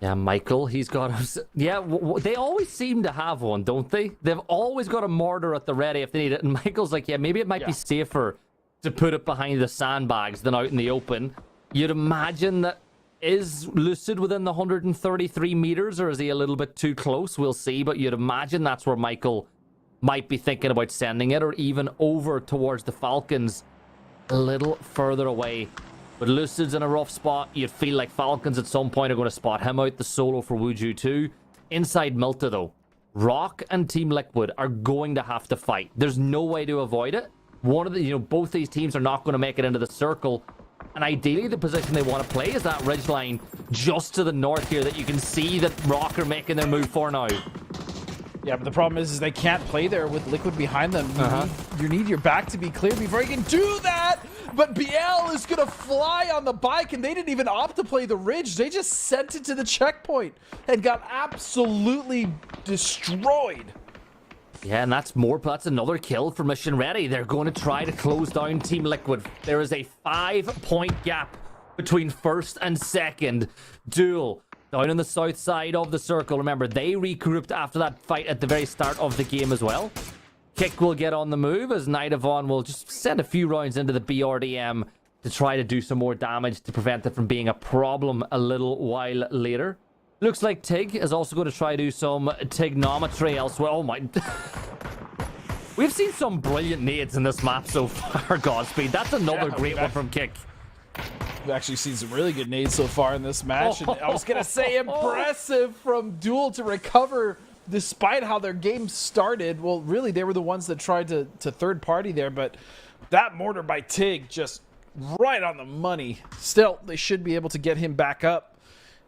Yeah, Michael, he's got a... Yeah, they always seem to have one, don't they? They've always got a mortar at the ready if they need it, and Michael's like, yeah, maybe it might be safer to put it behind the sandbags than out in the open. You'd imagine that is Lucid within the 133 meters, or is he a little bit too close? We'll see, but you'd imagine that's where Michael might be thinking about sending it, or even over towards the Falcons, a little further away. But Lucid's in a rough spot. You'd feel like Falcons at some point are going to spot him out. The solo for Wuju too. Inside Milta though, Rock and Team Liquid are going to have to fight. There's no way to avoid it. One of the, both these teams are not going to make it into the circle. And ideally, the position they want to play is that ridge line just to the north here that you can see that Rock are making their move for now. Yeah, but the problem is they can't play there with Liquid behind them. You need your back to be clear before you can do that. But BL is going to fly on the bike, and they didn't even opt to play the ridge. They just sent it to the checkpoint and got absolutely destroyed. Yeah, and that's another kill for Mission Ready. They're going to try to close down Team Liquid. There is a 5-point gap between first and second. Duel down on the south side of the circle. Remember, they regrouped after that fight at the very start of the game as well. Kick will get on the move as Nidavon will just send a few rounds into the BRDM to try to do some more damage to prevent it from being a problem a little while later. Looks like Tig is also going to try to do some Tignometry elsewhere. Oh my... We've seen some brilliant nades in this map so far, Godspeed. That's another great one from Kick. We've actually seen some really good nades so far in this match. And I was going to say impressive from Duel to recover despite how their game started. Well, really, they were the ones that tried to third party there, but that mortar by Tig just right on the money. Still, they should be able to get him back up.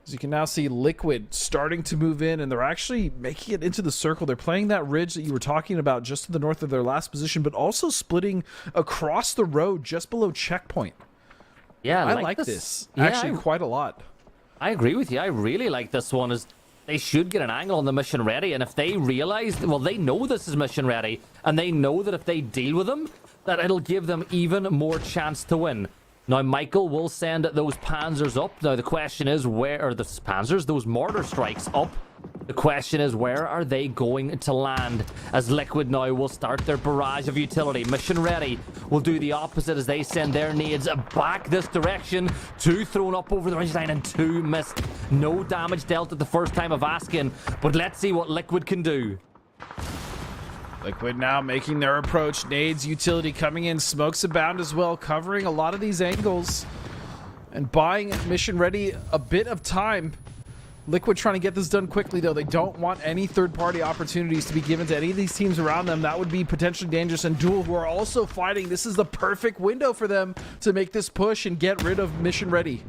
As you can now see Liquid starting to move in, and they're actually making it into the circle. They're playing that ridge that you were talking about just to the north of their last position, but also splitting across the road just below checkpoint. Yeah, I like this. Actually, quite a lot. I agree with you. I really like this one. Is they should get an angle on the Mission Ready, and if they realize, well, they know this is Mission Ready, and they know that if they deal with them, that it'll give them even more chance to win. Now, Michael will send those Panzers up. Now, the question is, where are the Panzers? Those mortar strikes up. The question is, where are they going to land? As Liquid now will start their barrage of utility. Mission Ready will do the opposite as they send their nades back this direction. 2 thrown up over the ridgeline and 2 missed. No damage dealt at the first time of asking, but let's see what Liquid can do. Liquid now making their approach. Nades, utility coming in. Smokes abound as well, covering a lot of these angles and buying Mission Ready a bit of time. Liquid trying to get this done quickly, though. They don't want any third-party opportunities to be given to any of these teams around them. That would be potentially dangerous. And Duel, who are also fighting, this is the perfect window for them to make this push and get rid of Mission Ready.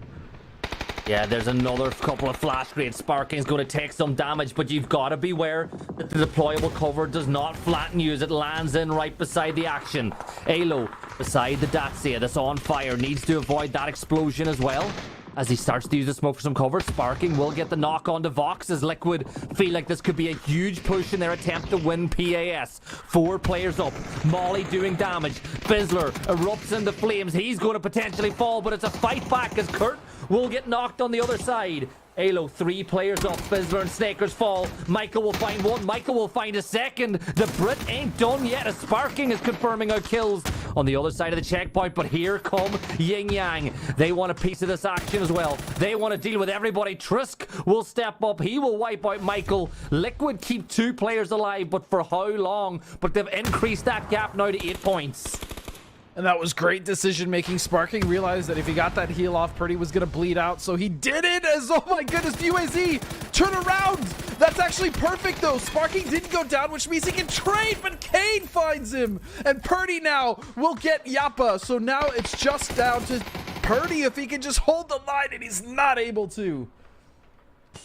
Yeah, there's another couple of flash grenades. Sparking's going to take some damage, but you've got to beware that the deployable cover does not flatten you as it lands in right beside the action. Alo, beside the Dacia that's on fire, needs to avoid that explosion as well. As he starts to use the smoke for some cover, Sparking will get the knock onto Vox as Liquid feel like this could be a huge push in their attempt to win PAS. 4 players up. Molly doing damage. Fizzler erupts into flames. He's going to potentially fall, but it's a fight back as Kurt will get knocked on the other side. Alo, 3 players up. Fizzler and Snakers fall. Michael will find one. Michael will find a second. The Brit ain't done yet as Sparking is confirming our kills on the other side of the checkpoint. But here come Yin Yang. They want a piece of this action as well. They want to deal with everybody. Trisk will step up. He will wipe out Michael. Liquid keep 2 players alive, but for how long? But they've increased that gap now to 8 points. And that was great decision making. Sparking realized that if he got that heal off, Purdy was going to bleed out. So he did it as, oh my goodness, UAZ, turn around. That's actually perfect though. Sparking didn't go down, which means he can trade, but Kane finds him. And Purdy now will get Yappa. So now it's just down to Purdy if he can just hold the line, and he's not able to.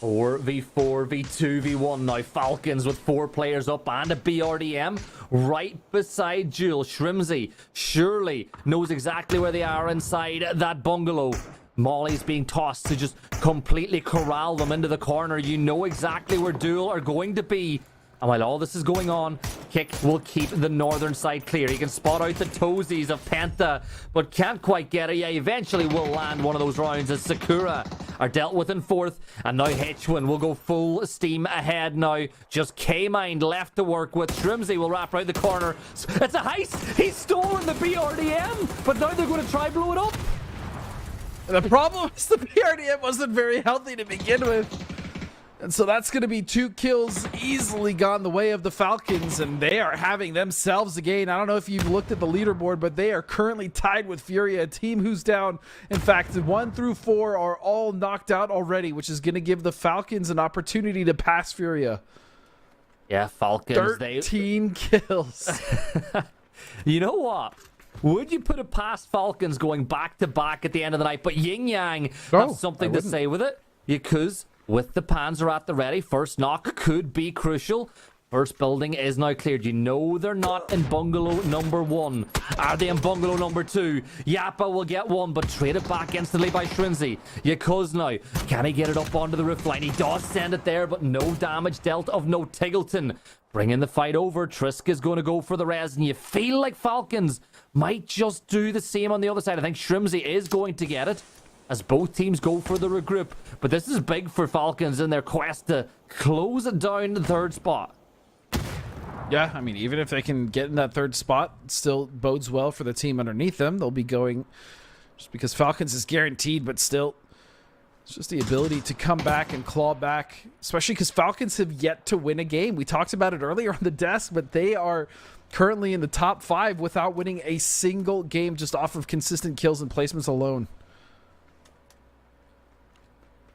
4v4, v2, v1 now. Falcons with 4 players up and a BRDM right beside Jewel. Shrimsy surely knows exactly where they are inside that bungalow. Molly's being tossed to just completely corral them into the corner. You know exactly where Duel are going to be. And while all this is going on, Kick will keep the northern side clear. He can spot out the toesies of Penta, but can't quite get it. Yeah, eventually will land one of those rounds as Sakura are dealt with in 4th. And now Hitchwin will go full steam ahead now. Just K-Mind left to work with. Shrimsy will wrap around the corner. It's a heist! He's stolen the BRDM, but now they're going to try blow it up. The problem is the BRDM wasn't very healthy to begin with. And so that's going to be 2 kills easily gone the way of the Falcons, and they are having themselves a gain. I don't know if you've looked at the leaderboard, but they are currently tied with Furia, a team who's down. In fact, 1 through 4 are all knocked out already, which is going to give the Falcons an opportunity to pass Furia. Yeah, Falcons. 13 kills. You know what? Would you put it past Falcons going back to back at the end of the night? But Yin Yang have something to say with it, because with the Panzer at the ready, first knock could be crucial. First building is now cleared. You know they're not in bungalow number 1. Are they in bungalow number 2? Yappa will get one, but traded back instantly by Shrinzy. Yakuz now. Can he get it up onto the roof line? He does send it there, but no damage dealt of no Tiggleton. Bringing the fight over. Trisk is going to go for the res, and you feel like Falcons might just do the same on the other side. I think Shrimsy is going to get it as both teams go for the regroup. But this is big for Falcons in their quest to close it down to the 3rd spot. Yeah, I mean, even if they can get in that 3rd spot, it still bodes well for the team underneath them. They'll be going just because Falcons is guaranteed, but still, it's just the ability to come back and claw back, especially because Falcons have yet to win a game. We talked about it earlier on the desk, but they are currently in the top 5 without winning a single game just off of consistent kills and placements alone.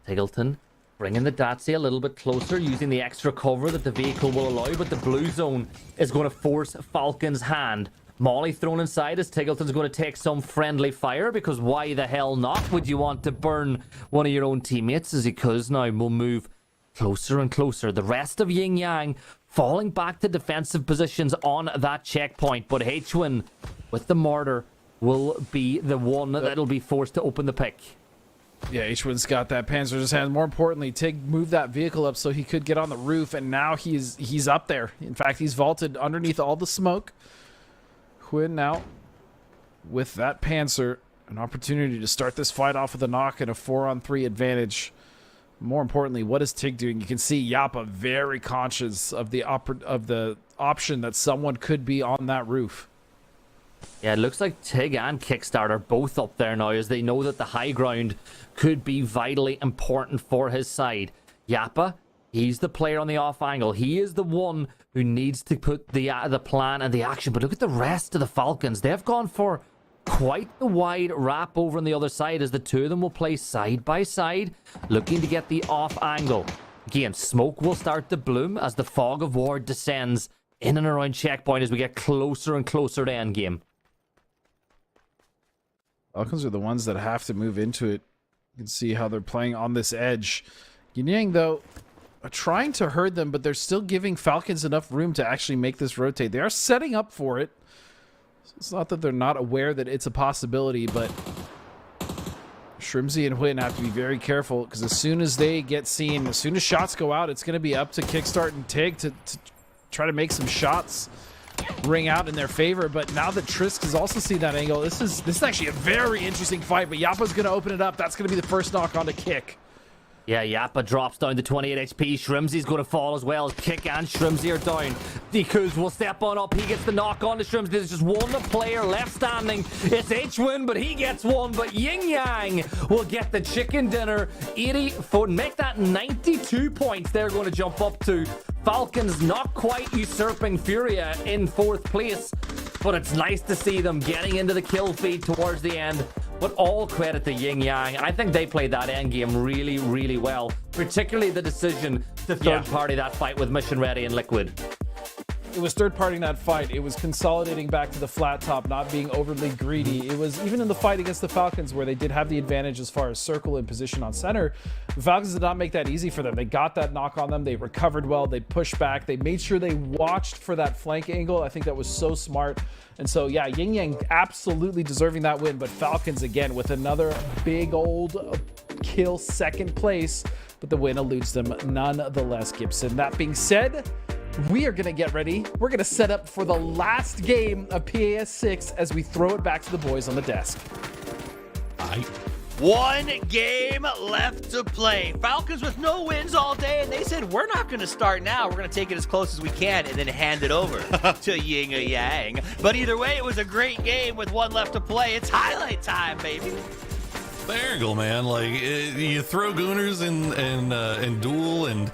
Tiggleton bringing the Dacia a little bit closer, using the extra cover that the vehicle will allow, but the blue zone is going to force Falcon's hand. Molly thrown inside as Tiggleton's going to take some friendly fire, because why the hell not would you want to burn one of your own teammates, as Yakuz now will move closer and closer. The rest of Yin Yang falling back to defensive positions on that checkpoint, but H-Win with the mortar will be the one that'll be forced to open the pick. Yeah, H-Win's got that Panzer in his hand. More importantly, Tig moved that vehicle up so he could get on the roof, and now he's up there. In fact, he's vaulted underneath all the smoke. Quinn now with that Panzer, an opportunity to start this fight off with a knock and a 4-on-3 advantage. More importantly, what is Tig doing? You can see Yappa very conscious of the option that someone could be on that roof. Yeah, it looks like Tig and Kickstart are both up there now, as they know that the high ground could be vitally important for his side. Yappa, he's the player on the off angle. He is the one who needs to put the plan and the action. But look at the rest of the Falcons. They've gone for quite the wide wrap over on the other side, as the 2 of them will play side by side, looking to get the off angle. Again, smoke will start to bloom as the fog of war descends in and around checkpoint as we get closer and closer to endgame. Falcons are the ones that have to move into it You can see how they're playing on this edge. Yin Yang, though, are trying to herd them, but they're still giving Falcons enough room to actually make this rotate. They are setting up for it. It's not that they're not aware that it's a possibility, but Shrimzy and Huyn have to be very careful, because as soon as they get seen, as soon as shots go out, it's going to be up to Kickstart and Tig to try to make some shots ring out in their favor. But now that Trisk has also seen that angle, this is actually a very interesting fight, but Yappa's going to open it up. That's going to be the first knock on to Kick. Yeah, Yappa drops down to 28 HP. Shrimzy's going to fall as well. Kick and Shrimzy are down. Dekus will step on up. He gets the knock on to Shrimzy. There's just one player left standing. It's H-Win, but he gets one. But Yin Yang will get the chicken dinner. 84. Make that 92 points they're going to jump up to. Falcons not quite usurping Furia in 4th place. But it's nice to see them getting into the kill feed towards the end. But all credit to Yin Yang. I think they played that end game really, really well. Particularly the decision to third party that fight with Mission Ready and Liquid. It was third partying that fight. It was consolidating back to the flat top, not being overly greedy. It was even in the fight against the Falcons, where they did have the advantage as far as circle and position on center. The Falcons did not make that easy for them. They got that knock on them. They recovered well. They pushed back. They made sure they watched for that flank angle. I think that was so smart. And so, yeah, Yin Yang absolutely deserving that win. But Falcons, again, with another big old kill, 2nd place. But the win eludes them nonetheless, Gibson. That being said, we are going to get ready. We're going to set up for the last game of PAS 6 as we throw it back to the boys on the desk. One game left to play. Falcons with no wins all day, and they said, we're not going to start now. We're going to take it as close as we can and then hand it over to Yin Yang. But either way, it was a great game with one left to play. It's highlight time, baby. There, man. Like, you throw Gooners and Duel and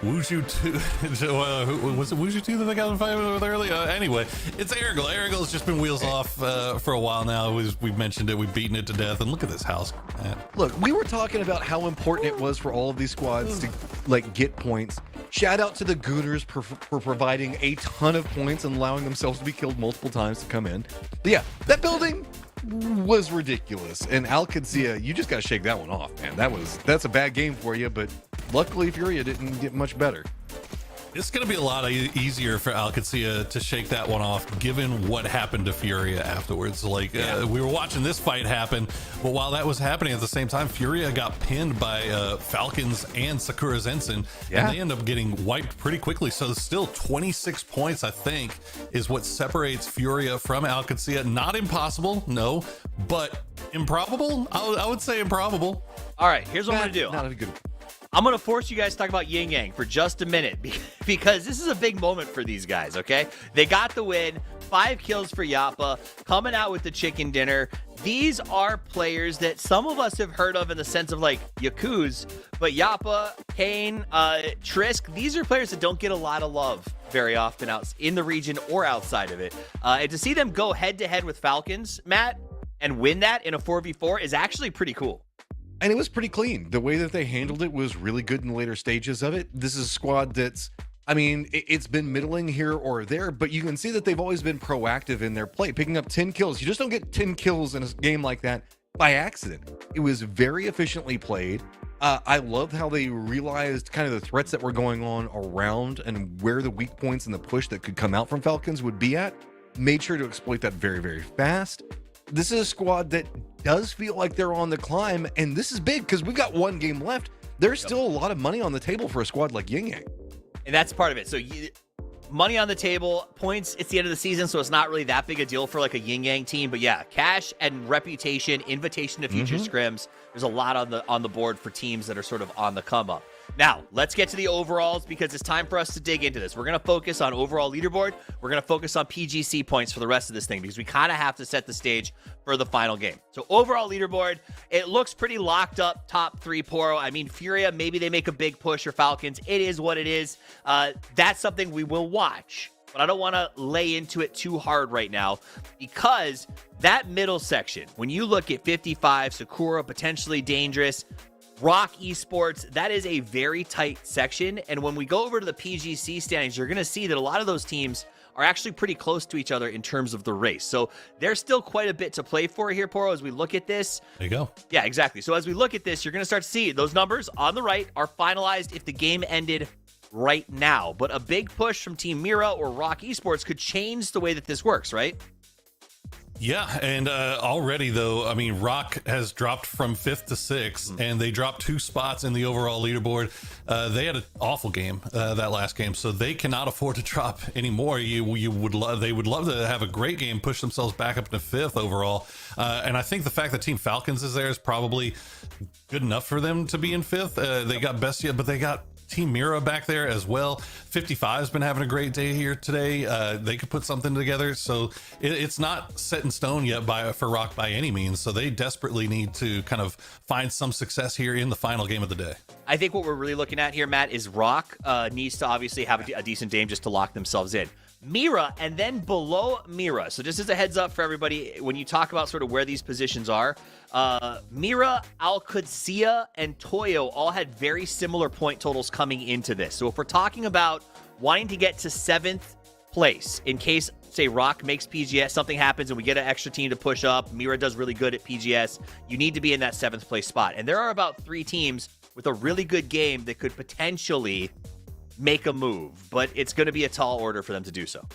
Wushu 2. Was it Wushu 2 that they got in fight with early? Anyway, it's Erigel. Erigel's just been wheels off for a while now. We've mentioned it. We've beaten it to death. And look at this house. Man. Look, we were talking about how important it was for all of these squads to get points. Shout out to the Gooners for providing a ton of points and allowing themselves to be killed multiple times to come in. But yeah, that building was ridiculous. And Alcancia, you just got to shake that one off, man. That's a bad game for you, but luckily Furia didn't get much better. It's going to be a lot easier for Alcancia to shake that one off, given what happened to Furia afterwards. Like, we were watching this fight happen, but while that was happening at the same time, Furia got pinned by Falcons and Sakura Zenson, and they end up getting wiped pretty quickly. So still 26 points, I think, is what separates Furia from Alcancia. Not impossible, no, but improbable? I would say improbable. All right, here's what I'm going to do. Not a good. I'm going to force you guys to talk about Yin Yang for just a minute because this is a big moment for these guys, okay? They got the win, 5 kills for Yappa, coming out with the chicken dinner. These are players that some of us have heard of in the sense of like Yakuz, but Yappa, Kane, Trisk, these are players that don't get a lot of love very often out in the region or outside of it. And to see them go head-to-head with Falcons, Matt, and win that in a 4v4 is actually pretty cool. And it was pretty clean. The way that they handled it was really good in the later stages of it. This is a squad that's, I mean, it's been middling here or there, but you can see that they've always been proactive in their play, picking up 10 kills. You just don't get 10 kills in a game like that by accident. It was very efficiently played. I love how they realized kind of the threats that were going on around and where the weak points in the push that could come out from Falcons would be at. Made sure to exploit that very, very fast. This is a squad that does feel like they're on the climb, and this is big because we've got one game left. There's still a lot of money on the table for a squad like Yin Yang. And that's part of it. So money on the table, points, it's the end of the season, so it's not really that big a deal for like a Yin Yang team. But yeah, cash and reputation, invitation to future scrims. There's a lot on the board for teams that are sort of on the come up. Now, let's get to the overalls because it's time for us to dig into this. We're going to focus on overall leaderboard. We're going to focus on PGC points for the rest of this thing because we kind of have to set the stage for the final game. So overall leaderboard, it looks pretty locked up, top 3 Poro. I mean, Furia, maybe they make a big push, or Falcons. It is what it is. That's something we will watch, but I don't want to lay into it too hard right now because that middle section, when you look at 55, Sakura, potentially dangerous, Rock Esports, that is a very tight section. And when we go over to the PGC standings, you're going to see that a lot of those teams are actually pretty close to each other in terms of the race. So there's still quite a bit to play for here, Poro, as we look at this. There you go. Yeah, exactly. So as we look at this, you're going to start to see those numbers on the right are finalized if the game ended right now. But a big push from Team Mira or Rock Esports could change the way that this works, right? Yeah, and already, though, I mean, Rock has dropped from 5th to 6th, and they dropped 2 spots in the overall leaderboard. They had an awful game that last game, so they cannot afford to drop anymore. They would love to have a great game, push themselves back up to 5th overall. And I think the fact that Team Falcons is there is probably good enough for them to be in 5th. They got Bestia, but they got Team Mira back there as well. 55 has been having a great day here today. They could put something together, so it's not set in stone yet for Rock by any means. So they desperately need to kind of find some success here in the final game of the day. I think what we're really looking at here, Matt, is Rock needs to obviously have a decent game just to lock themselves in. Mira, and then below Mira. So just as a heads up for everybody, when you talk about sort of where these positions are, Mira, Al-Qudsiya, and Toyo all had very similar point totals coming into this. So if we're talking about wanting to get to 7th place, in case, say, Rock makes PGS, something happens and we get an extra team to push up, Mira does really good at PGS, you need to be in that 7th place spot. And there are about 3 teams with a really good game that could potentially make a move, but it's going to be a tall order for them to do so.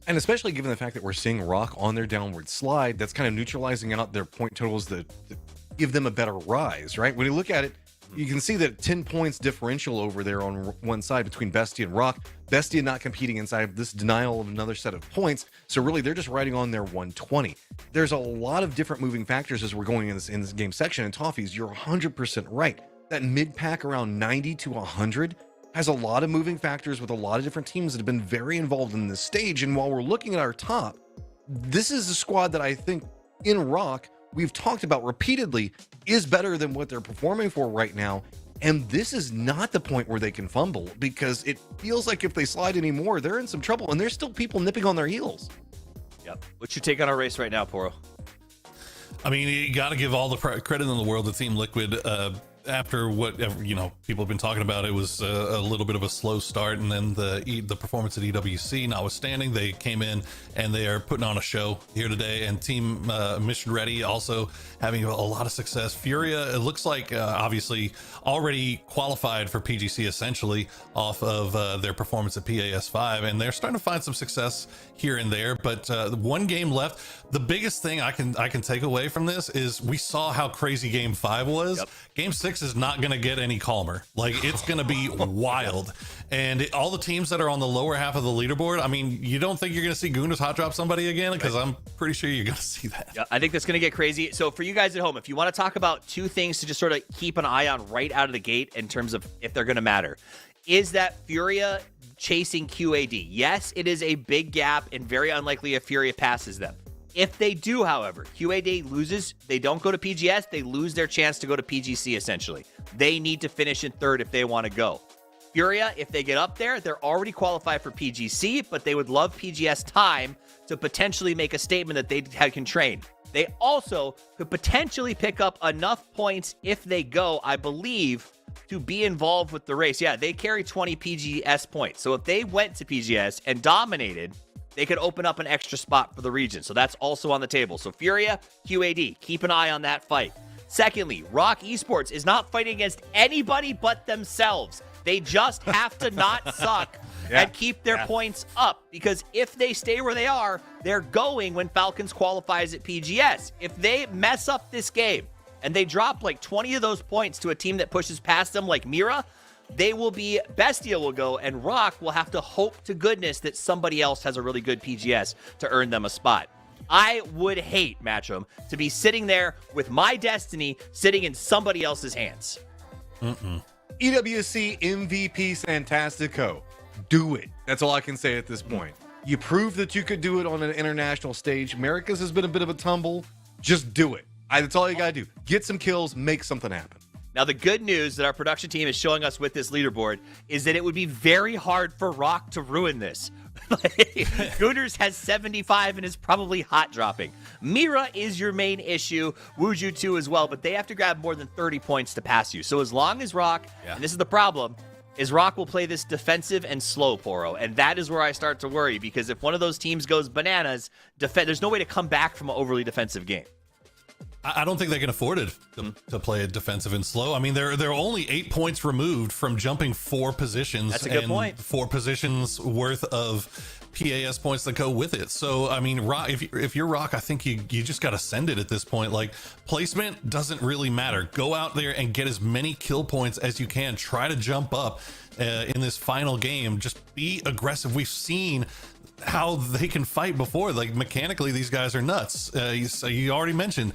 And especially given the fact that we're seeing Rock on their downward slide, that's kind of neutralizing out their point totals that give them a better rise, right? When you look at it, you can see that 10 points differential over there on one side between Bestia and Rock. Bestia not competing inside this denial of another set of points, so really they're just riding on their 120. There's a lot of different moving factors as we're going in this game section, and Toffees, you're 100% right. That mid-pack around 90 to 100 has a lot of moving factors with a lot of different teams that have been very involved in this stage. And while we're looking at our top, this is a squad that I think in Rock we've talked about repeatedly is better than what they're performing for right now. And this is not the point where they can fumble, because it feels like if they slide anymore, they're in some trouble, and there's still people nipping on their heels. Yep. What's your take on our race right now, Poro? I mean, you got to give all the credit in the world to Team Liquid. After what people have been talking about, it was a little bit of a slow start, and then the performance at EWC notwithstanding, they came in and they are putting on a show here today. And Team Mission Ready also having a lot of success. Furia, it looks like obviously already qualified for PGC essentially off of their performance at PAS5, and they're starting to find some success here and there. But one game left. The biggest thing I can take away from this is we saw how crazy Game 5 was. Yep. Game 6 is not going to get any calmer. Like, it's going to be wild. And all the teams that are on the lower half of the leaderboard, I mean, you don't think you're going to see Gooners hot drop somebody again? Because I'm pretty sure you're going to see that. Yeah, I think that's going to get crazy. So for you guys at home, if you want to talk about 2 things to just sort of keep an eye on right out of the gate in terms of if they're going to matter, is that Furia chasing QAD. Yes, it is a big gap and very unlikely if Furia passes them. If they do, however, QAD loses, they don't go to PGS, they lose their chance to go to PGC, essentially. They need to finish in 3rd if they want to go. Furia, if they get up there, they're already qualified for PGC, but they would love PGS time to potentially make a statement that they can train. They also could potentially pick up enough points if they go, I believe, to be involved with the race. Yeah, they carry 20 PGS points. So if they went to PGS and dominated, they could open up an extra spot for the region. So that's also on the table. So Furia, QAD, keep an eye on that fight. Secondly, Rock Esports is not fighting against anybody but themselves. They just have to not suck and keep their points up, because if they stay where they are, they're going when Falcons qualifies at PGS. If they mess up this game and they drop like 20 of those points to a team that pushes past them like Mira, they will be, Bestia will go, and Rock will have to hope to goodness that somebody else has a really good PGS to earn them a spot. I would hate, Matchroom, to be sitting there with my destiny sitting in somebody else's hands. EWC MVP Santastico. Do it. That's all I can say at this point. You proved that you could do it on an international stage. America's has been a bit of a tumble. Just do it. That's all you got to do. Get some kills, make something happen. Now, the good news that our production team is showing us with this leaderboard is that it would be very hard for Rock to ruin this. Gooners has 75 and is probably hot dropping. Mira is your main issue. Wuju too as well, but they have to grab more than 30 points to pass you. So as long as Rock, and this is the problem, is Rock will play this defensive and slow Poro, and that is where I start to worry, because if one of those teams goes bananas, there's no way to come back from an overly defensive game. I don't think they can afford it to play it defensive and slow. I mean, they're only 8 points removed from jumping 4 positions. That's a good point. 4 positions worth of PAS points that go with it. So, I mean, Rock, if you're Rock, I think you just got to send it at this point. Like, placement doesn't really matter. Go out there and get as many kill points as you can. Try to jump up in this final game. Just be aggressive. We've seen how they can fight before. Like, mechanically, these guys are nuts. You already mentioned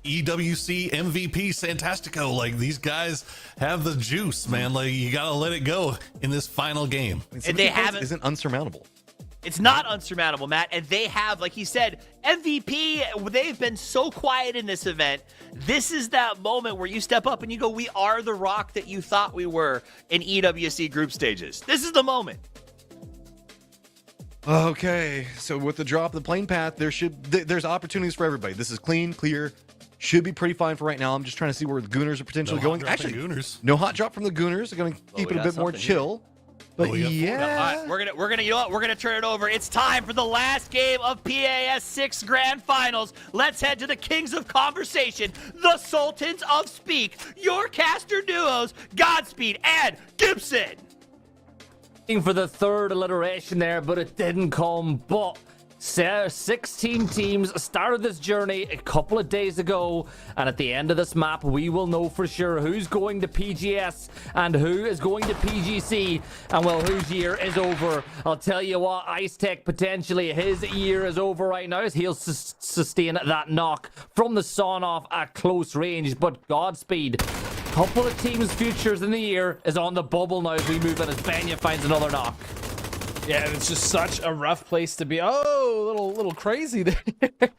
EWC MVP Santastico. Like, these guys have the juice, man. Like, you gotta let it go in this final game. And they haven't. Isn't unsurmountable. It's not unsurmountable, Matt. And they have, like he said, MVP. They've been so quiet in this event. This is that moment where you step up and you go, we are the Rock that you thought we were in EWC group stages. This is the moment. Okay, so with the drop of the plane path, there's opportunities for everybody. This is clean, clear, should be pretty fine for right now. I'm just trying to see where the Gooners are potentially going. Actually, Gooners. No hot drop from the Gooners. They're going to keep it a bit more chill. But yeah, we're gonna you know what? We're gonna turn it over. It's time for the last game of PAS 6 Grand Finals. Let's head to the Kings of Conversation, the Sultans of Speak, your caster duos, Godspeed and Gibson. For the third alliteration there, but it didn't come. But 16 teams started this journey a couple of days ago, and at the end of this map we will know for sure who's going to PGS and who is going to PGC, and well, whose year is over. I'll tell you what, Ice Tech, potentially his year is over right now as he'll sustain that knock from the sawn off at close range. But Godspeed, couple of teams' futures in the year is on the bubble now as we move in, as Benya finds another knock. Yeah, it's just such a rough place to be. Oh, little crazy there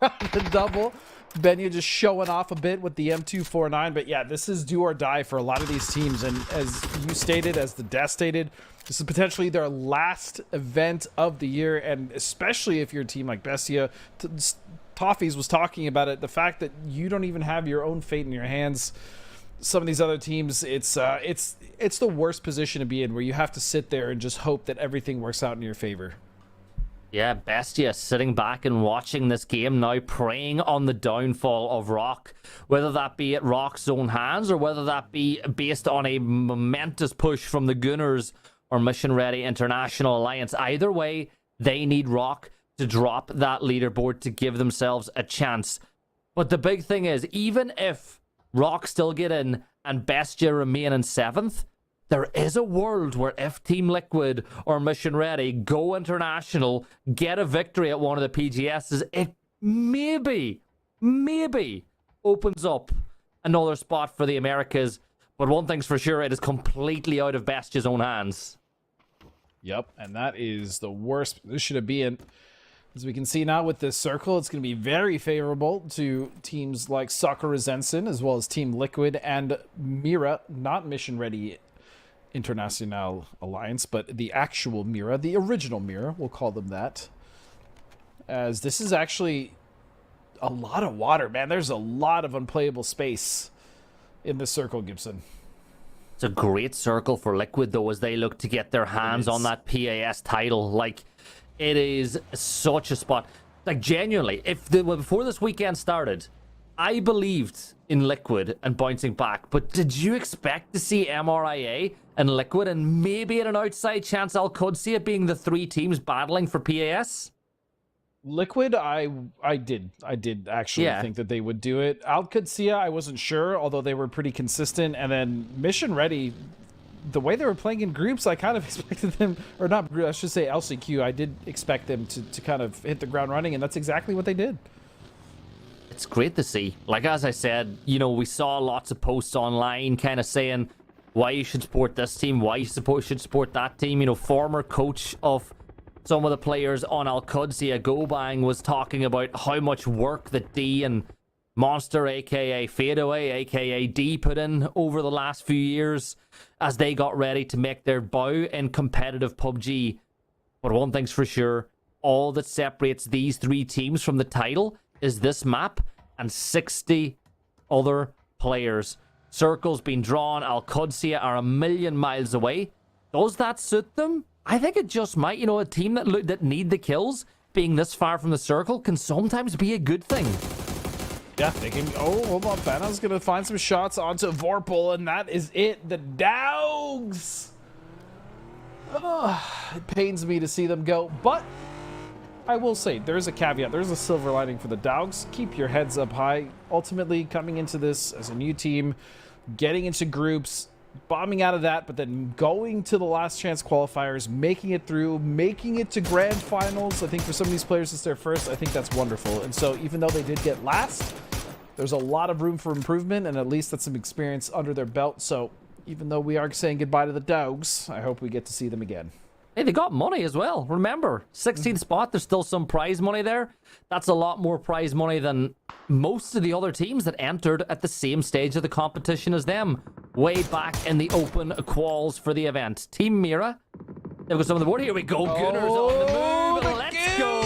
on the double. Benya just showing off a bit with the M249. But yeah, this is do or die for a lot of these teams. And as you stated, as the Death stated, this is potentially their last event of the year. And especially if you're a team like Bestia, Toffees was talking about it, the fact that you don't even have your own fate in your hands. Some of these other teams, it's the worst position to be in, where you have to sit there and just hope that everything works out in your favor. Yeah, Bestia sitting back and watching this game now, preying on the downfall of Rock, whether that be at Rock's own hands or whether that be based on a momentous push from the Gunners or Mission Ready International Alliance. Either way, they need Rock to drop that leaderboard to give themselves a chance. But the big thing is, even if Rock still get in and Bestia remain in 7th, there is a world where if Team Liquid or Mission Ready go international, get a victory at one of the PGSs, it maybe opens up another spot for the Americas. But one thing's for sure, it is completely out of Bestia's own hands. Yep, and that is the worst position to be in. As we can see now with this circle, it's going to be very favorable to teams like Sakura Zensen, as well as Team Liquid and Mira, not Mission Ready International Alliance, but the actual Mira, the original Mira, we'll call them that. As this is actually a lot of water, man. There's a lot of unplayable space in this circle, Gibson. It's a great circle for Liquid, though, as they look to get their hands on that PAS title. Like, it is such a spot. Like, genuinely, before this weekend started, I believed in Liquid and bouncing back. But did you expect to see MRIA and Liquid and maybe at an outside chance Al-Qudsiya being the 3 teams battling for PAS? Liquid, I did actually think that they would do it. Al-Qudsiya, I wasn't sure, although they were pretty consistent. And then Mission Ready, the way they were playing in groups, I kind of expected them, or not, I should say LCQ, I did expect them to kind of hit the ground running, and that's exactly what they did. It's great to see. Like, as I said, you know, we saw lots of posts online kind of saying why you should support this team, why you should support that team. You know, former coach of some of the players on Al-Qudsiya, Gobang, was talking about how much work that D and Monster, aka Fadeaway, aka D, put in over the last few years as they got ready to make their bow in competitive PUBG. But one thing's for sure, all that separates these three teams from the title is this map and 60 other players. Circles being drawn, Al-Qudsiya are a million miles away. Does that suit them? I think it just might. You know, a team that need the kills, being this far from the circle, can sometimes be a good thing. Yeah, they can. Oh, hold on. Fana's going to find some shots onto Vorpal, and that is it. The Dogs. It pains me to see them go, but I will say there's a caveat. There's a silver lining for the Dogs. Keep your heads up high. Ultimately, coming into this as a new team, getting into groups, bombing out of that, but then going to the last chance qualifiers, making it through, making it to grand finals. I think for some of these players it's their first. I think that's wonderful. And so even though they did get last, there's a lot of room for improvement, and at least that's some experience under their belt. So even though we are saying goodbye to the Dogs, I hope we get to see them again. Hey, they got money as well. Remember, 16th spot, there's still some prize money there. That's a lot more prize money than most of the other teams that entered at the same stage of the competition as them. Way back in the open quals for the event. Team Mira, they've got some of the board. Here we go, Gunners on the move. Let's go.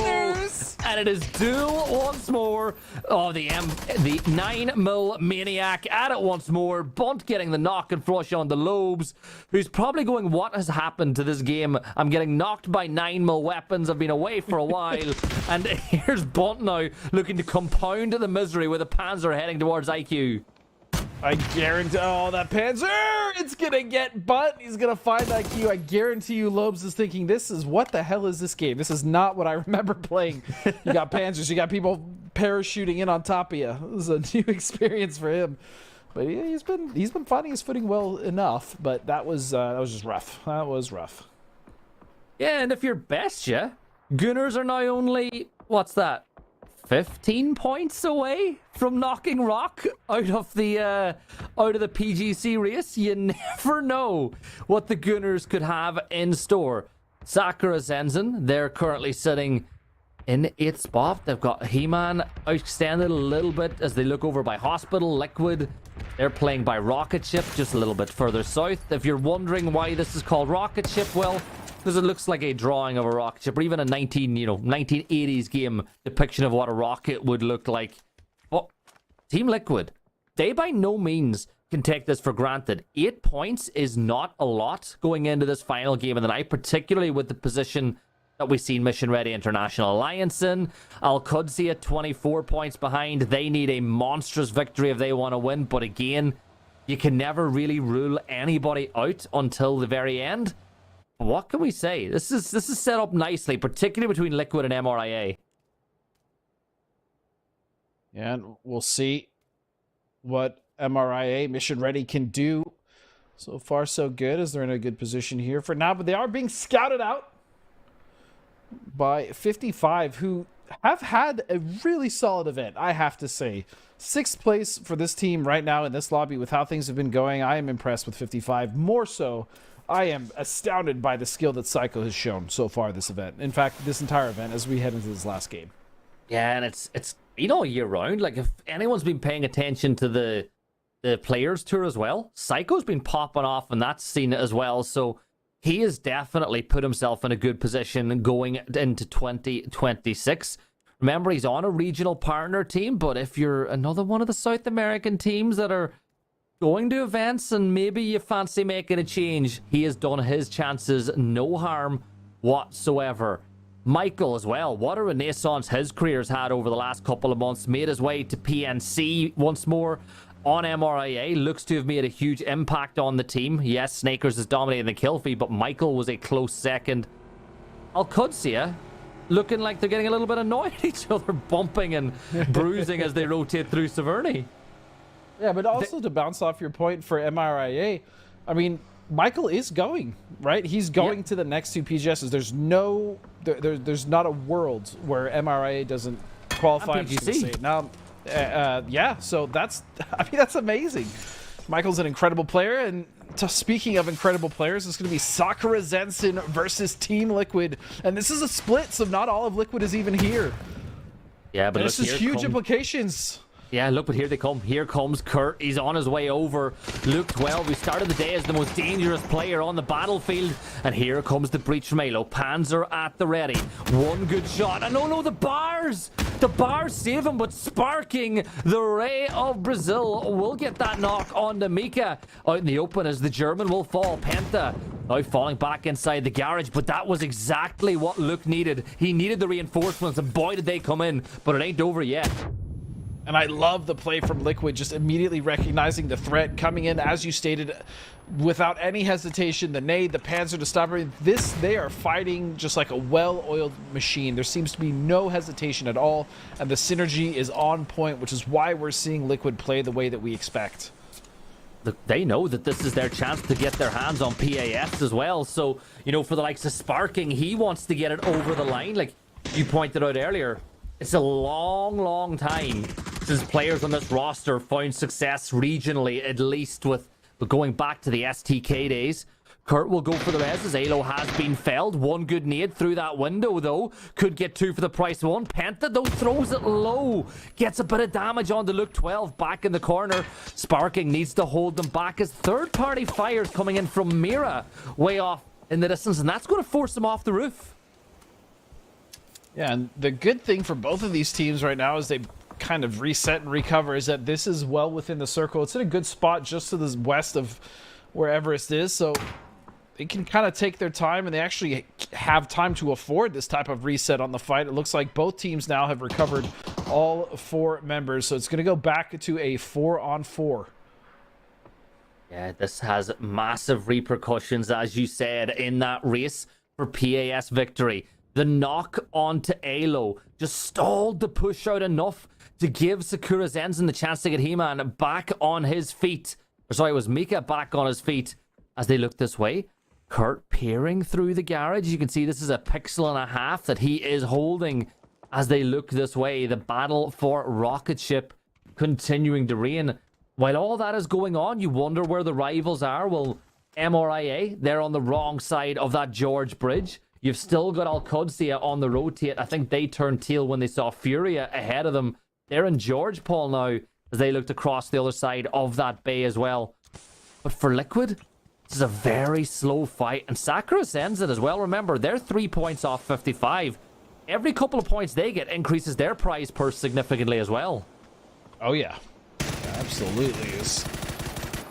And it is duel once more. Oh, the 9mm Maniac at it once more. Bunt getting the knock and flush on the Lobes, who's probably going, what has happened to this game? I'm getting knocked by 9mm weapons. I've been away for a while. And here's Bunt now looking to compound the misery with a Panzer heading towards IQ. I guarantee, oh, that Panzer, it's gonna get Bunt. He's gonna find IQ. I guarantee you Lobes is thinking, what the hell is this game? This is not what I remember playing. You got Panzers, you got people parachuting in on top of you. This is a new experience for him. But he's been finding his footing well enough, but that was just rough. That was rough. Yeah, and if you're Bestia, Gunners are now only, what's that? 15 points away from knocking Rock out of the PGC race. You never know what the Gunners could have in store. Sakura Zenzen, they're currently sitting in 8th spot. They've got He-Man extended a little bit as they look over by Hospital. Liquid, they're playing by Rocket Ship just a little bit further south. If you're wondering why this is called Rocket Ship, well, because it looks like a drawing of a rocket ship, or even a 1980s game depiction of what a rocket would look like. But Team Liquid, they by no means can take this for granted. 8 points is not a lot going into this final game of the night, particularly with the position that we've seen Mission Ready International Alliance in. Al-Qudsiya 24 points behind. They need a monstrous victory if they want to win, but again, you can never really rule anybody out until the very end. What can we say? This is set up nicely, particularly between Liquid and MRIA. Yeah, and we'll see what MRIA Mission Ready can do. So far, so good, as they're in a good position here for now. But they are being scouted out by 55, who have had a really solid event, I have to say. 6th place for this team right now in this lobby with how things have been going. I am impressed with 55. More so, I am astounded by the skill that Psycho has shown so far this event. In fact, this entire event as we head into this last game. Yeah, and it's year round. Like, if anyone's been paying attention to the Players Tour as well, Psycho's been popping off in that scene as well. So he has definitely put himself in a good position going into 2026. Remember, he's on a regional partner team, but if you're another one of the South American teams that are going to events and maybe you fancy making a change, he has done his chances no harm whatsoever. Michael as well, what a renaissance his career's had over the last couple of months. Made his way to PNC once more on MRIA. Looks to have made a huge impact on the team. Yes, Snakers is dominating the kill feed, but Michael was a close second. Al-Qudsiya looking like they're getting a little bit annoyed at each other, bumping and bruising as they rotate through Severny. Yeah, but also to bounce off your point for MRIA, I mean, Michael is going, right? He's going to the next 2 PGSs. There's not a world where MRIA doesn't qualify. PGC. Now, yeah, so that's amazing. Michael's an incredible player, and speaking of incredible players, it's going to be Sakura Zensen versus Team Liquid, and this is a split, so not all of Liquid is even here. Yeah, but this is huge implications. Yeah, look, but here they come. Here comes Kurt. He's on his way over. Luke 12, who started the day as the most dangerous player on the battlefield. And here comes the breach from Halo. Panzer at the ready. One good shot. And no, the bars! The bars save him, but Sparking, the Ray of Brazil, will get that knock on to Mika. Out in the open as the German will fall. Penta now falling back inside the garage, but that was exactly what Luke needed. He needed the reinforcements, and boy, did they come in. But it ain't over yet. And I love the play from Liquid, just immediately recognizing the threat, coming in, as you stated, without any hesitation, the nade, the Panzer to stop her. They are fighting just like a well-oiled machine. There seems to be no hesitation at all, and the synergy is on point, which is why we're seeing Liquid play the way that we expect. Look, they know that this is their chance to get their hands on PAS as well. So, you know, for the likes of Sparking, he wants to get it over the line. Like you pointed out earlier, it's a long time since players on this roster found success regionally, at least with going back to the STK days. Kurt will go for the res as Halo has been felled. One good nade through that window, though. Could get two for the price of one. Penta, though, throws it low. Gets a bit of damage on the Luke 12 back in the corner. Sparking needs to hold them back as third-party fires coming in from Mira way off in the distance, and that's going to force them off the roof. Yeah, and the good thing for both of these teams right now is they kind of reset and recover is that this is well within the circle. It's in a good spot just to the west of where Everest is, so they can kind of take their time, and they actually have time to afford this type of reset on the fight. It looks like both teams now have recovered all 4 members, so it's going to go back to a 4-on-4. Yeah, this has massive repercussions, as you said, in that race for PAS victory. The knock onto Halo just stalled the push out enough to give Sakura Zenzen the chance to get He-Man back on his feet. Sorry, it was Mika back on his feet as they look this way. Kurt peering through the garage. You can see this is a pixel and a half that he is holding as they look this way. The battle for Rocket Ship continuing to reign. While all that is going on, you wonder where the rivals are. Well, MRIA, they're on the wrong side of that George Bridge. You've still got Al-Qudsiya on the rotate. I think they turned tail when they saw Furia ahead of them. They're in George Paul now as they looked across the other side of that bay as well. But for Liquid, this is a very slow fight. And Sakura sends it as well. Remember, they're 3 points off 55. Every couple of points they get increases their prize purse significantly as well. Oh, yeah. Absolutely is.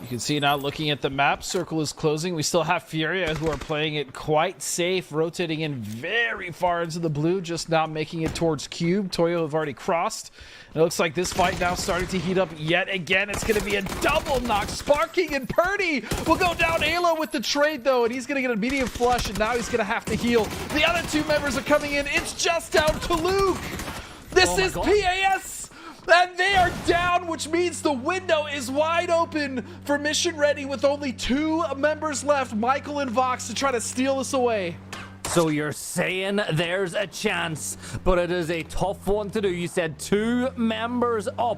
You can see now looking at the map, circle is closing. We still have Furia who are playing it quite safe, rotating in very far into the blue, just now making it towards Cube. Toyo have already crossed. It looks like this fight now starting to heat up yet again. It's going to be a double knock. Sparking and Purdy will go down Halo with the trade, though, and he's going to get a medium flush, and now he's going to have to heal. The other 2 members are coming in. It's just down to Luke. This is PAS. And they are down, which means the window is wide open for Mission Ready with only 2 members left, Michael and Vox, to try to steal this away. So you're saying there's a chance, but it is a tough one to do. You said 2 members up,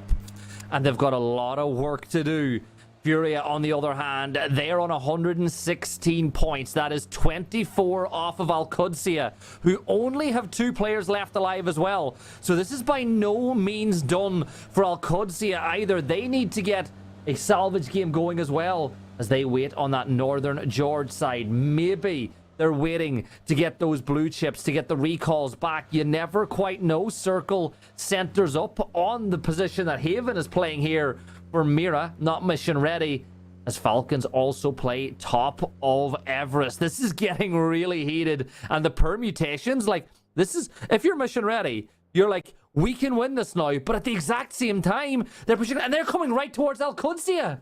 and they've got a lot of work to do. Furia, on the other hand, they're on 116 points. That is 24 off of Al-Qudsiya, who only have 2 players left alive as well. So this is by no means done for Al-Qudsiya either. They need to get a salvage game going as well as they wait on that northern George side. Maybe they're waiting to get those blue chips, to get the recalls back. You never quite know. Circle centers up on the position that Haven is playing here for Mira, not Mission Ready, as Falcons also play top of Everest. This is getting really heated, and the permutations, like, this is, if you're Mission Ready, you're like, we can win this now, but at the exact same time, they're pushing, and they're coming right towards Al-Qudsiya.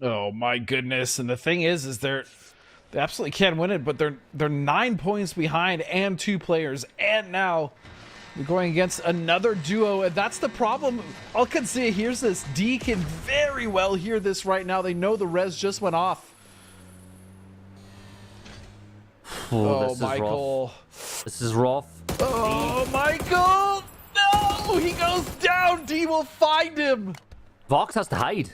Oh my goodness. And the thing is they absolutely can win it, but they're 9 points behind and 2 players, and now we're going against another duo, and that's the problem. Al-Qudsiya hears this. D can very well hear this right now. They know the res just went off. Oh, Michael. This is rough. Oh, Michael! No! He goes down! D will find him! Vox has to hide.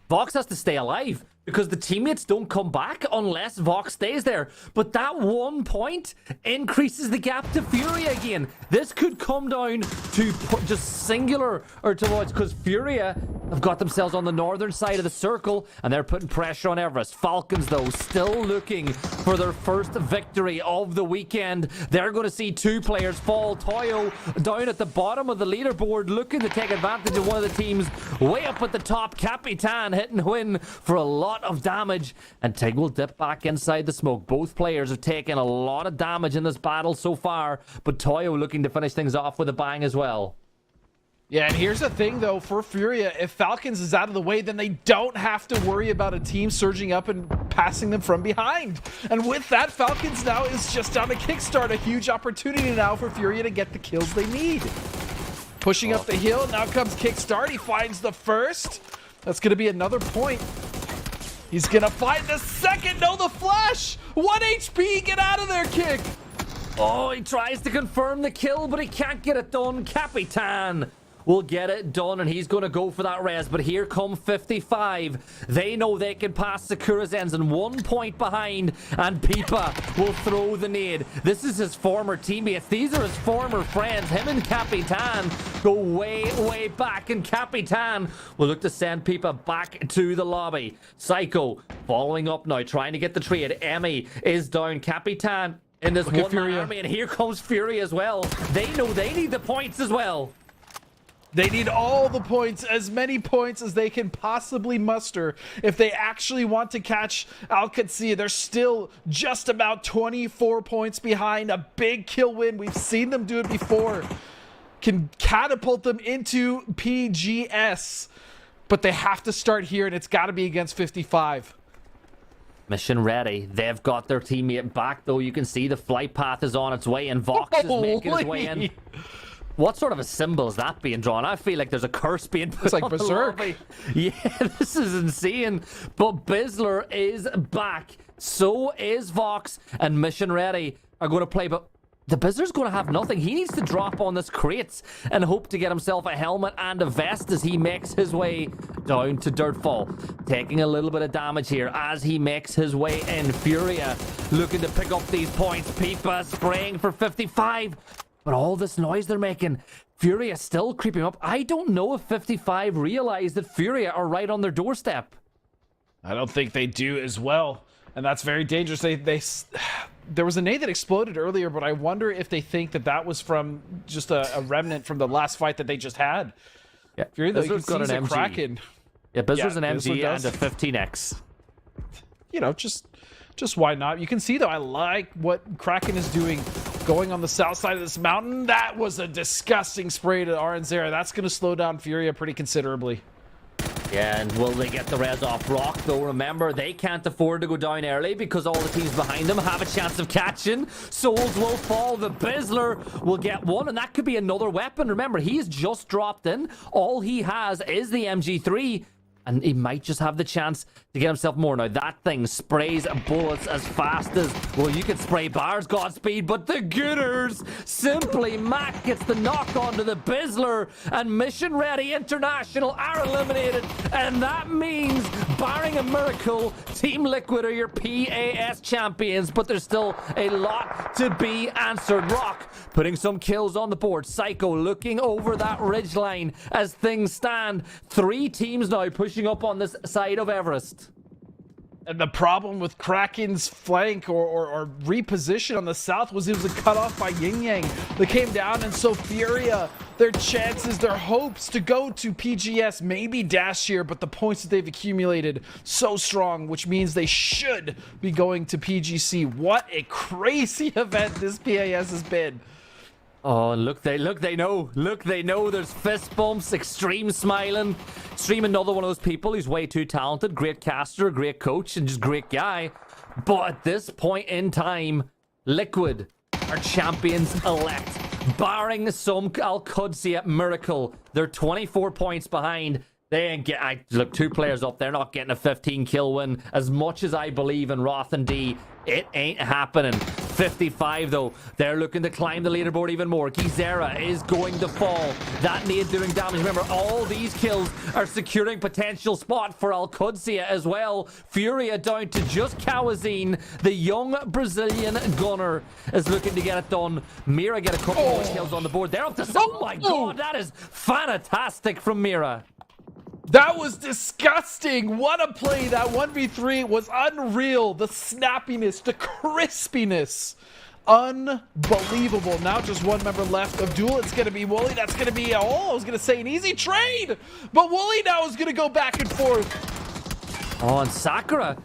Vox has to stay alive. because the teammates don't come back unless Vox stays there. But that 1 point increases the gap to Furia again. This could come down to just singular or towards, because Furia have got themselves on the northern side of the circle and they're putting pressure on Everest. Falcons, though, still looking for their first victory of the weekend. They're going to see 2 players fall. Toyo down at the bottom of the leaderboard, looking to take advantage of one of the teams way up at the top. Capitan hitting win for a lot of damage, and Tig will dip back inside the smoke. Both players have taken a lot of damage in this battle so far, but Toyo looking to finish things off with a bang as well. Yeah, and here's the thing, though, for Furia, if Falcons is out of the way, then they don't have to worry about a team surging up and passing them from behind. And with that, Falcons now is just down to kickstart, a huge opportunity now for Furia to get the kills they need. Pushing up the hill, now comes Kickstart. He finds the first. That's going to be another point. He's going to find the second. No, the flash. 1 HP. Get out of there, Kick. Oh, he tries to confirm the kill, but he can't get it done. Capitan will get it done, and he's going to go for that res. But here come 55. They know they can pass Sakura's ends, and 1 point behind, and Pipa will throw the nade. This is his former teammates. These are his former friends. Him and Capitan go way, way back, and Capitan will look to send Pipa back to the lobby. Psycho following up now, trying to get the trade. Emmy is down. Capitan in this one-man army, and here comes Fury as well. They know they need the points as well. They need all the points, as many points as they can possibly muster if they actually want to catch Al-Qadsiya. They're still just about 24 points behind. A big kill win. We've seen them do it before. Can catapult them into PGS. But they have to start here, and it's got to be against 55. Mission ready. They've got their teammate back, though. You can see the flight path is on its way, and Vox is making his way in. What sort of a symbol is that being drawn? I feel like there's a curse being put on Berserk. The lobby. Yeah, this is insane. But Bizzler is back. So is Vox, and Mission Ready are going to play, but the Bizzler's going to have nothing. He needs to drop on this crates and hope to get himself a helmet and a vest as he makes his way down to Dirtfall. Taking a little bit of damage here as he makes his way in. Furia looking to pick up these points. Pipa spraying for 55. But all this noise they're making, Furia still creeping up. I don't know if 55 realize that Furia are right on their doorstep. I don't think they do as well. And that's very dangerous. There was a nade that exploded earlier, but I wonder if they think that that was from just a remnant from the last fight that they just had. Yeah, Furia, though, you can got see an MG. Kraken. Yeah, Bizzler's an MG does. and a 15X. You know, just why not? You can see, though, I like what Kraken is doing. Going on the south side of this mountain. That was a disgusting spray to Aranzera. That's going to slow down Furia pretty considerably. Yeah, and will they get the res off Rock, though? Remember, they can't afford to go down early because all the teams behind them have a chance of catching. Souls will fall. The Bizzler will get one, and that could be another weapon. Remember, he's just dropped in. All he has is the MG3. And he might just have the chance to get himself more. Now, that thing sprays bullets as fast as... Well, you could spray bars, Godspeed, but the Gooners! Simply Mac gets the knock onto the Bizzler, and Mission Ready International are eliminated. And that means, barring a miracle, Team Liquid are your PAS champions. But there's still a lot to be answered. Rock putting some kills on the board. Psycho looking over that ridgeline as things stand. 3 teams now pushing up on this side of Everest. And the problem with Kraken's flank or reposition on the south was it was cut off by Yin Yang. They came down, and so Furia, their chances, their hopes to go to PGS, maybe dash here, but the points that they've accumulated so strong, which means they should be going to PGC. What a crazy event this PAS has been. Oh, look, they know. Look, they know. There's fist bumps, Extreme smiling. Extreme, another one of those people who's way too talented. Great caster, great coach, and just great guy. But at this point in time, Liquid are champions elect. Barring some Al-Qadsiya miracle, they're 24 points behind. They ain't get... Look, 2 players up. They're not getting a 15 kill win. As much as I believe in Roth and D, it ain't happening. 55 though. They're looking to climb the leaderboard even more. Gizera is going to fall. That nade doing damage. Remember, all these kills are securing potential spot for Al-Qudsiya as well. Furia down to just Kawazine. The young Brazilian gunner is looking to get it done. Mira get a couple more kills on the board. They're up to... Oh my god, that is fantastic from Mira. That was disgusting. What a play. That 1v3 was unreal. The snappiness, the crispiness. Unbelievable. Now just one member left of Duel. It's going to be Wooly. That's going to be, I was going to say an easy trade. But Wooly now is going to go back and forth. Oh, and Sakura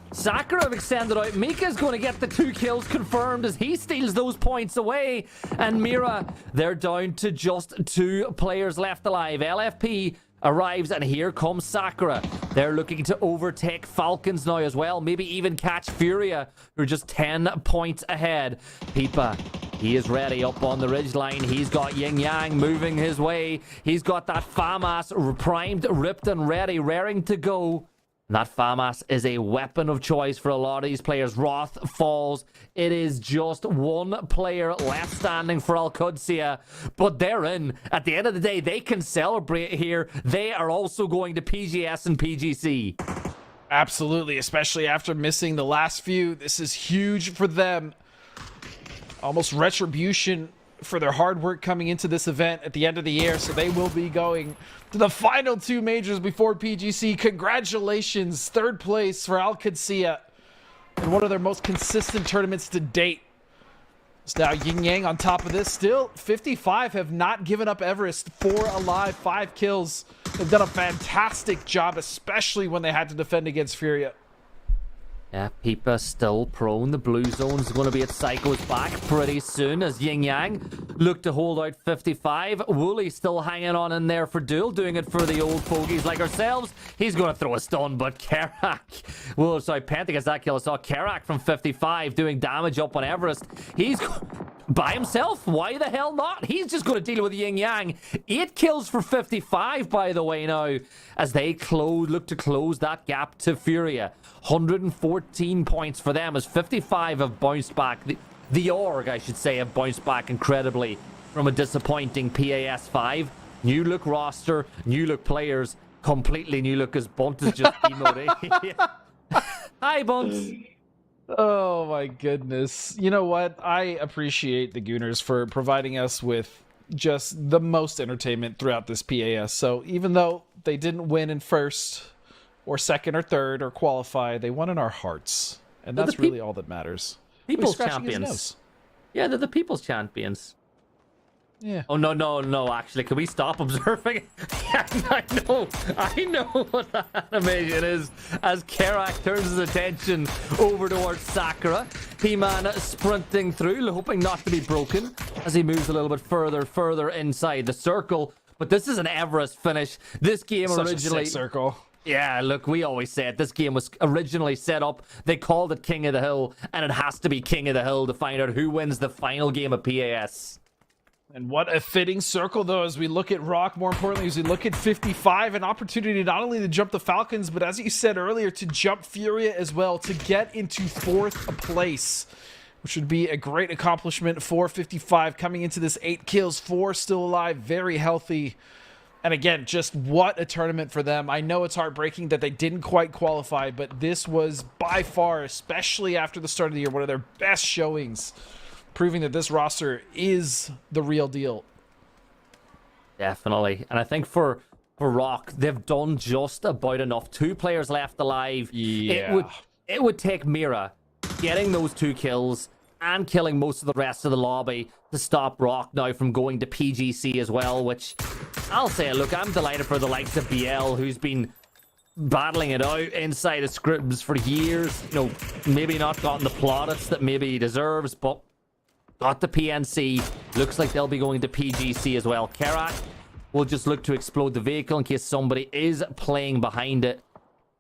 have extended out. Mika's going to get the 2 kills confirmed as he steals those points away. And Mira, they're down to just 2 players left alive. LFP arrives, and here comes Sakura. They're looking to overtake Falcons now as well. Maybe even catch Furia, who are just 10 points ahead. Pipa, he is ready up on the ridgeline. He's got Yin Yang moving his way. He's got that FAMAS primed, ripped, and ready, raring to go. And that FAMAS is a weapon of choice for a lot of these players. Roth falls. It is just 1 player left standing for Al-Qudsiya, but they're in. At the end of the day, they can celebrate here. They are also going to PGS and PGC. Absolutely, especially after missing the last few. This is huge for them. Almost retribution for their hard work coming into this event at the end of the year. So they will be going to the final 2 majors before PGC. Congratulations, 3rd place for Al-Qudsiya in one of their most consistent tournaments to date. It's now Yin Yang on top of this. Still, 55 have not given up Everest. 4 alive, 5 kills. They've done a fantastic job, especially when they had to defend against Furia. Yeah, Pipa still prone. The blue zone's going to be at Psycho's back pretty soon as Yin Yang look to hold out 55. Wooly still hanging on in there for Duel, doing it for the old fogies like ourselves. He's going to throw a stun, but Kerak... Well, sorry, Penta gets that kill. I saw Kerak from 55 doing damage up on Everest. He's by himself. Why the hell not? He's just going to deal with Yin Yang. 8 kills for 55, by the way, now, as they look to close that gap to Furia. 114 points for them as 55 have bounced back. The org, I should say, have bounced back incredibly from a disappointing PAS 5. New look roster, new look players, completely new look as Bunt is just emoting. Hi, Bunts. Oh my goodness. You know what? I appreciate the Gooners for providing us with just the most entertainment throughout this PAS. So even though they didn't win in 1st or 2nd or 3rd or qualify, they won in our hearts. And that's really all that matters. People's champions. Yeah, they're the people's champions. Yeah. Oh, no, actually, can we stop observing? I know what that animation is as Kerak turns his attention over towards Sakura. He-Man sprinting through, hoping not to be broken as he moves a little bit further inside the circle. But this is an Everest finish. This game originally... a sick circle. Yeah, look, we always said this game was originally set up. They called it King of the Hill, and it has to be King of the Hill to find out who wins the final game of PAS. And what a fitting circle, though, as we look at Rock, more importantly, as we look at 55, an opportunity not only to jump the Falcons, but as you said earlier, to jump Furia as well, to get into 4th place, which would be a great accomplishment for 55 coming into this 8 kills, 4 still alive, very healthy. And again, just what a tournament for them. I know it's heartbreaking that they didn't quite qualify, but this was by far, especially after the start of the year, one of their best showings, proving that this roster is the real deal. Definitely. And I think for Rock, they've done just about enough. 2 players left alive. Yeah. It would take Mira getting those 2 kills and killing most of the rest of the lobby to stop Rock now from going to PGC as well, which I'll say, look, I'm delighted for the likes of BL, who's been battling it out inside of scrims for years. You know, maybe not gotten the plaudits that maybe he deserves, but got the PNC. Looks like they'll be going to PGC as well. Kerak will just look to explode the vehicle in case somebody is playing behind it.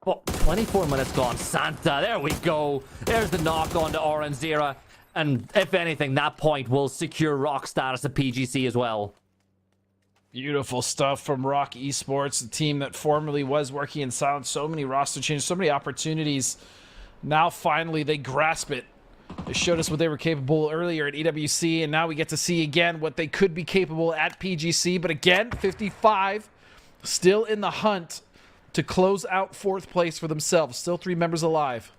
But 24 minutes gone. Santa, there we go. There's the knock on to Orenzira. And if anything, that point will secure Rock status at PGC as well. Beautiful stuff from Rock Esports, the team that formerly was working in silence. So many roster changes, so many opportunities. Now finally they grasp it They showed us what they were capable earlier at EWC, and now we get to see again what they could be capable at PGC. But again, 55 still in the hunt to close out 4th place for themselves. Still 3 members alive.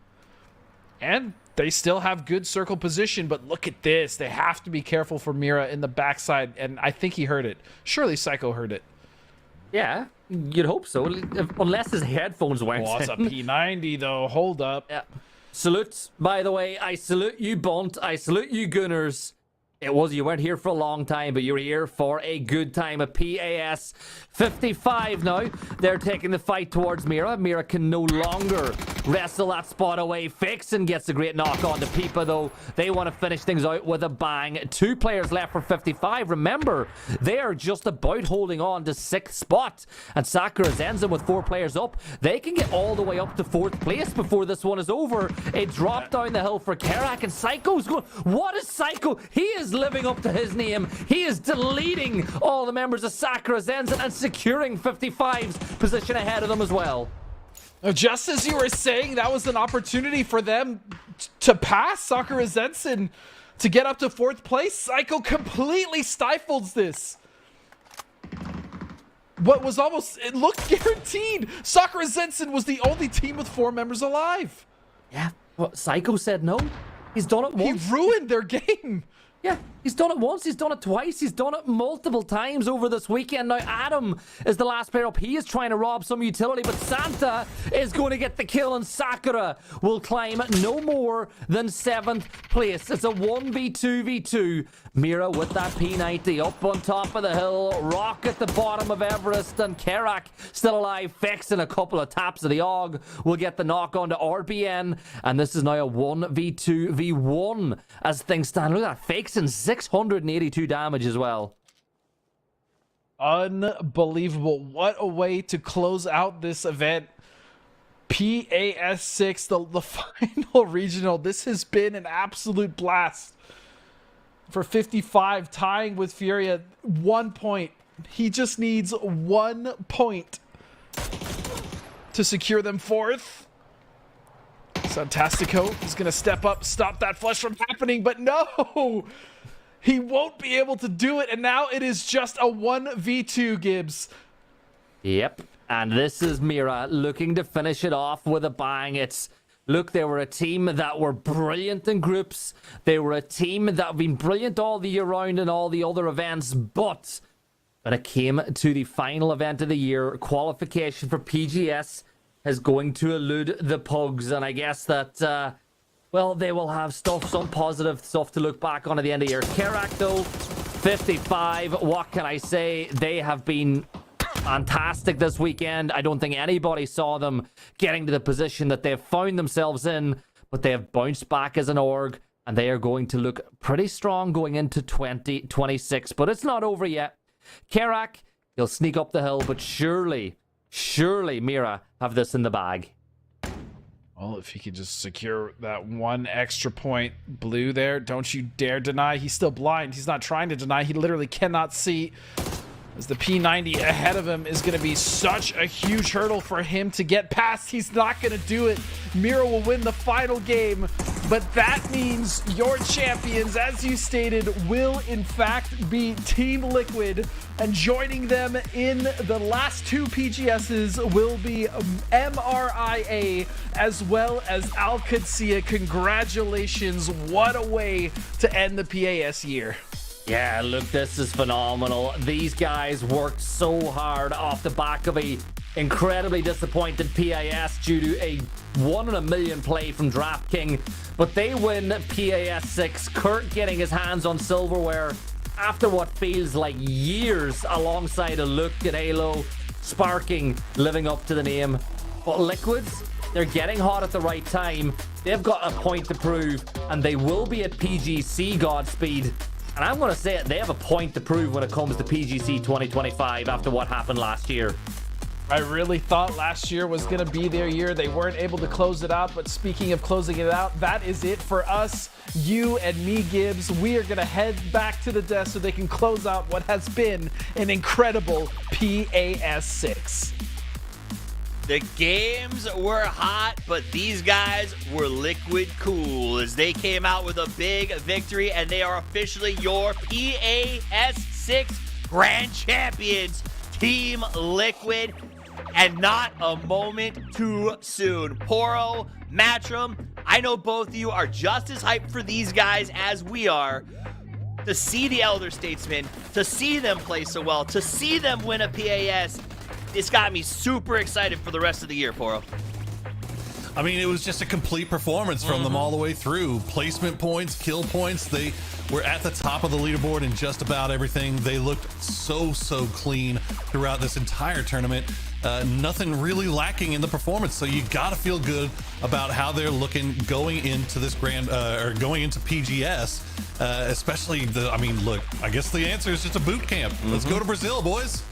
And they still have good circle position, but look at this. They have to be careful for Mira in the backside, and I think he heard it. Surely Psycho heard it. Yeah, you'd hope so, unless his headphones weren't. Oh, it's a P90 though. Hold up. Yeah. Salute, by the way. I salute you, Bunt. I salute you, Gunners. You weren't here for a long time, but you're here for a good time. A PAS 55 now. They're taking the fight towards Mira. Mira can no longer wrestle that spot away. Vixen gets a great knock on to Peepa, though. They want to finish things out with a bang. 2 players left for 55. Remember, they are just about holding on to 6th spot. And Sakura Zenzen with 4 players up. They can get all the way up to 4th place before this one is over. A drop down the hill for Kerak, and Psycho's going. What is Psycho? He is living up to his name. He is deleting all the members of Sakura Zenzen and securing 55's position ahead of them as well. Just as you were saying, that was an opportunity for them to pass Sakura Zenzen to get up to 4th place. Psycho completely stifles this. What was almost, it looked guaranteed. Sakura Zenzen was the only team with 4 members alive. Yeah, well, Psycho said no. He's done it once. He ruined their game. Yeah, he's done it once, he's done it twice, he's done it multiple times over this weekend. Now, Adam is the last player up. He is trying to rob some utility, but Santa is going to get the kill, and Sakura will climb no more than 7th place. It's a 1v2v2. Mira with that P90 up on top of the hill. Rock at the bottom of Everest, and Kerak still alive. Fixing a couple of taps of the AUG will get the knock on to RBN, and this is now a 1v2v1 as things stand. Look at that, Fakes and 682 damage as well. Unbelievable. What a way to close out this event. PAS 6, the final regional. This has been an absolute blast. For 55, tying with Furia, 1 point. He just needs 1 point to secure them 4th. Fantastico is going to step up, stop that flush from happening, but no! He won't be able to do it, and now it is just a 1v2, Gibbs. Yep, and this is Mira looking to finish it off with a bang. Look, they were a team that were brilliant in groups. They were a team that have been brilliant all the year round in all the other events, but when it came to the final event of the year, qualification for PGS is going to elude the Pugs, and I guess that, well, they will have some positive stuff to look back on at the end of the year. Kerak, though, 55, what can I say? They have been fantastic this weekend. I don't think anybody saw them getting to the position that they've found themselves in, but they have bounced back as an org, and they are going to look pretty strong going into 2026, but it's not over yet. Kerak, he'll sneak up the hill, but surely Mira have this in the bag. Well, if he could just secure that 1 extra point. Blue there, don't you dare deny. He's still blind. He's not trying to deny. He literally cannot see, as the P90 ahead of him is going to be such a huge hurdle for him to get past. He's not going to do it. Mira will win the final game, but that means your champions, as you stated, will in fact be Team Liquid, and joining them in the last 2 PGSs will be MRIA as well as Al Qudsiya. Congratulations, what a way to end the PAS year. Yeah, look, this is phenomenal. These guys worked so hard off the back of a incredibly disappointed PAS due to a 1 in a million play from DraftKings, but they win PAS 6. Kurt getting his hands on silverware after what feels like years, alongside a look at Halo, Sparking, living up to the name. But Liquids, they're getting hot at the right time. They've got a point to prove, and they will be at PGC, Godspeed. And I'm going to say it, they have a point to prove when it comes to PGC 2025 after what happened last year. I really thought last year was going to be their year. They weren't able to close it out, but speaking of closing it out, that is it for us, you and me, Gibbs. We are going to head back to the desk so they can close out what has been an incredible PAS 6. The games were hot, but these guys were liquid cool as they came out with a big victory, and they are officially your PAS6 Grand Champions, Team Liquid, and not a moment too soon. Poro, Matchroom, I know both of you are just as hyped for these guys as we are. To see the Elder Statesmen, to see them play so well, to see them win a PAS, it's got me super excited for the rest of the year, Poro. I mean, it was just a complete performance from them all the way through. Placement points, kill points. They were at the top of the leaderboard in just about everything. They looked so clean throughout this entire tournament. Nothing really lacking in the performance. So you got to feel good about how they're looking going into this going into PGS, especially I mean, look, I guess the answer is just a boot camp. Let's go to Brazil, boys.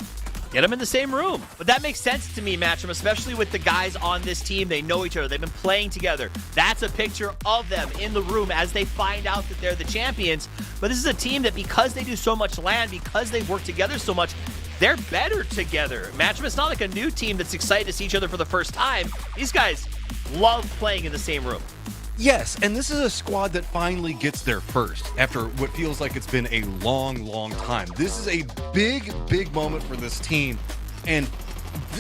Get them in the same room. But that makes sense to me, Matchroom, especially with the guys on this team. They know each other. They've been playing together. That's a picture of them in the room as they find out that they're the champions. But this is a team that, because they do so much LAN, because they work together so much, they're better together. Matchroom, it's not like a new team that's excited to see each other for the first time. These guys love playing in the same room. Yes, and this is a squad that finally gets there first after what feels like it's been a long time. This is a big moment for this team, and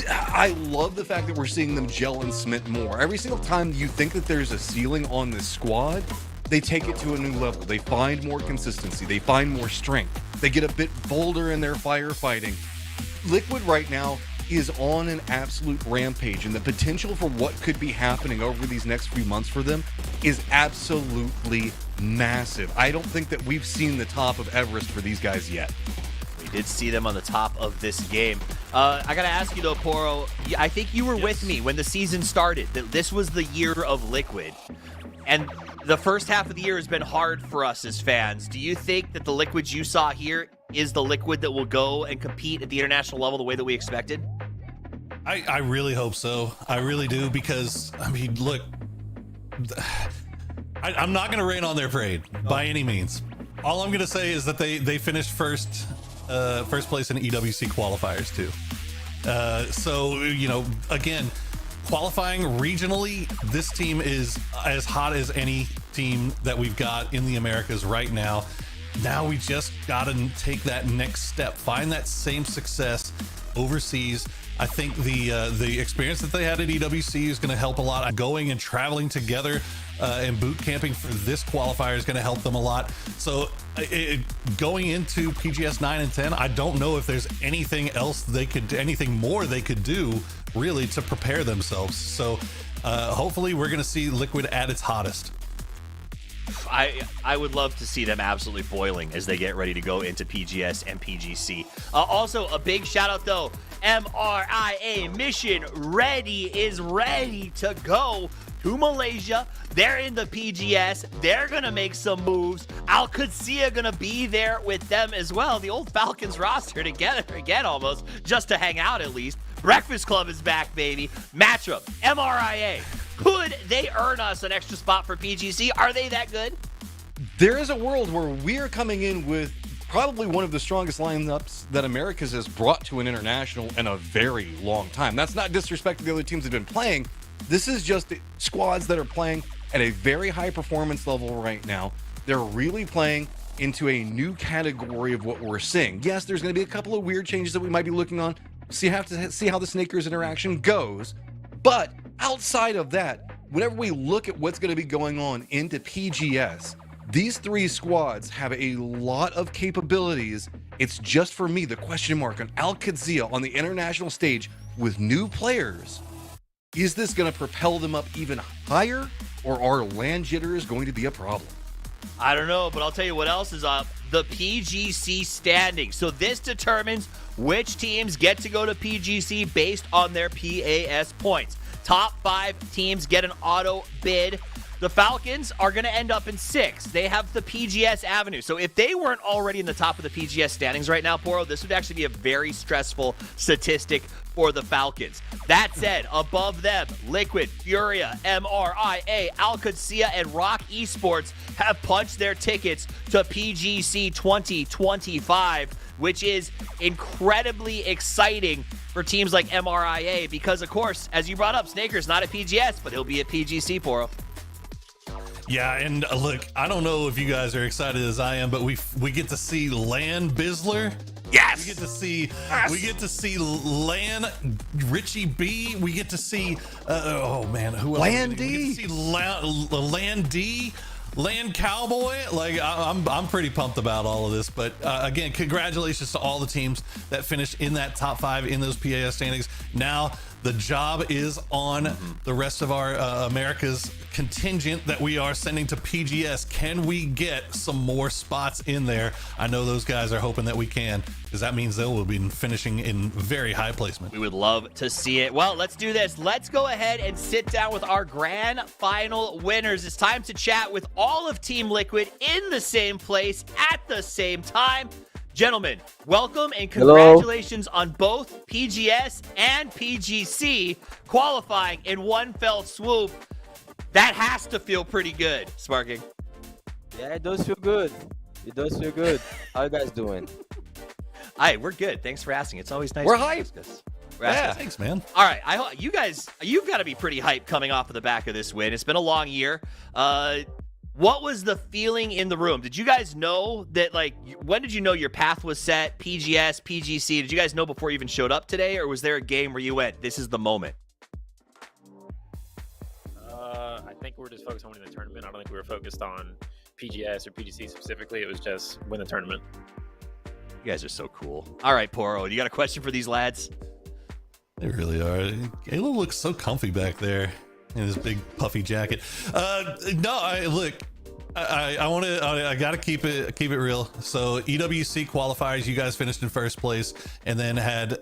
I love the fact that we're seeing them gel and cement more. Every single time you think that there's a ceiling on this squad, they take it to a new level. They find more consistency. They find more strength. They get a bit bolder in their firefighting. Liquid right now is on an absolute rampage, and the potential for what could be happening over these next few months for them is absolutely massive. I don't think that we've seen the top of Everest for these guys yet. We did see them on the top of this game. I gotta ask you though, Poro, I think you were with me when the season started, that this was the year of Liquid. And the first half of the year has been hard for us as fans. Do you think that the Liquid you saw here is the Liquid that will go and compete at the international level the way that we expected? I really hope so. I really do, because, I mean, look, I'm not going to rain on their parade by any means. All I'm going to say is that they finished first place in EWC qualifiers too. So, you know, again, qualifying regionally, this team is as hot as any team that we've got in the Americas right now. Now we just got to take that next step, find that same success overseas. I think the experience that they had at EWC is going to help a lot. Going and traveling together and boot camping for this qualifier is going to help them a lot. So going into PGS 9 and 10, I don't know if there's anything more they could do really to prepare themselves. So hopefully we're going to see Liquid at its hottest. I would love to see them absolutely boiling as they get ready to go into PGS and PGC. Also, a big shout out though, MRIA Mission is ready to go to Malaysia. They're in the PGS. They're gonna make some moves. Al Qudsiya gonna be there with them as well. The old Falcons roster together again, almost just to hang out at least. Breakfast Club is back, baby. Matchup, MRIA. Could they earn us an extra spot for PGC? Are they that good? There is a world where we're coming in with probably one of the strongest lineups that Americas has brought to an international in a very long time. That's not disrespect to the other teams that have been playing. This is just squads that are playing at a very high performance level right now. They're really playing into a new category of what we're seeing. Yes, there's going to be a couple of weird changes that we might be looking on. So you have to see how the Snakers interaction goes. But outside of that, whenever we look at what's going to be going on into PGS, these three squads have a lot of capabilities. It's just, for me, the question mark on Al Qudsiya on the international stage with new players. Is this going to propel them up even higher, or are land jitters going to be a problem? I don't know, but I'll tell you what else is up. The PGC standings. So this determines which teams get to go to PGC based on their PAS points. Top 5 teams get an auto bid. The Falcons are going to end up in 6. They have the PGS Avenue. So if they weren't already in the top of the PGS standings right now, Poro, this would actually be a very stressful statistic for the Falcons. That said, above them, Liquid, Furia, MRIA, Al Qudsiya, and Rock Esports have punched their tickets to PGC 2025, which is incredibly exciting for teams like MRIA because, of course, as you brought up, Snaker's not at PGS, but he'll be at PGC, Poro. Yeah, and look, I don't know if you guys are excited as I am, but we get to see Lan Bizzler. Yes. We get to see Lan Richie B. We get to see oh man, who else? Lan D. We get to see Lan D. Land Cowboy. Like I'm pretty pumped about all of this, but again, congratulations to all the teams that finished in that top 5 in those PAS standings. Now the job is on the rest of our America's contingent that we are sending to PGS. Can we get some more spots in there? I know those guys are hoping that we can, because that means they will be finishing in very high placement. We would love to see it. Well, let's do this. Let's go ahead and sit down with our grand final winners. It's time to chat with all of Team Liquid in the same place at the same time. Gentlemen, welcome and congratulations on both PGS and PGC qualifying in one fell swoop. That has to feel pretty good, Sparking. Yeah, it does feel good. It does feel good. How you guys doing? Hi, we're good. Thanks for asking. It's always nice. We're to hyped. Yeah, thanks, man. All right, you've got to be pretty hyped coming off of the back of this win. It's been a long year. What was the feeling in the room? Did you guys know that, like, when did you know your path was set? PGS, PGC, did you guys know before you even showed up today, or was there a game where you went, this is the moment? I think we're just focused on winning the tournament. I don't think we were focused on PGS or PGC specifically. It was just win the tournament. You guys are so cool. All right, Poro, you got a question for these lads? They really are. Halo looks so comfy back there in his big puffy jacket. Look, I gotta keep it real. So EWC qualifiers, you guys finished in first place, and then had,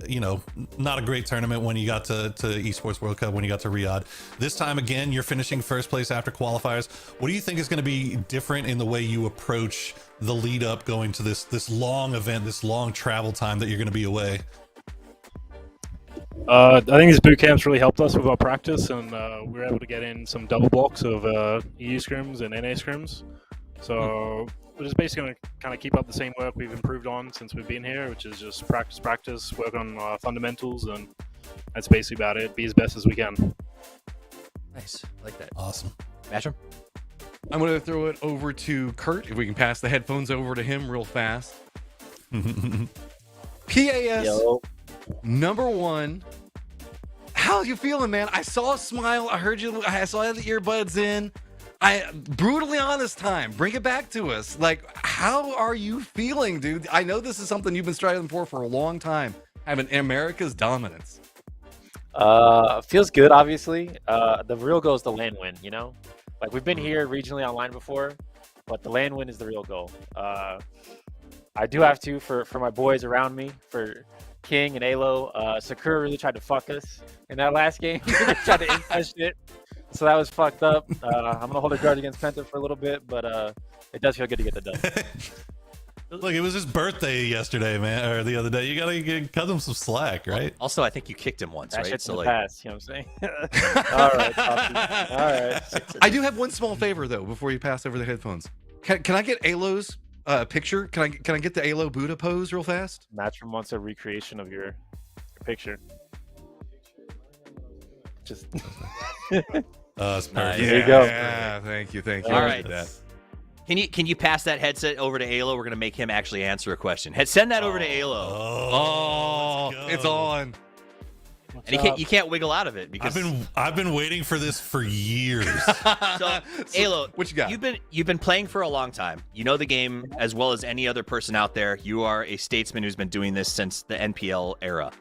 not a great tournament when you got to Esports World Cup, when you got to Riyadh. This time again, you're finishing first place after qualifiers. What do you think is going to be different in the way you approach the lead up going to this long event, this long travel time that you're going to be away? I think this boot camp's really helped us with our practice, and we were able to get in some double blocks of EU scrims and NA scrims. So we're just basically going to kind of keep up the same work we've improved on since we've been here, which is just practice, work on fundamentals, and that's basically about it. Be as best as we can. Nice, I like that. Awesome. Matcham? I'm going to throw it over to Kurt, if we can pass the headphones over to him real fast. PAS #1. How are you feeling, man? I saw a smile. I heard you. I saw the earbuds in. Brutally honest time. Bring it back to us. Like, how are you feeling, dude? I know this is something you've been striving for a long time. Having America's dominance. Feels good, obviously. The real goal is the LAN win, Like, we've been here regionally online before, but the LAN win is the real goal. I do have to, for my boys around me, for King and Alo, Sakura really tried to fuck us in that last game. He tried to infest it, so that was fucked up. I'm gonna hold a grudge against Penta for a little bit, but it does feel good to get the dub. Look, it was his birthday yesterday, man, or the other day. You gotta cut him some slack, right? Also, I think you kicked him once, That right? shit's in the like, past, you know what I'm saying? All right, Poppy. All right. I do have one small favor though before you pass over the headphones. Can I get Alo's picture? Can I get the Alo Buddha pose real fast? Matchroom wants a recreation of your picture. Just it's perfect. There you go. Yeah, thank you. All right. Can you pass that headset over to Alo? We're gonna make him actually answer a question. Send that over to Alo. Oh, it's on. And you can't wiggle out of it because I've been waiting for this for years. So, Alo, what you got? You've been playing for a long time. You know the game as well as any other person out there. You are a statesman who's been doing this since the NPL era.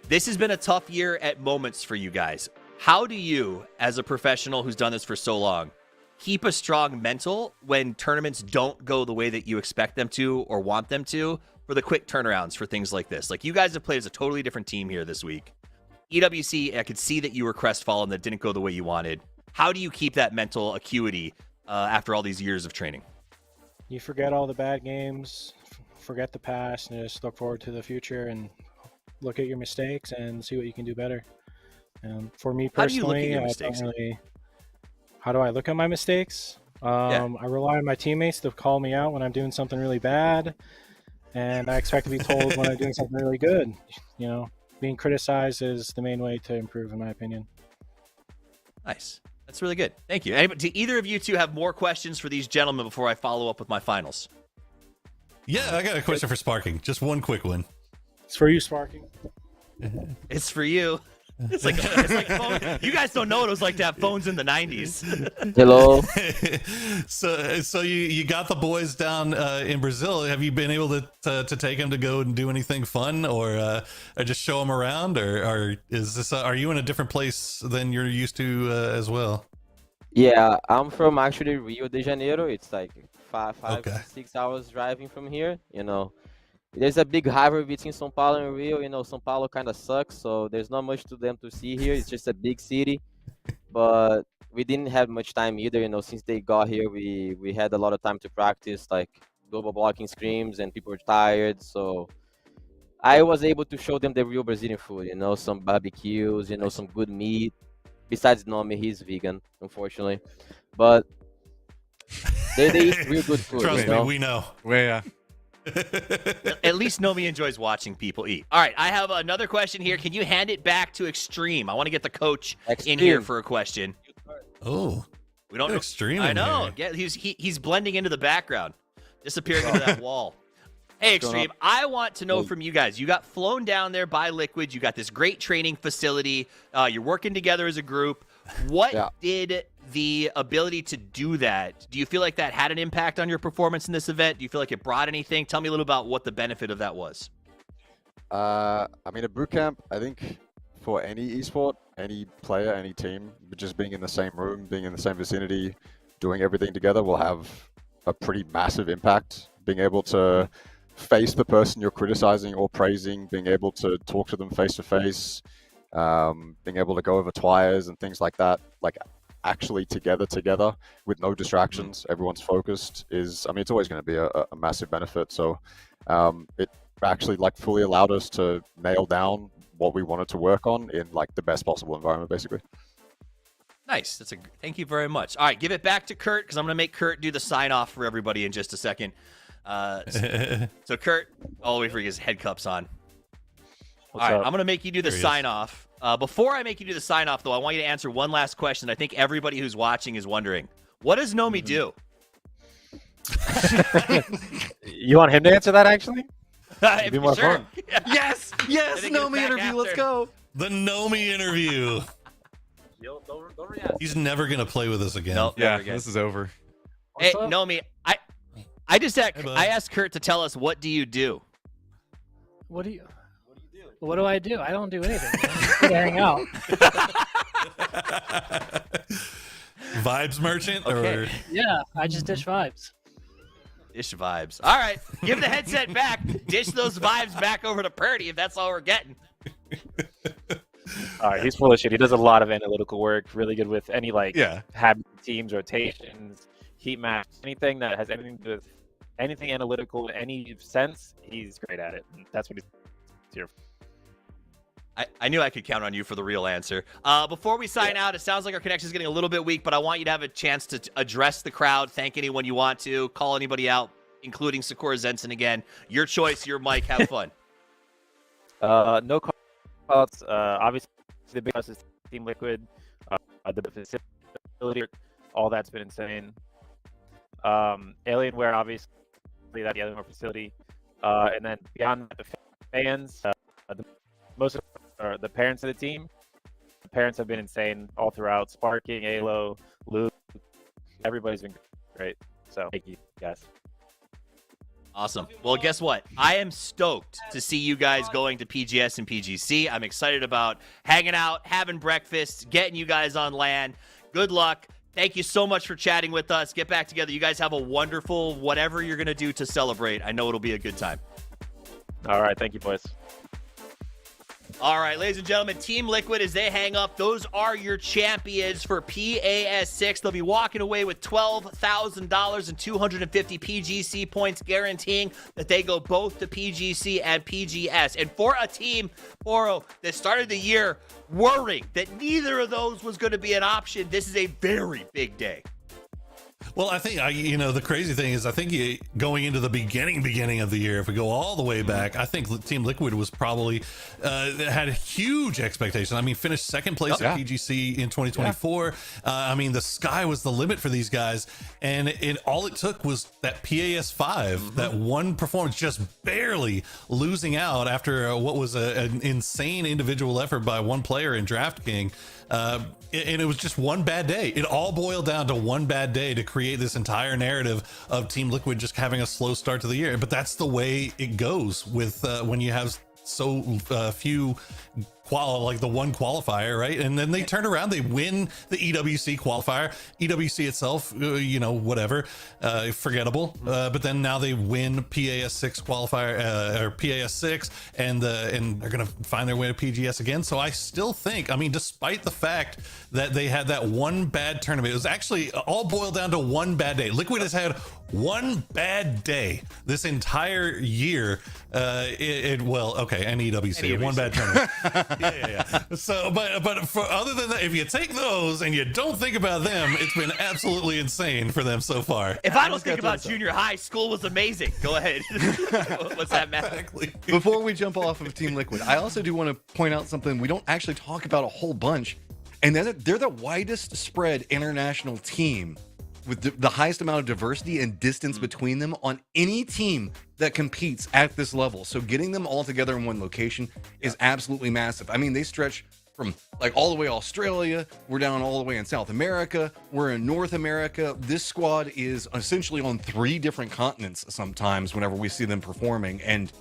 This has been a tough year at moments for you guys. How do you, as a professional who's done this for so long, keep a strong mental when tournaments don't go the way that you expect them to or want them to, for the quick turnarounds for things like this? Like, you guys have played as a totally different team here this week. EWC, I could see that you were crestfallen, that didn't go the way you wanted. How do you keep that mental acuity after all these years of training? You forget all the bad games, forget the past, and just look forward to the future and look at your mistakes and see what you can do better. For me personally, how do you look at your mistakes? How do I look at my mistakes? I rely on my teammates to call me out when I'm doing something really bad, and I expect to be told when I'm doing something really good. being criticized is the main way to improve, in my opinion. Nice. That's really good. Thank you. Do either of you two have more questions for these gentlemen before I follow up with my finals? Yeah, I got a question for Sparking. Just one quick one. It's for you, Sparking. It's for you. It's like phone. You guys don't know what it was like to have phones in the 90s. Hello. So you got the boys down in Brazil. Have you been able to take them to go and do anything fun, or just show them around, or is this are you in a different place than you're used to as well? Yeah, I'm from actually Rio de Janeiro. It's like five Okay. 6 hours driving from here. You know, there's a big rivalry between São Paulo and Rio. You know, São Paulo kind of sucks, so there's not much to them to see here. It's just a big city, but we didn't have much time either. You know, since they got here, we had a lot of time to practice, like global blocking scrims, and people were tired. So I was able to show them the real Brazilian food. You know, some barbecues. You know, some good meat. Besides Nomi, he's vegan, unfortunately, but they eat real good food. Trust you me, know? we know. Well, yeah. At least Nomi enjoys watching people eat. All right, I have another question here. Can you hand it back to Extreme? I want to get the coach in here for a question. Oh, we don't know. Extreme. I know. Yeah, he's blending into the background, disappearing into that wall. Hey, Extreme, I want to know from you guys. You got flown down there by Liquid. You got this great training facility. You're working together as a group. What did the ability to do that, do you feel like that had an impact on your performance in this event? Do you feel like it brought anything? Tell me a little about what the benefit of that was. I mean, a boot camp, I think for any esport, any player, any team, just being in the same room, being in the same vicinity, doing everything together will have a pretty massive impact. Being able to face the person you're criticizing or praising, being able to talk to them face to face, being able to go over twice and things like that, like actually together with no distractions, everyone's focused is, I mean, it's always going to be a massive benefit. So it actually like fully allowed us to nail down what we wanted to work on in like the best possible environment, basically. Nice. Thank you very much. All right, give it back to Kurt because I'm going to make Kurt do the sign off for everybody in just a second. So Kurt, I'll wait for his head cups on. All right, I'm going to make you do the sign off. Before I make you do the sign off, though, I want you to answer one last question. I think everybody who's watching is wondering, what does Nomi do? You want him to answer that, actually? If be more sure. fun. Yes, Nomi interview. Let's go. The Nomi interview. Don't react. He's never gonna play with us again. Nope, Yeah, never again. this is over. Hey, Nomi, I asked Kurt to tell us, what do you do? What do I do? I don't do anything. I just hang out. Vibes merchant, or Yeah, I just dish vibes. Dish vibes. All right, give the headset back. Dish those vibes back over to Purdy if that's all we're getting. All right, he's full of shit. He does a lot of analytical work. Really good with any habit teams, rotations, heat maps, anything that has anything to do with anything analytical in any sense. He's great at it. That's what he's here for. I knew I could count on you for the real answer. Before we sign out, it sounds like our connection is getting a little bit weak, but I want you to have a chance to address the crowd, thank anyone you want to, call anybody out, including Sakura Zenson again. Your choice, your mic, have fun. No calls. Obviously, the big house is Team Liquid. The facility, all that's been insane. Alienware, obviously, that the Alienware facility. And then beyond the fans, most of the parents of the team. The parents have been insane all throughout. Sparking, Alo, Luke, everybody's been great. So thank you, guys. Awesome. Well, guess what? I am stoked to see you guys going to PGS and PGC. I'm excited about hanging out, having breakfast, getting you guys on LAN. Good luck. Thank you so much for chatting with us. Get back together. You guys have a wonderful whatever you're going to do to celebrate. I know it'll be a good time. All right. Thank you, boys. All right, ladies and gentlemen, Team Liquid, as they hang up, those are your champions for PAS6. They'll be walking away with $12,000 and 250 PGC points, guaranteeing that they go both to PGC and PGS. And for a team, Poro, that started the year worrying that neither of those was going to be an option, this is a very big day. Well, I think the crazy thing is, I think going into the beginning of the year, if we go all the way back, I think Team Liquid was probably had huge expectations. I mean, finished second place at PGC in 2024. I mean, the sky was the limit for these guys, and all it took was that PAS 5, that one performance, just barely losing out after what was an insane individual effort by one player in DraftKings. And it was just one bad day. It all boiled down to one bad day to create this entire narrative of Team Liquid just having a slow start to the year. But that's the way it goes with when you have so few like the one qualifier, right? And then they turn around, they win the EWC qualifier. EWC itself, whatever, forgettable. But then now they win PAS 6 qualifier or PAS 6, and they're gonna find their way to PGS again. So I still think, I mean, despite the fact that they had that one bad tournament, it was actually all boiled down to one bad day. Liquid has had one bad day this entire year. And EWC, one bad tournament. yeah. So, but for other than that, if you take those and you don't think about them, it's been absolutely insane for them so far. If I don't think about junior high, school was amazing. Go ahead. What's that, Matt? Exactly. Before we jump off of Team Liquid, I also do want to point out something we don't actually talk about a whole bunch, and they're the widest spread international team with the highest amount of diversity and distance between them on any team that competes at this level. So getting them all together in one location is absolutely massive. I mean, they stretch from like all the way Australia, we're down all the way in South America, we're in North America. This squad is essentially on 3 different continents sometimes whenever we see them performing, and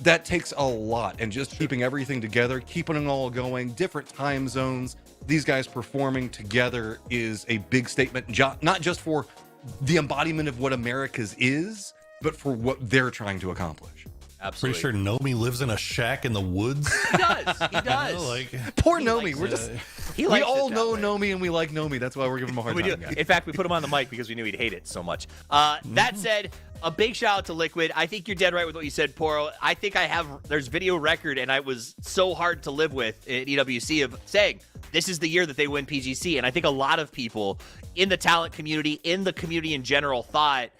that takes a lot. And just keeping everything together, keeping it all going, different time zones, these guys performing together is a big statement, not just for the embodiment of what America's is, but for what they're trying to accomplish. Absolutely. Pretty sure Nomi lives in a shack in the woods. He does. Poor Nomi. We all know way. Nomi, and we like Nomi. That's why we're giving him a hard time. In fact, we put him on the mic because we knew he'd hate it so much. That said, a big shout out to Liquid. I think you're dead right with what you said, Poro. I think there's video record, and I was so hard to live with at EWC of saying this is the year that they win PGC. And I think a lot of people in the talent community, in the community in general, thought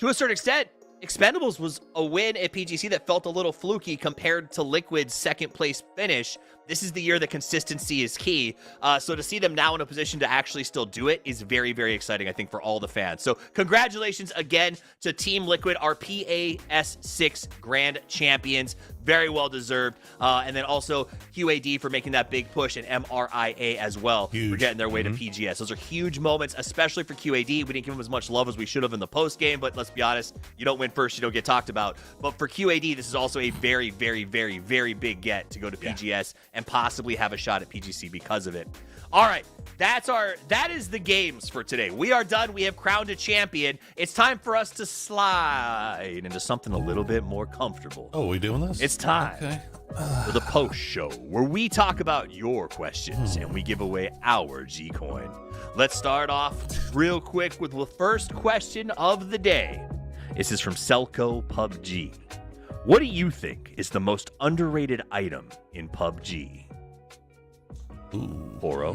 to a certain extent, Expendables was a win at PGC that felt a little fluky compared to Liquid's second place finish. This is the year that consistency is key. So to see them now in a position to actually still do it is very, very exciting, I think, for all the fans. So congratulations again to Team Liquid, our PAS 6 Grand Champions. Very well deserved. And then also QAD for making that big push, and MRIA as well for getting their way to PGS. Those are huge moments, especially for QAD. We didn't give them as much love as we should have in the post game, but let's be honest, you don't win first, you don't get talked about. But for QAD, this is also a very, very, very, very big get to go to PGS and possibly have a shot at PGC because of it. All right, that is the games for today. We are done. We have crowned a champion. It's time for us to slide into something a little bit more comfortable. Oh, are we doing this? It's time for the post show, where we talk about your questions and we give away our G-Coin. Let's start off real quick with the first question of the day. This is from Selco PUBG. What do you think is the most underrated item in PUBG? Oro.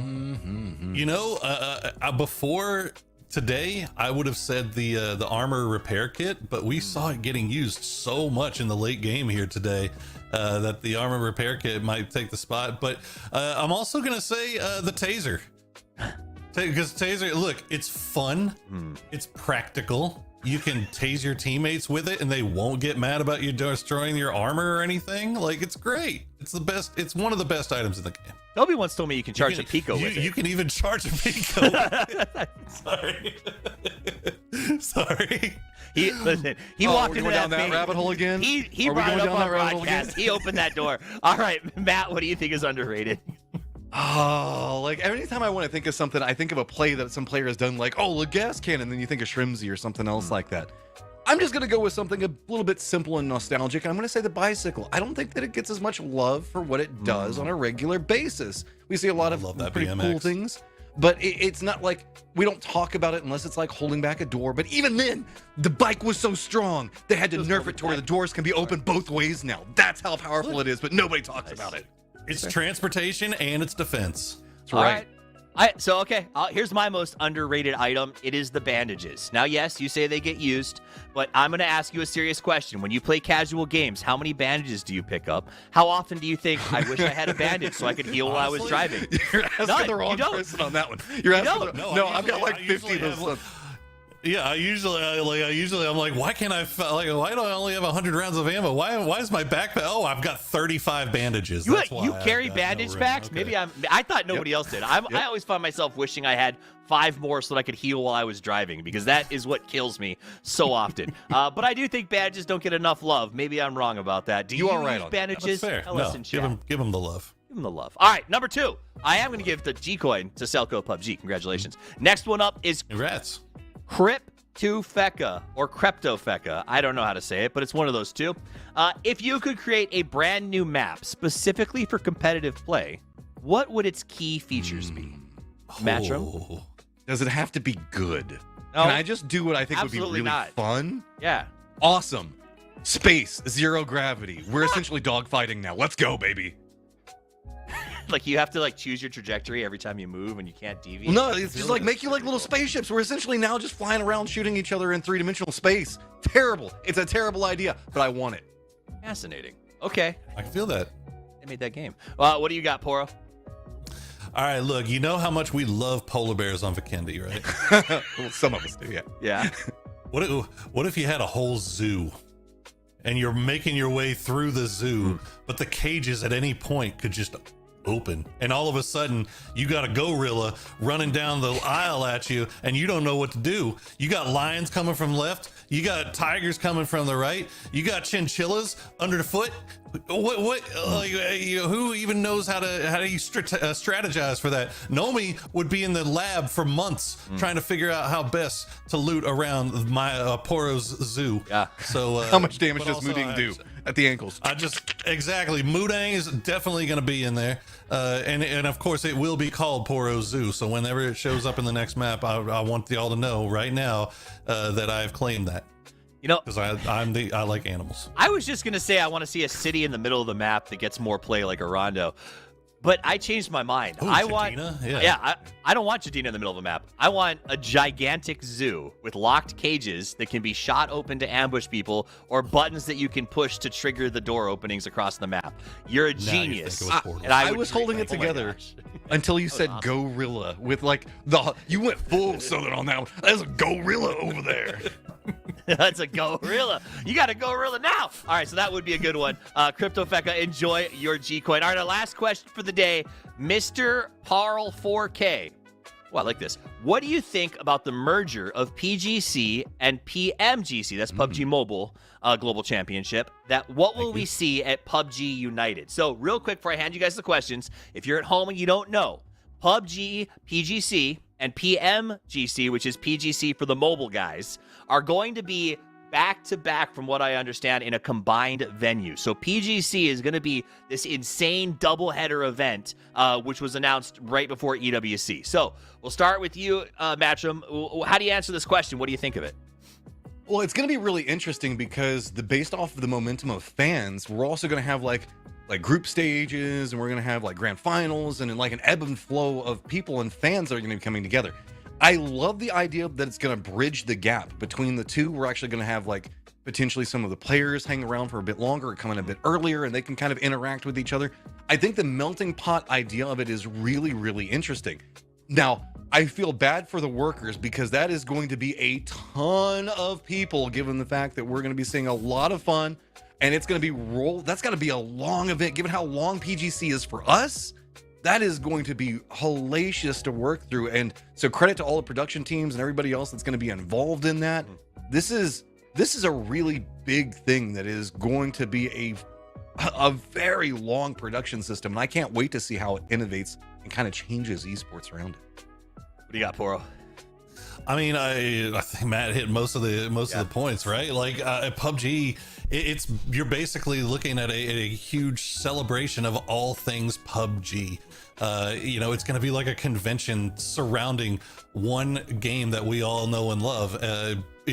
Before today, I would have said the armor repair kit, but we saw it getting used so much in the late game here today that the armor repair kit might take the spot. But I'm also gonna say the taser, because taser, look, it's fun, it's practical. You can tase your teammates with it and they won't get mad about you destroying your armor or anything. Like, it's great. It's the best. It's one of the best items in the game. Toby once told me you can charge a Pico with it. You can even charge a Pico. Sorry. He walked into down that rabbit hole again. He brought it up on broadcast. He opened that door. All right, Matt, what do you think is underrated? Oh, like every time I want to think of something, I think of a play that some player has done, like, oh, the gas cannon, then you think of Shrimsy or something else like that. I'm just going to go with something a little bit simple and nostalgic. I'm going to say the bicycle. I don't think that it gets as much love for what it does on a regular basis. We see a lot of pretty cool things, but it's not like we don't talk about it unless it's like holding back a door. But even then, the bike was so strong, they had to nerf it to where the doors can be opened both ways now. That's how powerful it is, but nobody talks about it. It's transportation and it's defense. That's right. Here's my most underrated item. It is the bandages. Now, yes, you say they get used, but I'm going to ask you a serious question. When you play casual games, how many bandages do you pick up? How often do you think, I wish I had a bandage so I could heal while I was driving? You're asking the wrong person on that one. You're asking no, I've got like 50 of those. Yeah, I usually I'm like, why can't why do I only have 100 rounds of ammo? Why is my backpack? Oh, I've got 35 bandages. You carry bandage packs? Okay. Maybe I thought nobody else did. I always find myself wishing I had 5 more so that I could heal while I was driving, because that is what kills me so often. But I do think bandages don't get enough love. Maybe I'm wrong about that. Do you use bandages? That's fair. No, give them the love. Give them the love. All right, number 2. I am going to give the G-Coin to Selco PUBG. Congratulations. Next one up is Congrats. Cryptofeca or Kreptofeca. I don't know how to say it, but it's one of those two. If you could create a brand new map specifically for competitive play, what would its key features be? Matchroom? Does it have to be good? No. Can I just do what I think would be Absolutely really not. fun? Yeah. Awesome. Space, 0 gravity. We're essentially dogfighting now. Let's go, baby. Like you have to choose your trajectory every time you move and you can't deviate. No, it's just like make you like little spaceships. We're essentially now just flying around shooting each other in 3-dimensional space. Terrible. It's a terrible idea, but I want it. Fascinating. Okay. I can feel that. They made that game. What do you got, Poro? All right, look, you know how much we love polar bears on Vikendi, right? Well, some of us do, yeah. Yeah. What if you had a whole zoo and you're making your way through the zoo, but the cages at any point could just open, and all of a sudden you got a gorilla running down the aisle at you and you don't know what to do. You got lions coming from left, you got tigers coming from the right, you got chinchillas under the foot. Who even knows how do you strategize for that? Nomi would be in the lab for months trying to figure out how best to loot around my Poro's zoo. Yeah. So how much damage does Mudang do at the ankles? Exactly. Mudang is definitely going to be in there, and of course it will be called Poro Zoo. So whenever it shows up in the next map, I want y'all to know right now that I've claimed that. You know, because I like animals. I was just gonna say I want to see a city in the middle of the map that gets more play like a rondo, but I changed my mind. Ooh, I don't want Jadina in the middle of the map. I want a gigantic zoo with locked cages that can be shot open to ambush people, or buttons that you can push to trigger the door openings across the map. You're a genius. And I was holding it together until you said awesome. gorilla with you went full southern on that one. There's a gorilla over there. That's a gorilla. You got a gorilla now. All right, so that would be a good one. Cryptofeca, enjoy your G-Coin. All right, our last question for the day, Mr. Parl 4K. Oh, I like this. What do you think about the merger of PGC and PMGC? That's PUBG Mobile Global Championship. What will we see at PUBG United? So real quick before I hand you guys the questions, if you're at home and you don't know, PUBG, PGC, and PMGC, which is PGC for the mobile guys, are going to be back-to-back, from what I understand, in a combined venue. So PGC is going to be this insane doubleheader event, which was announced right before EWC. So we'll start with you, Matchroom. How do you answer this question? What do you think of it? Well, it's going to be really interesting because based off of the momentum of fans, we're also going to have like group stages, and we're going to have grand finals, and an ebb and flow of people and fans that are going to be coming together. I love the idea that it's going to bridge the gap between the two. We're actually going to have potentially some of the players hang around for a bit longer or come in a bit earlier, and they can kind of interact with each other. I think the melting pot idea of it is really, really interesting. Now, I feel bad for the workers because that is going to be a ton of people, given the fact that we're going to be seeing a lot of fun, and it's going to be that's got to be a long event, given how long PGC is for us. That is going to be hellacious to work through. And so credit to all the production teams and everybody else that's going to be involved in that. This is a really big thing that is going to be a very long production system. And I can't wait to see how it innovates and kind of changes esports around it. What do you got, Poro? I mean, I think Matt hit most of the points, right? PUBG, you're basically looking at a huge celebration of all things PUBG. It's going to be like a convention surrounding one game that we all know and love.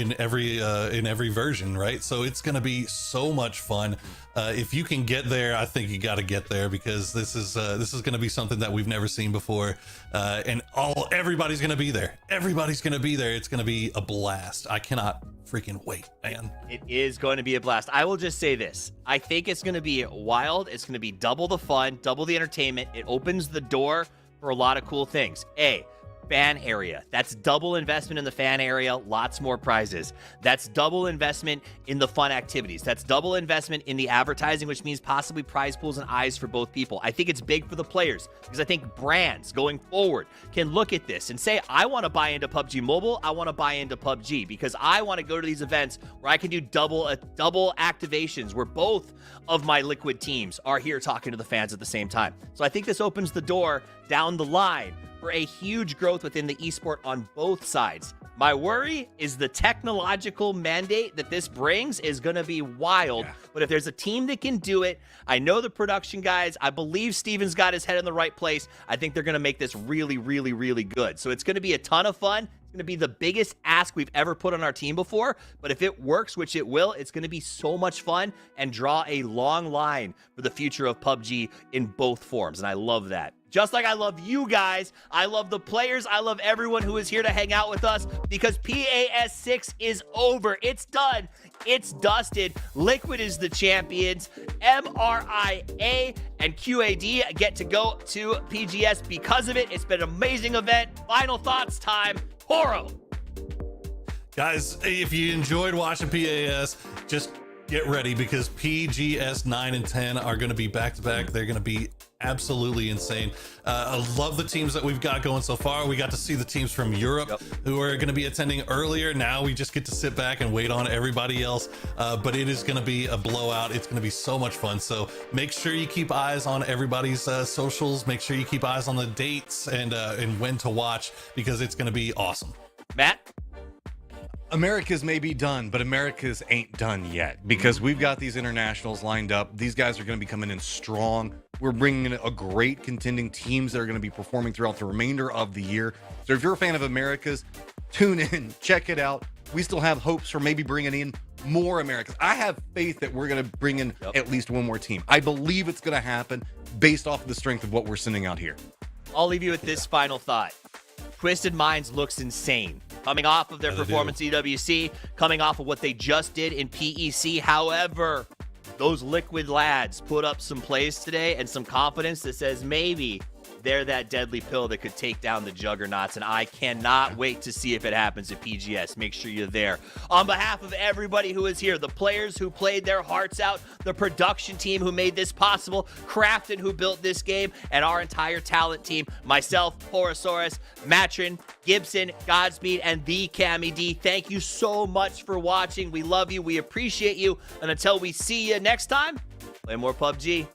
in every version, right? So it's going to be so much fun. If you can get there, I think you got to get there, because this is going to be something that we've never seen before, and everybody's going to be there. Everybody's going to be there. It's going to be a blast. I cannot freaking wait, man. It is going to be a blast. I will just say this. I think it's going to be wild. It's going to be double the fun, double the entertainment. It opens the door for a lot of cool things. Fan area. That's double investment in the fan area, lots more prizes. That's double investment in the fun activities. That's double investment in the advertising, which means possibly prize pools and eyes for both people. I think it's big for the players, because I think brands going forward can look at this and say, I want to buy into PUBG Mobile, I want to buy into PUBG, because I want to go to these events where I can do double activations, where both of my Liquid teams are here talking to the fans at the same time. So I think this opens the door down the line for a huge growth within the esport on both sides. My worry is the technological mandate that this brings is going to be wild. But if there's a team that can do it, I know the production guys, I believe Steven's got his head in the right place. I think they're going to make this really, really, really good. So it's going to be a ton of fun. It's going to be the biggest ask we've ever put on our team before. But if it works, which it will, it's going to be so much fun and draw a long line for the future of PUBG in both forms. And I love that. Just like I love you guys, I love the players, I love everyone who is here to hang out with us, because PAS 6 is over. It's done. It's dusted. Liquid is the champions. MRIA and QAD get to go to PGS because of it. It's been an amazing event. Final thoughts time. Horo. Guys, if you enjoyed watching PAS, just get ready, because PGS 9 and 10 are going to be back-to-back. They're going to be absolutely insane. I love the teams that we've got going so far. We got to see the teams from Europe who are going to be attending earlier. Now we just get to sit back and wait on everybody else. But it is going to be a blowout. It's going to be so much fun. So make sure you keep eyes on everybody's socials. Make sure you keep eyes on the dates and when to watch, because it's going to be awesome. Matt? America's may be done, but America's ain't done yet, because we've got these internationals lined up. These guys are going to be coming in strong. We're bringing in a great contending teams that are going to be performing throughout the remainder of the year. So if you're a fan of America's, tune in, check it out. We still have hopes for maybe bringing in more Americas. I have faith that we're going to bring in at least one more team. I believe it's going to happen based off of the strength of what we're sending out here. I'll leave you with this final thought. Twisted Minds looks insane. Coming off of their performance at EWC, coming off of what they just did in PEC. However, those Liquid lads put up some plays today and some confidence that says maybe they're that deadly pill that could take down the juggernauts, and I cannot wait to see if it happens at PGS. Make sure you're there. On behalf of everybody who is here, the players who played their hearts out, the production team who made this possible, Krafton who built this game, and our entire talent team, myself, Horosaurus, Matrin, Gibson, Godspeed, and the Cammy D, thank you so much for watching. We love you. We appreciate you. And until we see you next time, play more PUBG.